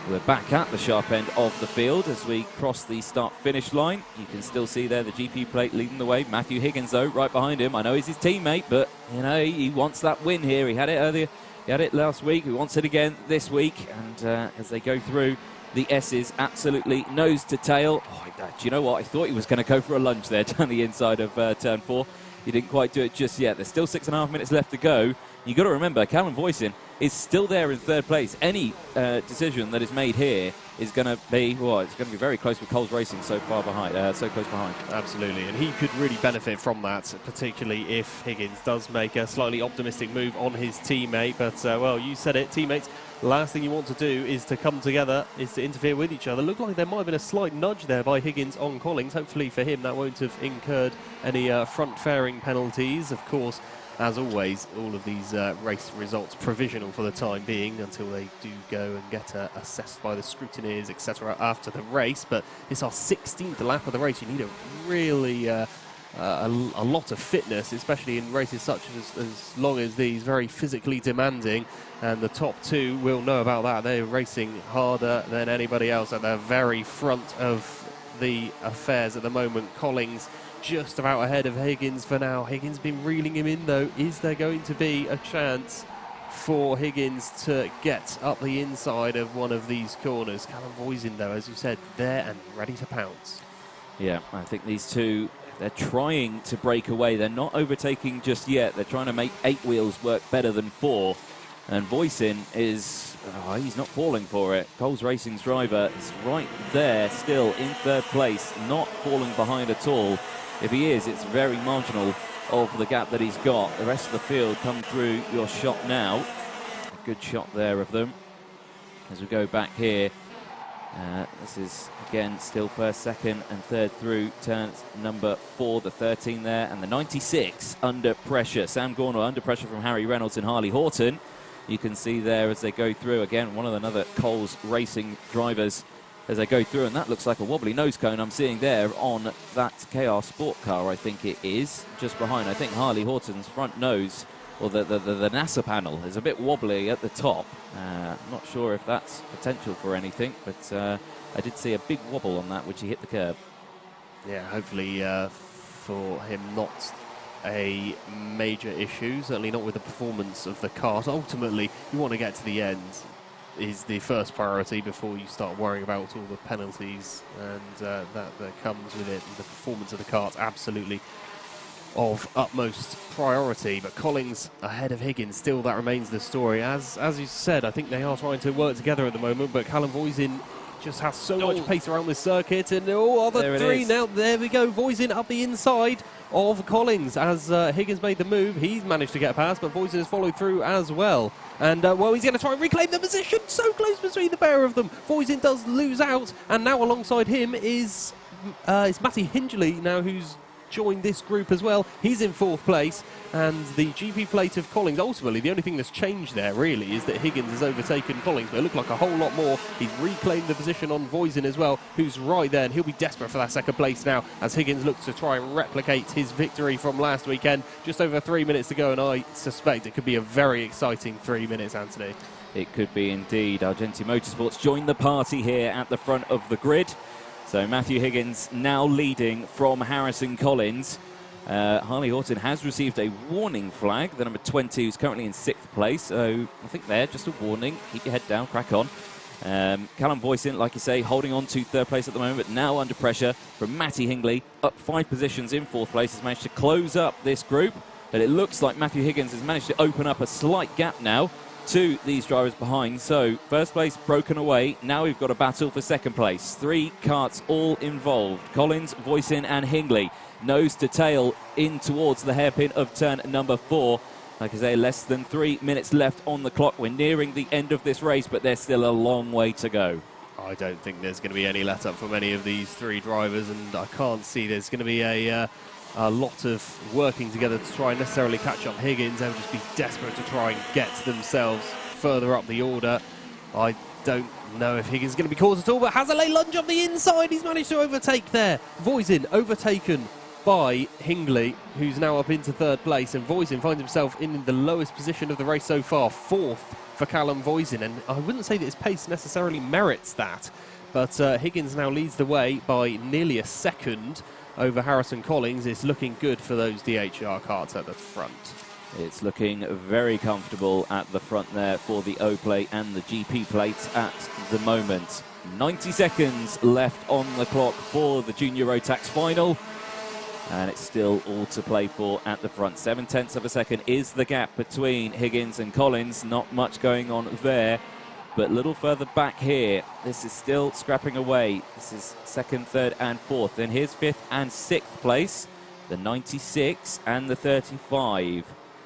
We're back at the sharp end of the field as we cross the start-finish line. You can still see there the GP plate leading the way. Matthew Higgins, though, right behind him. I know he's his teammate, but, you know, he wants that win here. He had it earlier. He had it last week. He wants it again this week. And as they go through, the S's absolutely nose to tail. Oh, do you know what? I thought he was going to go for a lunge there down the inside of turn 4. He didn't quite do it just yet. There's still 6.5 minutes left to go. You've got to remember, Callum Voisin is still there in 3rd place. Any decision that is made here is going to be, well, it's going to be very close with Coles Racing so far behind, so close behind. Absolutely, and he could really benefit from that, particularly if Higgins does make a slightly optimistic move on his teammate. But, well, you said it, teammates, the last thing you want to do is to come together, is to interfere with each other. Looked like there might have been a slight nudge there by Higgins on Collins. Hopefully for him that won't have incurred any front-fairing penalties. Of course, as always, all of these race results provisional for the time being until they do go and get assessed by the scrutineers, etc. after the race. But it's our 16th lap of the race. You need a really a lot of fitness, especially in races such as long as these, very physically demanding. And the top two will know about that. They're racing harder than anybody else at the very front of the affairs at the moment. Collins just about ahead of Higgins for now. Higgins been reeling him in though. Is there going to be a chance for Higgins to get up the inside of one of these corners? Callum Voisin though, as you said, there and ready to pounce. Yeah, I think these two, they're trying to break away. They're not overtaking just yet. They're trying to make 8 wheels work better than 4. And Voisin is, he's not falling for it. Coles Racing's driver is right there still in 3rd place, not falling behind at all. If he is, it's very marginal of the gap that he's got. The rest of the field come through your shot now. A good shot there of them. As we go back here, this is again still 1st, 2nd and 3rd through turns number 4, the 13 there, and the 96 under pressure. Sam Gornell under pressure from Harry Reynolds and Harley Horton. You can see there as they go through, again, one of another Coles Racing drivers as they go through, and that looks like a wobbly nose cone I'm seeing there on that KR Sport car, I think it is, just behind. I think Harley Horton's front nose, or the NASA panel, is a bit wobbly at the top. I'm not sure if that's potential for anything, but I did see a big wobble on that, which he hit the curb. Yeah, hopefully for him not a major issue, certainly not with the performance of the kart. Ultimately, you want to get to the end is the first priority before you start worrying about all the penalties and that comes with it. The performance of the kart absolutely of utmost priority, but Collins ahead of Higgins, still that remains the story. As you said, I think they are trying to work together at the moment, but Callum Voisin just has so much pace around this circuit, and other three now. There we go, Voisin up the inside of Collins as Higgins made the move. He's managed to get past, but Voisin has followed through as well. And, well, he's going to try and reclaim the position. So close between the pair of them. Voisin does lose out, and now alongside him is Matty Hingley now, who's joined this group as well. He's in 4th place, and the GP plate of Collins, ultimately the only thing that's changed there really is that Higgins has overtaken Collins, but it looked like a whole lot more. He's reclaimed the position on Voisin as well, who's right there, and he'll be desperate for that 2nd place now as Higgins looks to try and replicate his victory from last weekend. Just over 3 minutes to go, and I suspect it could be a very exciting 3 minutes, Anthony. It could be indeed. Argenti Motorsports join the party here at the front of the grid. So Matthew Higgins now leading from Harrison Collins. Harley Horton has received a warning flag. The number 20, who's currently in 6th place. So I think there, just a warning. Keep your head down, crack on. Callum Voisin, like you say, holding on to 3rd place at the moment, but now under pressure from Matty Hingley. Up 5 positions in 4th place. Has managed to close up this group. But it looks like Matthew Higgins has managed to open up a slight gap now to these drivers behind. So 1st place broken away. Now we've got a battle for 2nd place. 3 karts all involved. Collins, Voisin and Hingley. Nose to tail in towards the hairpin of turn number 4. Like I say, less than 3 minutes left on the clock. We're nearing the end of this race, but there's still a long way to go. I don't think there's going to be any let up from any of these 3 drivers, and I can't see there's going to be a lot of working together to try and necessarily catch up Higgins. They'll just be desperate to try and get themselves further up the order. I don't know if Higgins is going to be caught at all, but has a late lunge on the inside. He's managed to overtake there. Voisin overtaken by Hingley, who's now up into 3rd place, and Voisin finds himself in the lowest position of the race so far, 4th for Callum Voisin, and I wouldn't say that his pace necessarily merits that, but Higgins now leads the way by nearly a second over Harrison Collins. It's looking good for those DHR karts at the front. It's looking very comfortable at the front there for the O plate and the GP plates at the moment. 90 seconds left on the clock for the Junior Rotax final, and it's still all to play for at the front. 7/10 of a second is the gap between Higgins and Collins. Not much going on there, but a little further back here, this is still scrapping away. This is 2nd, 3rd and 4th. Then here's 5th and 6th place, the 96 and the 35.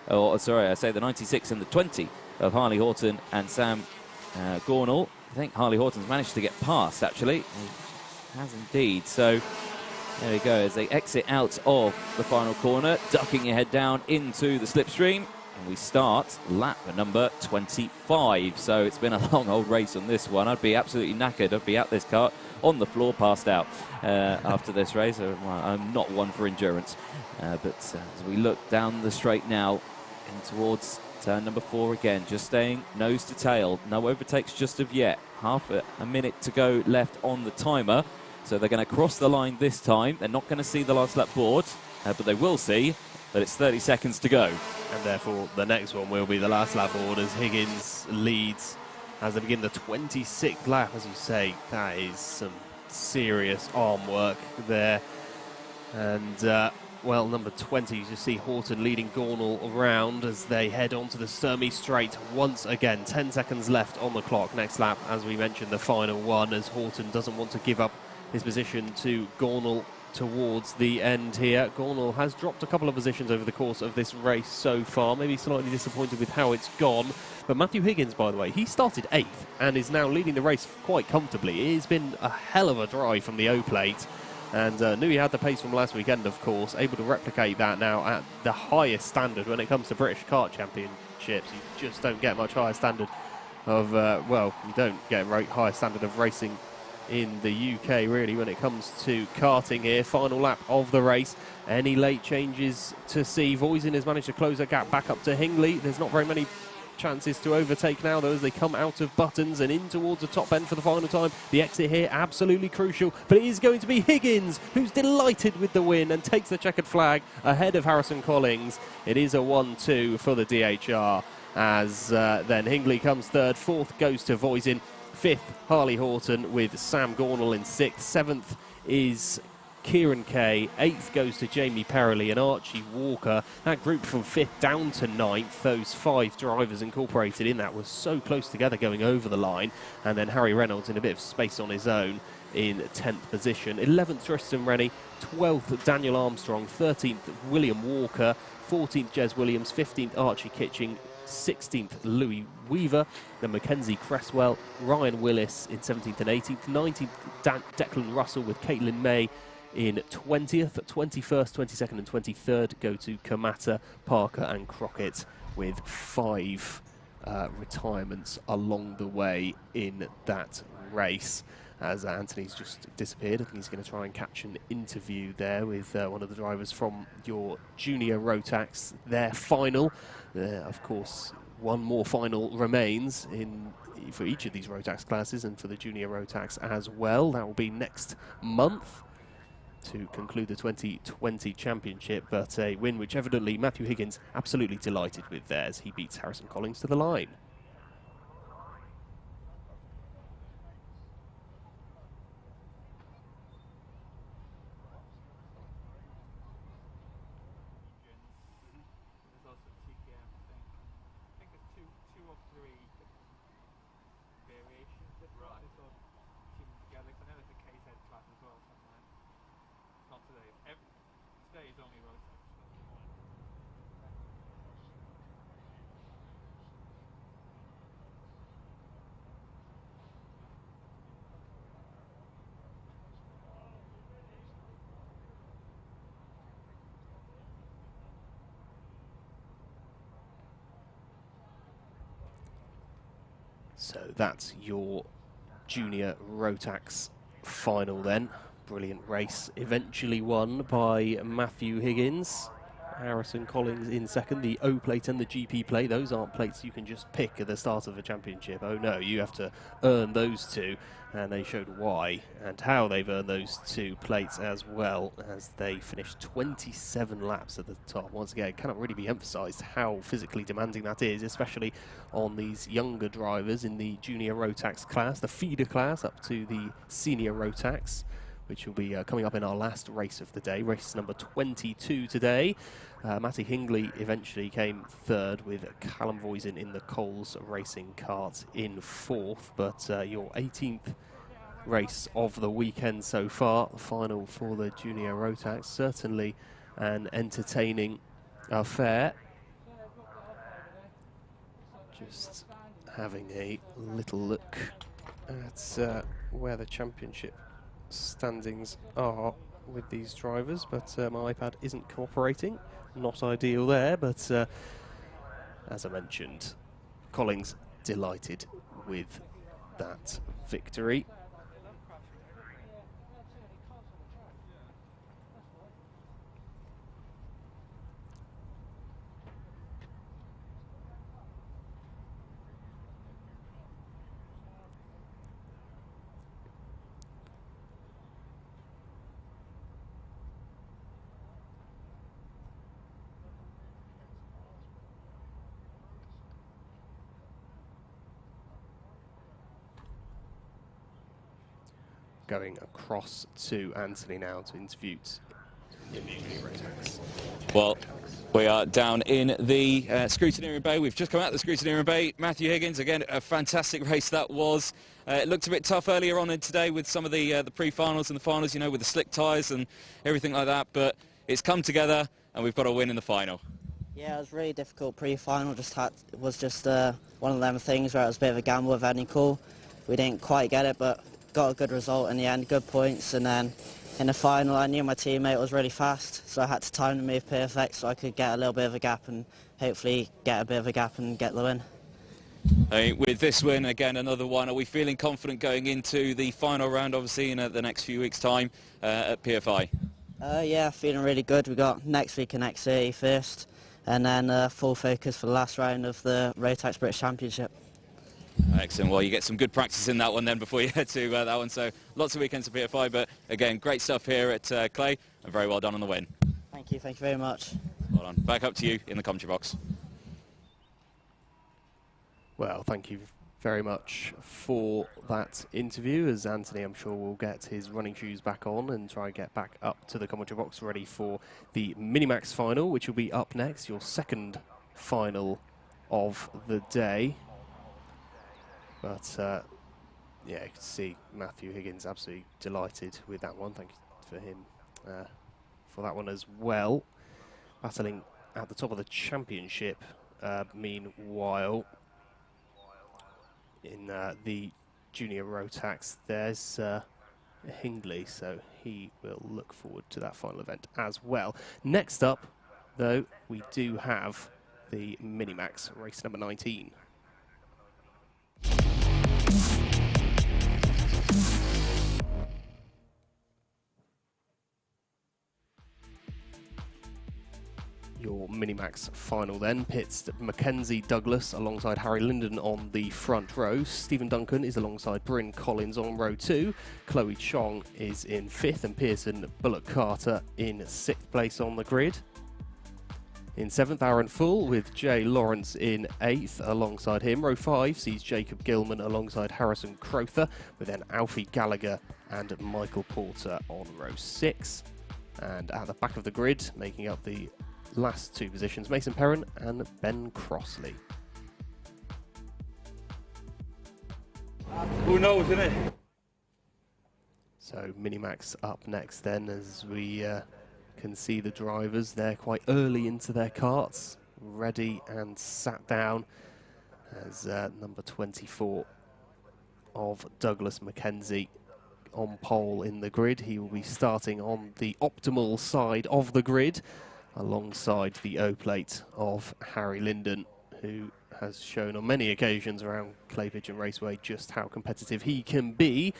Oh, sorry, I say the 96 and the 20 of Harley Horton and Sam Gornall. I think Harley Horton's managed to get past, actually. He has indeed. So there we go, as they exit out of the final corner, ducking your head down into the slipstream. And we start lap number 25. So it's been a long old race on this one. I'd be absolutely knackered. I'd be out this kart on the floor, passed out after this race. Well, I'm not one for endurance. But as we look down the straight now, and towards turn number 4 again, just staying nose to tail. No overtakes just of yet. Half a minute to go left on the timer. So they're going to cross the line this time. They're not going to see the last lap board, but they will see that it's 30 seconds to go. And therefore the next one will be the last lap board as Higgins leads as they begin the 26th lap. As you say, that is some serious arm work there. And well, number 20, you just see Horton leading Gornall around as they head onto the Sturmey straight once again. 10 seconds left on the clock. Next lap, as we mentioned, the final one, as Horton doesn't want to give up his position to Gornall towards the end here. Gornall has dropped a couple of positions over the course of this race so far, maybe slightly disappointed with how it's gone. But Matthew Higgins, by the way, he started 8th and is now leading the race quite comfortably. It has been a hell of a drive from the O-plate. And knew he had the pace from last weekend, of course, able to replicate that now at the highest standard when it comes to British Kart Championships. You just don't get much higher standard of, well, you don't get a higher standard of racing in the UK, really, when it comes to karting here. Final lap of the race. Any late changes to see? Voisin has managed to close a gap back up to Hingley. There's not very many chances to overtake now, though, as they come out of buttons and in towards the top end for the final time. The exit here absolutely crucial, but it is going to be Higgins who's delighted with the win and takes the checkered flag ahead of Harrison Collins. It is a 1-2 for the DHR. as then Hingley comes third, fourth goes to Voisin, fifth Harley Horton with Sam Gornall in sixth, seventh is Kieran Kay, eighth goes to Jamie Perrelly and Archie Walker. That group from fifth down to ninth, those 5 drivers incorporated in that were so close together going over the line, and then Harry Reynolds in a bit of space on his own in 10th position. 11th Tristan Rennie, 12th Daniel Armstrong, 13th William Walker, 14th Jez Williams, 15th Archie Kitching, 16th Louis Weaver, then Mackenzie Cresswell, Ryan Willis in 17th and 18th, 19th Declan Russell with Caitlin May in 20th, 21st, 22nd and 23rd go to Kamata, Parker and Crockett, with 5 retirements along the way in that race. As Anthony's just disappeared, I think he's going to try and catch an interview there with one of the drivers from your junior Rotax. Their final, of course, one more final remains for each of these Rotax classes and for the junior Rotax as well. That will be next month to conclude the 2020 championship, but a win which evidently Matthew Higgins absolutely delighted with there as he beats Harrison Collins to the line. So that's your junior Rotax final then. Brilliant race, eventually won by Matthew Higgins. Harrison Collins in second. The O plate and the GP plate, those aren't plates you can just pick at the start of a championship. Oh no, you have to earn those two, and they showed why and how they've earned those 2 plates as well, as they finished 27 laps at the top. Once again, it cannot really be emphasised how physically demanding that is, especially on these younger drivers in the junior Rotax class, the feeder class up to the senior Rotax, which will be coming up in our last race of the day, race number 22 today. Matty Hingley eventually came third with Callum Voisin in the Coles Racing Kart in fourth, but your 18th race of the weekend so far, the final for the junior Rotax, certainly an entertaining affair. Just having a little look at where the championship standings are with these drivers, but my iPad isn't cooperating. Not ideal there, but as I mentioned, Collins delighted with that victory. Going across to Anthony now to interview Rotax. Well, we are down in the scrutineering bay. We've just come out of the scrutineering bay. Matthew Higgins, again, a fantastic race that was. It looked a bit tough earlier on in today with some of the pre-finals and the finals, you know, with the slick tyres and everything like that, but it's come together and we've got a win in the final. Yeah, it was really difficult pre-final. It was just one of them things where it was a bit of a gamble with any call. We didn't quite get it, but got a good result in the end, good points, and then in the final I knew my teammate was really fast, so I had to time the move perfect so I could get a little bit of a gap and hopefully get a bit of a gap and get the win. With this win, again, another one, are we feeling confident going into the final round, obviously, in the next few weeks' time at PFI? Yeah, feeling really good. We got next week and X30 first, and then full focus for the last round of the Rotax British Championship. Excellent. Well, you get some good practice in that one then before you head to that one. So lots of weekends at PFI, but again, great stuff here at Clay, and very well done on the win. Thank you very much. Well done. Back up to you in the commentary box. Well, thank you very much for that interview, as Anthony, I'm sure, will get his running shoes back on and try and get back up to the commentary box ready for the Minimax final, which will be up next, your second final of the day. But, yeah, you can see Matthew Higgins absolutely delighted with that one. Thank you for him for that one as well. Battling at the top of the championship, meanwhile. In the junior Rotax, there's Hindley, so he will look forward to that final event as well. Next up, though, we do have the Minimax race number 19. Your Minimax final then pits Mackenzie Douglas alongside Harry Linden on the front row. Stephen Duncan is alongside Bryn Collins on row 2. Chloe Chong is in 5th and Pearson Bullock Carter in 6th place on the grid. In 7th, Aaron Full with Jay Lawrence in 8th alongside him. Row 5 sees Jacob Gilman alongside Harrison Crowther, with then Alfie Gallagher and Michael Porter on row 6. And at the back of the grid, making up the last 2 positions, Mason Perrin and Ben Crossley. Who knows, innit? So Minimax up next then, as we can see the drivers. They're quite early into their karts, ready and sat down, as number 24 of Douglas Mackenzie on pole in the grid. He will be starting on the optimal side of the grid, alongside the O-plate of Harry Linden, who has shown on many occasions around Clay Pigeon Raceway just how competitive he can be.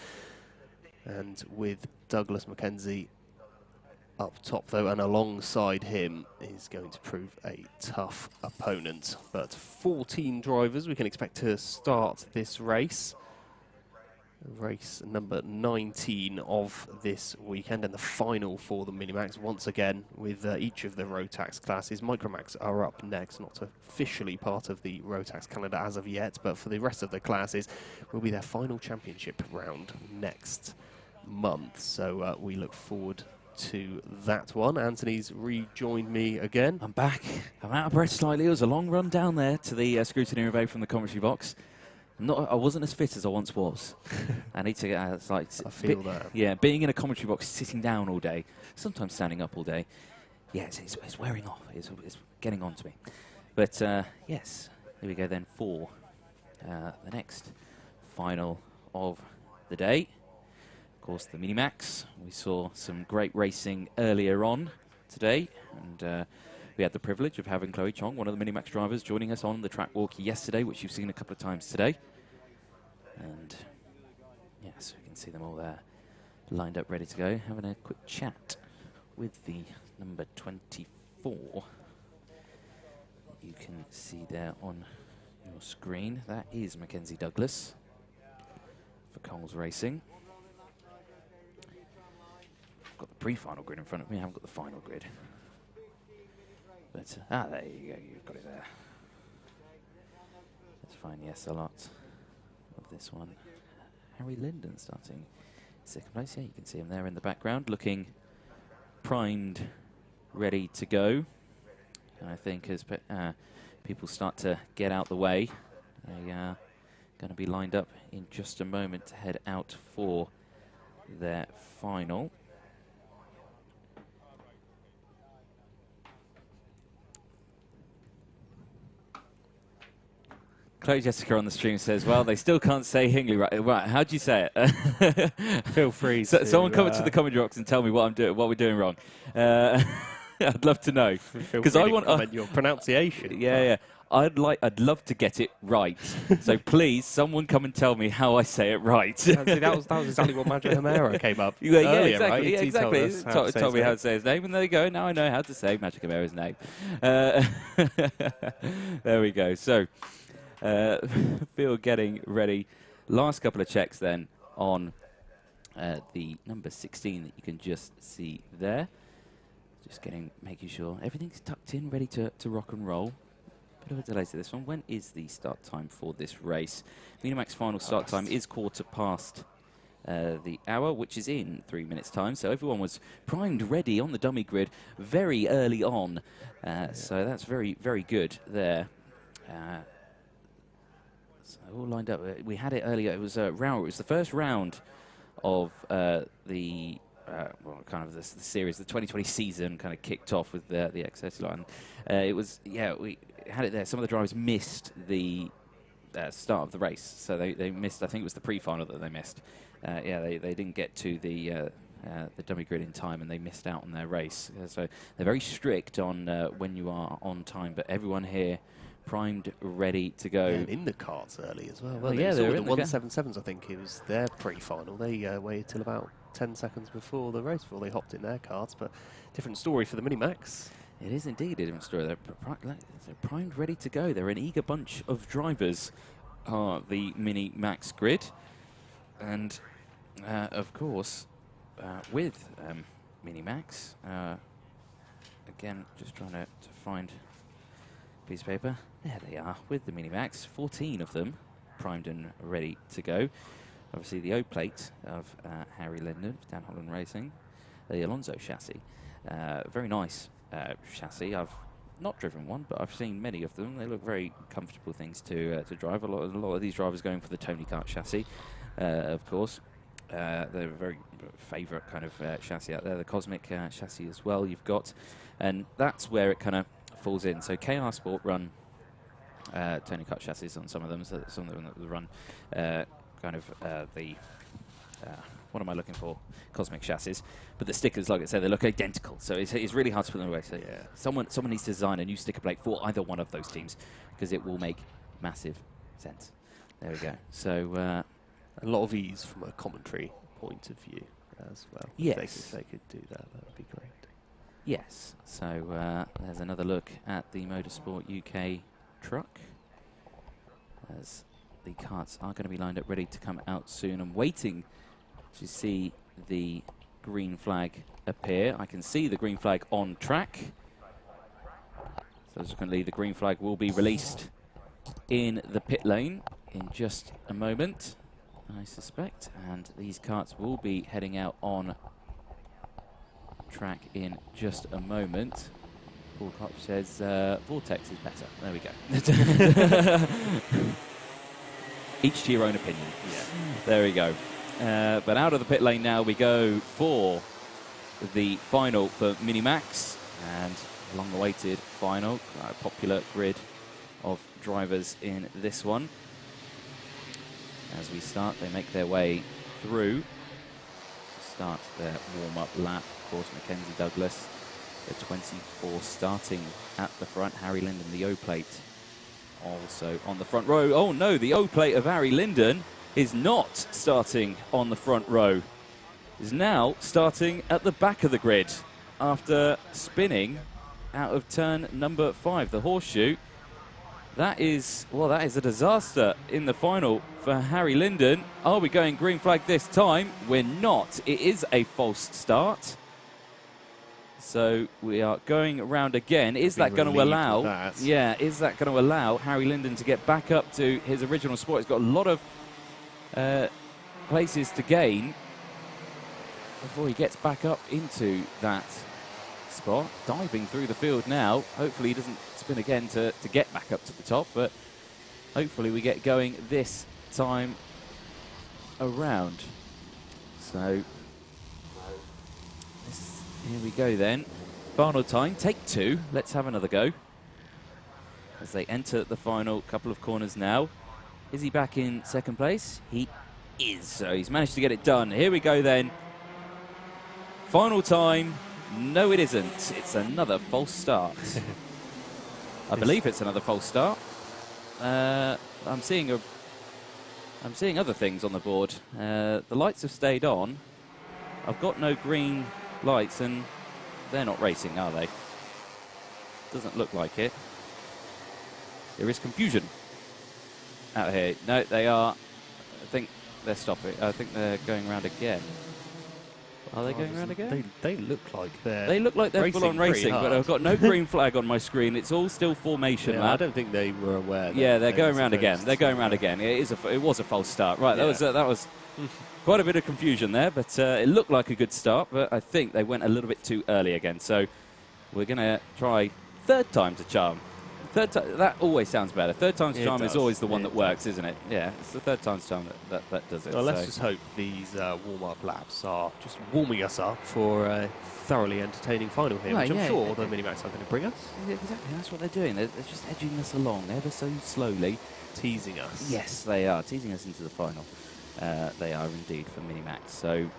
And with Douglas Mackenzie up top, though, and alongside him is going to prove a tough opponent. But 14 drivers we can expect to start this race. Race number 19 of this weekend, and the final for the Minimax once again with each of the Rotax classes. Micromax are up next, not officially part of the Rotax calendar as of yet, but for the rest of the classes will be their final championship round next month. So we look forward to that one. Anthony's rejoined me again. I'm back. I'm out of breath slightly. It was a long run down there to the scrutiny away from the commentary box. I wasn't as fit as I once was. I need to get. It's like I feel that. Yeah, being in a commentary box, sitting down all day, sometimes standing up all day. Yeah, it's wearing off. It's getting on to me. But yes, here we go then for the next final of the day. Of course, the Minimax. We saw some great racing earlier on today, and we had the privilege of having Chloe Chong, one of the Minimax drivers, joining us on the track walk yesterday, which you've seen a couple of times today. And yes, we can see them all there, lined up, ready to go, having a quick chat with the number 24. You can see there on your screen. That is Mackenzie Douglas for Coles Racing. I've got the pre-final grid in front of me. I haven't got the final grid. But, there you go, you've got it there. That's fine, yes, a lot of this one. Harry Linden starting 2nd place. Yeah, you can see him there in the background, looking primed, ready to go. And I think as people start to get out the way, they are going to be lined up in just a moment to head out for their final. Chloe Jessica on the stream says, well, they still can't say Hingley right. Right, how do you say it? Feel free so, to... someone come to the commentary box and tell me what we're doing wrong. I'd love to know. Because I want to comment your pronunciation. Yeah. I'd love to get it right. So please, someone come and tell me how I say it right. that was exactly what Magic Hamera came up yeah, earlier, exactly. right? Yeah, exactly. Told me how to say his name, and there you go. Now I know how to say Magic Hamera's name. There we go. So, Phil getting ready. Last couple of checks then on the number 16 that you can just see there. Just making sure everything's tucked in, ready to rock and roll. Bit of a delay to this one. When is the start time for this race? Minimax final start time is 1/4 past the hour, which is in 3 minutes' time. So everyone was primed, ready on the dummy grid very early on. So that's very, very good there. So all lined up. We had it earlier. It was a round. It was the first round of the the series. The 2020 season kind of kicked off with the XS line. It was, we had it there. Some of the drivers missed the start of the race, so they missed. I think it was the pre-final that they missed. They didn't get to the dummy grid in time, and they missed out on their race. So they're very strict on when you are on time. But everyone here primed, ready to go. Yeah, and in the karts early as well. Yeah, they were the in the 177s. I think it was their pre-final. They waited till about 10 seconds before the race before they hopped in their karts. But different story for the Minimax. It is indeed a different story. They're primed, ready to go. They're an eager bunch of drivers, are the Minimax grid. And, of course, with Minimax, again, just trying to find a piece of paper. There they are, with the Minimax. 14 of them primed and ready to go. Obviously, the O-plate of Harry Linden, Dan Holland Racing, the Alonso chassis. Very nice chassis. I've not driven one, but I've seen many of them. They look very comfortable things to drive. A lot of these drivers going for the Tony Kart chassis, of course. They're a very favourite kind of chassis out there. The Cosmic chassis as well you've got. And that's where it kind of falls in. So KR Sport run Tony Kart chassis on some of them. So some of them run what am I looking for? Cosmic chassis. But the stickers, like I said, they look identical. So it's really hard to put them away. So yeah, someone needs to design a new sticker plate for either one of those teams, because it will make massive sense. There we go. So a lot of ease from a commentary point of view as well. Yes. If they could do that would be great. Yes. So there's another look at the Motorsport UK truck, as the karts are going to be lined up ready to come out soon. I'm waiting to see the green flag appear. I can see the green flag on track. Subsequently, the green flag will be released in the pit lane in just a moment, I suspect. And these karts will be heading out on track in just a moment. Paul Kopp says Vortex is better. There we go. Each to your own opinion. Yeah. There we go. But out of the pit lane now we go for the final for Minimax, and long-awaited final. Popular grid of drivers in this one. As we start, they make their way through. Start their warm-up lap. Of course, Mackenzie Douglas, the 24 starting at the front. Harry Linden, the O-plate, also on the front row. Oh no, the O-plate of Harry Linden is not starting on the front row. Is now starting at the back of the grid after spinning out of turn number 5, the horseshoe. That is a disaster in the final for Harry Linden. Are we going green flag this time? We're not. It is a false start. So we are going around again. Is that going to allow? Yeah, is that going to allow Harry Linden to get back up to his original spot? He's got a lot of places to gain before he gets back up into that spot. Diving through the field now. Hopefully he doesn't spin again to get back up to the top, but hopefully we get going this time around. So here we go then. Final time, take 2. Let's have another go as they enter the final couple of corners now. Is he back in second place? He is. So he's managed to get it done. Here we go then. Final time. No, it isn't. It's another false start. I believe it's another false start. I'm seeing other things on the board. The lights have stayed on. I've got no green lights, and they're not racing, are they? Doesn't look like it. There is confusion out here. No, they are. I think they're stopping. I think they're going around again. Are they going around again? They look like they're full-on racing, but I've got no green flag on my screen. It's all still formation. Yeah, I don't think they were aware. Yeah, they're going round again. They're going round again. It was a false start. Right, that was quite a bit of confusion there, but it looked like a good start, but I think they went a little bit too early again. So we're going to try third time's a charm. That always sounds better. Third time's charm is always the one that works, isn't it? Yeah, it's the third time's charm that does it. Well, let's just hope these warm-up laps are just warming us up for a thoroughly entertaining final here, which I'm sure the Minimax are going to bring us. Exactly, that's what they're doing. They're just edging us along ever so slowly. Teasing us. Yes, they are. Teasing us into the final. They are indeed for Minimax. So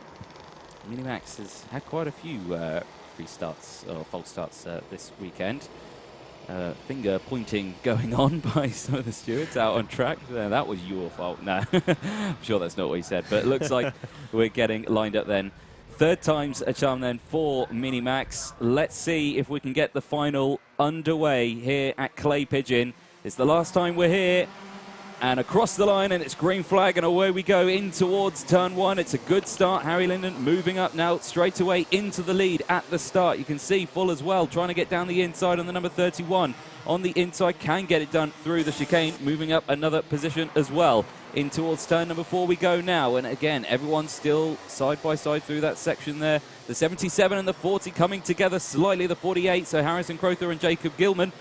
Minimax has had quite a few restarts or false starts this weekend. Finger pointing going on by some of the stewards out on track. That was your fault. No, I'm sure that's not what he said, but it looks like we're getting lined up then. Third time's a charm then for Minimax. Let's see if we can get the final underway here at Clay Pigeon. It's the last time we're here. And across the line, and it's green flag, and away we go in towards turn one. It's a good start. Harry Linden moving up now straight away into the lead at the start. You can see Full as well, trying to get down the inside on the number 31. On the inside, can get it done through the chicane, moving up another position as well. In towards turn number 4 we go now, and again, everyone's still side by side through that section there. The 77 and the 40 coming together slightly, the 48, so Harrison Crowther and Jacob Gilman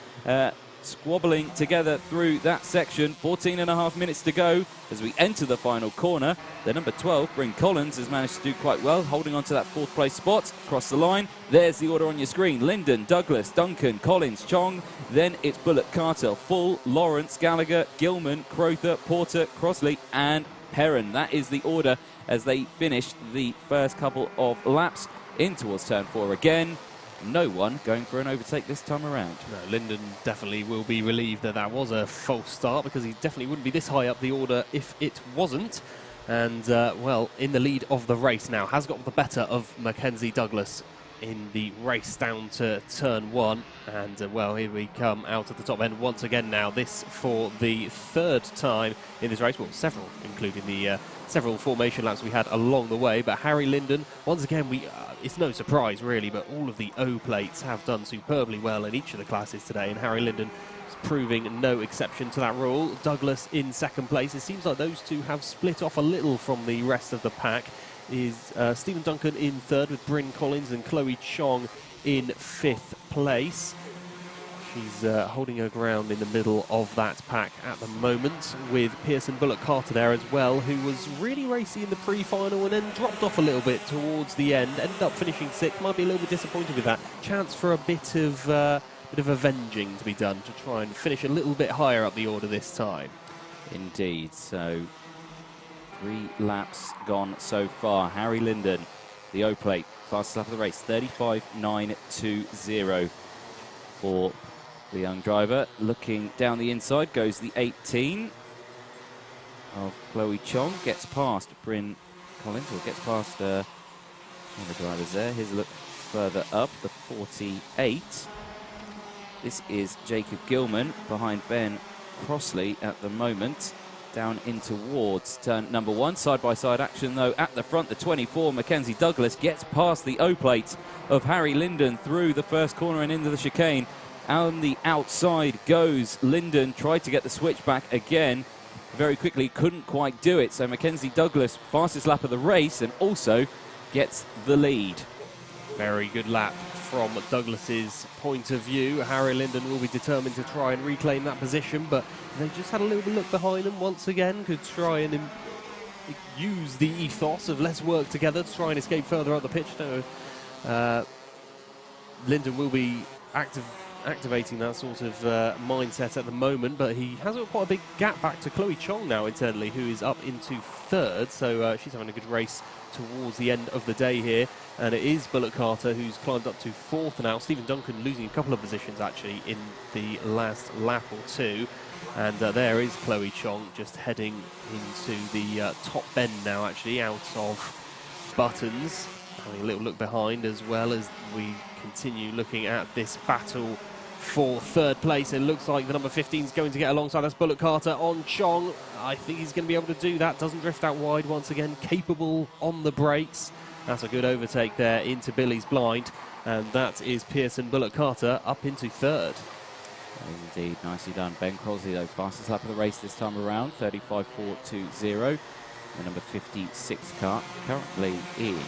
squabbling together through that section. 14.5 minutes to go as we enter the final corner. The number 12, Bryn Collins, has managed to do quite well, holding on to that 4th place spot. Across the line, there's the order on your screen. Linden, Douglas, Duncan, Collins, Chong. Then it's Bullock, Carter, Full, Lawrence, Gallagher, Gilman, Crowther, Porter, Crossley and Perrin. That is the order as they finished the first couple of laps in towards turn 4 again. No one going for an overtake this time around. No, Linden definitely will be relieved that that was a false start, because he definitely wouldn't be this high up the order if it wasn't. And, well, in the lead of the race now, has got the better of Mackenzie Douglas in the race down to turn 1. And, well, here we come out at the top end once again now. This for the 3rd time in this race. Well, several, including the several formation laps we had along the way. But Harry Linden, once again, it's no surprise really, but all of the O plates have done superbly well in each of the classes today, and Harry Linden is proving no exception to that rule. Douglas in 2nd place. It seems like those two have split off a little from the rest of the pack. Is Stephen Duncan in 3rd with Bryn Collins and Chloe Chong in 5th place. She's holding her ground in the middle of that pack at the moment, with Pearson Bullock Carter there as well, who was really racy in the pre-final and then dropped off a little bit towards the end. Ended up finishing 6th. Might be a little bit disappointed with that. Chance for a bit of avenging to be done to try and finish a little bit higher up the order this time. Indeed. So 3 laps gone so far. Harry Linden, the O plate, fastest lap of the race, 35.920 for the young driver. Looking down the inside goes the 18 of Chloe Chong. Gets past Bryn Collins, or gets past one of the drivers there. Here's a look further up, the 48. This is Jacob Gilman behind Ben Crossley at the moment. Down in towards turn number 1. Side-by-side action, though, at the front. The 24, Mackenzie Douglas, gets past the O-plate of Harry Linden through the first corner and into the chicane. On the outside goes Linden, tried to get the switch back again very quickly, couldn't quite do it. So Mackenzie Douglas, fastest lap of the race, and also gets the lead. Very good lap from Douglas's point of view. Harry Linden will be determined to try and reclaim that position, but they just had a little bit look behind them once again, could try and use the ethos of let's work together to try and escape further up the pitch. Linden will be activating that sort of mindset at the moment, but he has got quite a big gap back to Chloe Chong now internally, who is up into 3rd, so she's having a good race towards the end of the day here. And it is Bullock Carter who's climbed up to 4th now. Stephen Duncan losing a couple of positions actually in the last lap or two. And there is Chloe Chong just heading into the top bend now, actually out of Buttons. Having a little look behind as well as we continue looking at this battle for 3rd place. It looks like the number 15 is going to get alongside. That's Bullock Carter on Chong. I think he's going to be able to do that. Doesn't drift out wide once again. Capable on the brakes. That's a good overtake there into Billy's blind, and that is Pearson Bullock Carter up into third. Indeed, nicely done. Ben Crosley, though, fastest lap of the race this time around, 35.420. The number 56 car currently in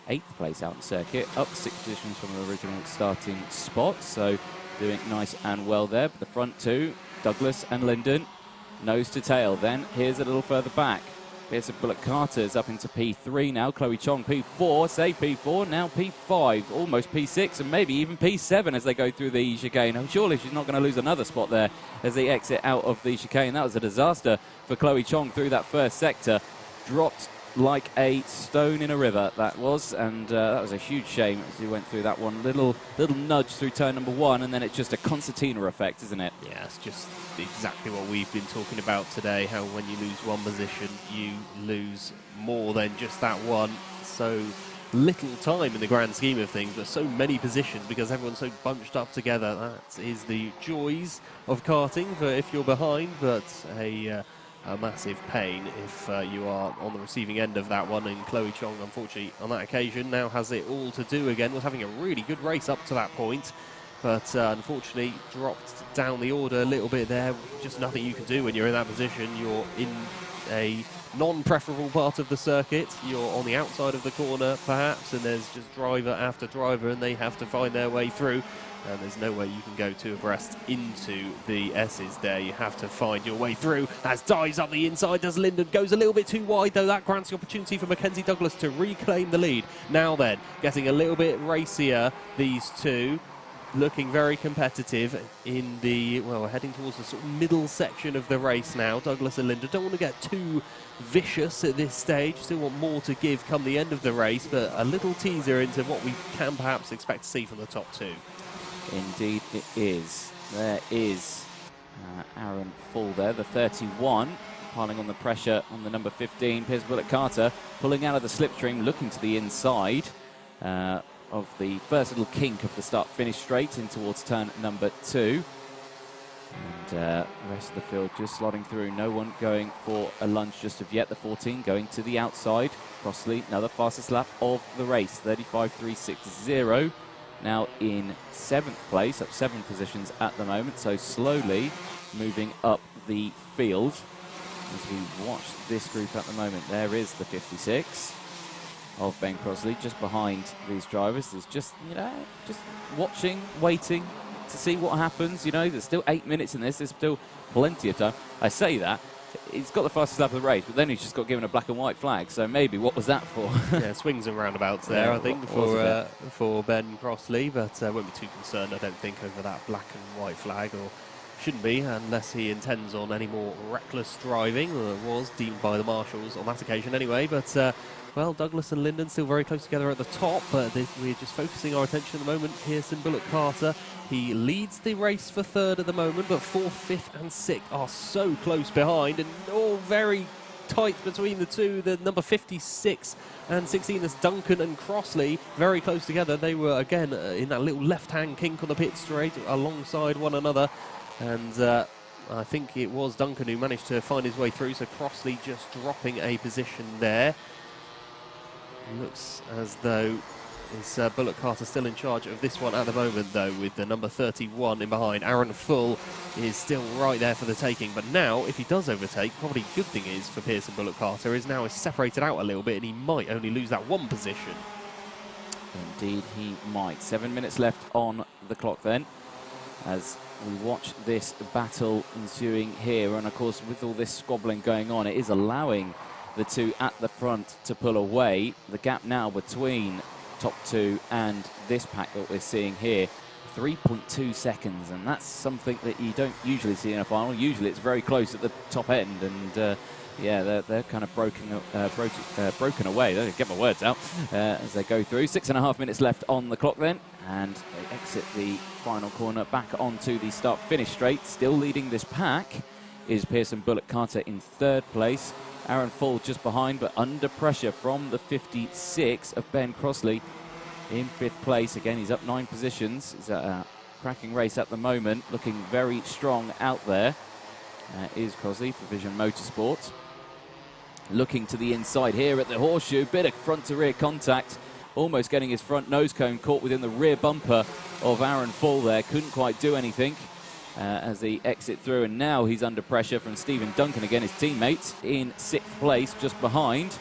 8th place out on circuit, up 6 positions from the original starting spot, so doing nice and well there. But the front two, Douglas and Linden, nose to tail. Then here's a little further back. Pearson Bullock Carter's up into P3 now. Chloe Chong P4, say P4, now P5, almost P6, and maybe even P7 as they go through the chicane. Oh, surely she's not going to lose another spot there as they exit out of the chicane. That was a disaster for Chloe Chong through that first sector. Dropped like a stone in a river, that was, and that was a huge shame as you went through that one. Little nudge through turn number 1, and then it's just a concertina effect, isn't it? Yeah, it's just exactly what we've been talking about today, how when you lose one position, you lose more than just that one. So little time in the grand scheme of things, but so many positions because everyone's so bunched up together. That is the joys of karting for if you're behind, but a massive pain if you are on the receiving end of that one. And Chloe Chong, unfortunately, on that occasion, now has it all to do again. Was having a really good race up to that point, but unfortunately dropped down the order a little bit there. Just nothing you can do when you're in that position. You're in a non-preferable part of the circuit. You're on the outside of the corner, perhaps, and there's just driver after driver, and they have to find their way through. And there's no way you can go two abreast into the S's there. You have to find your way through. As dives up the inside, does Linden. Goes a little bit too wide, though. That grants the opportunity for Mackenzie Douglas to reclaim the lead. Now then, getting a little bit racier, these two. Looking very competitive in the, well, heading towards the sort of middle section of the race now. Douglas and Linden don't want to get too vicious at this stage. Still want more to give come the end of the race, but a little teaser into what we can perhaps expect to see from the top two. Indeed it is. There is Aaron Full there, the 31, piling on the pressure on the number 15, Pearson Bullock Carter, pulling out of the slipstream, looking to the inside of the first little kink of the start-finish straight in towards turn number 2. And the rest of the field just slotting through. No one going for a lunge just of yet. The 14 going to the outside. Crossley, another fastest lap of the race, 35.360. Now in 7th place, up 7 positions at the moment, so slowly moving up the field as we watch this group at the moment. There is the 56 of Ben Crossley just behind these drivers. There's just, you know, just watching, waiting to see what happens. You know, there's still 8 minutes in this. There's still plenty of time. I say that. He's got the fastest lap of the race, but then he's just got given a black and white flag. So maybe, what was that for? Yeah, swings and roundabouts there, yeah, I think, for Ben Crossley, but won't be too concerned, I don't think, over that black and white flag, or shouldn't be, unless he intends on any more reckless driving, or was deemed by the marshals on that occasion anyway. But well, Douglas and Linden still very close together at the top, but we're just focusing our attention at the moment. Pearson Bullock Carter, he leads the race for 3rd at the moment, but 4th, 5th and 6th are so close behind, and all very tight between the two. The number 56 and 16 is Duncan and Crossley, very close together. They were, again, in that little left-hand kink on the pit straight alongside one another, and I think it was Duncan who managed to find his way through, so Crossley just dropping a position there. Looks as though it's Bullock Carter still in charge of this one at the moment, though, with the number 31 in behind. Aaron Full is still right there for the taking, but now, if he does overtake, probably good thing is for Pearson Bullock Carter is now separated out a little bit, and he might only lose that one position. Indeed, he might. 7 minutes left on the clock then, as we watch this battle ensuing here. And of course, with all this squabbling going on, it is allowing the two at the front to pull away. The gap now between top two and this pack that we're seeing here, 3.2 seconds, and that's something that you don't usually see in a final. Usually it's very close at the top end, and yeah, they're kind of broken away. They get my words out as they go through. 6.5 minutes left on the clock then, and they exit the final corner back onto the start-finish straight. Still leading this pack is Pearson Bullock Carter in 3rd place. Aaron Full just behind, but under pressure from the 56 of Ben Crossley in 5th place. Again, he's up 9 positions. He's at a cracking race at the moment, looking very strong out there. Is Crossley for Vision Motorsport. looking to the inside here at the horseshoe. Bit of front to rear contact, almost getting his front nose cone caught within the rear bumper of Aaron Full there. Couldn't quite do anything as he exit through, and now he's under pressure from Stephen Duncan again, his teammate, in 6th place, just behind.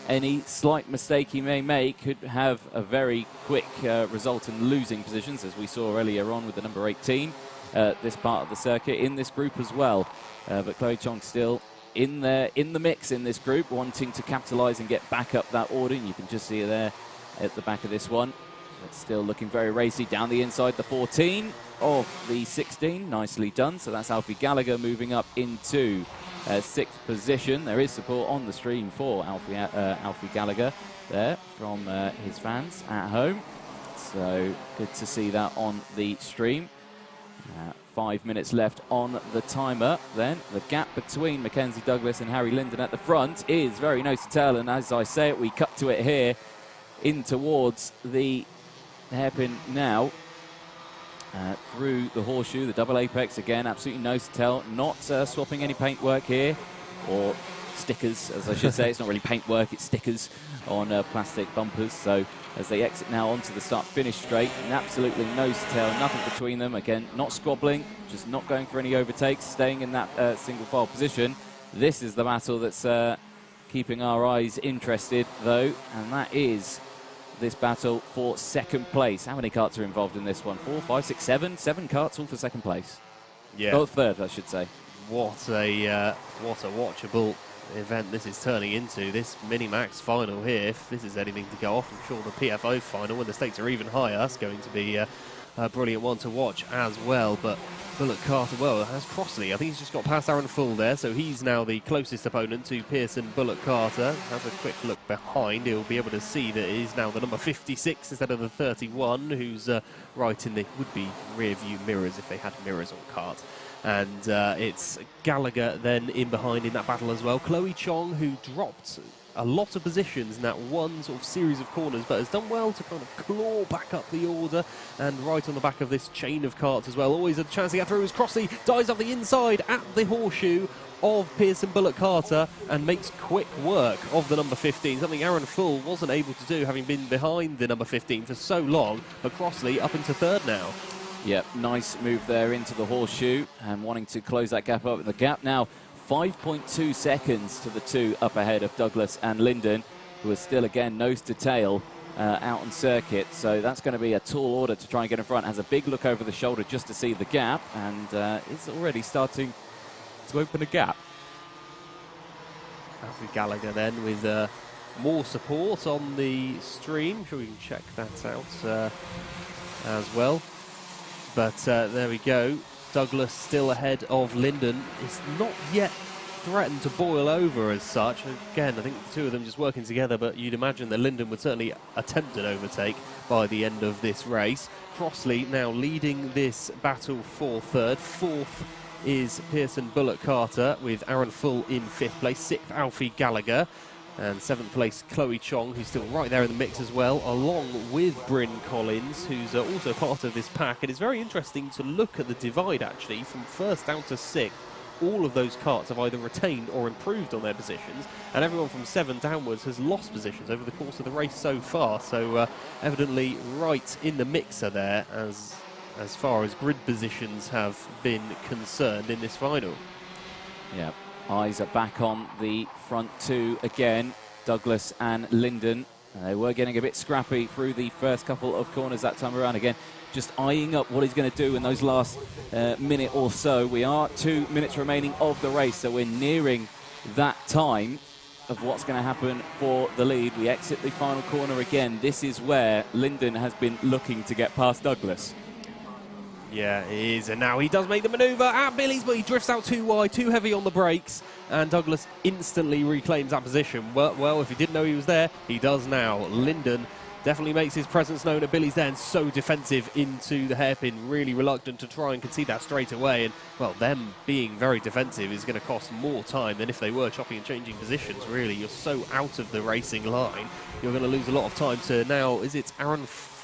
Any slight mistake he may make could have a very quick result in losing positions, as we saw earlier on with the number 18, this part of the circuit, in this group as well. But Chloe Chong still in there, in the mix in this group, wanting to capitalise and get back up that order. And you can just see her there at the back of this one. It's still looking very racy down the inside, the 14 of the 16. Nicely done. So that's Alfie Gallagher moving up into 6th position. There is support on the stream for Alfie Gallagher there from his fans at home. So good to see that on the stream. 5 minutes left on the timer then. The gap between Mackenzie Douglas and Harry Linden at the front is very nose to tail, and as I say it, we cut to it here in towards the hairpin now. Through the horseshoe, the double apex again, absolutely nose to tail, not swapping any paintwork here, or stickers, as I should say. It's not really paintwork, it's stickers on plastic bumpers. So as they exit now onto the start-finish straight, and absolutely nose to tail, nothing between them. Again, not squabbling, just not going for any overtakes, staying in that single file position. This is the battle that's keeping our eyes interested, though, and that is this battle for 2nd place. How many karts are involved in this one? 4, 5, 6, 7? 7 karts all for 2nd place. Yeah. Oh, 3rd, I should say. What a watchable event this is turning into, this Minimax final here. If this is anything to go off, I'm sure the PFO final, when the stakes are even higher, is going to be a brilliant one to watch as well. But Bullock Carter, well, has Crossley. I think he's just got past Aaron Full there, so he's now the closest opponent to Pearson Bullock Carter. Has a quick look behind. He'll be able to see that it is now the number 56 instead of the 31, who's right in the would-be rear-view mirrors if they had mirrors on kart. And it's Gallagher then in behind in that battle as well. Chloe Chong, who dropped a lot of positions in that one sort of series of corners, but has done well to kind of claw back up the order, and right on the back of this chain of karts as well. Always a chance to get through as Crossley dives up the inside at the horseshoe of Pearson Bullock Carter and makes quick work of the number 15, something Aaron Full wasn't able to do, having been behind the number 15 for so long. But Crossley up into 3rd now. Yep, nice move there into the horseshoe and wanting to close that gap up. The gap now 5.2 seconds to the 2 up ahead of Douglas and Linden, who are still again nose to tail out on circuit. So that's going to be a tall order to try and get in front. Has a big look over the shoulder just to see the gap, and it's already starting to open a gap. Alfie Gallagher then with more support on the stream. I'm sure we can check that out as well. But there we go. Douglas still ahead of Linden. It's not yet threatened to boil over as such. Again, I think the two of them just working together, but you'd imagine that Linden would certainly attempt an overtake by the end of this race. Crossley now leading this battle for 3rd. 4th is Pearson Bullock Carter with Aaron Full in 5th place. 6th, Alfie Gallagher. And 7th place, Chloe Chong, who's still right there in the mix as well, along with Bryn Collins, who's also part of this pack. And it's very interesting to look at the divide, actually, from 1st down to 6th. All of those karts have either retained or improved on their positions, and everyone from 7th downwards has lost positions over the course of the race so far. So evidently right in the mixer there as far as grid positions have been concerned in this final. Yeah. Eyes are back on the front 2 again, Douglas and Linden. They were getting a bit scrappy through the first couple of corners that time around. Again, just eyeing up what he's going to do in those last minute or so. We are 2 minutes remaining of the race, so we're nearing that time of what's going to happen for the lead. We exit the final corner again. This is where Linden has been looking to get past Douglas. Yeah, he is, and now he does make the manoeuvre at Billy's, but he drifts out too wide, too heavy on the brakes, and Douglas instantly reclaims that position. Well, if he didn't know he was there, he does now. Linden definitely makes his presence known at Billy's there, and so defensive into the hairpin, really reluctant to try and concede that straight away. And, well, them being very defensive is going to cost more time than if they were chopping and changing positions, really. You're so out of the racing line, you're going to lose a lot of time to now, is it Aaron Full?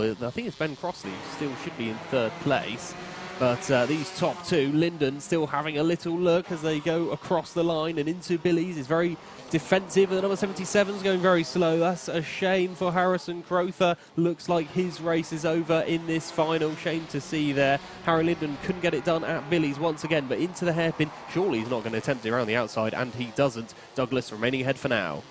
I think it's Ben Crossley, who still should be in 3rd place. But these top two, Linden still having a little look as they go across the line and into Billy's. Is very defensive, and the number 77's going very slow. That's a shame for Harrison Crowther. Looks like his race is over in this final. Shame to see there. Harry Linden couldn't get it done at Billy's once again, but into the hairpin. Surely he's not going to attempt it around the outside, and he doesn't. Douglas remaining ahead for now.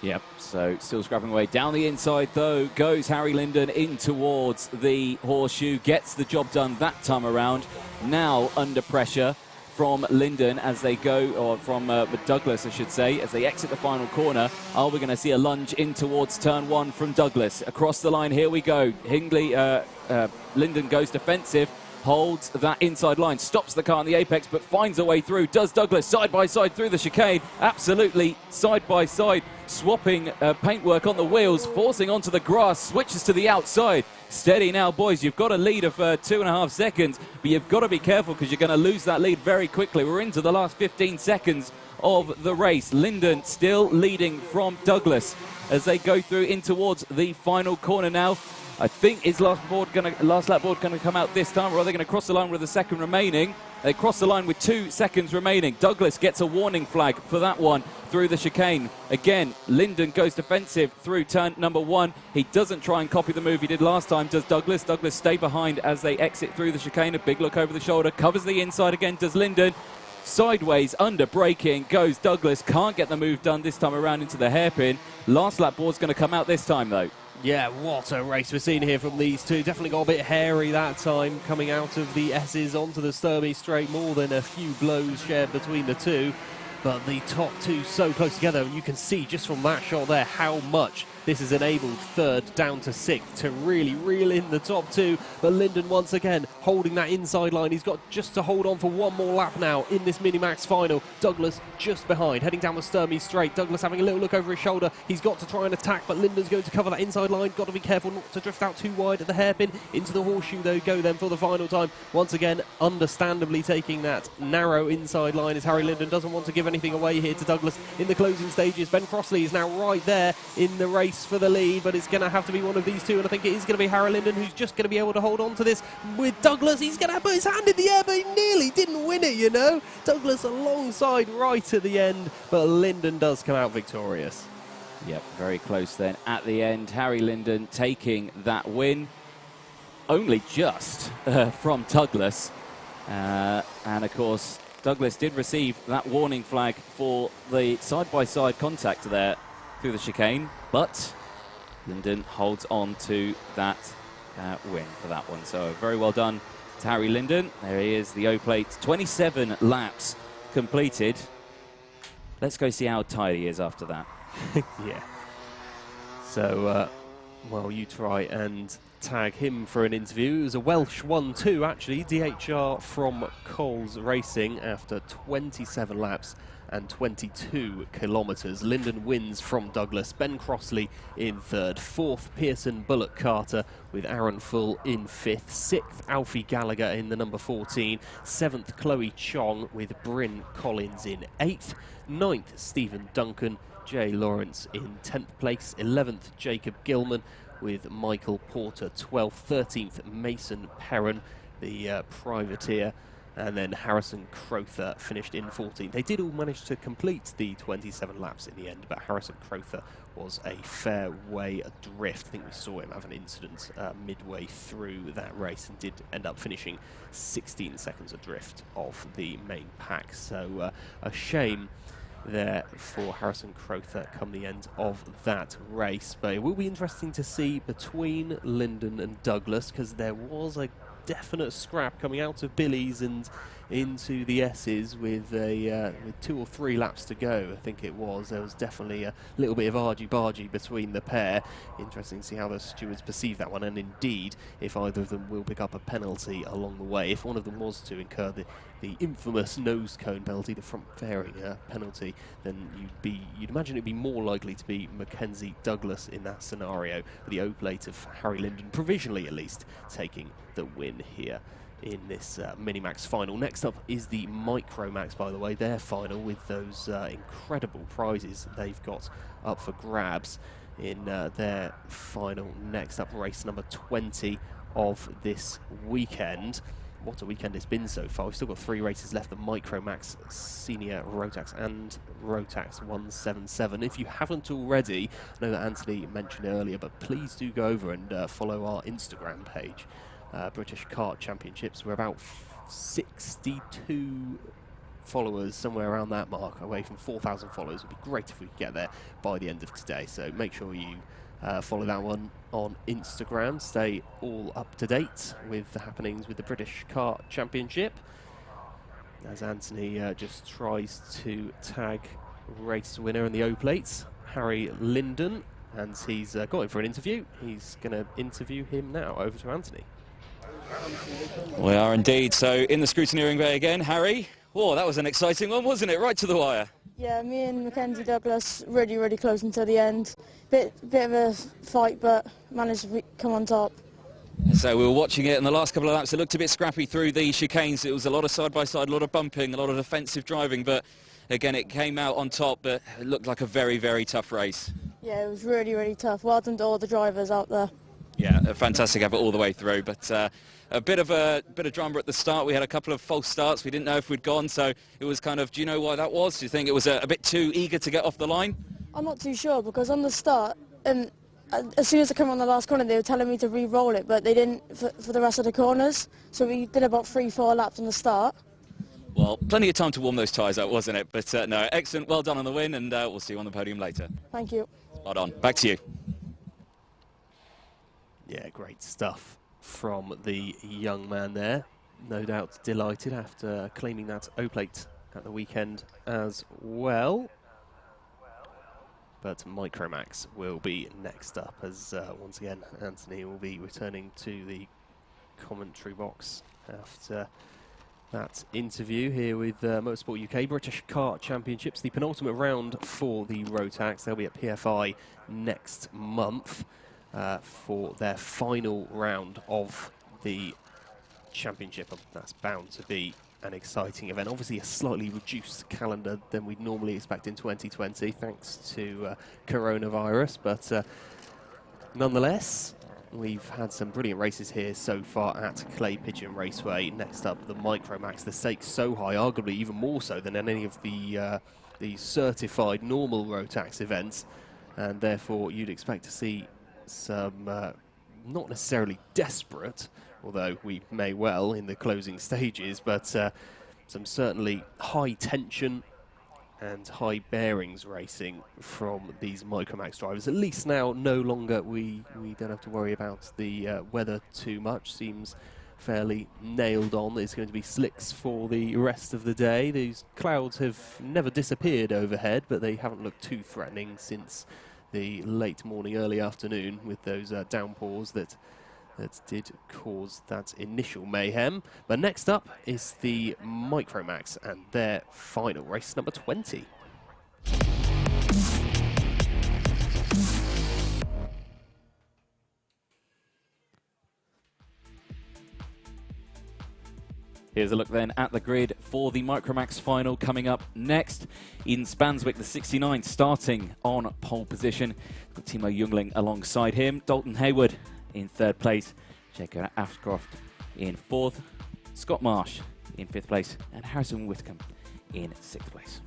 Yep, so still scrapping away. Down the inside, though, goes Harry Linden in towards the horseshoe. Gets the job done that time around. Now under pressure from Linden as they go, or from Douglas, I should say, as they exit the final corner. Are we going to see a lunge in towards turn one from Douglas? Across the line, here we go. Linden goes defensive. Holds that inside line, stops the car on the apex, but finds a way through. Does Douglas side by side through the chicane? Absolutely side by side, swapping paintwork on the wheels, forcing onto the grass, switches to the outside. Steady now, boys. You've got a lead of 2.5 seconds, but you've got to be careful because you're going to lose that lead very quickly. We're into the last 15 seconds of the race. Linden still leading from Douglas as they go through in towards the final corner now. I think is last lap board going to come out this time, or are they going to cross the line with a second remaining? They cross the line with 2 seconds remaining. Douglas gets a warning flag for that one through the chicane. Again, Linden goes defensive through turn number 1. He doesn't try and copy the move he did last time, does Douglas. Douglas stay behind as they exit through the chicane. A big look over the shoulder, covers the inside again, does Linden. Sideways, under braking, goes Douglas. Can't get the move done this time around into the hairpin. Last lap board's going to come out this time, though. Yeah, what a race we're seeing here from these two. Definitely got a bit hairy that time, coming out of the S's onto the Sturmey straight. More than a few blows shared between the two. But the top two so close together, and you can see just from that shot there how much this has enabled third down to sixth to really reel in the top two. But Linden once again holding that inside line. He's got just to hold on for one more lap now in this Minimax final. Douglas just behind, heading down the Sturmey straight. Douglas having a little look over his shoulder. He's got to try and attack, but Linden's going to cover that inside line. Got to be careful not to drift out too wide at the hairpin. Into the horseshoe they go then for the final time. Once again, understandably taking that narrow inside line as Harry Linden doesn't want to give anything away here to Douglas in the closing stages. Ben Crossley is now right there in the race for the lead, but it's going to have to be one of these two, and I think it is going to be Harry Linden who's just going to be able to hold on to this with Douglas. He's going to put his hand in the air, but he nearly didn't win it, you know. Douglas alongside right at the end, but Linden does come out victorious. Yep, very close then at the end. Harry Linden taking that win, only just from Douglas, and of course Douglas did receive that warning flag for the side-by-side contact there through the chicane, but Linden holds on to that win for that one. So very well done to Harry Linden. There he is, the O-plate. 27 laps completed. Let's go see how tired he is after that. Yeah. So, well, you try and tag him for an interview. It was a Welsh 1-2, actually. DHR from Coles Racing after 27 laps and 22 kilometres. Linden wins from Douglas. Ben Crossley in third. Fourth, Pearson Bullock Carter with Aaron Full in fifth. Sixth, Alfie Gallagher in the number 14. Seventh, Chloe Chong with Bryn Collins in eighth. Ninth, Stephen Duncan. Jay Lawrence in 10th place. 11th, Jacob Gilman with Michael Porter 12th. 13th, Mason Perrin, the privateer. And then Harrison Crowther finished in 14th. They did all manage to complete the 27 laps in the end, but Harrison Crowther was a fair way adrift. I think we saw him have an incident midway through that race and did end up finishing 16 seconds adrift of the main pack. So a shame there for Harrison Crowther come the end of that race. But it will be interesting to see between Linden and Douglas, because there was a definite scrap coming out of Billy's and into the S's with 2 or 3 laps to go. I think it was. There was definitely a little bit of argy-bargy between the pair. Interesting to see how the stewards perceive that one, and indeed if either of them will pick up a penalty along the way. If one of them was to incur the infamous nose cone penalty, the front fairing penalty, then you'd imagine it'd be more likely to be Mackenzie Douglas in that scenario. But the O-plate of Harry Linden, provisionally at least, taking the win here in this Minimax final. Next up is the Micromax, by the way, their final with those incredible prizes they've got up for grabs in their final. Next up, race number 20 of this weekend. what a weekend it's been so far. We've still got 3 races left, the Micromax, Senior Rotax and Rotax 177. If you haven't already, I know that Anthony mentioned it earlier, but please do go over and follow our Instagram page, British Kart Championships. We're about 62 followers, somewhere around that mark, away from 4,000 followers. It would be great if we could get there by the end of today, so make sure you follow that one on Instagram. Stay all up to date with the happenings with the British Kart Championship, as Anthony just tries to tag race winner in the O-plates, Harry Linden, and he's got him for an interview. He's going to interview him now. Over to Anthony. We are indeed. So in the scrutineering bay again, Harry. Whoa, that was an exciting one, wasn't it? Right to the wire. Yeah, me and Mackenzie Douglas really close until the end. Bit of a fight, but managed to come on top. So we were watching it in the last couple of laps. It looked a bit scrappy through the chicanes. It was a lot of side-by-side, a lot of bumping, a lot of defensive driving. But again, it came out on top, but it looked like a very tough race. Yeah, it was really tough. Well done to all the drivers out there. Yeah, a fantastic effort all the way through, but a bit of drama at the start. We had a couple of false starts. We didn't know if we'd gone, so it was kind of, do you know why that was? Do you think it was a bit too eager to get off the line? I'm not too sure, because on the start, as soon as I came on the last corner, they were telling me to re-roll it, but they didn't for the rest of the corners, so we did about 3-4 laps on the start. Well, plenty of time to warm those tyres up, wasn't it? But no, excellent, well done on the win, and we'll see you on the podium later. Thank you. Spot on. Back to you. Yeah, great stuff from the young man there. No doubt delighted after claiming that O-plate at the weekend as well. But Micromax will be next up, as once again Anthony will be returning to the commentary box after that interview here with Motorsport UK British Kart Championships, the penultimate round for the Rotax. They'll be at PFI next month for their final round of the championship. That's bound to be an exciting event. Obviously a slightly reduced calendar than we'd normally expect in 2020 thanks to coronavirus, but nonetheless we've had some brilliant races here so far at Clay Pigeon Raceway. Next up, the Micromax. The stakes so high, arguably even more so than any of the certified normal Rotax events, and therefore you'd expect to see some not necessarily desperate, although we may well in the closing stages, but some certainly high tension and high bearings racing from these Micromax drivers. At least now, no longer we don't have to worry about the weather too much. Seems fairly nailed on. There's going to be slicks for the rest of the day. These clouds have never disappeared overhead, but they haven't looked too threatening since the late morning, early afternoon, with those downpours that did cause that initial mayhem. But next up is the Micromax and their final race, number 20. Here's a look then at the grid for the Micromax final coming up next. In Spanswick, the 69 starting on pole position. Got Timo Jungling alongside him. Dalton Hayward in third place. Jacob Ashcroft in fourth. Scott Marsh in fifth place. And Harrison Whitcomb in sixth place.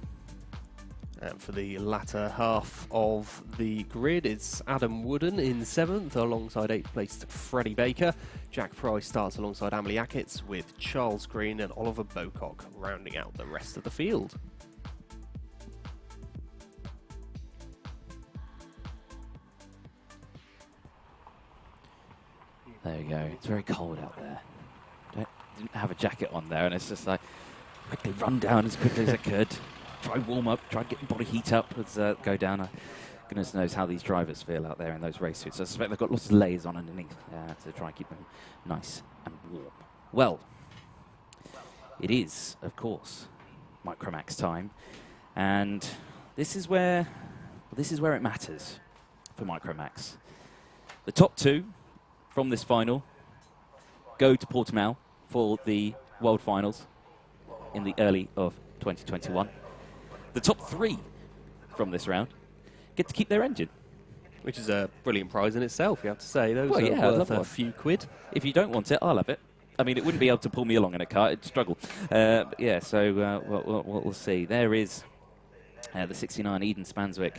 And for the latter half of the grid, it's Adam Wooden in 7th, alongside 8th placed Freddie Baker. Jack Price starts alongside Amelie Ackett, with Charles Green and Oliver Bocock rounding out the rest of the field. There we go. It's very cold out there. Didn't have a jacket on there, and it's just like, quickly run down as quickly as I could. Try warm up, try get your body heat up, let's go down. Goodness knows how these drivers feel out there in those race suits. I suspect they've got lots of layers on underneath to try and keep them nice and warm. Well, it is, of course, Micromax time, and this is where it matters for Micromax. The top two from this final go to Portimao for the World Finals in the early of 2021. The top three from this round get to keep their engine. Which is a brilliant prize in itself, you have to say. Those well, are yeah, worth a few quid. If you don't want it, I'll have it. I mean, it wouldn't be able to pull me along in a car. It'd struggle. Yeah, so we'll see. There is the 69 Eden Spanswick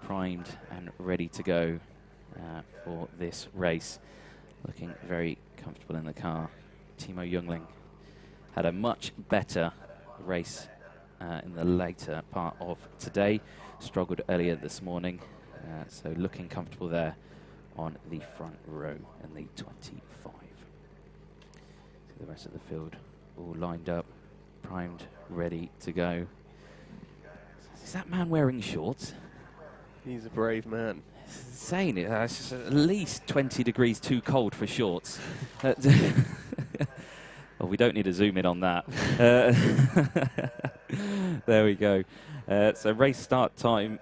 primed and ready to go for this race. Looking very comfortable in the car. Timo Jungling had a much better race in the later part of today. Struggled earlier this morning, so looking comfortable there on the front row in the 25. So the rest of the field all lined up, primed, ready to go. Is that man wearing shorts? He's a brave man. It's insane. It's just at least 20 degrees too cold for shorts. Well, we don't need to zoom in on that. There we go. So race start time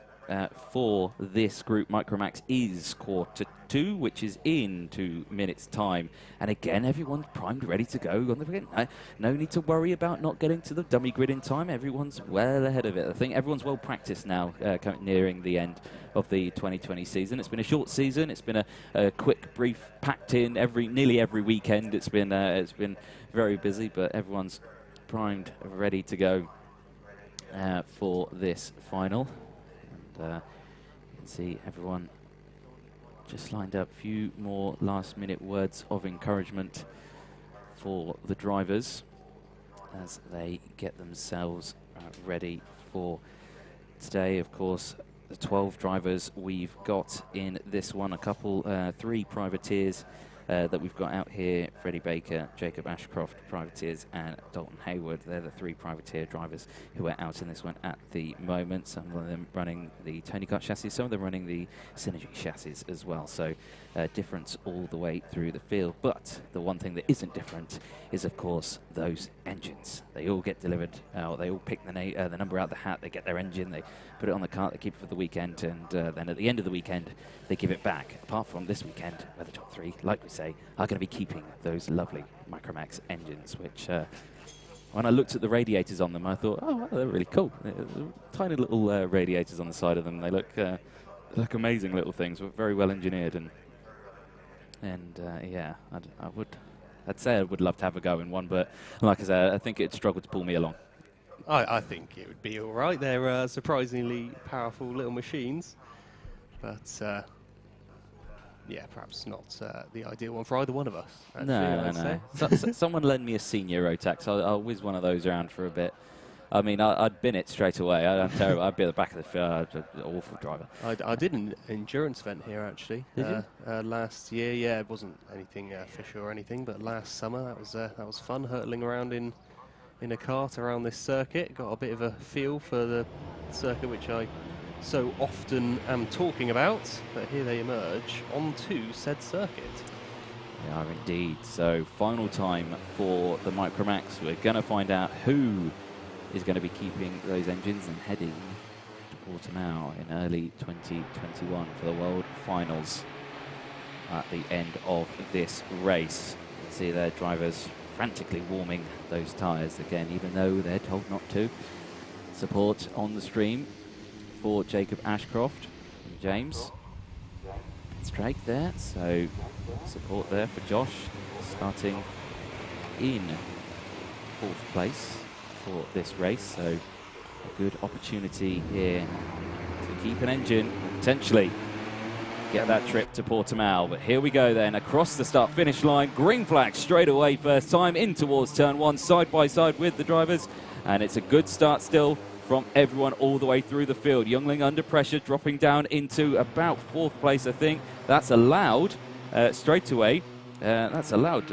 for this group Micromax is 1:45, which is in 2 minutes' time. And again, everyone's primed, ready to go. On the no need to worry about not getting to the dummy grid in time. Everyone's well ahead of it. I think everyone's well practiced now, nearing the end of the 2020 season. It's been a short season. It's been a quick, brief, packed in nearly every weekend. It's been very busy, but everyone's primed, ready to go for this final. And you can see everyone just lined up. A few more last-minute words of encouragement for the drivers as they get themselves ready for today. Of course, the 12 drivers we've got in this one, a couple, 3 privateers that we've got out here. Freddie Baker, Jacob Ashcroft, privateers, and Dalton Hayward. They're the 3 privateer drivers who are out in this one at the moment. Some of them running the Tony Kart chassis, some of them running the Synergy chassis as well. So difference all the way through the field. But the one thing that isn't different is, of course, those engines. They all get delivered. They all pick the number out of the hat. They get their engine. They put it on the cart. They keep it for the weekend. And then at the end of the weekend, they give it back. Apart from this weekend, where the top 3, like we say, are going to be keeping those lovely Micromax engines, which when I looked at the radiators on them, I thought, oh, wow, they're really cool. Tiny little radiators on the side of them. They look amazing little things, very well engineered. And yeah, I'd say I would love to have a go in one, but like I said, I think it'd struggle to pull me along. I think it would be all right. They're surprisingly powerful little machines, but yeah, perhaps not the ideal one for either one of us. No. Someone lend me a senior Rotax. I'll whiz one of those around for a bit. I mean, I'd bin it straight away. I'm terrible. I'd be at the back of the field. Awful driver. I did an endurance event here, actually. Did you? Last year, yeah, it wasn't anything official or anything, but last summer that was fun, hurtling around in a kart around this circuit. Got a bit of a feel for the circuit which I so often am talking about, but here they emerge onto said circuit. They are indeed. So final time for the Micromax. We're going to find out who is going to be keeping those engines and heading to Portimao in early 2021 for the World Finals at the end of this race. You can see their drivers frantically warming those tyres again, even though they're told not to. Support on the stream for Jacob Ashcroft and James. Straight there, so support there for Josh, starting in 4th place for this race. So a good opportunity here to keep an engine and potentially get that trip to Portimao. But here we go then, across the start-finish line. Green flag straight away, first time in towards turn 1, side by side with the drivers. And it's a good start still from everyone all the way through the field. Jungling under pressure, dropping down into about 4th place, I think. That's allowed straight away. That's allowed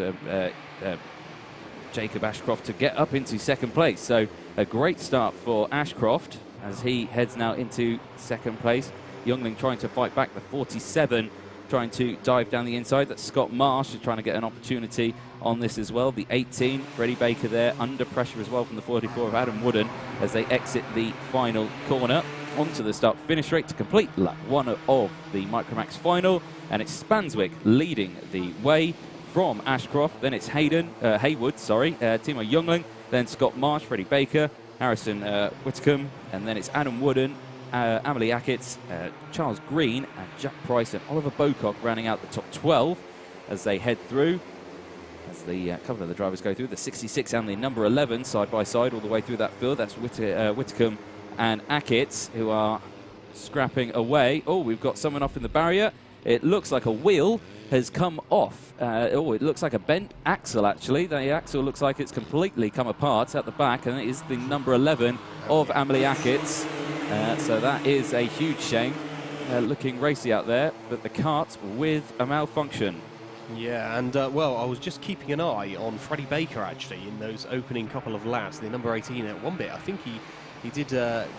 Jacob Ashcroft to get up into 2nd place. So a great start for Ashcroft as he heads now into 2nd place. Jungling trying to fight back, the 47, trying to dive down the inside. That's Scott Marsh trying to get an opportunity on this as well. The 18, Freddie Baker there, under pressure as well from the 44 of Adam Wooden as they exit the final corner. Onto the start-finish straight to complete lap 1 of the Micromax final. And it's Spanswick leading the way from Ashcroft. Then it's Haywood, Timo Jungling. Then Scott Marsh, Freddie Baker, Harrison Whitcomb. And then it's Adam Wooden, Amelie Ackett, Charles Green, and Jack Price and Oliver Bocock rounding out the top 12 as they head through. as the couple of the drivers go through. The 66 and the number 11 side by side all the way through that field. That's Whitcomb and Ackett, who are scrapping away. Oh, we've got someone off in the barrier. It looks like a wheel has come off. It looks like a bent axle, actually. The axle looks like it's completely come apart at the back, and it is the number 11 of Amelie Ackett. So that is a huge shame. Looking racy out there, but the kart with a malfunction. Yeah, and well, I was just keeping an eye on Freddie Baker, actually, in those opening couple of laps. The number 18 at one bit, I think he did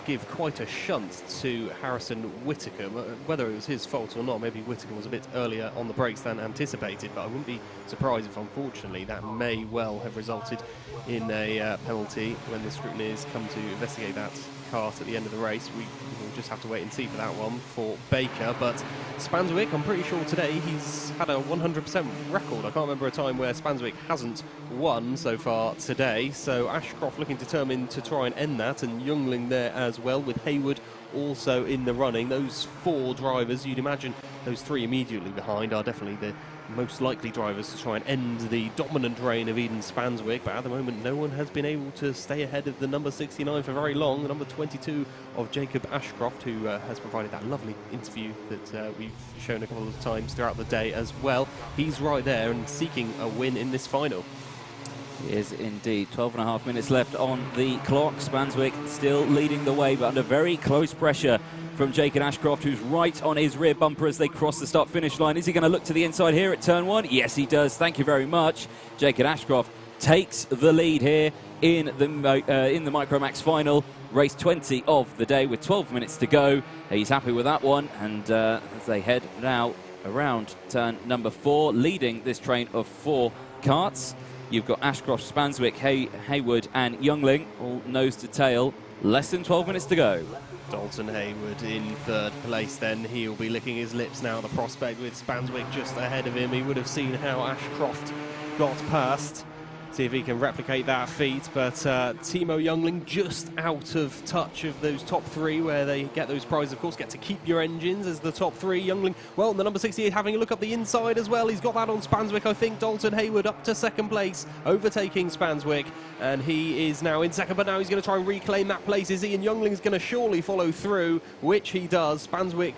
give quite a shunt to Harrison Whittaker. Whether it was his fault or not, maybe Whittaker was a bit earlier on the brakes than anticipated, but I wouldn't be surprised if, unfortunately, that may well have resulted in a penalty when the scrutineers come to investigate that kart at the end of the race. We will just have to wait and see for that one for Baker. But Spanswick, I'm pretty sure today he's had a 100% record. I can't remember a time where Spanswick hasn't won so far today. So Ashcroft looking determined to try and end that, and Youngling there as well, with Hayward also in the running. Those four drivers, you'd imagine those three immediately behind are definitely the most likely drivers to try and end the dominant reign of Eden Spanswick, but at the moment no one has been able to stay ahead of the number 69 for very long, the number 22 of Jacob Ashcroft, who has provided that lovely interview that we've shown a couple of times throughout the day as well. He's right there and seeking a win in this final. He is indeed. 12.5 minutes left on the clock. Spanswick still leading the way, but under very close pressure from Jacob Ashcroft, who's right on his rear bumper as they cross the start-finish line. Is he going to look to the inside here at turn one? Yes, he does. Thank you very much. Jacob Ashcroft takes the lead here in the Micromax final, race 20 of the day, with 12 minutes to go. He's happy with that one, and as they head now around turn number 4, leading this train of 4 karts, you've got Ashcroft, Spanswick, Hayward and Youngling, all nose to tail. Less than 12 minutes to go. Dalton Hayward in third place then. He'll be licking his lips now, the prospect, with Spanswick just ahead of him. He would have seen how Ashcroft got past. See if he can replicate that feat, but Timo Youngling just out of touch of those top 3 where they get those prizes. Of course, get to keep your engines as the top 3. Youngling, well, the number 68 having a look up the inside as well. He's got that on Spanswick, I think. Dalton Hayward up to second place, overtaking Spanswick, and he is now in second, but now he's going to try and reclaim that place, is he? And Youngling's going to surely follow through, which he does. Spanswick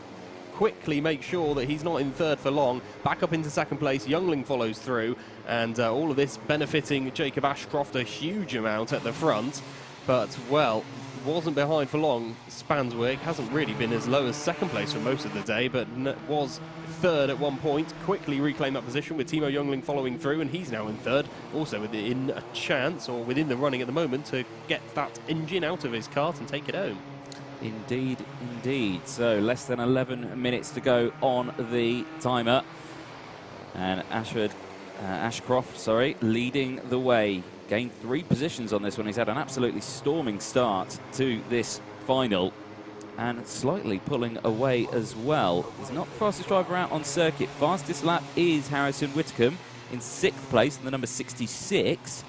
quickly make sure that he's not in third for long. Back up into second place, Youngling follows through, and all of this benefiting Jacob Ashcroft a huge amount at the front. But, well, wasn't behind for long. Spanswick hasn't really been as low as second place for most of the day, but was third at one point. Quickly reclaimed that position with Timo Youngling following through, and he's now in third, also within a chance, or within the running at the moment, to get that engine out of his kart and take it home. Indeed, indeed. So less than 11 minutes to go on the timer. And Ashcroft, leading the way. Gained 3 positions on this one. He's had an absolutely storming start to this final. And slightly pulling away as well. He's not the fastest driver out on circuit. Fastest lap is Harrison Whittaker in 6th place, the number 66.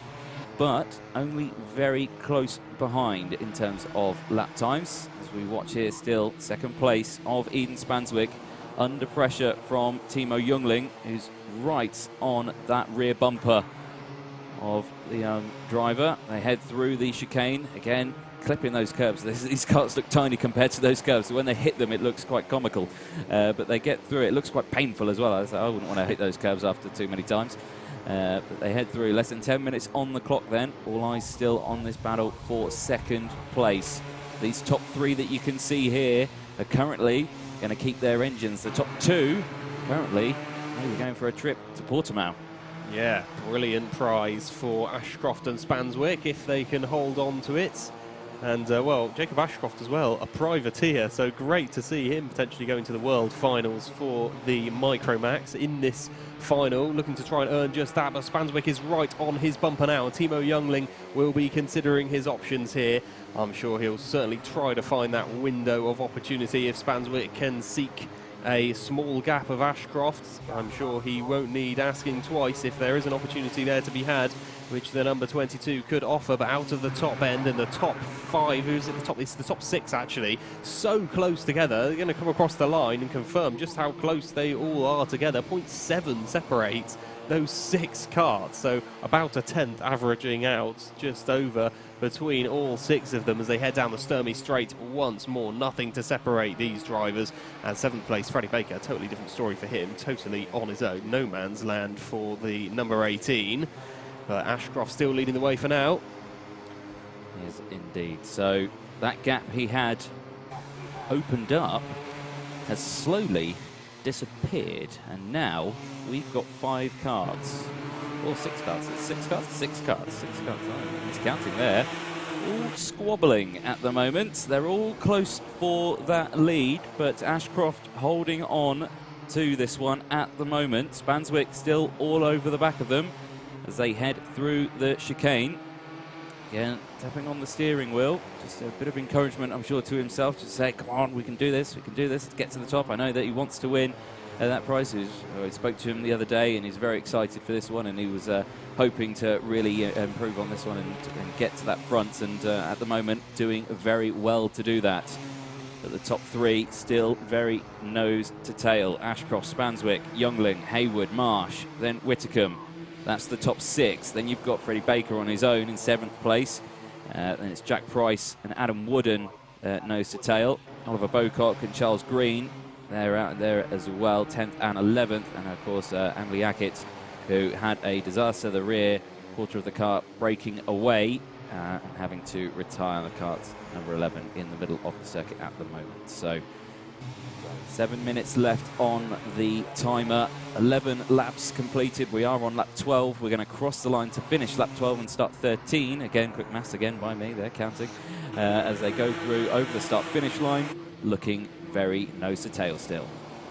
But only very close behind in terms of lap times. As we watch here still, second place of Eden Spanswick, under pressure from Timo Youngling, who's right on that rear bumper of the young driver. They head through the chicane, again clipping those curbs. These karts look tiny compared to those curves, so when they hit them it looks quite comical, but they get through it. It looks quite painful as well. I wouldn't want to hit those curves after too many times. But they head through. Less than 10 minutes on the clock then. All eyes still on this battle for second place. These top 3 that you can see here are currently going to keep their engines. The top 2 currently maybe going for a trip to Portimao. Yeah, brilliant prize for Ashcroft and Spanswick if they can hold on to it. And, well, Jacob Ashcroft as well, a privateer, so great to see him potentially going to the World Finals for the Micromax in this final, looking to try and earn just that, but Spanswick is right on his bumper now. Timo Youngling will be considering his options here. I'm sure he'll certainly try to find that window of opportunity if Spanswick can seek a small gap of Ashcroft's. I'm sure he won't need asking twice if there is an opportunity there to be had, which the number 22 could offer, but out of the top end and the top 5, who's at the top? It's the top 6 actually, so close together. They're going to come across the line and confirm just how close they all are together. 0.7 separates those 6 karts, so about a tenth averaging out just over between all 6 of them as they head down the Sturmey Straight once more. Nothing to separate these drivers. And 7th place, Freddie Baker, a totally different story for him, totally on his own. No man's land for the number 18. But Ashcroft still leading the way for now. Yes, indeed. So that gap he had opened up has slowly disappeared, and now we've got 5 cards. Or 6 cards. 6 cards? 6 cards. 6 cards. Oh, he's counting there. All squabbling at the moment. They're all close for that lead, but Ashcroft holding on to this one at the moment. Spanswick still all over the back of them as they head through the chicane. Again, tapping on the steering wheel. Just a bit of encouragement, I'm sure, to himself to say, come on, we can do this, let's get to the top. I know that he wants to win that prize. I spoke to him the other day and he's very excited for this one, and he was hoping to really improve on this one and get to that front, and at the moment doing very well to do that. But the top 3 still very nose to tail. Ashcroft, Spanswick, Youngling, Hayward, Marsh, then Whitcomb. That's the top 6. Then you've got Freddie Baker on his own in 7th place. Then it's Jack Price and Adam Wooden nose to tail. Oliver Bocock and Charles Green, they're out there as well, 10th and 11th. And of course, Angley Hackett, who had a disaster, the rear quarter of the kart breaking away and having to retire the kart number 11 in the middle of the circuit at the moment. So 7 minutes left on the timer, 11 laps completed. We are on lap 12. We're going to cross the line to finish lap 12 and start 13. Again, quick maths again by me, they're counting. As they go through over the start-finish line, looking very nose to tail still.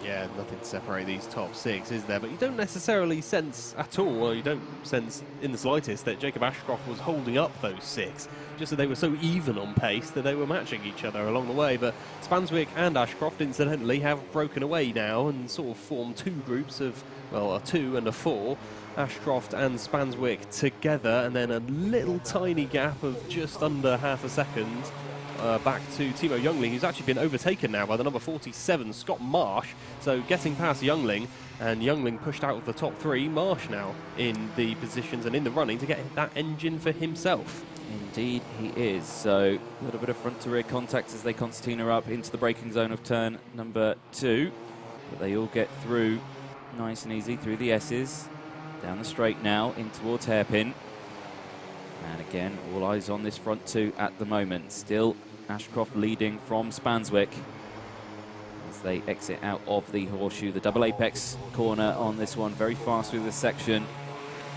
Yeah, nothing to separate these top 6, is there? But you don't necessarily sense at all, or you don't sense in the slightest, that Jacob Ashcroft was holding up those 6. Just that they were so even on pace that they were matching each other along the way. But Spanswick and Ashcroft, incidentally, have broken away now and sort of formed 2 groups of, well, a 2 and a 4. Ashcroft and Spanswick together, and then a little tiny gap of just under half a second back to Timo Youngling, who's actually been overtaken now by the number 47, Scott Marsh. So getting past Youngling, and Youngling pushed out of the top 3. Marsh now in the positions and in the running to get that engine for himself. Indeed he is. So a little bit of front to rear contact as they concertina up into the braking zone of turn number 2. But they all get through nice and easy through the S's. Down the straight now in towards hairpin. And again, all eyes on this front 2 at the moment. Still Ashcroft leading from Spanswick as they exit out of the horseshoe. The double apex corner on this one, very fast through this section.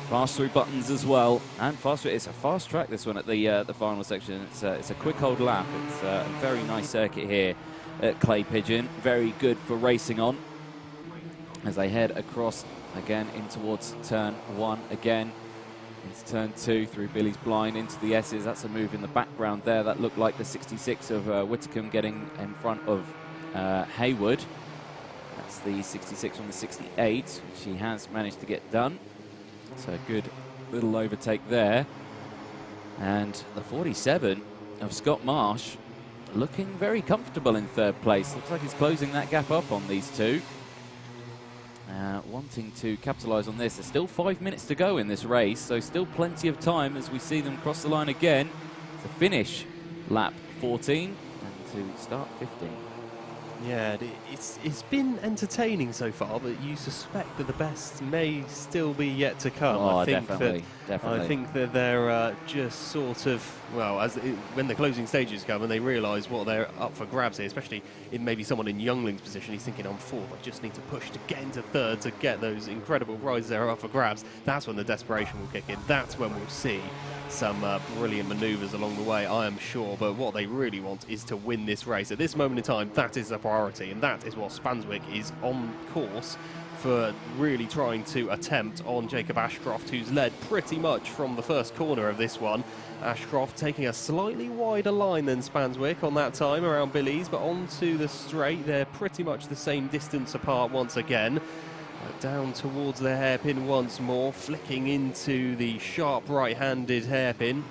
Fast through buttons as well, and fast through. It's a fast track, this one, at the final section. It's a quick hold lap. It's a very nice circuit here at Clay Pigeon. Very good for racing on as they head across again in towards turn 1 again. Into turn 2 through Billy's Blind into the S's. That's a move in the background there. That looked like the 66 of Whitcomb getting in front of Hayward. That's the 66 on the 68, which he has managed to get done. So a good little overtake there. And the 47 of Scott Marsh looking very comfortable in 3rd place. Looks like he's closing that gap up on these 2. Wanting to capitalise on this. There's still 5 minutes to go in this race, so still plenty of time as we see them cross the line again to finish lap 14 and to start 15. Yeah, it's been entertaining so far, but you suspect that the best may still be yet to come. Oh, I think definitely. I think that they're just sort of, well, when the closing stages come and they realise what they're up for grabs here, especially in maybe someone in Youngling's position, he's thinking, I'm 4th, I just need to push to get into 3rd to get those incredible prizes that are up for grabs. That's when the desperation will kick in. That's when we'll see some brilliant manoeuvres along the way, I am sure. But what they really want is to win this race. At this moment in time, that is the priority, and that is what Spanswick is on course for, really trying to attempt on Jacob Ashcroft, who's led pretty much from the first corner of this one. Ashcroft taking a slightly wider line than Spanswick on that time around Billy's, but onto the straight, they're pretty much the same distance apart once again. Down towards the hairpin once more, flicking into the sharp right-handed hairpin.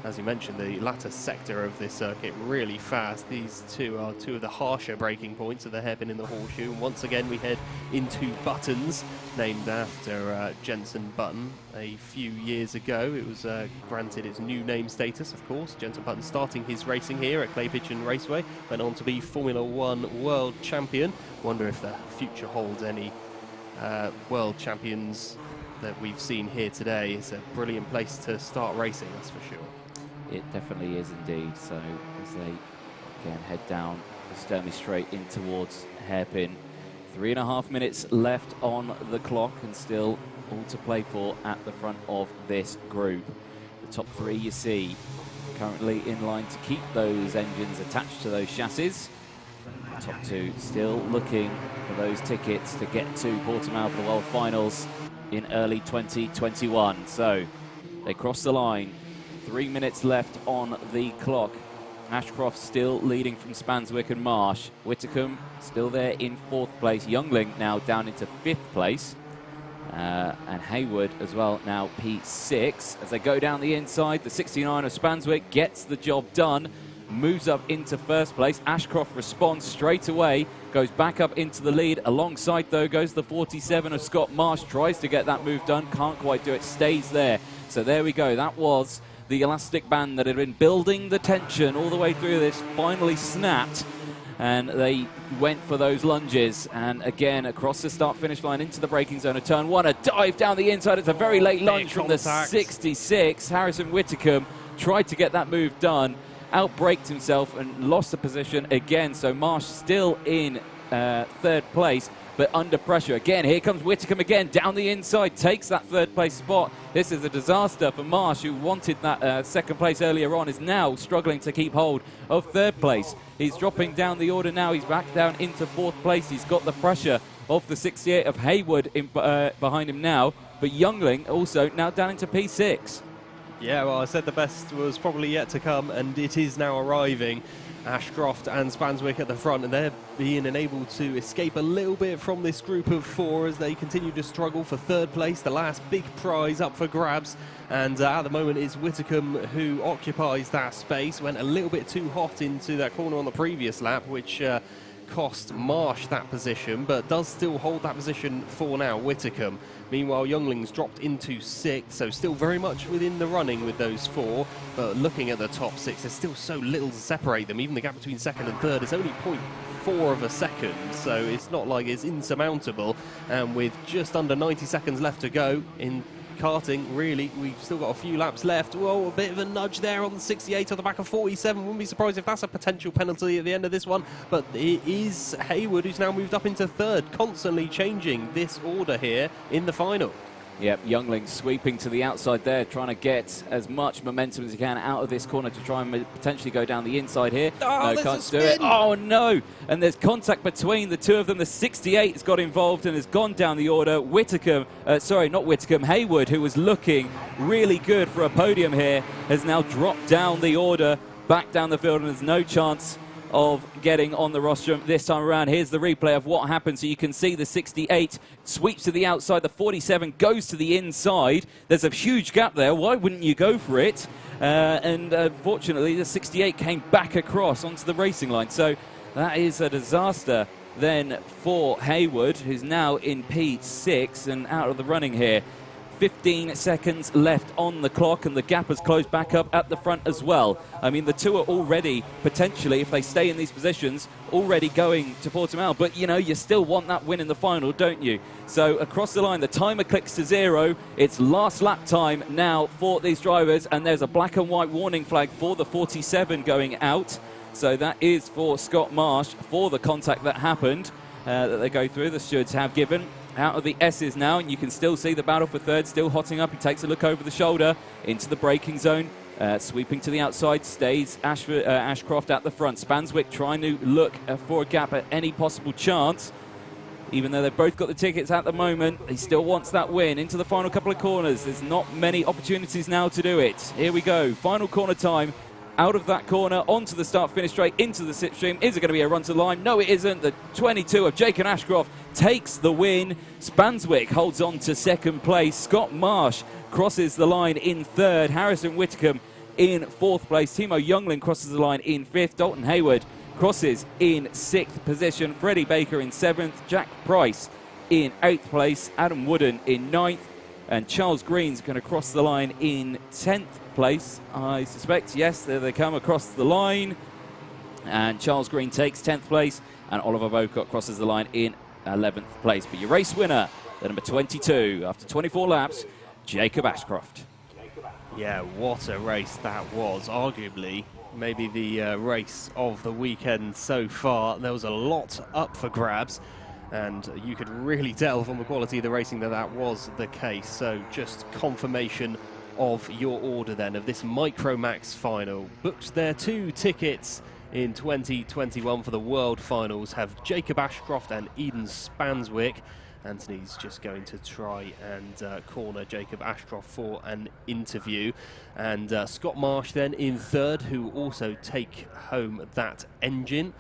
as you mentioned, the latter sector of this circuit really fast. These two are two of the harsher braking points of the hairpin in the horseshoe. And once again, we head into Buttons, named after Jenson Button. A few years ago, it was granted its new name status, of course. Jenson Button starting his racing here at Clay Pigeon Raceway, went on to be Formula One World Champion. Wonder if the future holds any World Champions that we've seen here today. It's a brilliant place to start racing, that's for sure. It definitely is indeed. So as they again head down the Sturmey Straight in towards hairpin, 3.5 minutes left on the clock and still all to play for at the front of this group. The top three you see currently in line to keep those engines attached to those chassis. The top two still looking for those tickets to get to Portimao for the World Finals in early 2021. So they cross the line. 3 minutes left on the clock. Ashcroft still leading from Spanswick and Marsh. Whitcomb still there in 4th place. Youngling now down into 5th place. And Hayward as well now P6. As they go down the inside, the 69 of Spanswick gets the job done. Moves up into 1st place. Ashcroft responds straight away. Goes back up into the lead. Alongside, though, goes the 47 of Scott Marsh. Tries to get that move done. Can't quite do it. Stays there. So there we go. That was the elastic band that had been building the tension all the way through this. Finally snapped. And they went for those lunges. And again, across the start-finish line into the braking zone of turn 1. A dive down the inside. It's a very late lunge from the 66. Harrison Whitcomb tried to get that move done. Outbraked himself and lost the position again. So Marsh still in 3rd place, but under pressure. Again, here comes Whitcomb again, down the inside, takes that 3rd place spot. This is a disaster for Marsh, who wanted that 2nd place earlier on, is now struggling to keep hold of 3rd place. He's dropping down the order now. He's back down into 4th place. He's got the pressure of the 68 of Hayward behind him now, but Youngling also now down into P6. Yeah, well, I said the best was probably yet to come, and it is now arriving. Ashcroft and Spanswick at the front, and they're being enabled to escape a little bit from this group of 4 as they continue to struggle for 3rd place, the last big prize up for grabs. And at the moment it's Whitcomb who occupies that space. Went a little bit too hot into that corner on the previous lap, which cost Marsh that position, but does still hold that position for now, Whitcomb. Meanwhile, Youngling's dropped into 6th, so still very much within the running with those 4. But looking at the top 6, there's still so little to separate them. Even the gap between 2nd and 3rd is only 0.4 of a second, so it's not like it's insurmountable. And with just under 90 seconds left to go in karting, really, we've still got a few laps left. Whoa, a bit of a nudge there on the 68 on the back of 47. Wouldn't be surprised if that's a potential penalty at the end of this one. But it is Hayward who's now moved up into 3rd, constantly changing this order here in the final. Yep, Youngling sweeping to the outside there, trying to get as much momentum as he can out of this corner to try and potentially go down the inside here. Oh, no, can't do it. Oh, no! And there's contact between the two of them. The 68 has got involved and has gone down the order. Hayward, who was looking really good for a podium here, has now dropped down the order, back down the field, and there's no chance of getting on the rostrum this time around. Here's the replay of what happened. So you can see the 68 sweeps to the outside. The 47 goes to the inside. There's a huge gap there. Why wouldn't you go for it? Fortunately, the 68 came back across onto the racing line. So that is a disaster then for Hayward, who's now in P6 and out of the running here. 15 seconds left on the clock, and the gap has closed back up at the front as well. I mean, the two are already, potentially, if they stay in these positions, already going to Portimao. But, you know, you still want that win in the final, don't you? So across the line, the timer clicks to 0. It's last lap time now for these drivers, and there's a black and white warning flag for the 47 going out. So that is for Scott Marsh for the contact that happened, that they go through. The stewards have given. Out of the S's now, and you can still see the battle for 3rd still hotting up. He takes a look over the shoulder into the braking zone, sweeping to the outside, stays Ashcroft at the front. Spanswick trying to look for a gap at any possible chance. Even though they've both got the tickets at the moment, he still wants that win into the final couple of corners. There's not many opportunities now to do it. Here we go, final corner time. Out of that corner, onto the start-finish straight, into the slipstream. Is it going to be a run to the line? No, it isn't. The 22 of Jake and Ashcroft takes the win. Spanswick holds on to 2nd place. Scott Marsh crosses the line in 3rd. Harrison Whitcomb in 4th place. Timo Youngling crosses the line in 5th. Dalton Hayward crosses in 6th position. Freddie Baker in 7th. Jack Price in 8th place. Adam Wooden in 9th. And Charles Green's going to cross the line in 10th place, I suspect. Yes, there they come across the line. And Charles Green takes 10th place. And Oliver Bocock crosses the line in 11th place. But your race winner, the number 22, after 24 laps, Jacob Ashcroft. Yeah, what a race that was. Arguably, maybe the race of the weekend so far. There was a lot up for grabs. And you could really tell from the quality of the racing that that was the case. So just confirmation of your order then of this Micromax final. Booked their 2 tickets in 2021 for the World Finals have Jacob Ashcroft and Eden Spanswick. Anthony's just going to try and corner Jacob Ashcroft for an interview. And Scott Marsh then in 3rd, who also take home that engine.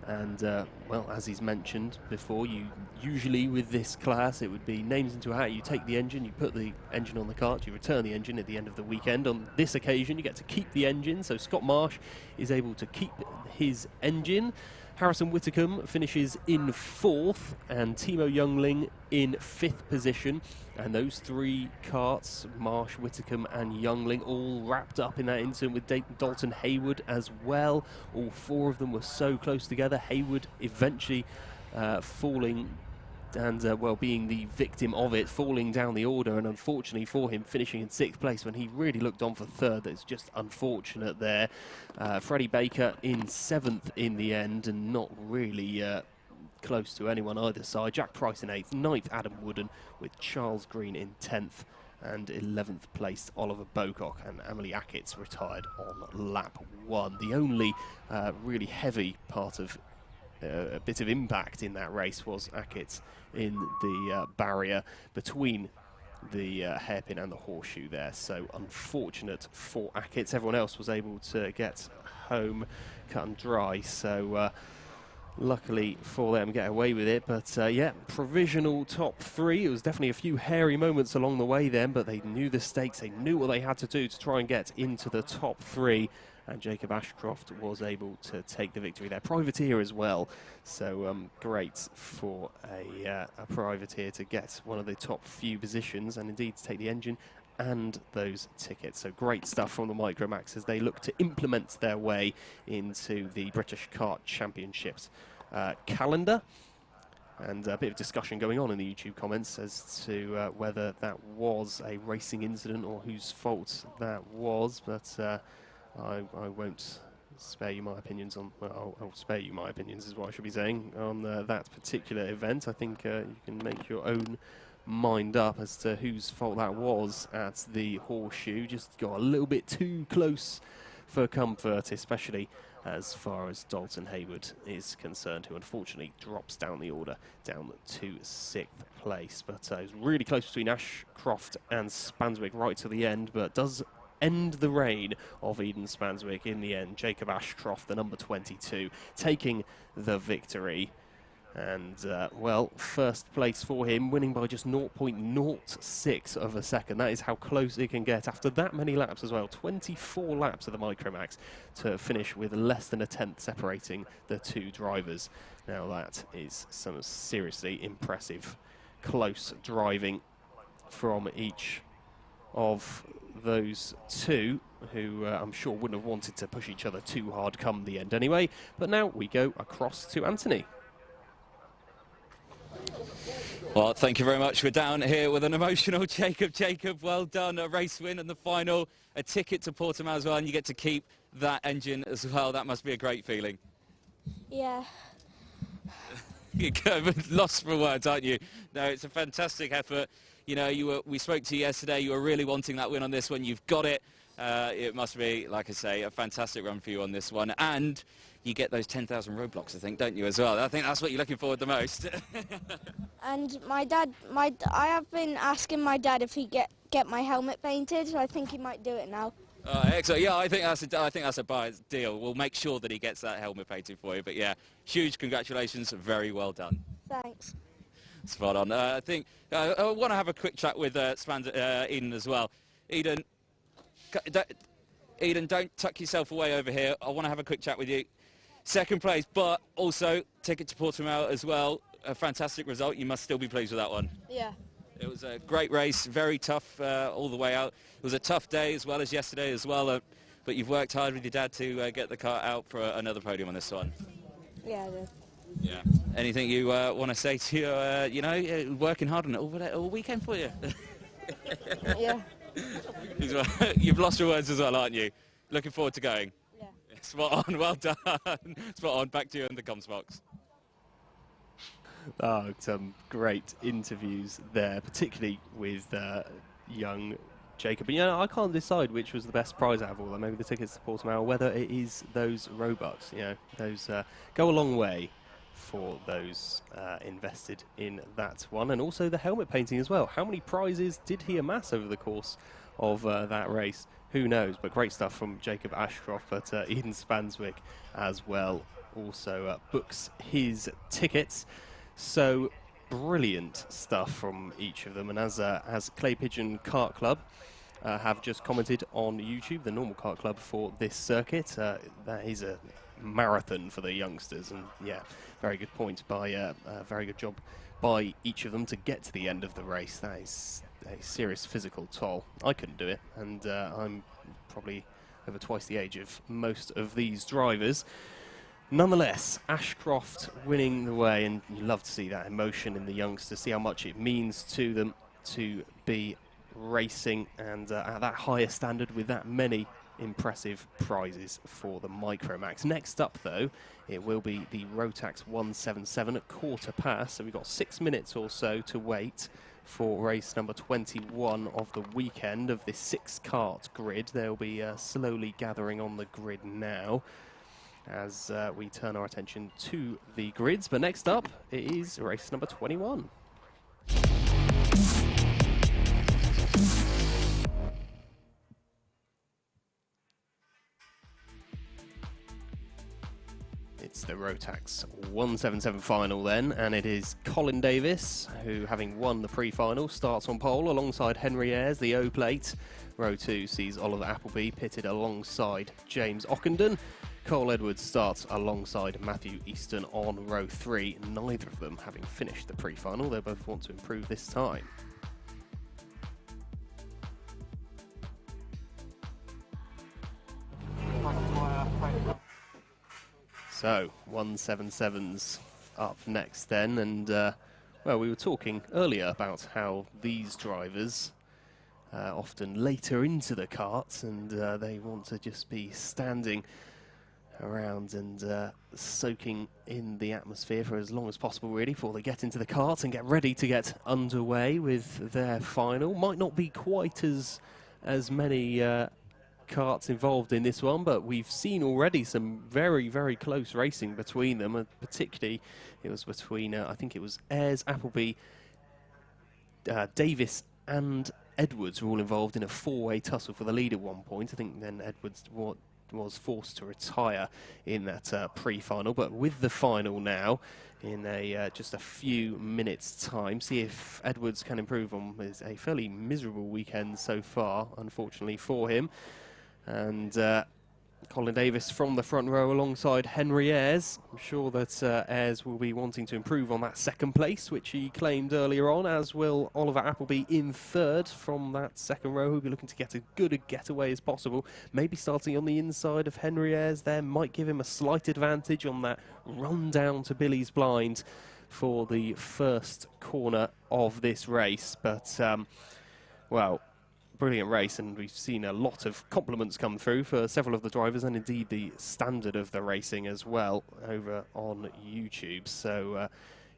And, well, as he's mentioned before, you usually with this class, it would be names into a hat. You take the engine, you put the engine on the cart, you return the engine at the end of the weekend. On this occasion, you get to keep the engine, so Scott Marsh is able to keep his engine. Harrison Whitcomb finishes in 4th, and Timo Youngling in 5th position. And those 3 karts, Marsh, Whitcomb and Youngling, all wrapped up in that incident with Dalton Hayward as well. All 4 of them were so close together. Hayward eventually falling and, well, being the victim of it, falling down the order, and unfortunately for him, finishing in 6th place when he really looked on for 3rd. It's just unfortunate there. Freddie Baker in 7th in the end, and not really close to anyone either side. Jack Price in 8th, 9th Adam Wooden, with Charles Green in 10th, and 11th place Oliver Bocock, and Emily Ackett's retired on lap 1. The only really heavy part of a bit of impact in that race was Ackett's in the barrier between the hairpin and the horseshoe there. So unfortunate for Ackett's. Everyone else was able to get home cut and dry. So luckily for them, get away with it. But yeah, provisional top 3. It was definitely a few hairy moments along the way then, but they knew the stakes. They knew what they had to do to try and get into the top 3. And Jacob Ashcroft was able to take the victory there. Privateer as well. So great for a privateer to get one of the top few positions, and indeed to take the engine and those tickets. So great stuff from the Micromax as they look to implement their way into the British Kart Championships calendar. And a bit of discussion going on in the YouTube comments as to whether that was a racing incident or whose fault that was. But I won't spare you my opinions on, well, I'll spare you my opinions is what I should be saying on that particular event. I think you can make your own mind up as to whose fault that was at the horseshoe. Just got a little bit too close for comfort, especially as far as Dalton Hayward is concerned, who unfortunately drops down the order down to 6th place. But it was really close between Ashcroft and Spanswick right to the end, but does end the reign of Eden Spanswick in the end. Jacob Ashcroft, the number 22, taking the victory. And, well, first place for him, winning by just 0.06 of a second. That is how close it can get after that many laps as well. 24 laps of the Micromax to finish with less than a tenth separating the 2 drivers. Now that is some seriously impressive close driving from each of those 2, who I'm sure wouldn't have wanted to push each other too hard come the end anyway. But now we go across to Anthony. Well, thank you very much. We're down here with an emotional Jacob. Jacob, well done. A race win in the final, a ticket to Portimao as well, and you get to keep that engine as well. That must be a great feeling. Yeah. You're lost for words, aren't you? No, it's a fantastic effort. You know, we spoke to you yesterday. You were really wanting that win on this one. You've got it. It must be, like I say, a fantastic run for you on this one. And you get those 10,000 roadblocks, I think, don't you, as well? I think that's what you're looking forward the most. And my dad, I have been asking my dad if he get my helmet painted, so I think he might do it now. Excellent. Yeah, I think that's a buy deal. We'll make sure that he gets that helmet painted for you. But yeah, huge congratulations. Very well done. Thanks. Spot on. I think I want to have a quick chat with Eden as well. Eden, Eden, don't tuck yourself away over here. I want to have a quick chat with you. Second place, but also ticket to Portimao as well. A fantastic result. You must still be pleased with that one. Yeah. It was a great race, very tough all the way out. It was a tough day as well as yesterday as well, but you've worked hard with your dad to get the car out for another podium on this one. Yeah, I did. Yeah. Anything you want to say to your, working hard on it all weekend for you? Yeah. You've lost your words as well, aren't you? Looking forward to going. Yeah. Spot on, well done. Spot on, back to you in the comms box. Oh, some great interviews there, particularly with young Jacob. But, I can't decide which was the best prize out of all them. Maybe the tickets to Portimao, or whether it is those Robux. Those go a long way for those invested in that one. And also the helmet painting as well. How many prizes did he amass over the course of that race? Who knows? But great stuff from Jacob Ashcroft, but Eden Spanswick as well also books his tickets. So brilliant stuff from each of them. And as Clay Pigeon Kart Club have just commented on YouTube, the normal kart club for this circuit, that is a marathon for the youngsters. And yeah, very good point by a very good job by each of them to get to the end of the race. That is a serious physical toll. I couldn't do it, and I'm probably over twice the age of most of these drivers. Nonetheless, Ashcroft winning the way, and you love to see that emotion in the youngsters, see how much it means to them to be racing and at that higher standard with that many impressive prizes for the Micromax. Next up, though, it will be the Rotax 177 at 15:15, so we've got 6 minutes or so to wait for race number 21 of the weekend of this 6-kart grid. They'll be slowly gathering on the grid now as we turn our attention to the grids. But next up, it is race number 21. It's the Rotax 177 final then, and it is Colin Davis, who, having won the pre-final, starts on pole alongside Henry Ayres, the O-plate. Row 2 sees Oliver Appleby pitted alongside James Ockenden. Cole Edwards starts alongside Matthew Easton on row 3, neither of them having finished the pre-final. They both want to improve this time. So, 177's up next then, and well, we were talking earlier about how these drivers often later into the karts, and they want to just be standing around and soaking in the atmosphere for as long as possible, really, before they get into the kart and get ready to get underway with their final. Might not be quite as many karts involved in this one, but we've seen already some very, very close racing between them, and particularly it was between, I think it was Ayres, Appleby, Davis and Edwards were all involved in a 4-way tussle for the lead at one point. I think then Edwards was forced to retire in that pre-final, but with the final now in just a few minutes time, see if Edwards can improve on a fairly miserable weekend so far, unfortunately for him. And Colin Davis from the front row alongside Henry Ayres. I'm sure that Ayres will be wanting to improve on that second place, which he claimed earlier on, as will Oliver Appleby in third from that second row, who'll be looking to get as good a getaway as possible. Maybe starting on the inside of Henry Ayres there might give him a slight advantage on that run down to Billy's blind for the first corner of this race. But, well, brilliant race, and we've seen a lot of compliments come through for several of the drivers, and indeed the standard of the racing as well over on YouTube. So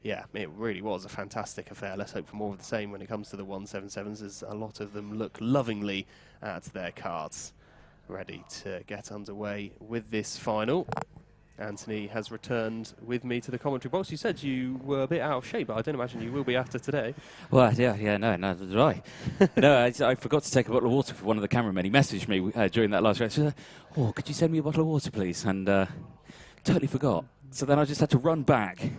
yeah, it really was a fantastic affair. Let's hope for more of the same when it comes to the 177s, as a lot of them look lovingly at their karts, ready to get underway with this final. Anthony has returned with me to the commentary box. You said you were a bit out of shape, but I don't imagine you will be after today. Well, yeah, no, neither did I. No, I forgot to take a bottle of water for one of the cameramen. He messaged me during that last race. Oh, could you send me a bottle of water, please? And totally forgot. So then I just had to run back,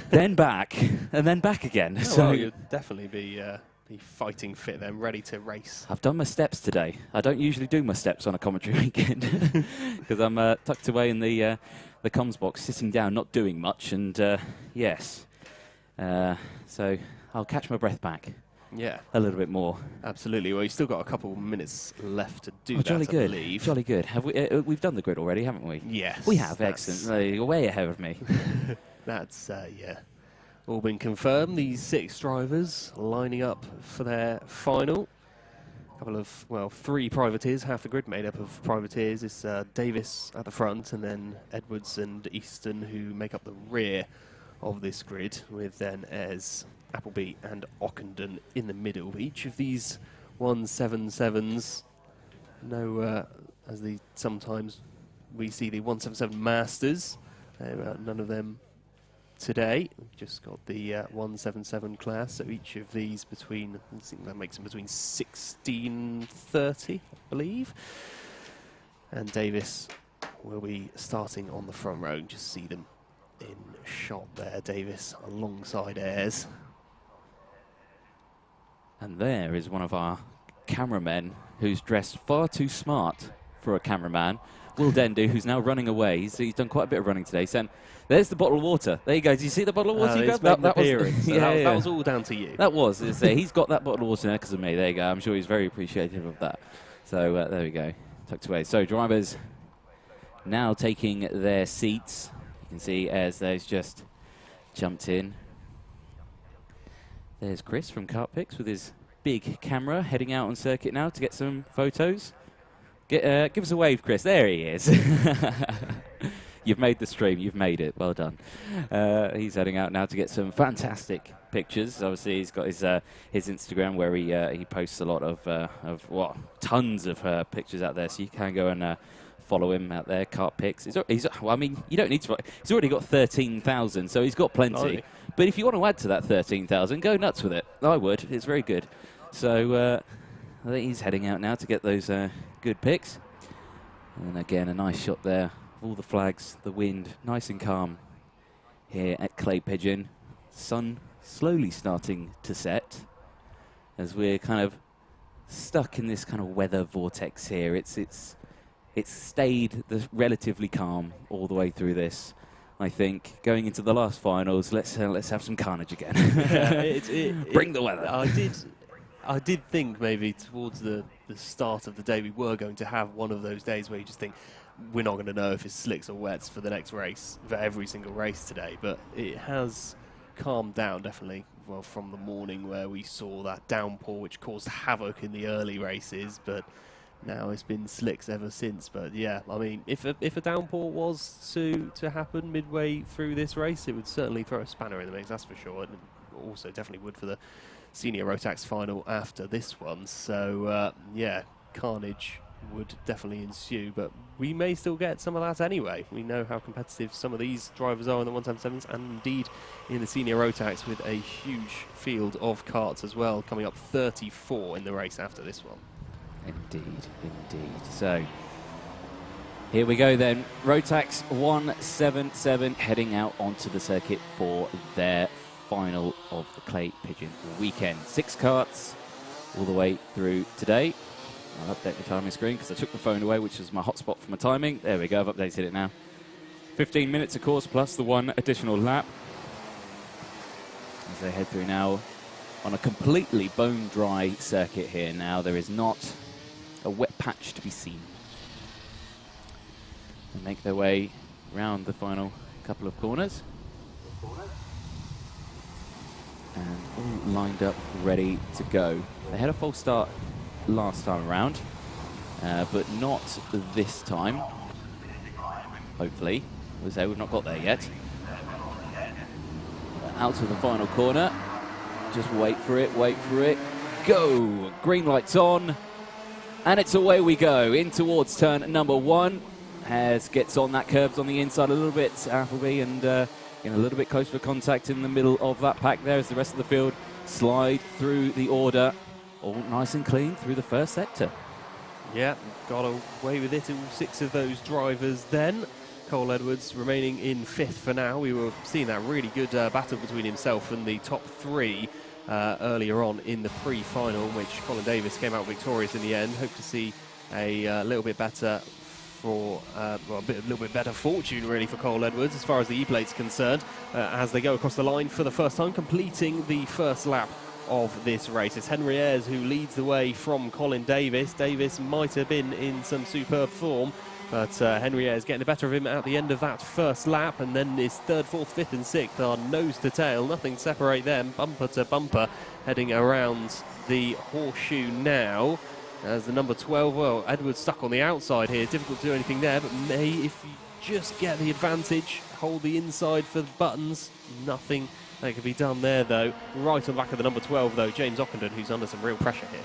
then back, and then back again. Oh, so well, you'd definitely be the fighting fit then, ready to race. I've done my steps today. I don't usually do my steps on a commentary weekend because I'm tucked away in the comms box, sitting down, not doing much. And yes, so I'll catch my breath back. Yeah, a little bit more. Absolutely. Well, you've still got a couple of minutes left to do Oh, that. jolly good. I believe. Jolly good. Have we? We've done the grid already, haven't we? Yes. We have. Excellent. You're way ahead of me. That's yeah. All been confirmed. These 6 drivers lining up for their final. A couple of, well, 3 privateers, half the grid made up of privateers. It's Davis at the front, and then Edwards and Easton who make up the rear of this grid, with then Ayres, Appleby and Ockenden in the middle. Each of these 177s, as the sometimes we see the 177 Masters, none of them today. We've just got the 177 class, so each of these between, I think that makes them between 16:30, I believe. And Davis will be starting on the front row. Just see them in shot there. Davis alongside Ayres. And there is one of our cameramen who's dressed far too smart for a cameraman, Will Dendu, who's now running away. He's done quite a bit of running today. So there's the bottle of water. There you go. Do you see the bottle of water you grabbed? That was all down to you. That was. He's got that bottle of water there because of me. There you go. I'm sure he's very appreciative of that. So there we go. Tucked away. So drivers now taking their seats. You can see as there's just jumped in. There's Chris from Kart Pics with his big camera heading out on circuit now to get some photos. Give us a wave, Chris. There he is. You've made the stream. You've made it. Well done. He's heading out now to get some fantastic pictures. Obviously, he's got his Instagram where he posts a lot of tons of pictures out there. So you can go and follow him out there. Kart Pics. Well, I mean, you don't need to. He's already got 13,000, so he's got plenty. Oh. But if you want to add to that 13,000, go nuts with it. I would. It's very good. So I think he's heading out now to get those good pics. And again, a nice shot there. All the flags, the wind, nice and calm here at Clay Pigeon. Sun slowly starting to set as we're kind of stuck in this kind of weather vortex here. It's stayed relatively calm all the way through this. I think going into the last finals, let's have some carnage again. Bring the weather. I did think maybe towards the start of the day we were going to have one of those days where you just think we're not going to know if it's slicks or wets for the next race, for every single race today. But it has calmed down definitely. Well, from the morning where we saw that downpour which caused havoc in the early races, but now it's been slicks ever since. But yeah, I mean, if a downpour was to happen midway through this race, it would certainly throw a spanner in the mix, that's for sure. And also definitely would for the senior Rotax final after this one. So yeah, carnage would definitely ensue, but we may still get some of that anyway. We know how competitive some of these drivers are in the 177s, and indeed in the senior Rotax, with a huge field of karts as well, coming up 34 in the race after this one. Indeed, indeed. So here we go then. Rotax 177 heading out onto the circuit for their final of the Clay Pigeon weekend. 6 karts all the way through today. I'll update the timing screen because I took the phone away, which was my hotspot for my timing. There we go, I've updated it now. 15 minutes, of course, plus the 1 additional lap. As they head through now on a completely bone-dry circuit here now. There is not a wet patch to be seen. They make their way round the final couple of corners. And all lined up, ready to go. They had a false start last time around, but not this time. Hopefully. As I say, we've not got there yet. Out to the final corner. Just wait for it, go! Green light's on, and it's away we go, in towards turn number 1. Ayres gets on that, curves on the inside a little bit, Appleby, and in a little bit closer for contact in the middle of that pack there as the rest of the field slide through the order. All nice and clean through the first sector. Yeah, got away with it, all 6 of those drivers then. Cole Edwards remaining in 5th for now. We were seeing that really good battle between himself and the top 3 earlier on in the pre-final, in which Colin Davis came out victorious in the end. Hope to see a little bit better for a little bit better fortune really for Cole Edwards as far as the E-plate's concerned, as they go across the line for the first time, completing the first lap of this race. It's Henry Ayres who leads the way from Colin Davis. Davis might have been in some superb form, but Henry Ayres getting the better of him at the end of that first lap, and then his third, fourth, fifth and sixth are nose to tail. Nothing separate them, bumper to bumper, heading around the horseshoe now. As the number 12, well, Edwards stuck on the outside here. Difficult to do anything there, but May, if you just get the advantage, hold the inside for the buttons. Nothing that can be done there, though. Right on the back of the number 12, though, James Ockenden, who's under some real pressure here.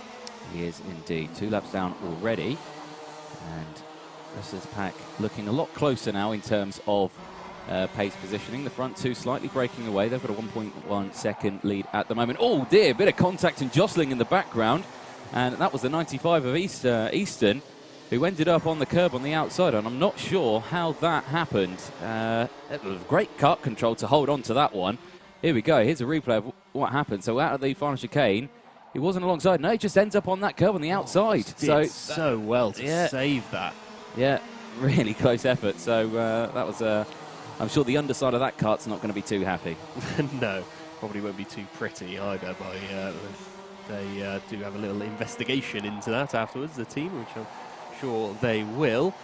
He is indeed. 2 laps down already. And the rest of the pack looking a lot closer now in terms of pace positioning. The front two slightly breaking away. They've got a 1.1 second lead at the moment. Oh, dear, bit of contact and jostling in the background. And that was the 95 of Easton, who ended up on the curb on the outside, and I'm not sure how that happened. It was great kart control to hold on to that one. Here we go. Here's a replay of what happened. So out of the final chicane, he wasn't alongside. No, he just ends up on that curb on the outside. So well to save that. Yeah, really close effort. So that was, I'm sure the underside of that kart's not going to be too happy. No, probably won't be too pretty either. They do have a little investigation into that afterwards, the team, which I'm sure they will.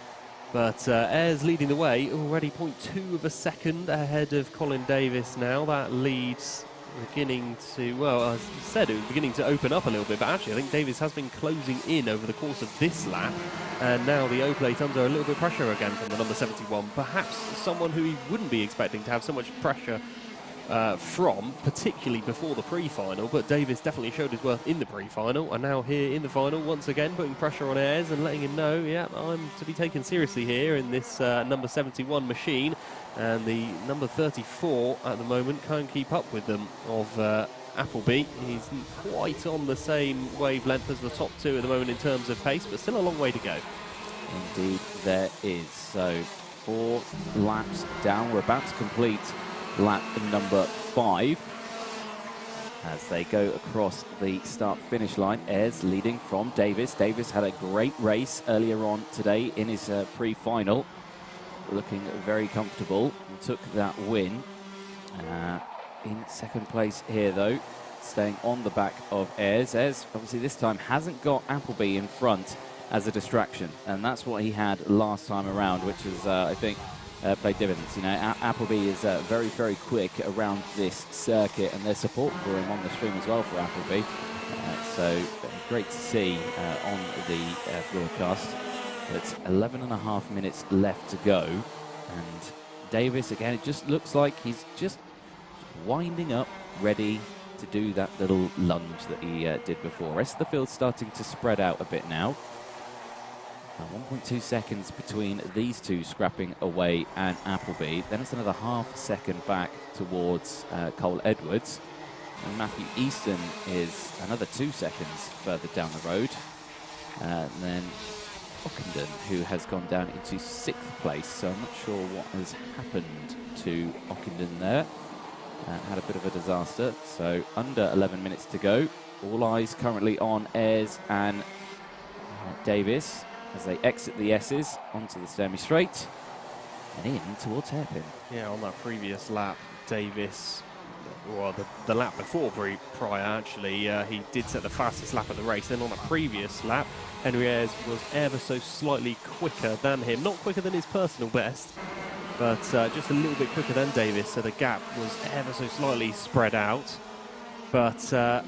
But Ayres leading the way, already 0.2 of a second ahead of Colin Davis now. That leads beginning to, well, as I said, it was beginning to open up a little bit, but actually I think Davis has been closing in over the course of this lap, and now the O-plate under a little bit of pressure again from the number 71. Perhaps someone who he wouldn't be expecting to have so much pressure from, particularly before the pre-final, but Davis definitely showed his worth in the pre-final, and now here in the final, once again putting pressure on Ayres and letting him know, yeah, I'm to be taken seriously here in this number 71 machine, and the number 34 at the moment can't keep up with them of Appleby. He's quite on the same wavelength as the top two at the moment in terms of pace, but still a long way to go. Indeed there is. So 4 laps down. We're about to complete lap number 5 as they go across the start-finish line. Ayres leading from Davis. Davis had a great race earlier on today in his pre-final, looking very comfortable and took that win. In second place here though, staying on the back of Ayres. Ayres obviously this time hasn't got Appleby in front as a distraction, and that's what he had last time around, which is I think played dividends. You know, Appleby is very, very quick around this circuit, and there's support for him on the stream as well for Appleby. So great to see on the broadcast. It's 11.5 minutes left to go, and Davis again. It just looks like he's just winding up, ready to do that little lunge that he did before. Rest of the field's starting to spread out a bit now. 1.2 seconds between these two scrapping away and Appleby. Then it's another half second back towards Cole Edwards. And Matthew Easton is another 2 seconds further down the road. And then Ockenden, who has gone down into 6th place. So I'm not sure what has happened to Ockenden there. Had a bit of a disaster. So under 11 minutes to go. All eyes currently on Ayres and Davis as they exit the S's onto the semi-straight and in towards hairpin. Yeah, on that previous lap, Davis, well, the lap before prior actually, he did set the fastest lap of the race. Then on the previous lap, Henry Ayres was ever so slightly quicker than him. Not quicker than his personal best, but just a little bit quicker than Davis, so the gap was ever so slightly spread out. But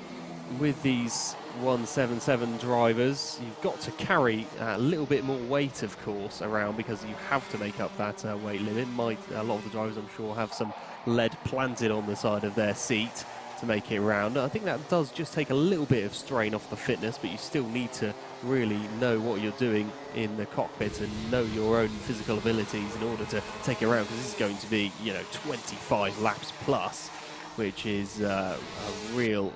with these 177 drivers, you've got to carry a little bit more weight, of course, around, because you have to make up that weight limit. A lot of the drivers, I'm sure, have some lead planted on the side of their seat to make it round. I think that does just take a little bit of strain off the fitness, but you still need to really know what you're doing in the cockpit and know your own physical abilities in order to take it around, because this is going to be, you know, 25 laps plus, which is a real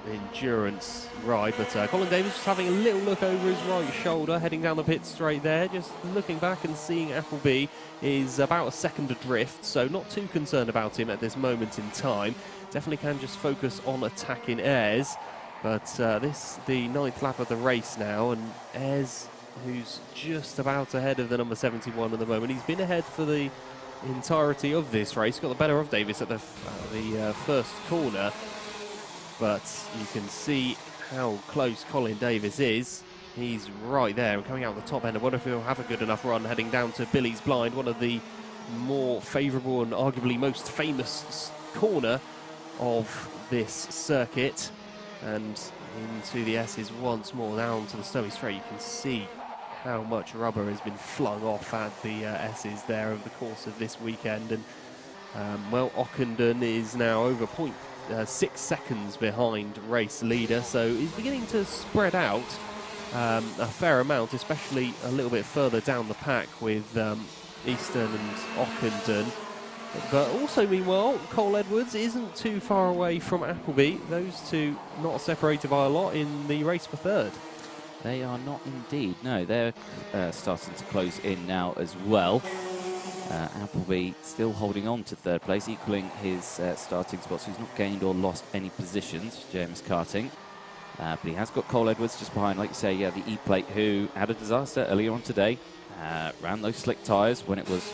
endurance ride, but Colin Davis just having a little look over his right shoulder, heading down the pit straight there, just looking back and seeing Appleby is about a second adrift, so not too concerned about him at this moment in time. Definitely can just focus on attacking Ayres, but this the 9th lap of the race now, and Ayres, who's just about ahead of the number 71 at the moment, he's been ahead for the entirety of this race, got the better of Davis at the first corner, but you can see how close Colin Davis is. He's right there and coming out the top end. I wonder if he'll have a good enough run heading down to Billy's Blind, one of the more favourable and arguably most famous corner of this circuit. And into the S's once more, down to the snowy straight. You can see how much rubber has been flung off at the S's there over the course of this weekend. And well, Ockenden is now over 0.6 seconds behind race leader, so he's beginning to spread out a fair amount, especially a little bit further down the pack with Easton and Ockenden. But also, meanwhile, Cole Edwards isn't too far away from Appleby. Those two not separated by a lot in the race for third. They are not indeed. No, they're starting to close in now as well. Appleby still holding on to third place, equaling his starting spots. He's not gained or lost any positions, James Karting. But he has got Cole Edwards just behind, like you say, yeah, the E-Plate, who had a disaster earlier on today. Ran those slick tyres when it was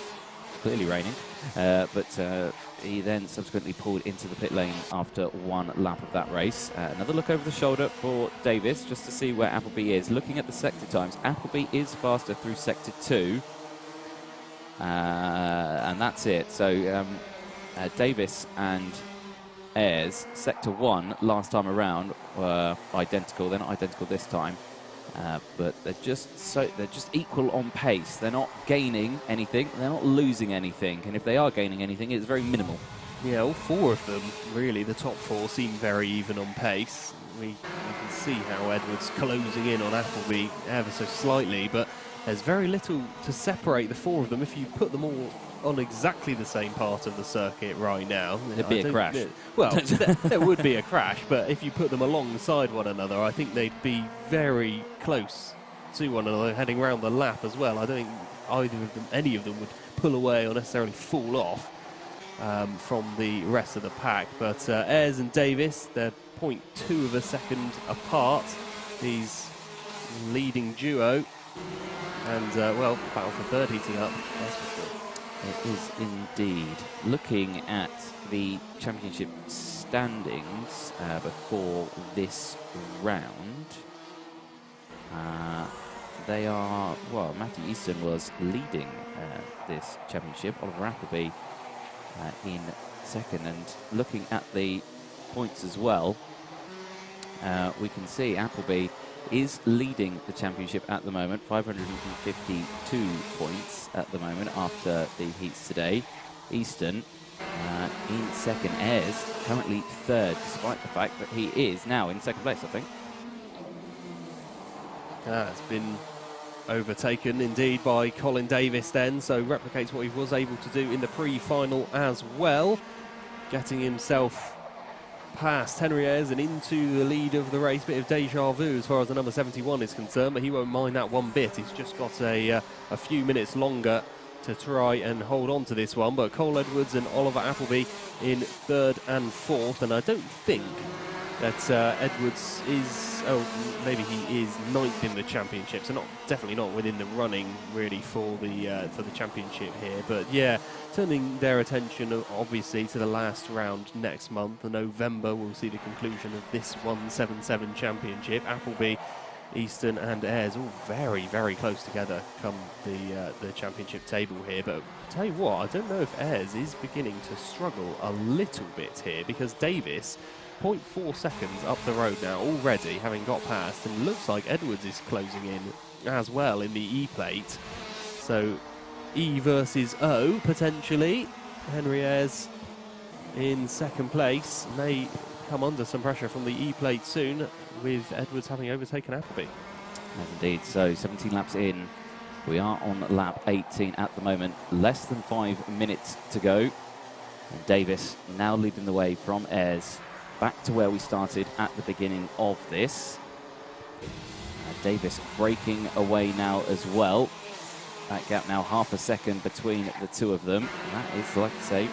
clearly raining. But he then subsequently pulled into the pit lane after one lap of that race. Another look over the shoulder for Davis, just to see where Appleby is. Looking at the sector times, Appleby is faster through sector 2. And that's it. So Davis and Ayres, sector 1 last time around were identical. They're not identical this time, but they're just equal on pace. They're not gaining anything. They're not losing anything. And if they are gaining anything, it's very minimal. Yeah, all four of them, really, the top four, seem very even on pace. We can see how Edwards closing in on Appleby ever so slightly, but there's very little to separate the four of them. If you put them all on exactly the same part of the circuit right now, there'd be a crash. Well, there would be a crash, but if you put them alongside one another, I think they'd be very close to one another, heading around the lap as well. I don't think either of them, any of them, would pull away or necessarily fall off from the rest of the pack. But Ayres and Davis, they're 0.2 of a second apart, these leading duo. And, well, battle for third heating up, that's for sure. It is indeed. Looking at the championship standings before this round, they are, well, Matthew Easton was leading this championship, Oliver Appleby in second. And looking at the points as well, we can see Appleby is leading the championship at the moment, 552 points at the moment after the heats today. Easton in second. Ayres currently third, despite the fact that he is now in second place, I think. It's been overtaken indeed by Colin Davis then, so replicates what he was able to do in the pre-final as well, getting himself past Henry Ayres and into the lead of the race. Bit of deja vu as far as the number 71 is concerned, but he won't mind that one bit. He's just got a few minutes longer to try and hold on to this one. But Cole Edwards and Oliver Appleby in third and fourth, and I don't think that Edwards is, maybe he is ninth in the championship, so definitely not within the running really for the championship here. But yeah, turning their attention obviously to the last round next month. In November we'll see the conclusion of this 177 championship. Appleby, Easton and Ayres all very, very close together come the championship table here. But tell you what, I don't know if Ayres is beginning to struggle a little bit here, because Davis 0.4 seconds up the road now already, having got past, and looks like Edwards is closing in as well in the E-plate. So E versus O potentially. Henry Ayres in second place may come under some pressure from the E-plate soon, with Edwards having overtaken Appleby. Indeed, so 17 laps in. We are on lap 18 at the moment, less than 5 minutes to go. And Davis now leading the way from Ayres back to where we started at the beginning of this. Davis breaking away now as well. That gap now half a second between the two of them. And that is, like I say,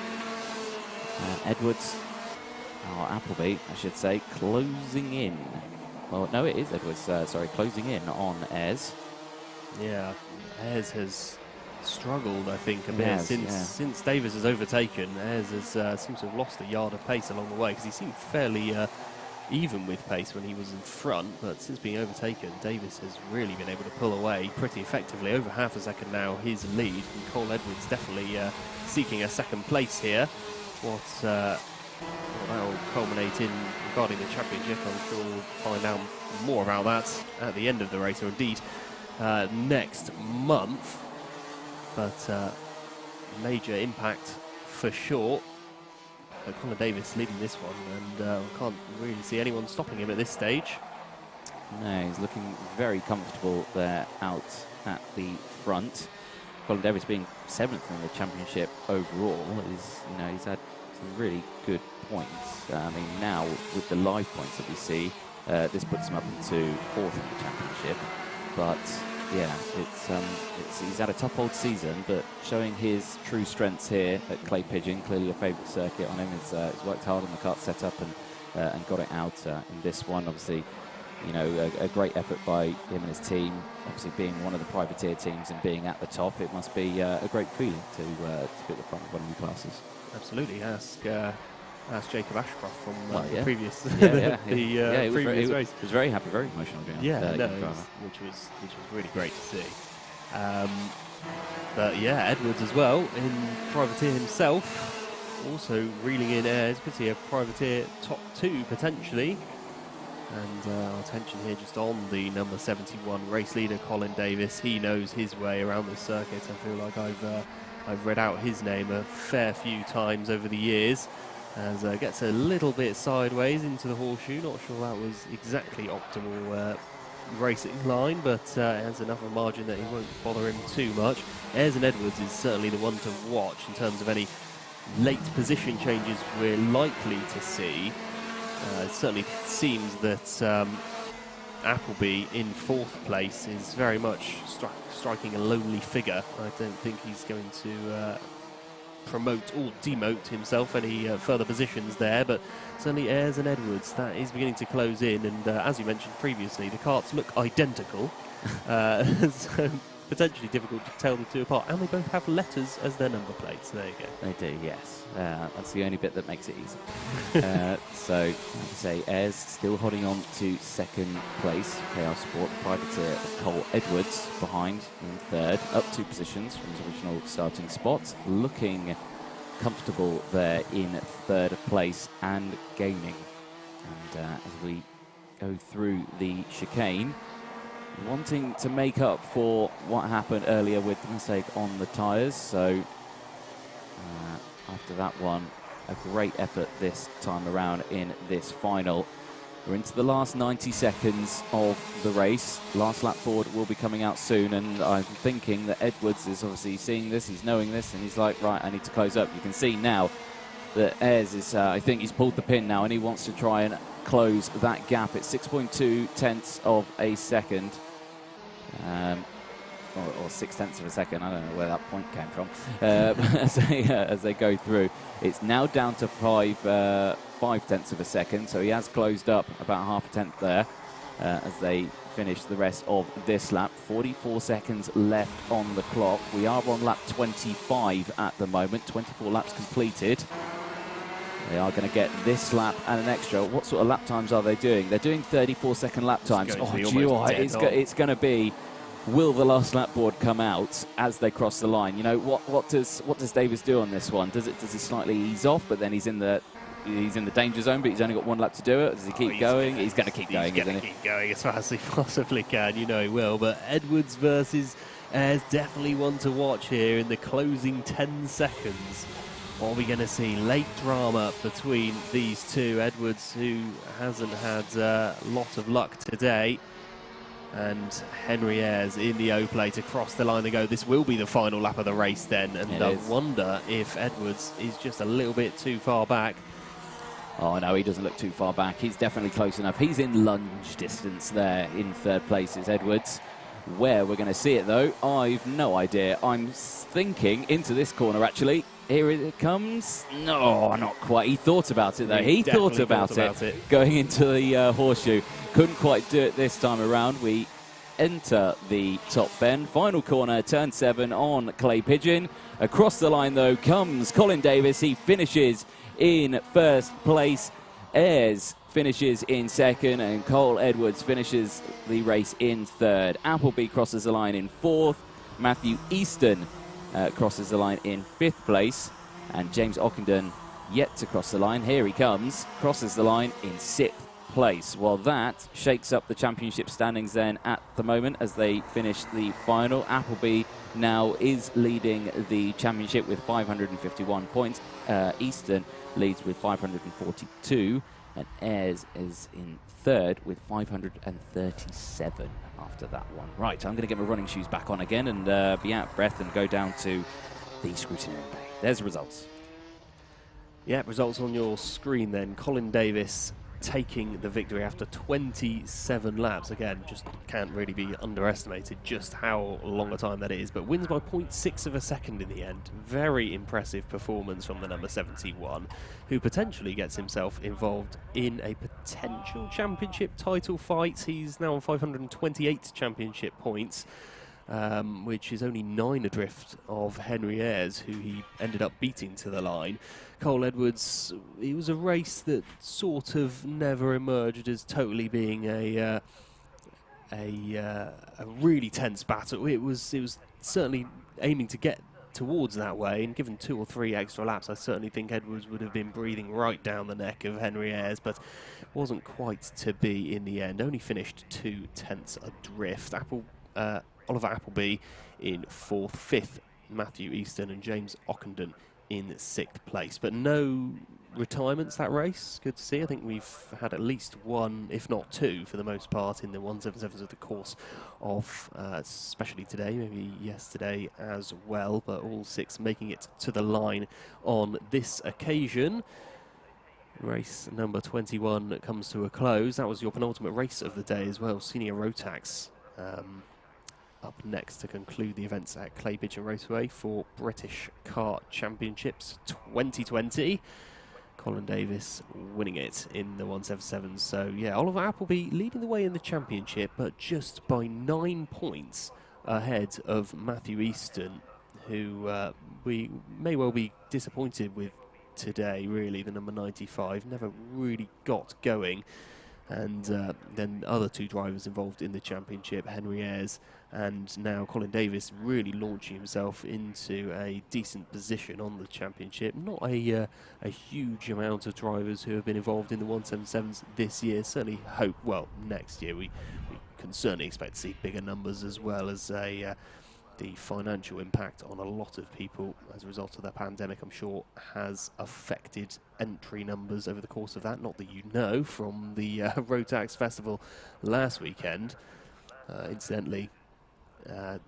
Edwards, or Appleby, I should say, closing in. Well, no, it is Edwards, sorry, closing in on Ayres. Yeah, Ayres has struggled, I think, a bit since Davis has overtaken. Ayres has seems to have lost a yard of pace along the way, because he seemed fairly even with pace when he was in front, but since being overtaken, Davis has really been able to pull away pretty effectively. Over half a second now, his lead, and Cole Edwards definitely seeking a second place here. What that will culminate in regarding the championship, I'm sure we'll find out more about that at the end of the race, or indeed next month. But major impact for sure. Connor Davis leading this one, and can't really see anyone stopping him at this stage. No, he's looking very comfortable there out at the front. Colin Davis being 7th in the championship overall, he's had some really good points. I mean, now with the live points that we see, this puts him up into 4th in the championship. But yeah, he's had a tough old season, but showing his true strengths here at Clay Pigeon, clearly a favourite circuit on him. He's worked hard on the kart setup and got it out in this one. Obviously, a great effort by him and his team. Obviously, being one of the privateer teams and being at the top, it must be a great feeling to be at the front of one of the classes. Absolutely. Ask Jacob Ashcroft from the previous previous race. He was very happy, very emotional. Which was really great to see. But yeah, Edwards as well in privateer himself, also reeling in Ayres. Could see a privateer top 2 potentially. And our attention here just on the number 71 race leader, Colin Davis. He knows his way around this circuit. I feel like I've read out his name a fair few times over the years. As gets a little bit sideways into the horseshoe. Not sure that was exactly optimal racing line, but has enough of a margin that he won't bother him too much. Ayres and Edwards is certainly the one to watch in terms of any late position changes we're likely to see. It certainly seems that Appleby in 4th place is very much striking a lonely figure. I don't think he's going to promote or demote himself any further positions there, but certainly Ayres and Edwards, that is beginning to close in, and as you mentioned previously, the karts look identical, so potentially difficult to tell the two apart, and they both have letters as their number plates. There you go. They do, yes. That's the only bit that makes it easy. So, like I say, Ayres still holding on to 2nd place. KR Sport, privateer Cole Edwards behind in 3rd, up 2 positions from his original starting spot, looking comfortable there in 3rd place and gaining. And as we go through the chicane, wanting to make up for what happened earlier with the mistake on the tyres. So after that one, a great effort this time around in this final. We're into the last 90 seconds of the race. Last lap board will be coming out soon, and I'm thinking that Edwards is obviously seeing this, he's knowing this, and he's like, right, I need to close up. You can see now that Ayres is, I think he's pulled the pin now, and he wants to try and close that gap. It's 6.2 tenths of a second. Or 6 tenths of a second, I don't know where that point came from. As they go through, it's now down to 5 tenths of a second, so he has closed up about half a tenth there as they finish the rest of this lap. 44 seconds left on the clock. We are on lap 25 at the moment, 24 laps completed. They are going to get this lap and an extra. What sort of lap times are they doing? They're doing 34-second lap times. It's going to be, will the last lap board come out as they cross the line? What does Davis do on this one? Does he slightly ease off, but then he's in the danger zone, but he's only got 1 lap to do it? Does he keep going? He's going to keep going, isn't he? Keep going as fast as he possibly can. He will. But Edwards versus Ayres, definitely one to watch here in the closing 10 seconds. What are we going to see? Late drama between these two. Edwards, who hasn't had a lot of luck today, and Henry Ayres in the O-plate across the line they go. This will be the final lap of the race then, and I wonder if Edwards is just a little bit too far back. Oh no, he doesn't look too far back. He's definitely close enough. He's in lunge distance there in third place is Edwards. Where we're going to see it though, I've no idea. I'm thinking into this corner actually. Here it comes. No, not quite. He thought about it though. He thought about it going into the horseshoe. Couldn't quite do it this time around. We enter the top bend. Final corner, turn 7 on Clay Pigeon. Across the line though comes Colin Davis. He finishes in first place. Ayres finishes in second, and Cole Edwards finishes the race in third. Appleby crosses the line in fourth. Matthew Easton crosses the line in fifth place, and James Ockenden yet to cross the line. Here he comes, crosses the line in sixth place. Well, that shakes up the championship standings then at the moment as they finish the final. Appleby now is leading the championship with 551 points. Easton leads with 542, and Ayres is in third with 537 after that one. Right, I'm going to get my running shoes back on again and be out of breath and go down to the scrutineering bay. There's the results. Yeah, results on your screen then. Colin Davis taking the victory after 27 laps. Again, just can't really be underestimated just how long a time that is, but wins by 0.6 of a second in the end. Very impressive performance from the number 71, who potentially gets himself involved in a potential championship title fight. He's now on 528 championship points, which is only 9 adrift of Henry Ayres, who he ended up beating to the line. Cole Edwards, it was a race that sort of never emerged as totally being a really tense battle. It was certainly aiming to get towards that way, and given 2 or 3 extra laps, I certainly think Edwards would have been breathing right down the neck of Henry Ayres, but wasn't quite to be in the end. Only finished 2 tenths adrift. Oliver Appleby in 4th, 5th Matthew Easton and James Ockenden in 6th place. But no retirements that race. Good to see. I think we've had at least 1, if not 2, for the most part in the 177s of the course of, especially today, maybe yesterday as well, but all 6 making it to the line on this occasion. Race number 21 comes to a close. That was your penultimate race of the day as well. Senior Rotax up next to conclude the events at Clay Pigeon Raceway for British Kart Championships 2020. Colin Davis winning it in the 177s. So yeah, Oliver Appleby leading the way in the championship, but just by 9 points ahead of Matthew Easton, who we may well be disappointed with today, really. The number 95 never really got going. And then other 2 drivers involved in the championship, Henry Ayres and now Colin Davis, really launching himself into a decent position on the championship. Not a huge amount of drivers who have been involved in the 177s this year. Certainly hope, well, next year we can certainly expect to see bigger numbers, as well as the financial impact on a lot of people as a result of the pandemic, I'm sure, has affected entry numbers over the course of that. Not that you know from the Rotax Festival last weekend. Incidentally,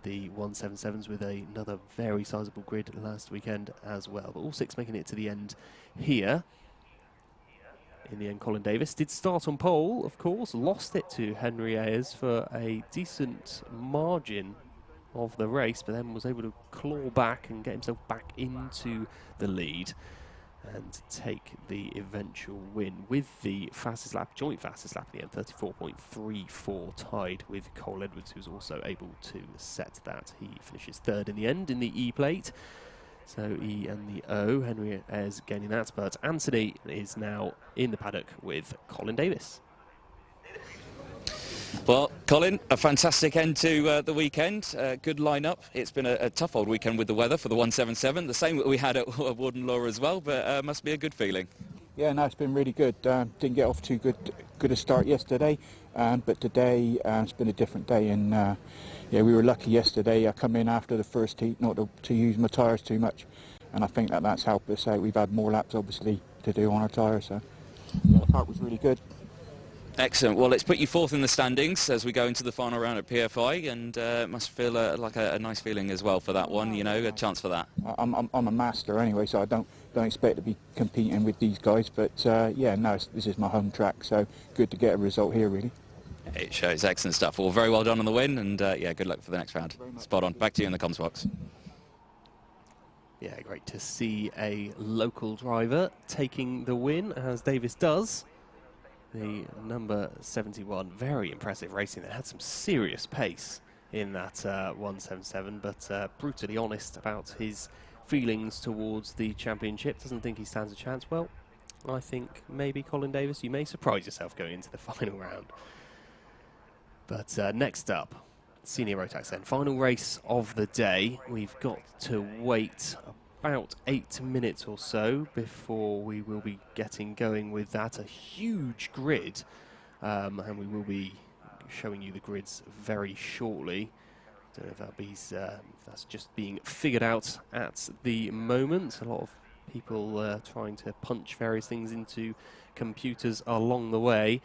the 177s with another very sizable grid last weekend as well. But all 6 making it to the end here. In the end, Colin Davis did start on pole, of course, lost it to Henry Ayres for a decent margin of the race, but then was able to claw back and get himself back into the lead and take the eventual win with the fastest lap, joint fastest lap at the end, 34.34, tied with Cole Edwards, who's also able to set that. He finishes 3rd in the end in the E plate. So E and the O, Henry Ayres gaining that, but Anthony is now in the paddock with Colin Davis. Well, Colin, a fantastic end to the weekend. Good lineup. It's been a tough old weekend with the weather for the 177. The same that we had at Warden Law as well, but must be a good feeling. Yeah, no, it's been really good. Didn't get off too good a start yesterday, but today it's been a different day. And yeah, we were lucky yesterday. I come in after the first heat, not to use my tyres too much, and I think that's helped us out. We've had more laps, obviously, to do on our tyres, so yeah, the part was really good. Excellent. Well, it's put you 4th in the standings as we go into the final round at PFI, and it must feel like a nice feeling as well for that one, you know, a chance for that. I'm a master anyway, so I don't don't expect to be competing with these guys, but yeah, no, this is my home track, so good to get a result here, really. It shows. Excellent stuff. Well, very well done on the win, and yeah, good luck for the next round. Spot on. Back to you in the comms box. Yeah, great to see a local driver taking the win, as Davis does. The number 71, very impressive racing. They had some serious pace in that 177, but brutally honest about his feelings towards the championship. Doesn't think he stands a chance. Well, I think maybe, Colin Davis, you may surprise yourself going into the final round. But next up, Senior Rotax then. Final race of the day. We've got to wait about 8 minutes or so before we will be getting going with that. A huge grid, and we will be showing you the grids very shortly. Don't know if that's just being figured out at the moment. A lot of people trying to punch various things into computers along the way.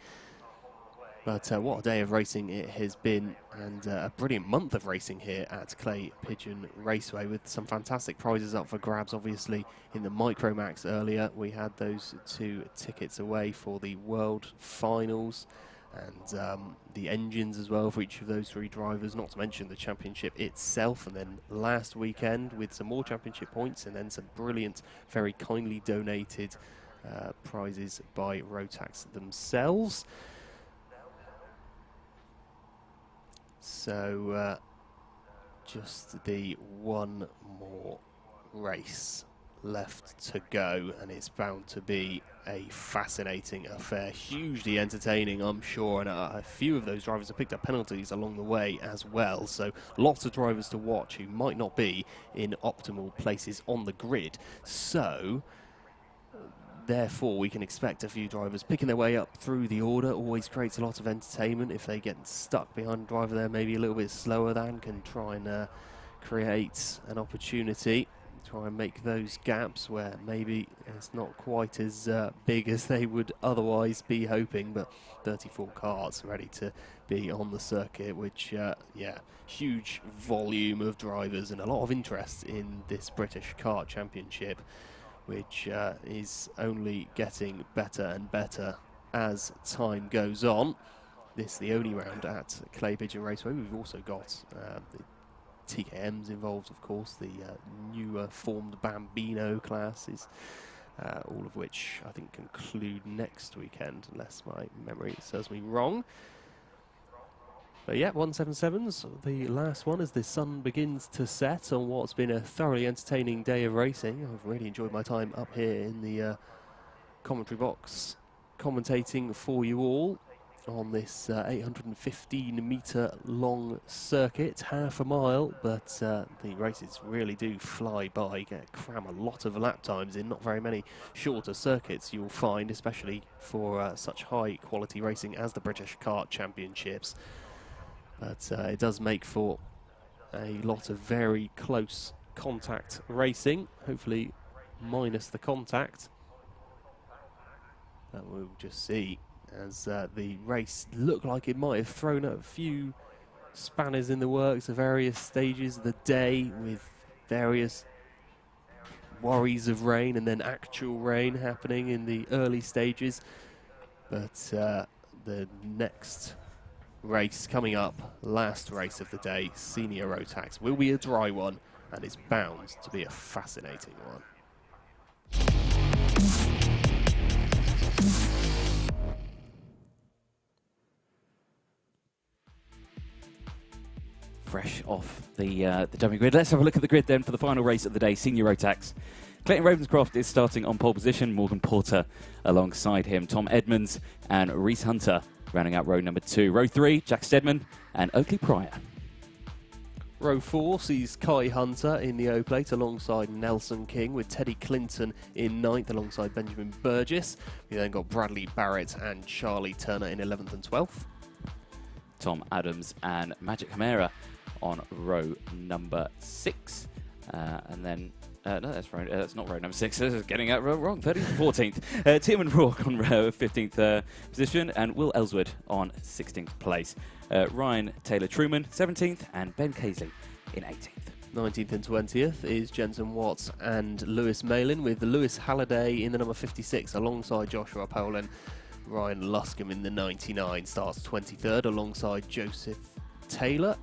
But what a day of racing it has been, and a brilliant month of racing here at Clay Pigeon Raceway, with some fantastic prizes up for grabs. Obviously, in the Micromax earlier, we had those 2 tickets away for the World Finals, and the engines as well for each of those 3 drivers, not to mention the championship itself. And then last weekend with some more championship points, and then some brilliant, very kindly donated prizes by Rotax themselves. So just the one more race left to go, and it's bound to be a fascinating affair, hugely entertaining, I'm sure, and a few of those drivers have picked up penalties along the way as well, so lots of drivers to watch who might not be in optimal places on the grid. So therefore, we can expect a few drivers picking their way up through the order. Always creates a lot of entertainment. If they get stuck behind a driver there maybe a little bit slower than, can try and create an opportunity, try and make those gaps where maybe it's not quite as big as they would otherwise be hoping. But 34 cars ready to be on the circuit, which, yeah, huge volume of drivers and a lot of interest in this British Kart Championship, which is only getting better and better as time goes on. This is the only round at Clay Pigeon Raceway. We've also got the TKMs involved, of course, the newer formed Bambino classes, all of which I think conclude next weekend, unless my memory serves me wrong. But yeah, 177's the last one as the sun begins to set on what's been a thoroughly entertaining day of racing. I've really enjoyed my time up here in the commentary box, commentating for you all on this 815-metre long circuit, half a mile, but the races really do fly by. Cram a lot of lap times in, not very many shorter circuits you'll find, especially for such high quality racing as the British Kart Championships. But it does make for a lot of very close contact racing, hopefully minus the contact. That we'll just see, as the race looked like it might have thrown a few spanners in the works at various stages of the day, with various worries of rain and then actual rain happening in the early stages. But the next race coming up, last race of the day, Senior Rotax, will be a dry one, and is bound to be a fascinating one. Fresh off the dummy grid. Let's have a look at the grid then for the final race of the day, Senior Rotax. Clayton Ravenscroft is starting on pole position, Morgan Porter alongside him, Tom Edmonds and Reese Hunter rounding out row number 2. Row 3, Jack Stedman and Oakley Pryor. Row 4 sees Kai Hunter in the O-plate alongside Nelson King, with Teddy Clinton in 9th alongside Benjamin Burgess. We then got Bradley Barrett and Charlie Turner in 11th and 12th. Tom Adams and Magic Hamera on row number 6. And then no, that's not row number 6. This is getting it wrong. 13th, 14th. Tierman Rourke on row 15th position, and Will Ellswood on 16th place. Ryan Taylor Truman 17th, and Ben Casey in 18th. 19th and 20th is Jenson Watts and Lewis Malin, with Lewis Halliday in the number 56 alongside Joshua Poland. Ryan Luscombe in the 99 starts 23rd alongside Joseph Taylor.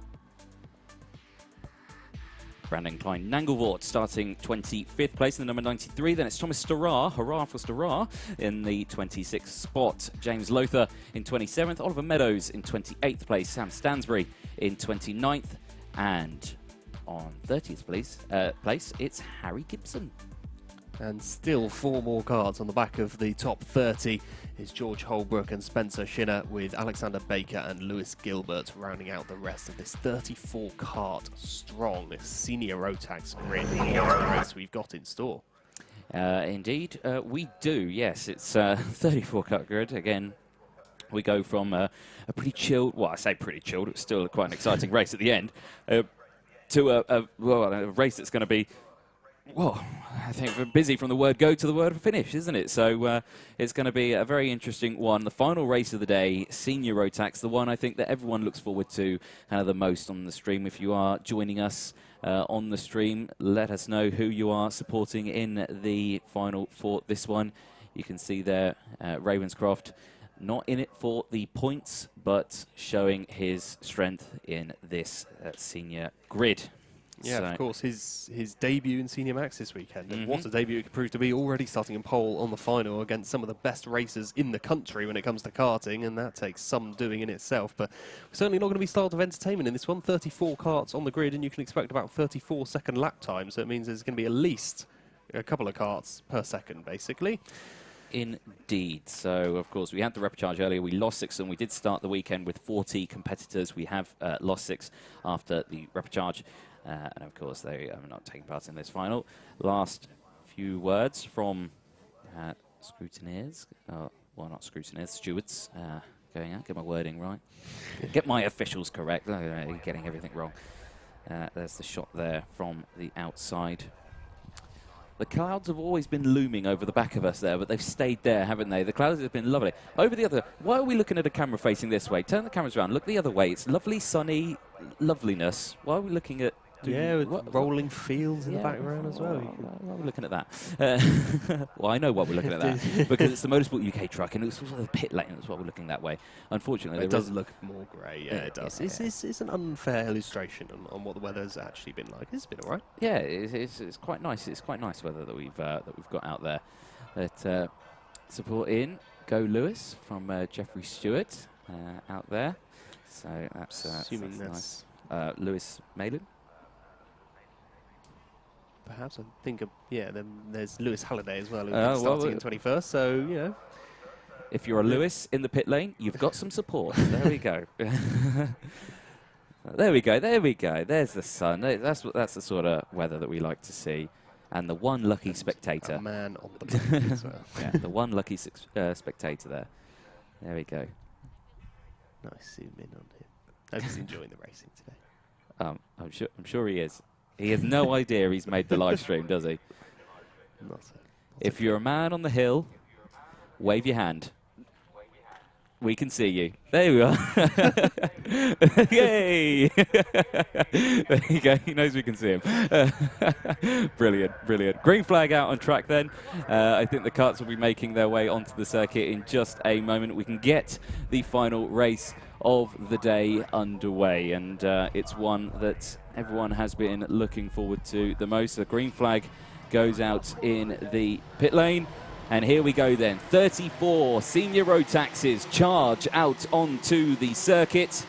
Brandon Klein-Nangelvoort starting 25th place in the number 93. Then it's Thomas Starrar, hurrah for Starrar, in the 26th spot. James Lothar in 27th. Oliver Meadows in 28th place. Sam Stansbury in 29th. And on 30th place, it's Harry Gibson. And still 4 more karts on the back of the top 30 is George Holbrook and Spencer Shinner, with Alexander Baker and Lewis Gilbert rounding out the rest of this 34 kart strong senior Rotax grid race we've got in store. Indeed, we do, yes. It's 34 kart grid. Again, we go from a pretty chilled, well, I say pretty chilled, it's still quite an exciting race at the end, to a race that's going to be, well, I think we're busy from the word go to the word finish, isn't it? So it's going to be a very interesting one. The final race of the day, Senior Rotax, the one I think that everyone looks forward to the most on the stream. If you are joining us on the stream, let us know who you are supporting in the final for this one. You can see there Ravenscroft not in it for the points, but showing his strength in this senior grid. Yeah, so, of course, his debut in Senior Max this weekend. And what a debut it could prove to be, already starting in pole on the final against some of the best racers in the country when it comes to karting, and that takes some doing in itself. But we're certainly not going to be starved of entertainment in this one. 34 karts on the grid, and you can expect about 34 second lap time, so it means there's going to be at least a couple of karts per second, basically. Indeed. So, of course, we had the repechage earlier. We lost 6, and we did start the weekend with 40 competitors. We have lost 6 after the repechage. And, of course, they are not taking part in this final. Last few words from scrutineers. Well, not scrutineers, stewards. Going out, get my wording right. Get my officials correct. Getting everything wrong. There's the shot there from the outside. The clouds have always been looming over the back of us there, but they've stayed there, haven't they? The clouds have been lovely. Over the other... Why are we looking at a camera facing this way? Turn the cameras around. Look the other way. It's lovely, sunny loveliness. Why are we looking at... Yeah, with rolling fields in the background as well. Why are we looking at that? Well, I know why we're looking at that, because it's the Motorsport UK truck, and it's also the pit lane. That's why we're looking that way. Unfortunately, it does look more grey. Yeah, it does. It's an unfair illustration on what the weather's actually been like. It's been all right. Yeah, it's quite nice. It's quite nice weather that we've got out there. But support in, go Lewis from Jeffrey Stewart out there. So that's assuming that's nice. Lewis Malin. Perhaps, I think, then there's Lewis Halliday as well, who's starting in 21st, so, you know. If you're a Lewis in the pit lane, you've got some support. There we go. There we go, there we go. There's the sun. That's the sort of weather that we like to see. And the one lucky spectator. A man on the bike as well. Yeah, the one lucky spectator there. There we go. Nice zoom in on him. Hope he's enjoying the racing today. I'm sure he is. He has no idea he's made the live stream, does he? Not if you're a man on the hill, wave your hand. We can see you. There we are. Yay! There you go. He knows we can see him. Brilliant, brilliant. Green flag out on track then. I think the karts will be making their way onto the circuit in just a moment. We can get the final race of the day underway, and it's one that everyone has been looking forward to the most. The green flag goes out in the pit lane, and here we go then. 34 senior Rotaxes charge out onto the circuit,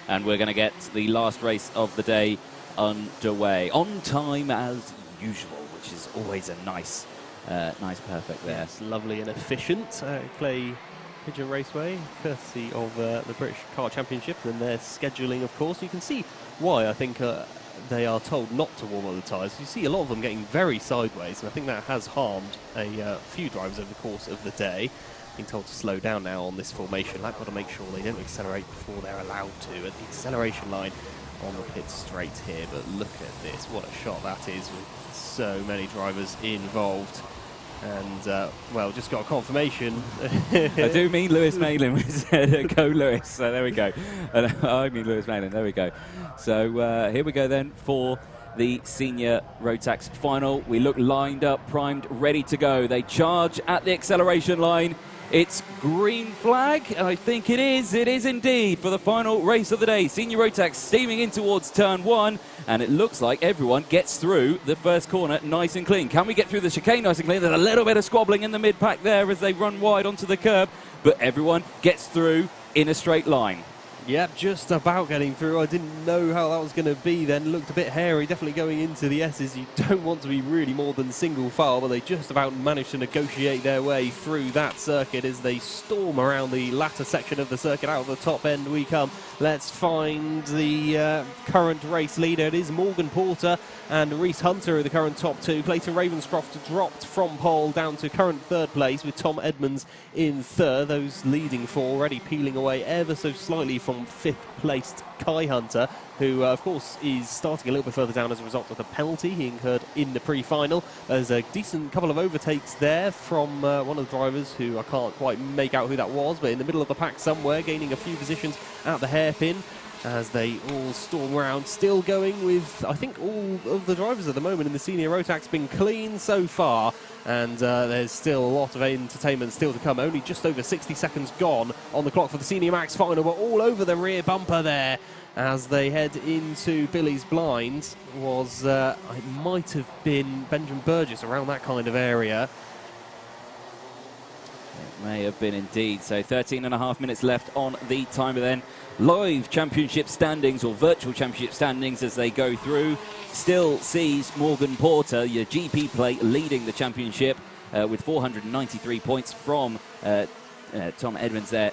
and we're going to get the last race of the day underway on time as usual, which is always a nice perfect there. Yes, lovely and efficient. Clay Pigeon Raceway, courtesy of the British Kart Championship, and their scheduling, of course. You can see why I think they are told not to warm up the tyres. You see a lot of them getting very sideways, and I think that has harmed a few drivers over the course of the day. Being told to slow down now on this formation lap, got to make sure they don't accelerate before they're allowed to at the acceleration line on the pit straight here. But look at this, what a shot that is with so many drivers involved. And, well, just got a confirmation. I do mean Lewis Malin was go Lewis, so there we go. I mean Lewis Malin, there we go. So here we go then for the senior Rotax final. We look lined up, primed, ready to go. They charge at the acceleration line. It's green flag, I think it is indeed, for the final race of the day. Senior Rotax steaming in towards turn 1, and it looks like everyone gets through the first corner nice and clean. Can we get through the chicane nice and clean? There's a little bit of squabbling in the mid-pack there as they run wide onto the curb, but everyone gets through in a straight line. Yep, just about getting through. I didn't know how that was going to be then. Looked a bit hairy, definitely going into the S's. You don't want to be really more than single file, but they just about managed to negotiate their way through that circuit as they storm around the latter section of the circuit. Out of the top end we come. Let's find the current race leader. It is Morgan Porter and Reese Hunter are the current top two. Clayton Ravenscroft dropped from pole down to current third place with Tom Edmonds in third. Those leading four already peeling away ever so slightly from fifth placed Kai Hunter, who of course is starting a little bit further down as a result of the penalty he incurred in the pre-final. There's a decent couple of overtakes there from one of the drivers who I can't quite make out who that was, but in the middle of the pack somewhere, gaining a few positions at the hairpin as they all storm around, still going with, I think, all of the drivers at the moment in the senior Rotax been clean so far, and there's still a lot of entertainment still to come. Only just over 60 seconds gone on the clock for the senior max final. We're all over the rear bumper there as they head into Billy's blind. It might have been Benjamin Burgess around that kind of area. It may have been indeed. So 13.5 minutes left on the timer then. Live championship standings or virtual championship standings as they go through. Still sees Morgan Porter, your GP plate, leading the championship with 493 points from Tom Edmonds there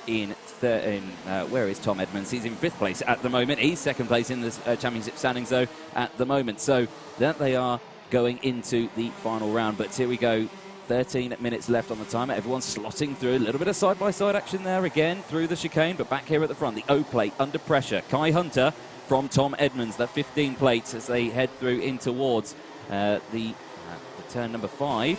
where is Tom Edmonds? He's in 5th place at the moment. He's 2nd place in the championship standings though at the moment. So that they are going into the final round. But here we go. 13 minutes left on the timer. Everyone's slotting through. A little bit of side-by-side action there again through the chicane, but back here at the front, the O plate under pressure. Kai Hunter from Tom Edmonds, that 15 plates as they head through in towards the turn number 5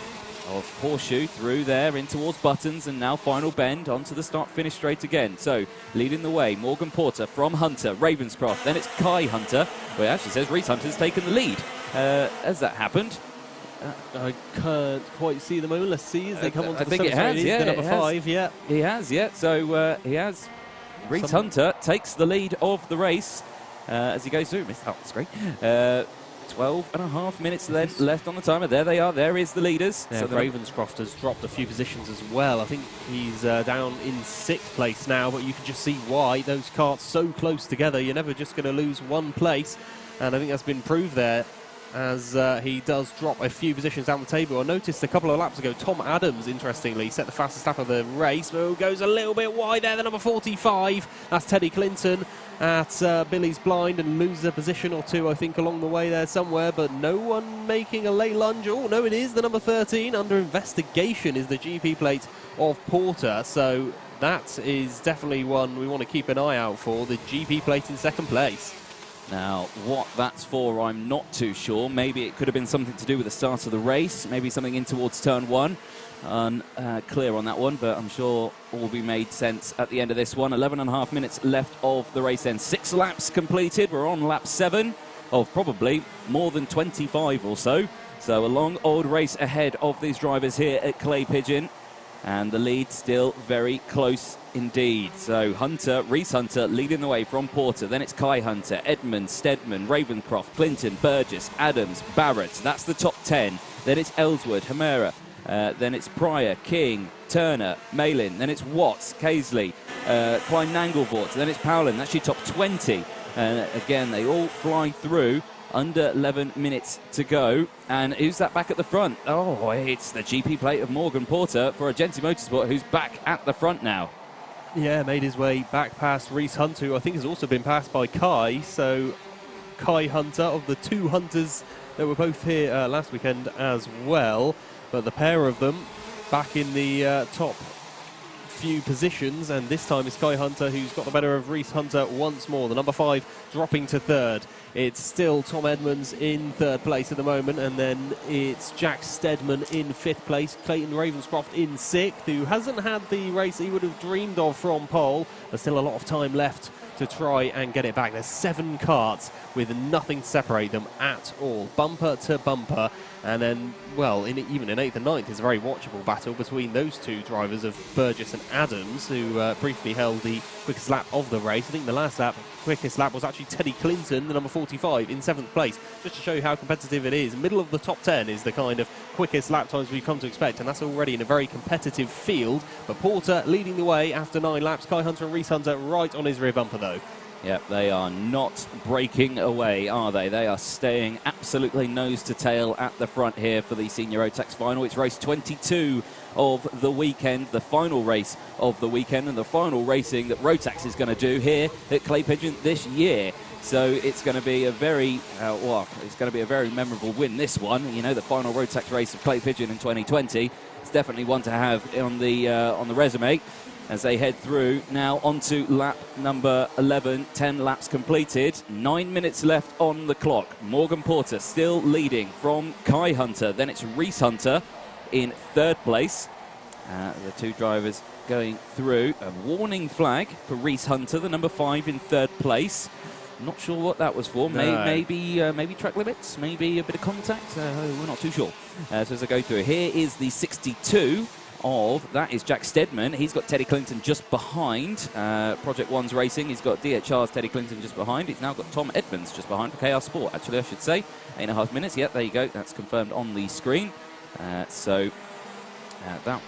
of Horseshoe, through there in towards Buttons, and now final bend onto the start-finish straight again. So leading the way, Morgan Porter from Hunter, Ravenscroft, then it's Kai Hunter, where it actually says Reese Hunter's taken the lead. Has that happened? I can't quite see the moment. Let's see as they come onto I the think it straight. has, yeah. The number 5, yeah. He has, yeah. So he has. Reese Hunter takes the lead of the race as he goes through. That's great. 12.5 minutes left on the timer. There they are. There is the leaders. Yeah, so Ravenscroft has dropped a few positions as well. I think he's down in 6th place now, but you can just see why. Those carts so close together. You're never just going to lose one place, and I think that's been proved there as he does drop a few positions down the table. I noticed a couple of laps ago, Tom Adams, interestingly, set the fastest lap of the race, but goes a little bit wide there, the number 45. That's Teddy Clinton at Billy's blind, and loses a position or two, I think, along the way there somewhere, but no one making a late lunge. Oh, no, it is the number 13. Under investigation is the GP plate of Porter, so that is definitely one we want to keep an eye out for, the GP plate in 2nd place. Now, what that's for, I'm not too sure. Maybe it could have been something to do with the start of the race, maybe something in towards turn 1. Clear on that one, but I'm sure all will be made sense at the end of this one. 11.5 minutes left of the race then. 6 laps completed. We're on lap 7 of probably more than 25 or so. So a long old race ahead of these drivers here at Clay Pigeon. And the lead still very close indeed. So Reese Hunter leading the way from Porter. Then it's Kai Hunter, Edmonds, Stedman, Ravencroft, Clinton, Burgess, Adams, Barrett. That's the top 10. Then it's Ellswood, Hamera. Then it's Pryor, King, Turner, Malin. Then it's Watts, Casely, Klein Nangelvort. Then it's Powlin. That's your top 20. Again, they all fly through. Under 11 minutes to go. And who's that back at the front? Oh, it's the GP plate of Morgan Porter for Agenti Motorsport, who's back at the front now. Yeah, made his way back past Reese Hunter, who I think has also been passed by Kai. So Kai Hunter, of the 2 Hunters that were both here last weekend as well. But the pair of them back in the top few positions, and this time it's Kai Hunter who's got the better of Reese Hunter once more. The number 5 dropping to third. It's still Tom Edmonds in third place at the moment, and then it's Jack Steadman in 5th place. Clayton Ravenscroft in 6th, who hasn't had the race he would have dreamed of from pole. There's still a lot of time left to try and get it back. There's 7 karts with nothing to separate them at all, bumper to bumper. And then, well, even in 8th and 9th is a very watchable battle between those two drivers of Burgess and Adams, who briefly held the quickest lap of the race. I think the last lap, quickest lap, was actually Teddy Clinton, the number 45, in 7th place. Just to show you how competitive it is, middle of the top 10 is the kind of quickest lap times we've come to expect, and that's already in a very competitive field. But Porter leading the way after 9 laps. Kai Hunter and Reese Hunter right on his rear bumper, though. Yep, they are not breaking away, are they? They are staying absolutely nose to tail at the front here for the Senior Rotax final. It's race 22 of the weekend, the final race of the weekend, and the final racing that Rotax is going to do here at Clay Pigeon this year. So it's going to be a very, it's going to be a very memorable win, this one. You know, the final Rotax race of Clay Pigeon in 2020. It's definitely one to have on the resume. As they head through now onto lap number 11, 10 laps completed, 9 minutes left on the clock. Morgan Porter still leading from Kai Hunter. Then it's Reese Hunter in 3rd place. The two drivers going through. A warning flag for Reese Hunter, the number 5 in 3rd place. Not sure what that was for. No. Maybe track limits, maybe a bit of contact. We're not too sure. So as I go through, here is the 62. That is Jack Steadman. He's got Teddy Clinton just behind. Project One's racing. He's got DHR's Teddy Clinton just behind. He's now got Tom Edmonds just behind for KR Sport, actually, I should say. 8.5 minutes. Yep, there you go. That's confirmed on the screen. That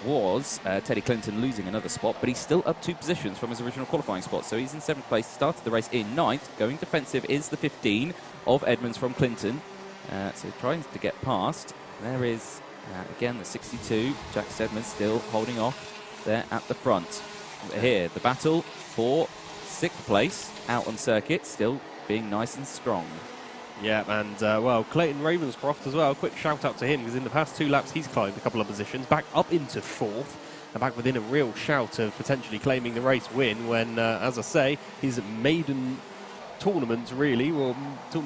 was Teddy Clinton losing another spot, but he's still up 2 positions from his original qualifying spot. So he's in 7th place. Started the race in 9th. Going defensive is the 15 of Edmonds from Clinton. So trying to get past. There is... again, the 62, Jack Steadman still holding off there at the front. Here, the battle for 6th place out on circuit, still being nice and strong. Yeah, and well, Clayton Ravenscroft as well. Quick shout out to him, because in the past 2 laps he's climbed a couple of positions, back up into 4th, and back within a real shout of potentially claiming the race win when, as I say, his maiden tournament, really, well,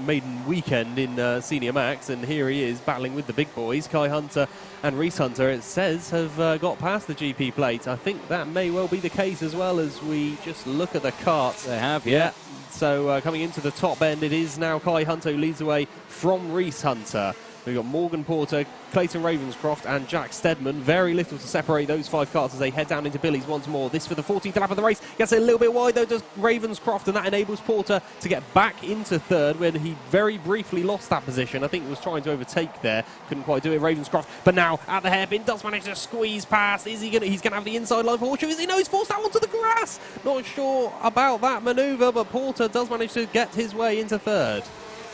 maiden weekend in Senior Max, and here he is battling with the big boys. Kai Hunter and Reese Hunter, it says, have got past the GP plate. I think that may well be the case as well, as we just look at the karts. They have, yeah. So coming into the top end, it is now Kai Hunter who leads the way from Reese Hunter. We've got Morgan Porter, Clayton Ravenscroft and Jack Steadman. Very little to separate those 5 karts as they head down into Billy's once more. This for the 14th lap of the race. Gets a little bit wide though, does Ravenscroft, and that enables Porter to get back into 3rd when he very briefly lost that position. I think he was trying to overtake there. Couldn't quite do it, Ravenscroft. But now at the hairpin, does manage to squeeze past. Is he he's going to have the inside line for Horseshoe? Is he? No, he's forced out onto the grass. Not sure about that manoeuvre, but Porter does manage to get his way into 3rd.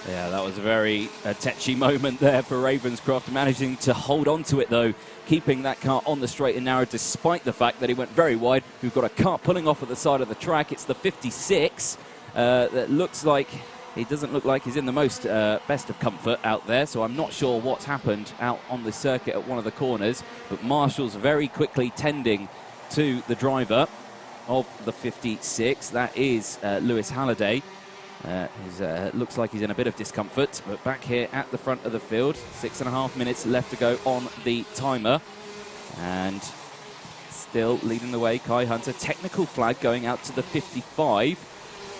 Yeah, that was a very tetchy moment there for Ravenscroft, managing to hold on to it, though, keeping that car on the straight and narrow despite the fact that he went very wide. We've got a car pulling off at the side of the track. It's the 56 that looks like... He doesn't look like he's in the most best of comfort out there, so I'm not sure what's happened out on the circuit at one of the corners. But Marshall's very quickly tending to the driver of the 56. That is Lewis Halliday. Looks like he's in a bit of discomfort, but back here at the front of the field, 6.5 minutes left to go on the timer, and still leading the way, Kai Hunter. Technical flag going out to the 55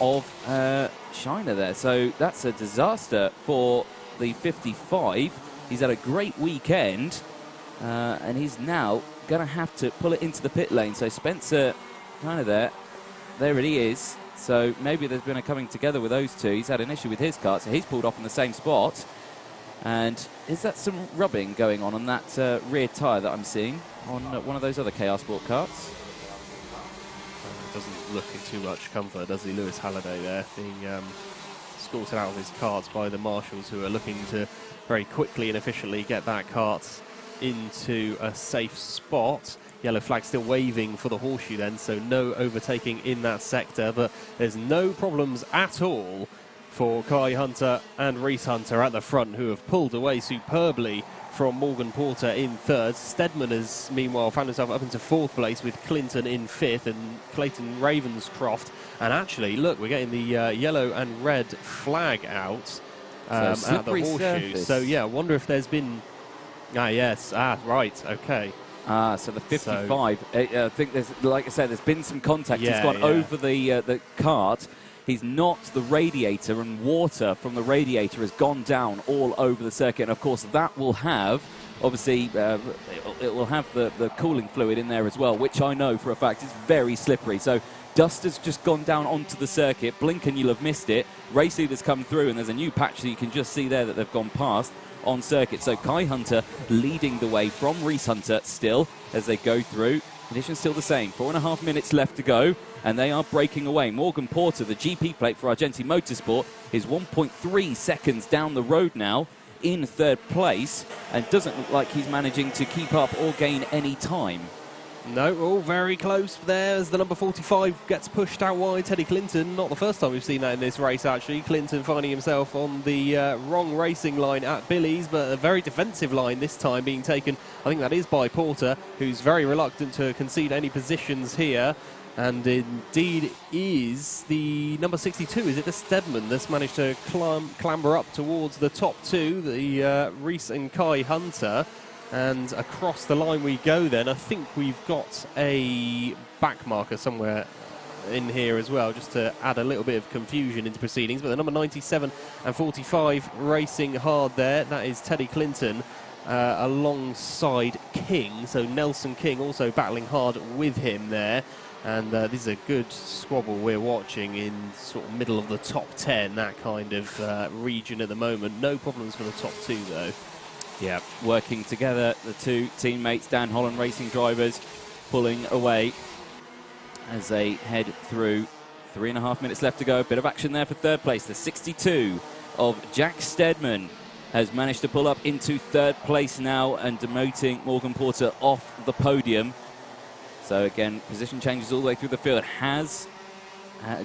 of Shiner there, so that's a disaster for the 55. He's had a great weekend, and he's now going to have to pull it into the pit lane. So Spencer kind of there it is. So maybe there's been a coming together with those two. He's had an issue with his car, so he's pulled off in the same spot. And is that some rubbing going on that rear tyre that I'm seeing on one of those other KR Sport karts? Doesn't look in too much comfort, does he? Lewis Halliday there being escorted out of his karts by the marshals, who are looking to very quickly and efficiently get that kart into a safe spot. Yellow flag still waving for the Horseshoe then, so no overtaking in that sector, but there's no problems at all for Kai Hunter and Reese Hunter at the front, who have pulled away superbly from Morgan Porter in third. Stedman has, meanwhile, found himself up into fourth place with Clinton in fifth and Clayton Ravenscroft. And actually, look, we're getting the yellow and red flag out at the horseshoe. Surface. So, yeah, I wonder if there's been... yes. Right, okay. So the 55, I think there's, like I said, there's been some contact. Yeah, He's gone over the kart. He's knocked the radiator, and water from the radiator has gone down all over the circuit. And of course, that will have, obviously, it will have the cooling fluid in there as well, which I know for a fact is very slippery. So dust has just gone down onto the circuit. Blink and you'll have missed it. Race leaders come through, and there's a new patch that you can just see there that they've gone past on circuit. So Kai Hunter leading the way from Reese Hunter still as they go through. Conditions still the same. 4.5 minutes left to go, and they are breaking away. Morgan Porter, the GP plate for Argenti Motorsport, is 1.3 seconds down the road now in third place, and doesn't look like he's managing to keep up or gain any time. No, all very close there as the number 45 gets pushed out wide. Teddy Clinton, not the first time we've seen that in this race, actually. Clinton finding himself on the wrong racing line at Billy's, but a very defensive line this time being taken, I think that is by Porter, who's very reluctant to concede any positions here. And indeed is the number 62, is it the Stedman, that's managed to clamber up towards the top two, the Reese and Kai Hunter. And across the line we go then. I think we've got a back marker somewhere in here as well, just to add a little bit of confusion into proceedings. But the number 97 and 45 racing hard there. That is Teddy Clinton alongside King. So Nelson King also battling hard with him there. And this is a good squabble we're watching in sort of middle of the top 10, that kind of region at the moment. No problems for the top two though. Yeah, working together, the two teammates, Dan Holland Racing drivers, pulling away as they head through. 3.5 minutes left to go. Bit of action there for third place. The 62 of Jack Stedman has managed to pull up into third place now and demoting Morgan Porter off the podium. So again, position changes all the way through the field. Has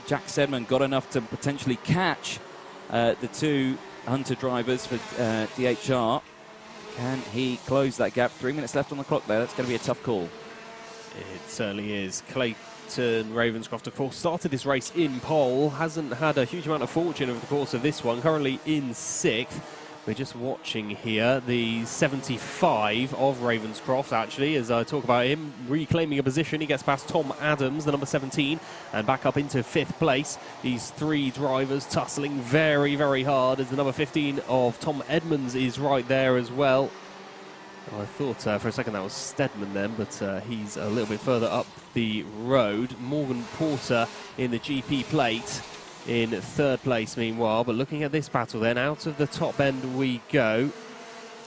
Jack Stedman got enough to potentially catch the two Hunter drivers for DHR? Can he close that gap? 3 minutes left on the clock there. That's going to be a tough call. It certainly is. Clayton Ravenscroft, of course, started this race in pole. Hasn't had a huge amount of fortune over the course of this one. Currently in 6th. We're just watching here the 75 of Ravenscroft, actually, as I talk about him reclaiming a position. He gets past Tom Adams, the number 17, and back up into 5th place. These three drivers tussling very, very hard as the number 15 of Tom Edmonds is right there as well. I thought for a second that was Stedman then, but he's a little bit further up the road. Morgan Porter in the GP plate in 3rd place meanwhile, but looking at this battle then, out of the top end we go,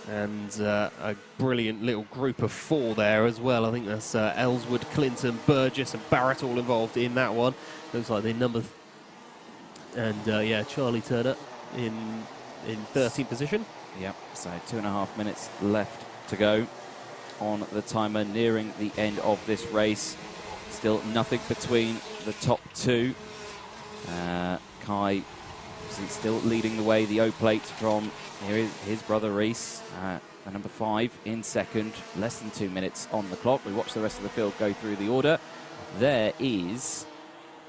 and a brilliant little group of 4 there as well. I think that's Ellswood, Clinton, Burgess and Barrett all involved in that one. Looks like the number and yeah, Charlie Turner in 13th position. Yep, so 2.5 minutes left to go on the timer, nearing the end of this race. Still nothing between the top two. Kai still leading the way, the O-plate from here is his brother Reese, the number 5 in 2nd, less than 2 minutes on the clock. We watch the rest of the field go through the order. There is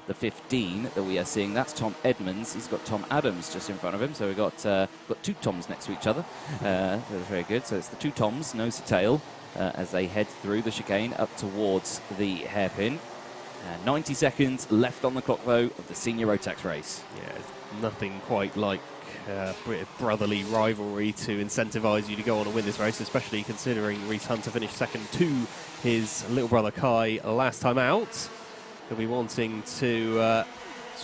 the 15 that we are seeing. That's Tom Edmonds. He's got Tom Adams just in front of him, so we've got 2 Toms next to each other. That's very good. So it's the 2 Toms, nose to tail, as they head through the chicane up towards the hairpin. 90 seconds left on the clock, though, of the senior Rotax race. Yeah, nothing quite like brotherly rivalry to incentivise you to go on and win this race, especially considering Reese Hunter finished 2nd to his little brother Kai last time out. He'll be wanting to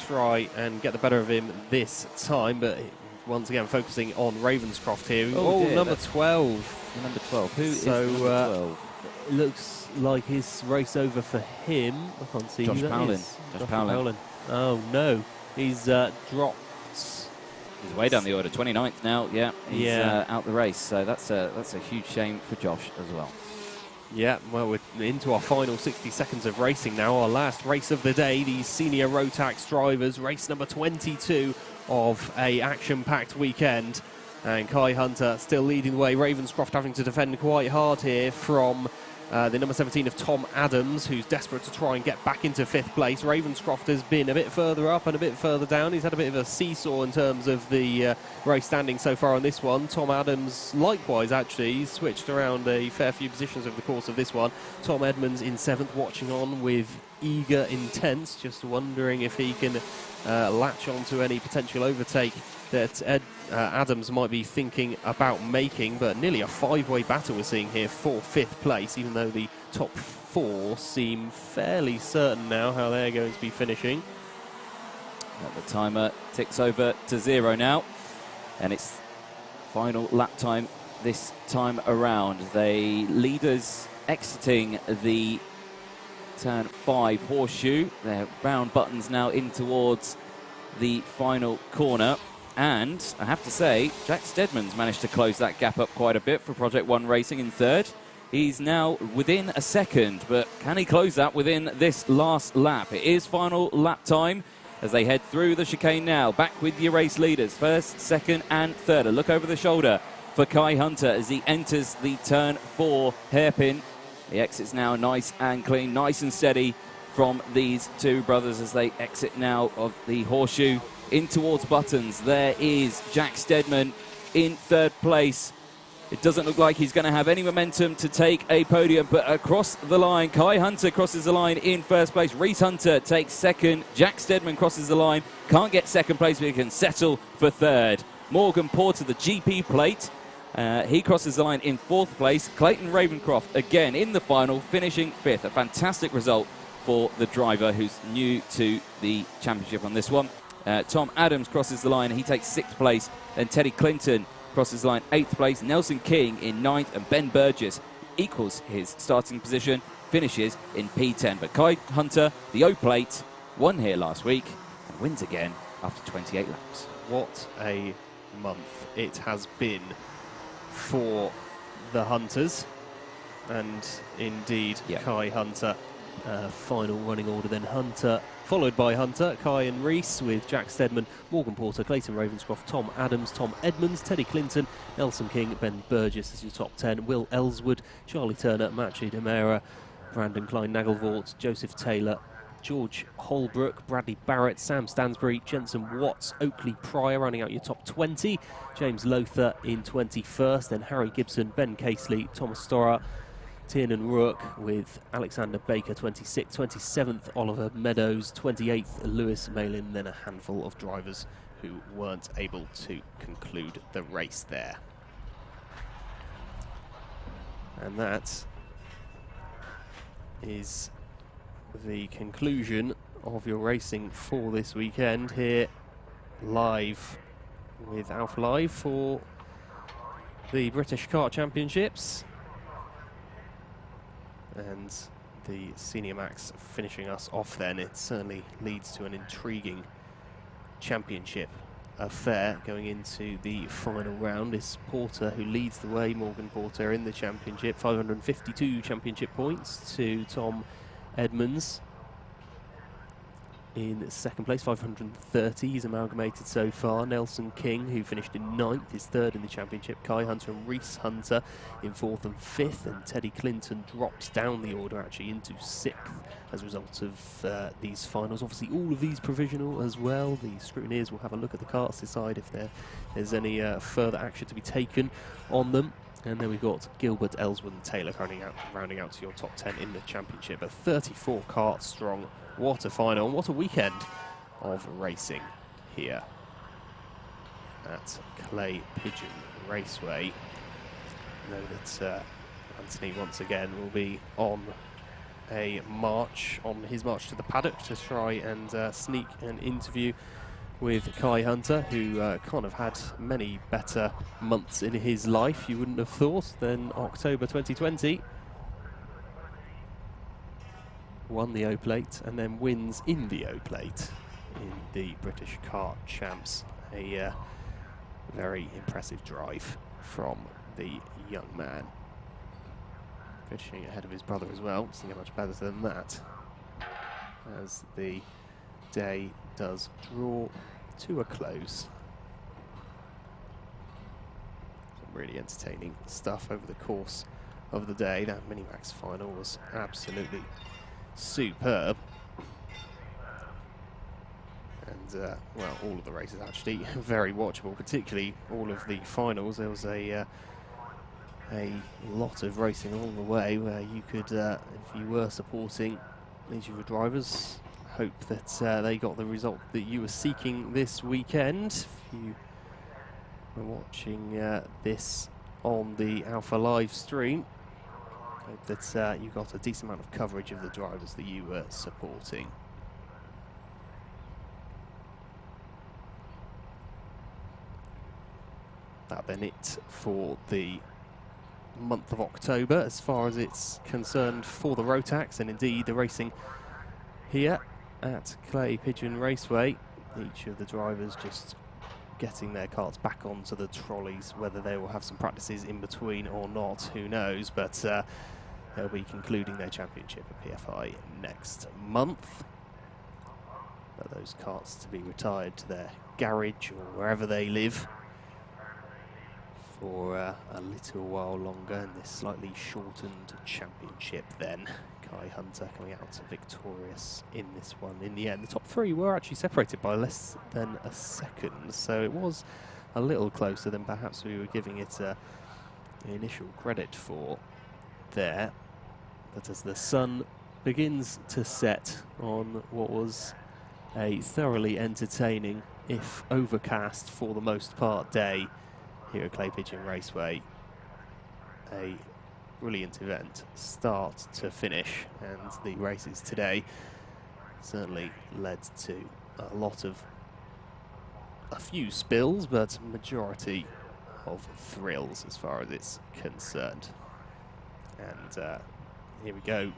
try and get the better of him this time, but once again focusing on Ravenscroft here. Oh dear, number 12. Number 12. Who is number 12? It looks like his race over for him. I can't see Josh who that Powlin. is. Josh Powlin. Oh no, he's dropped. He's way down the order, 29th now. Yeah, he's out the race. So that's a huge shame for Josh as well. Yeah, well, we're into our final 60 seconds of racing now. Our last race of the day, the senior Rotax drivers, race number 22 of a action-packed weekend. And Kai Hunter still leading the way. Ravenscroft having to defend quite hard here from the number 17 of Tom Adams, who's desperate to try and get back into 5th place. Ravenscroft has been a bit further up and a bit further down. He's had a bit of a seesaw in terms of the race standing so far on this one. Tom Adams, likewise, actually, he's switched around a fair few positions over the course of this one. Tom Edmonds in 7th, watching on with eager intent, just wondering if he can latch on to any potential overtake that Adams might be thinking about making, but nearly a 5-way battle we're seeing here for 5th place, even though the top 4 seem fairly certain now how they're going to be finishing. The timer ticks over to 0 now, and it's final lap time this time around. The leaders exiting the turn 5 horseshoe. Their brown buttons now in towards the final corner. And I have to say, Jack Steadman's managed to close that gap up quite a bit for Project One Racing in 3rd. He's now within a second, but can he close that within this last lap? It is final lap time as they head through the chicane now. Back with your race leaders, 1st, 2nd and 3rd. A look over the shoulder for Kai Hunter as he enters the turn 4 hairpin. The exit's now nice and clean, nice and steady from these two brothers as they exit now of the horseshoe in towards buttons. There is Jack Steadman in 3rd place. It doesn't look like he's going to have any momentum to take a podium, but across the line, Kai Hunter crosses the line in 1st place. Reese Hunter takes 2nd. Jack Steadman crosses the line, can't get 2nd place, but he can settle for 3rd. Morgan Porter, the GP plate, he crosses the line in 4th place. Clayton Ravencroft again in the final, finishing 5th. A fantastic result for the driver who's new to the championship on this one. Tom Adams crosses the line, he takes 6th place. Then Teddy Clinton crosses the line 8th place. Nelson King in 9th, and Ben Burgess equals his starting position, finishes in P10. But Kai Hunter, the O-plate, won here last week and wins again after 28 laps. What a month it has been for the Hunters, and indeed Kai Hunter. Final running order then: Hunter, followed by Hunter, Kai and Reese, with Jack Steadman, Morgan Porter, Clayton Ravenscroft, Tom Adams, Tom Edmonds, Teddy Clinton, Nelson King, Ben Burgess as your top 10, Will Ellswood, Charlie Turner, Matthew Demera, Brandon Klein-Nagelvort, Joseph Taylor, George Holbrook, Bradley Barrett, Sam Stansbury, Jenson Watts, Oakley Pryor rounding out your top 20, James Lothar in 21st, then Harry Gibson, Ben Casely, Thomas Storer, Tiernan Rourke with Alexander Baker 26th, 27th Oliver Meadows, 28th Lewis Malin, then a handful of drivers who weren't able to conclude the race there. And that is the conclusion of your racing for this weekend here live with Alpha Live for the British Kart Championships. And the Senior Max finishing us off then. It certainly leads to an intriguing championship affair going into the final round. It's Porter who leads the way, Morgan Porter in the championship. 552 championship points to Tom Edmonds in 2nd place, 530 he's amalgamated so far. Nelson King, who finished in 9th, is 3rd in the championship. Kai Hunter and Reese Hunter in 4th and 5th, and Teddy Clinton drops down the order actually into 6th as a result of these finals. Obviously all of these provisional as well. The scrutineers will have a look at the carts, decide if there's any further action to be taken on them. And then we've got Gilbert, Ellswood and Taylor rounding out to your top 10 in the championship. A 34 kart strong. What a final, and what a weekend of racing here at Clay Pigeon Raceway. I know that Anthony once again will be on his march to the paddock to try and sneak an interview with Kai Hunter, who can't have had many better months in his life, you wouldn't have thought, than October 2020. Won the O-Plate and then wins in the O-Plate in the British Kart Champs. A very impressive drive from the young man. Finishing ahead of his brother as well, doesn't get much better than that, as the day does draw to a close. really entertaining stuff over the course of the day. That Minimax final was absolutely superb. And, well, all of the races actually very watchable, particularly all of the finals. There was a lot of racing along the way where you could, if you were supporting each of the drivers, hope that they got the result that you were seeking this weekend. If you were watching this on the Alpha live stream, hope that you got a decent amount of coverage of the drivers that you were supporting. That then it for the month of October as far as it's concerned for the Rotax, and indeed the racing here at Clay Pigeon Raceway. Each of the drivers just getting their karts back onto the trolleys. Whether they will have some practices in between or not, who knows, but they'll be concluding their championship at PFI next month. But those karts to be retired to their garage or wherever they live for a little while longer in this slightly shortened championship then. Kai Hunter coming out victorious in this one in the end. The top three were actually separated by less than a second, so it was a little closer than perhaps we were giving it the initial credit for there. But as the sun begins to set on what was a thoroughly entertaining, if overcast for the most part, day here at Clay Pigeon Raceway, a brilliant event start to finish, and the races today certainly led to a few spills, but majority of thrills as far as it's concerned. And here we go,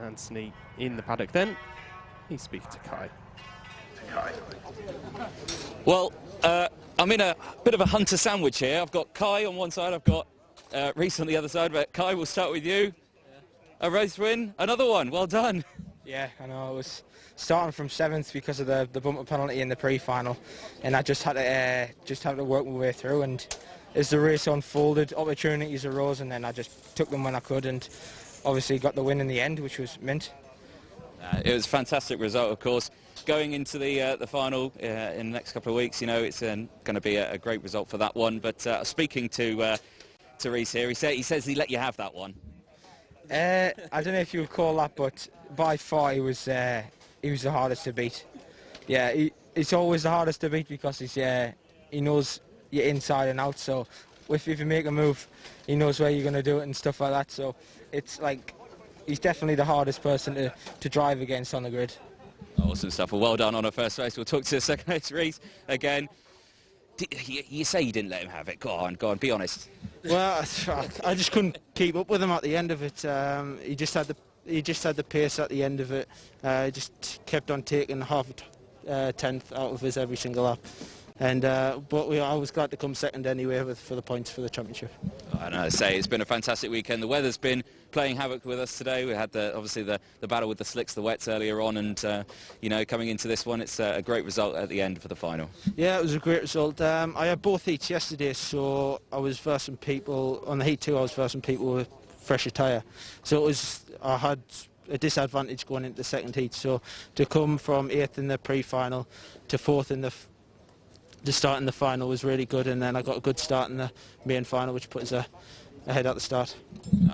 Anthony in the paddock then. He's speaking to Kai. Well, I'm in a bit of a Hunter sandwich here. I've got Kai on one side, I've got Reese on the other side, but Kai, we'll start with you. A race win, another one, well done. Yeah, I know, it was starting from 7th because of the bumper penalty in the pre-final, and I just had to work my way through, and as the race unfolded, opportunities arose, and then I just took them when I could, and obviously got the win in the end, which was mint. It was a fantastic result, of course. Going into the final in the next couple of weeks, you know, it's going to be a great result for that one. But speaking to Reese here, he says he let you have that one. I don't know if you would call that, but by far he was the hardest to beat. Yeah, he's always the hardest to beat because he knows you're inside and out. So if you make a move, he knows where you're going to do it and stuff like that. So it's like he's definitely the hardest person to drive against on the grid. Awesome stuff. Well done on a first race. We'll talk to the second race, Reese, again. You say you didn't let him have it. Go on, be honest. Well, I just couldn't keep up with him at the end of it. He just had the pace at the end of it. Just kept on taking half a tenth out of us every single lap. And but I was glad to come second anyway for the points for the championship. I know, say it's been a fantastic weekend. The weather's been playing havoc with us today. We had obviously the battle with the slicks, the wets earlier on, and you know, coming into this one, it's a great result at the end for the final. Yeah, it was a great result. I had both heats yesterday, so I was versing people on the heat 2. I was versing people with fresher tyre, so I had a disadvantage going into the second heat. So to come from 8th in the pre-final to 4th in the start in the final was really good, and then I got a good start in the main final, which put us ahead at the start.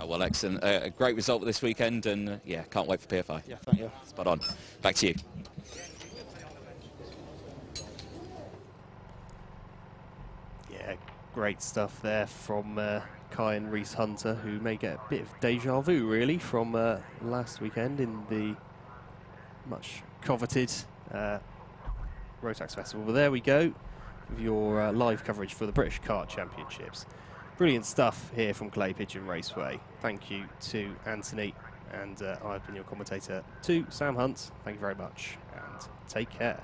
Well, excellent. A great result this weekend, and yeah, can't wait for PFI. Yeah, thank you. Spot on. Back to you. Yeah, great stuff there from Kai and Reese Hunter, who may get a bit of deja vu, really, from last weekend in the much coveted Rotax Festival. But there we go, with your live coverage for the British Kart Championships. Brilliant stuff here from Clay Pigeon Raceway. Thank you to Anthony, and I've been your commentator to Sam Hunt. Thank you very much, and take care.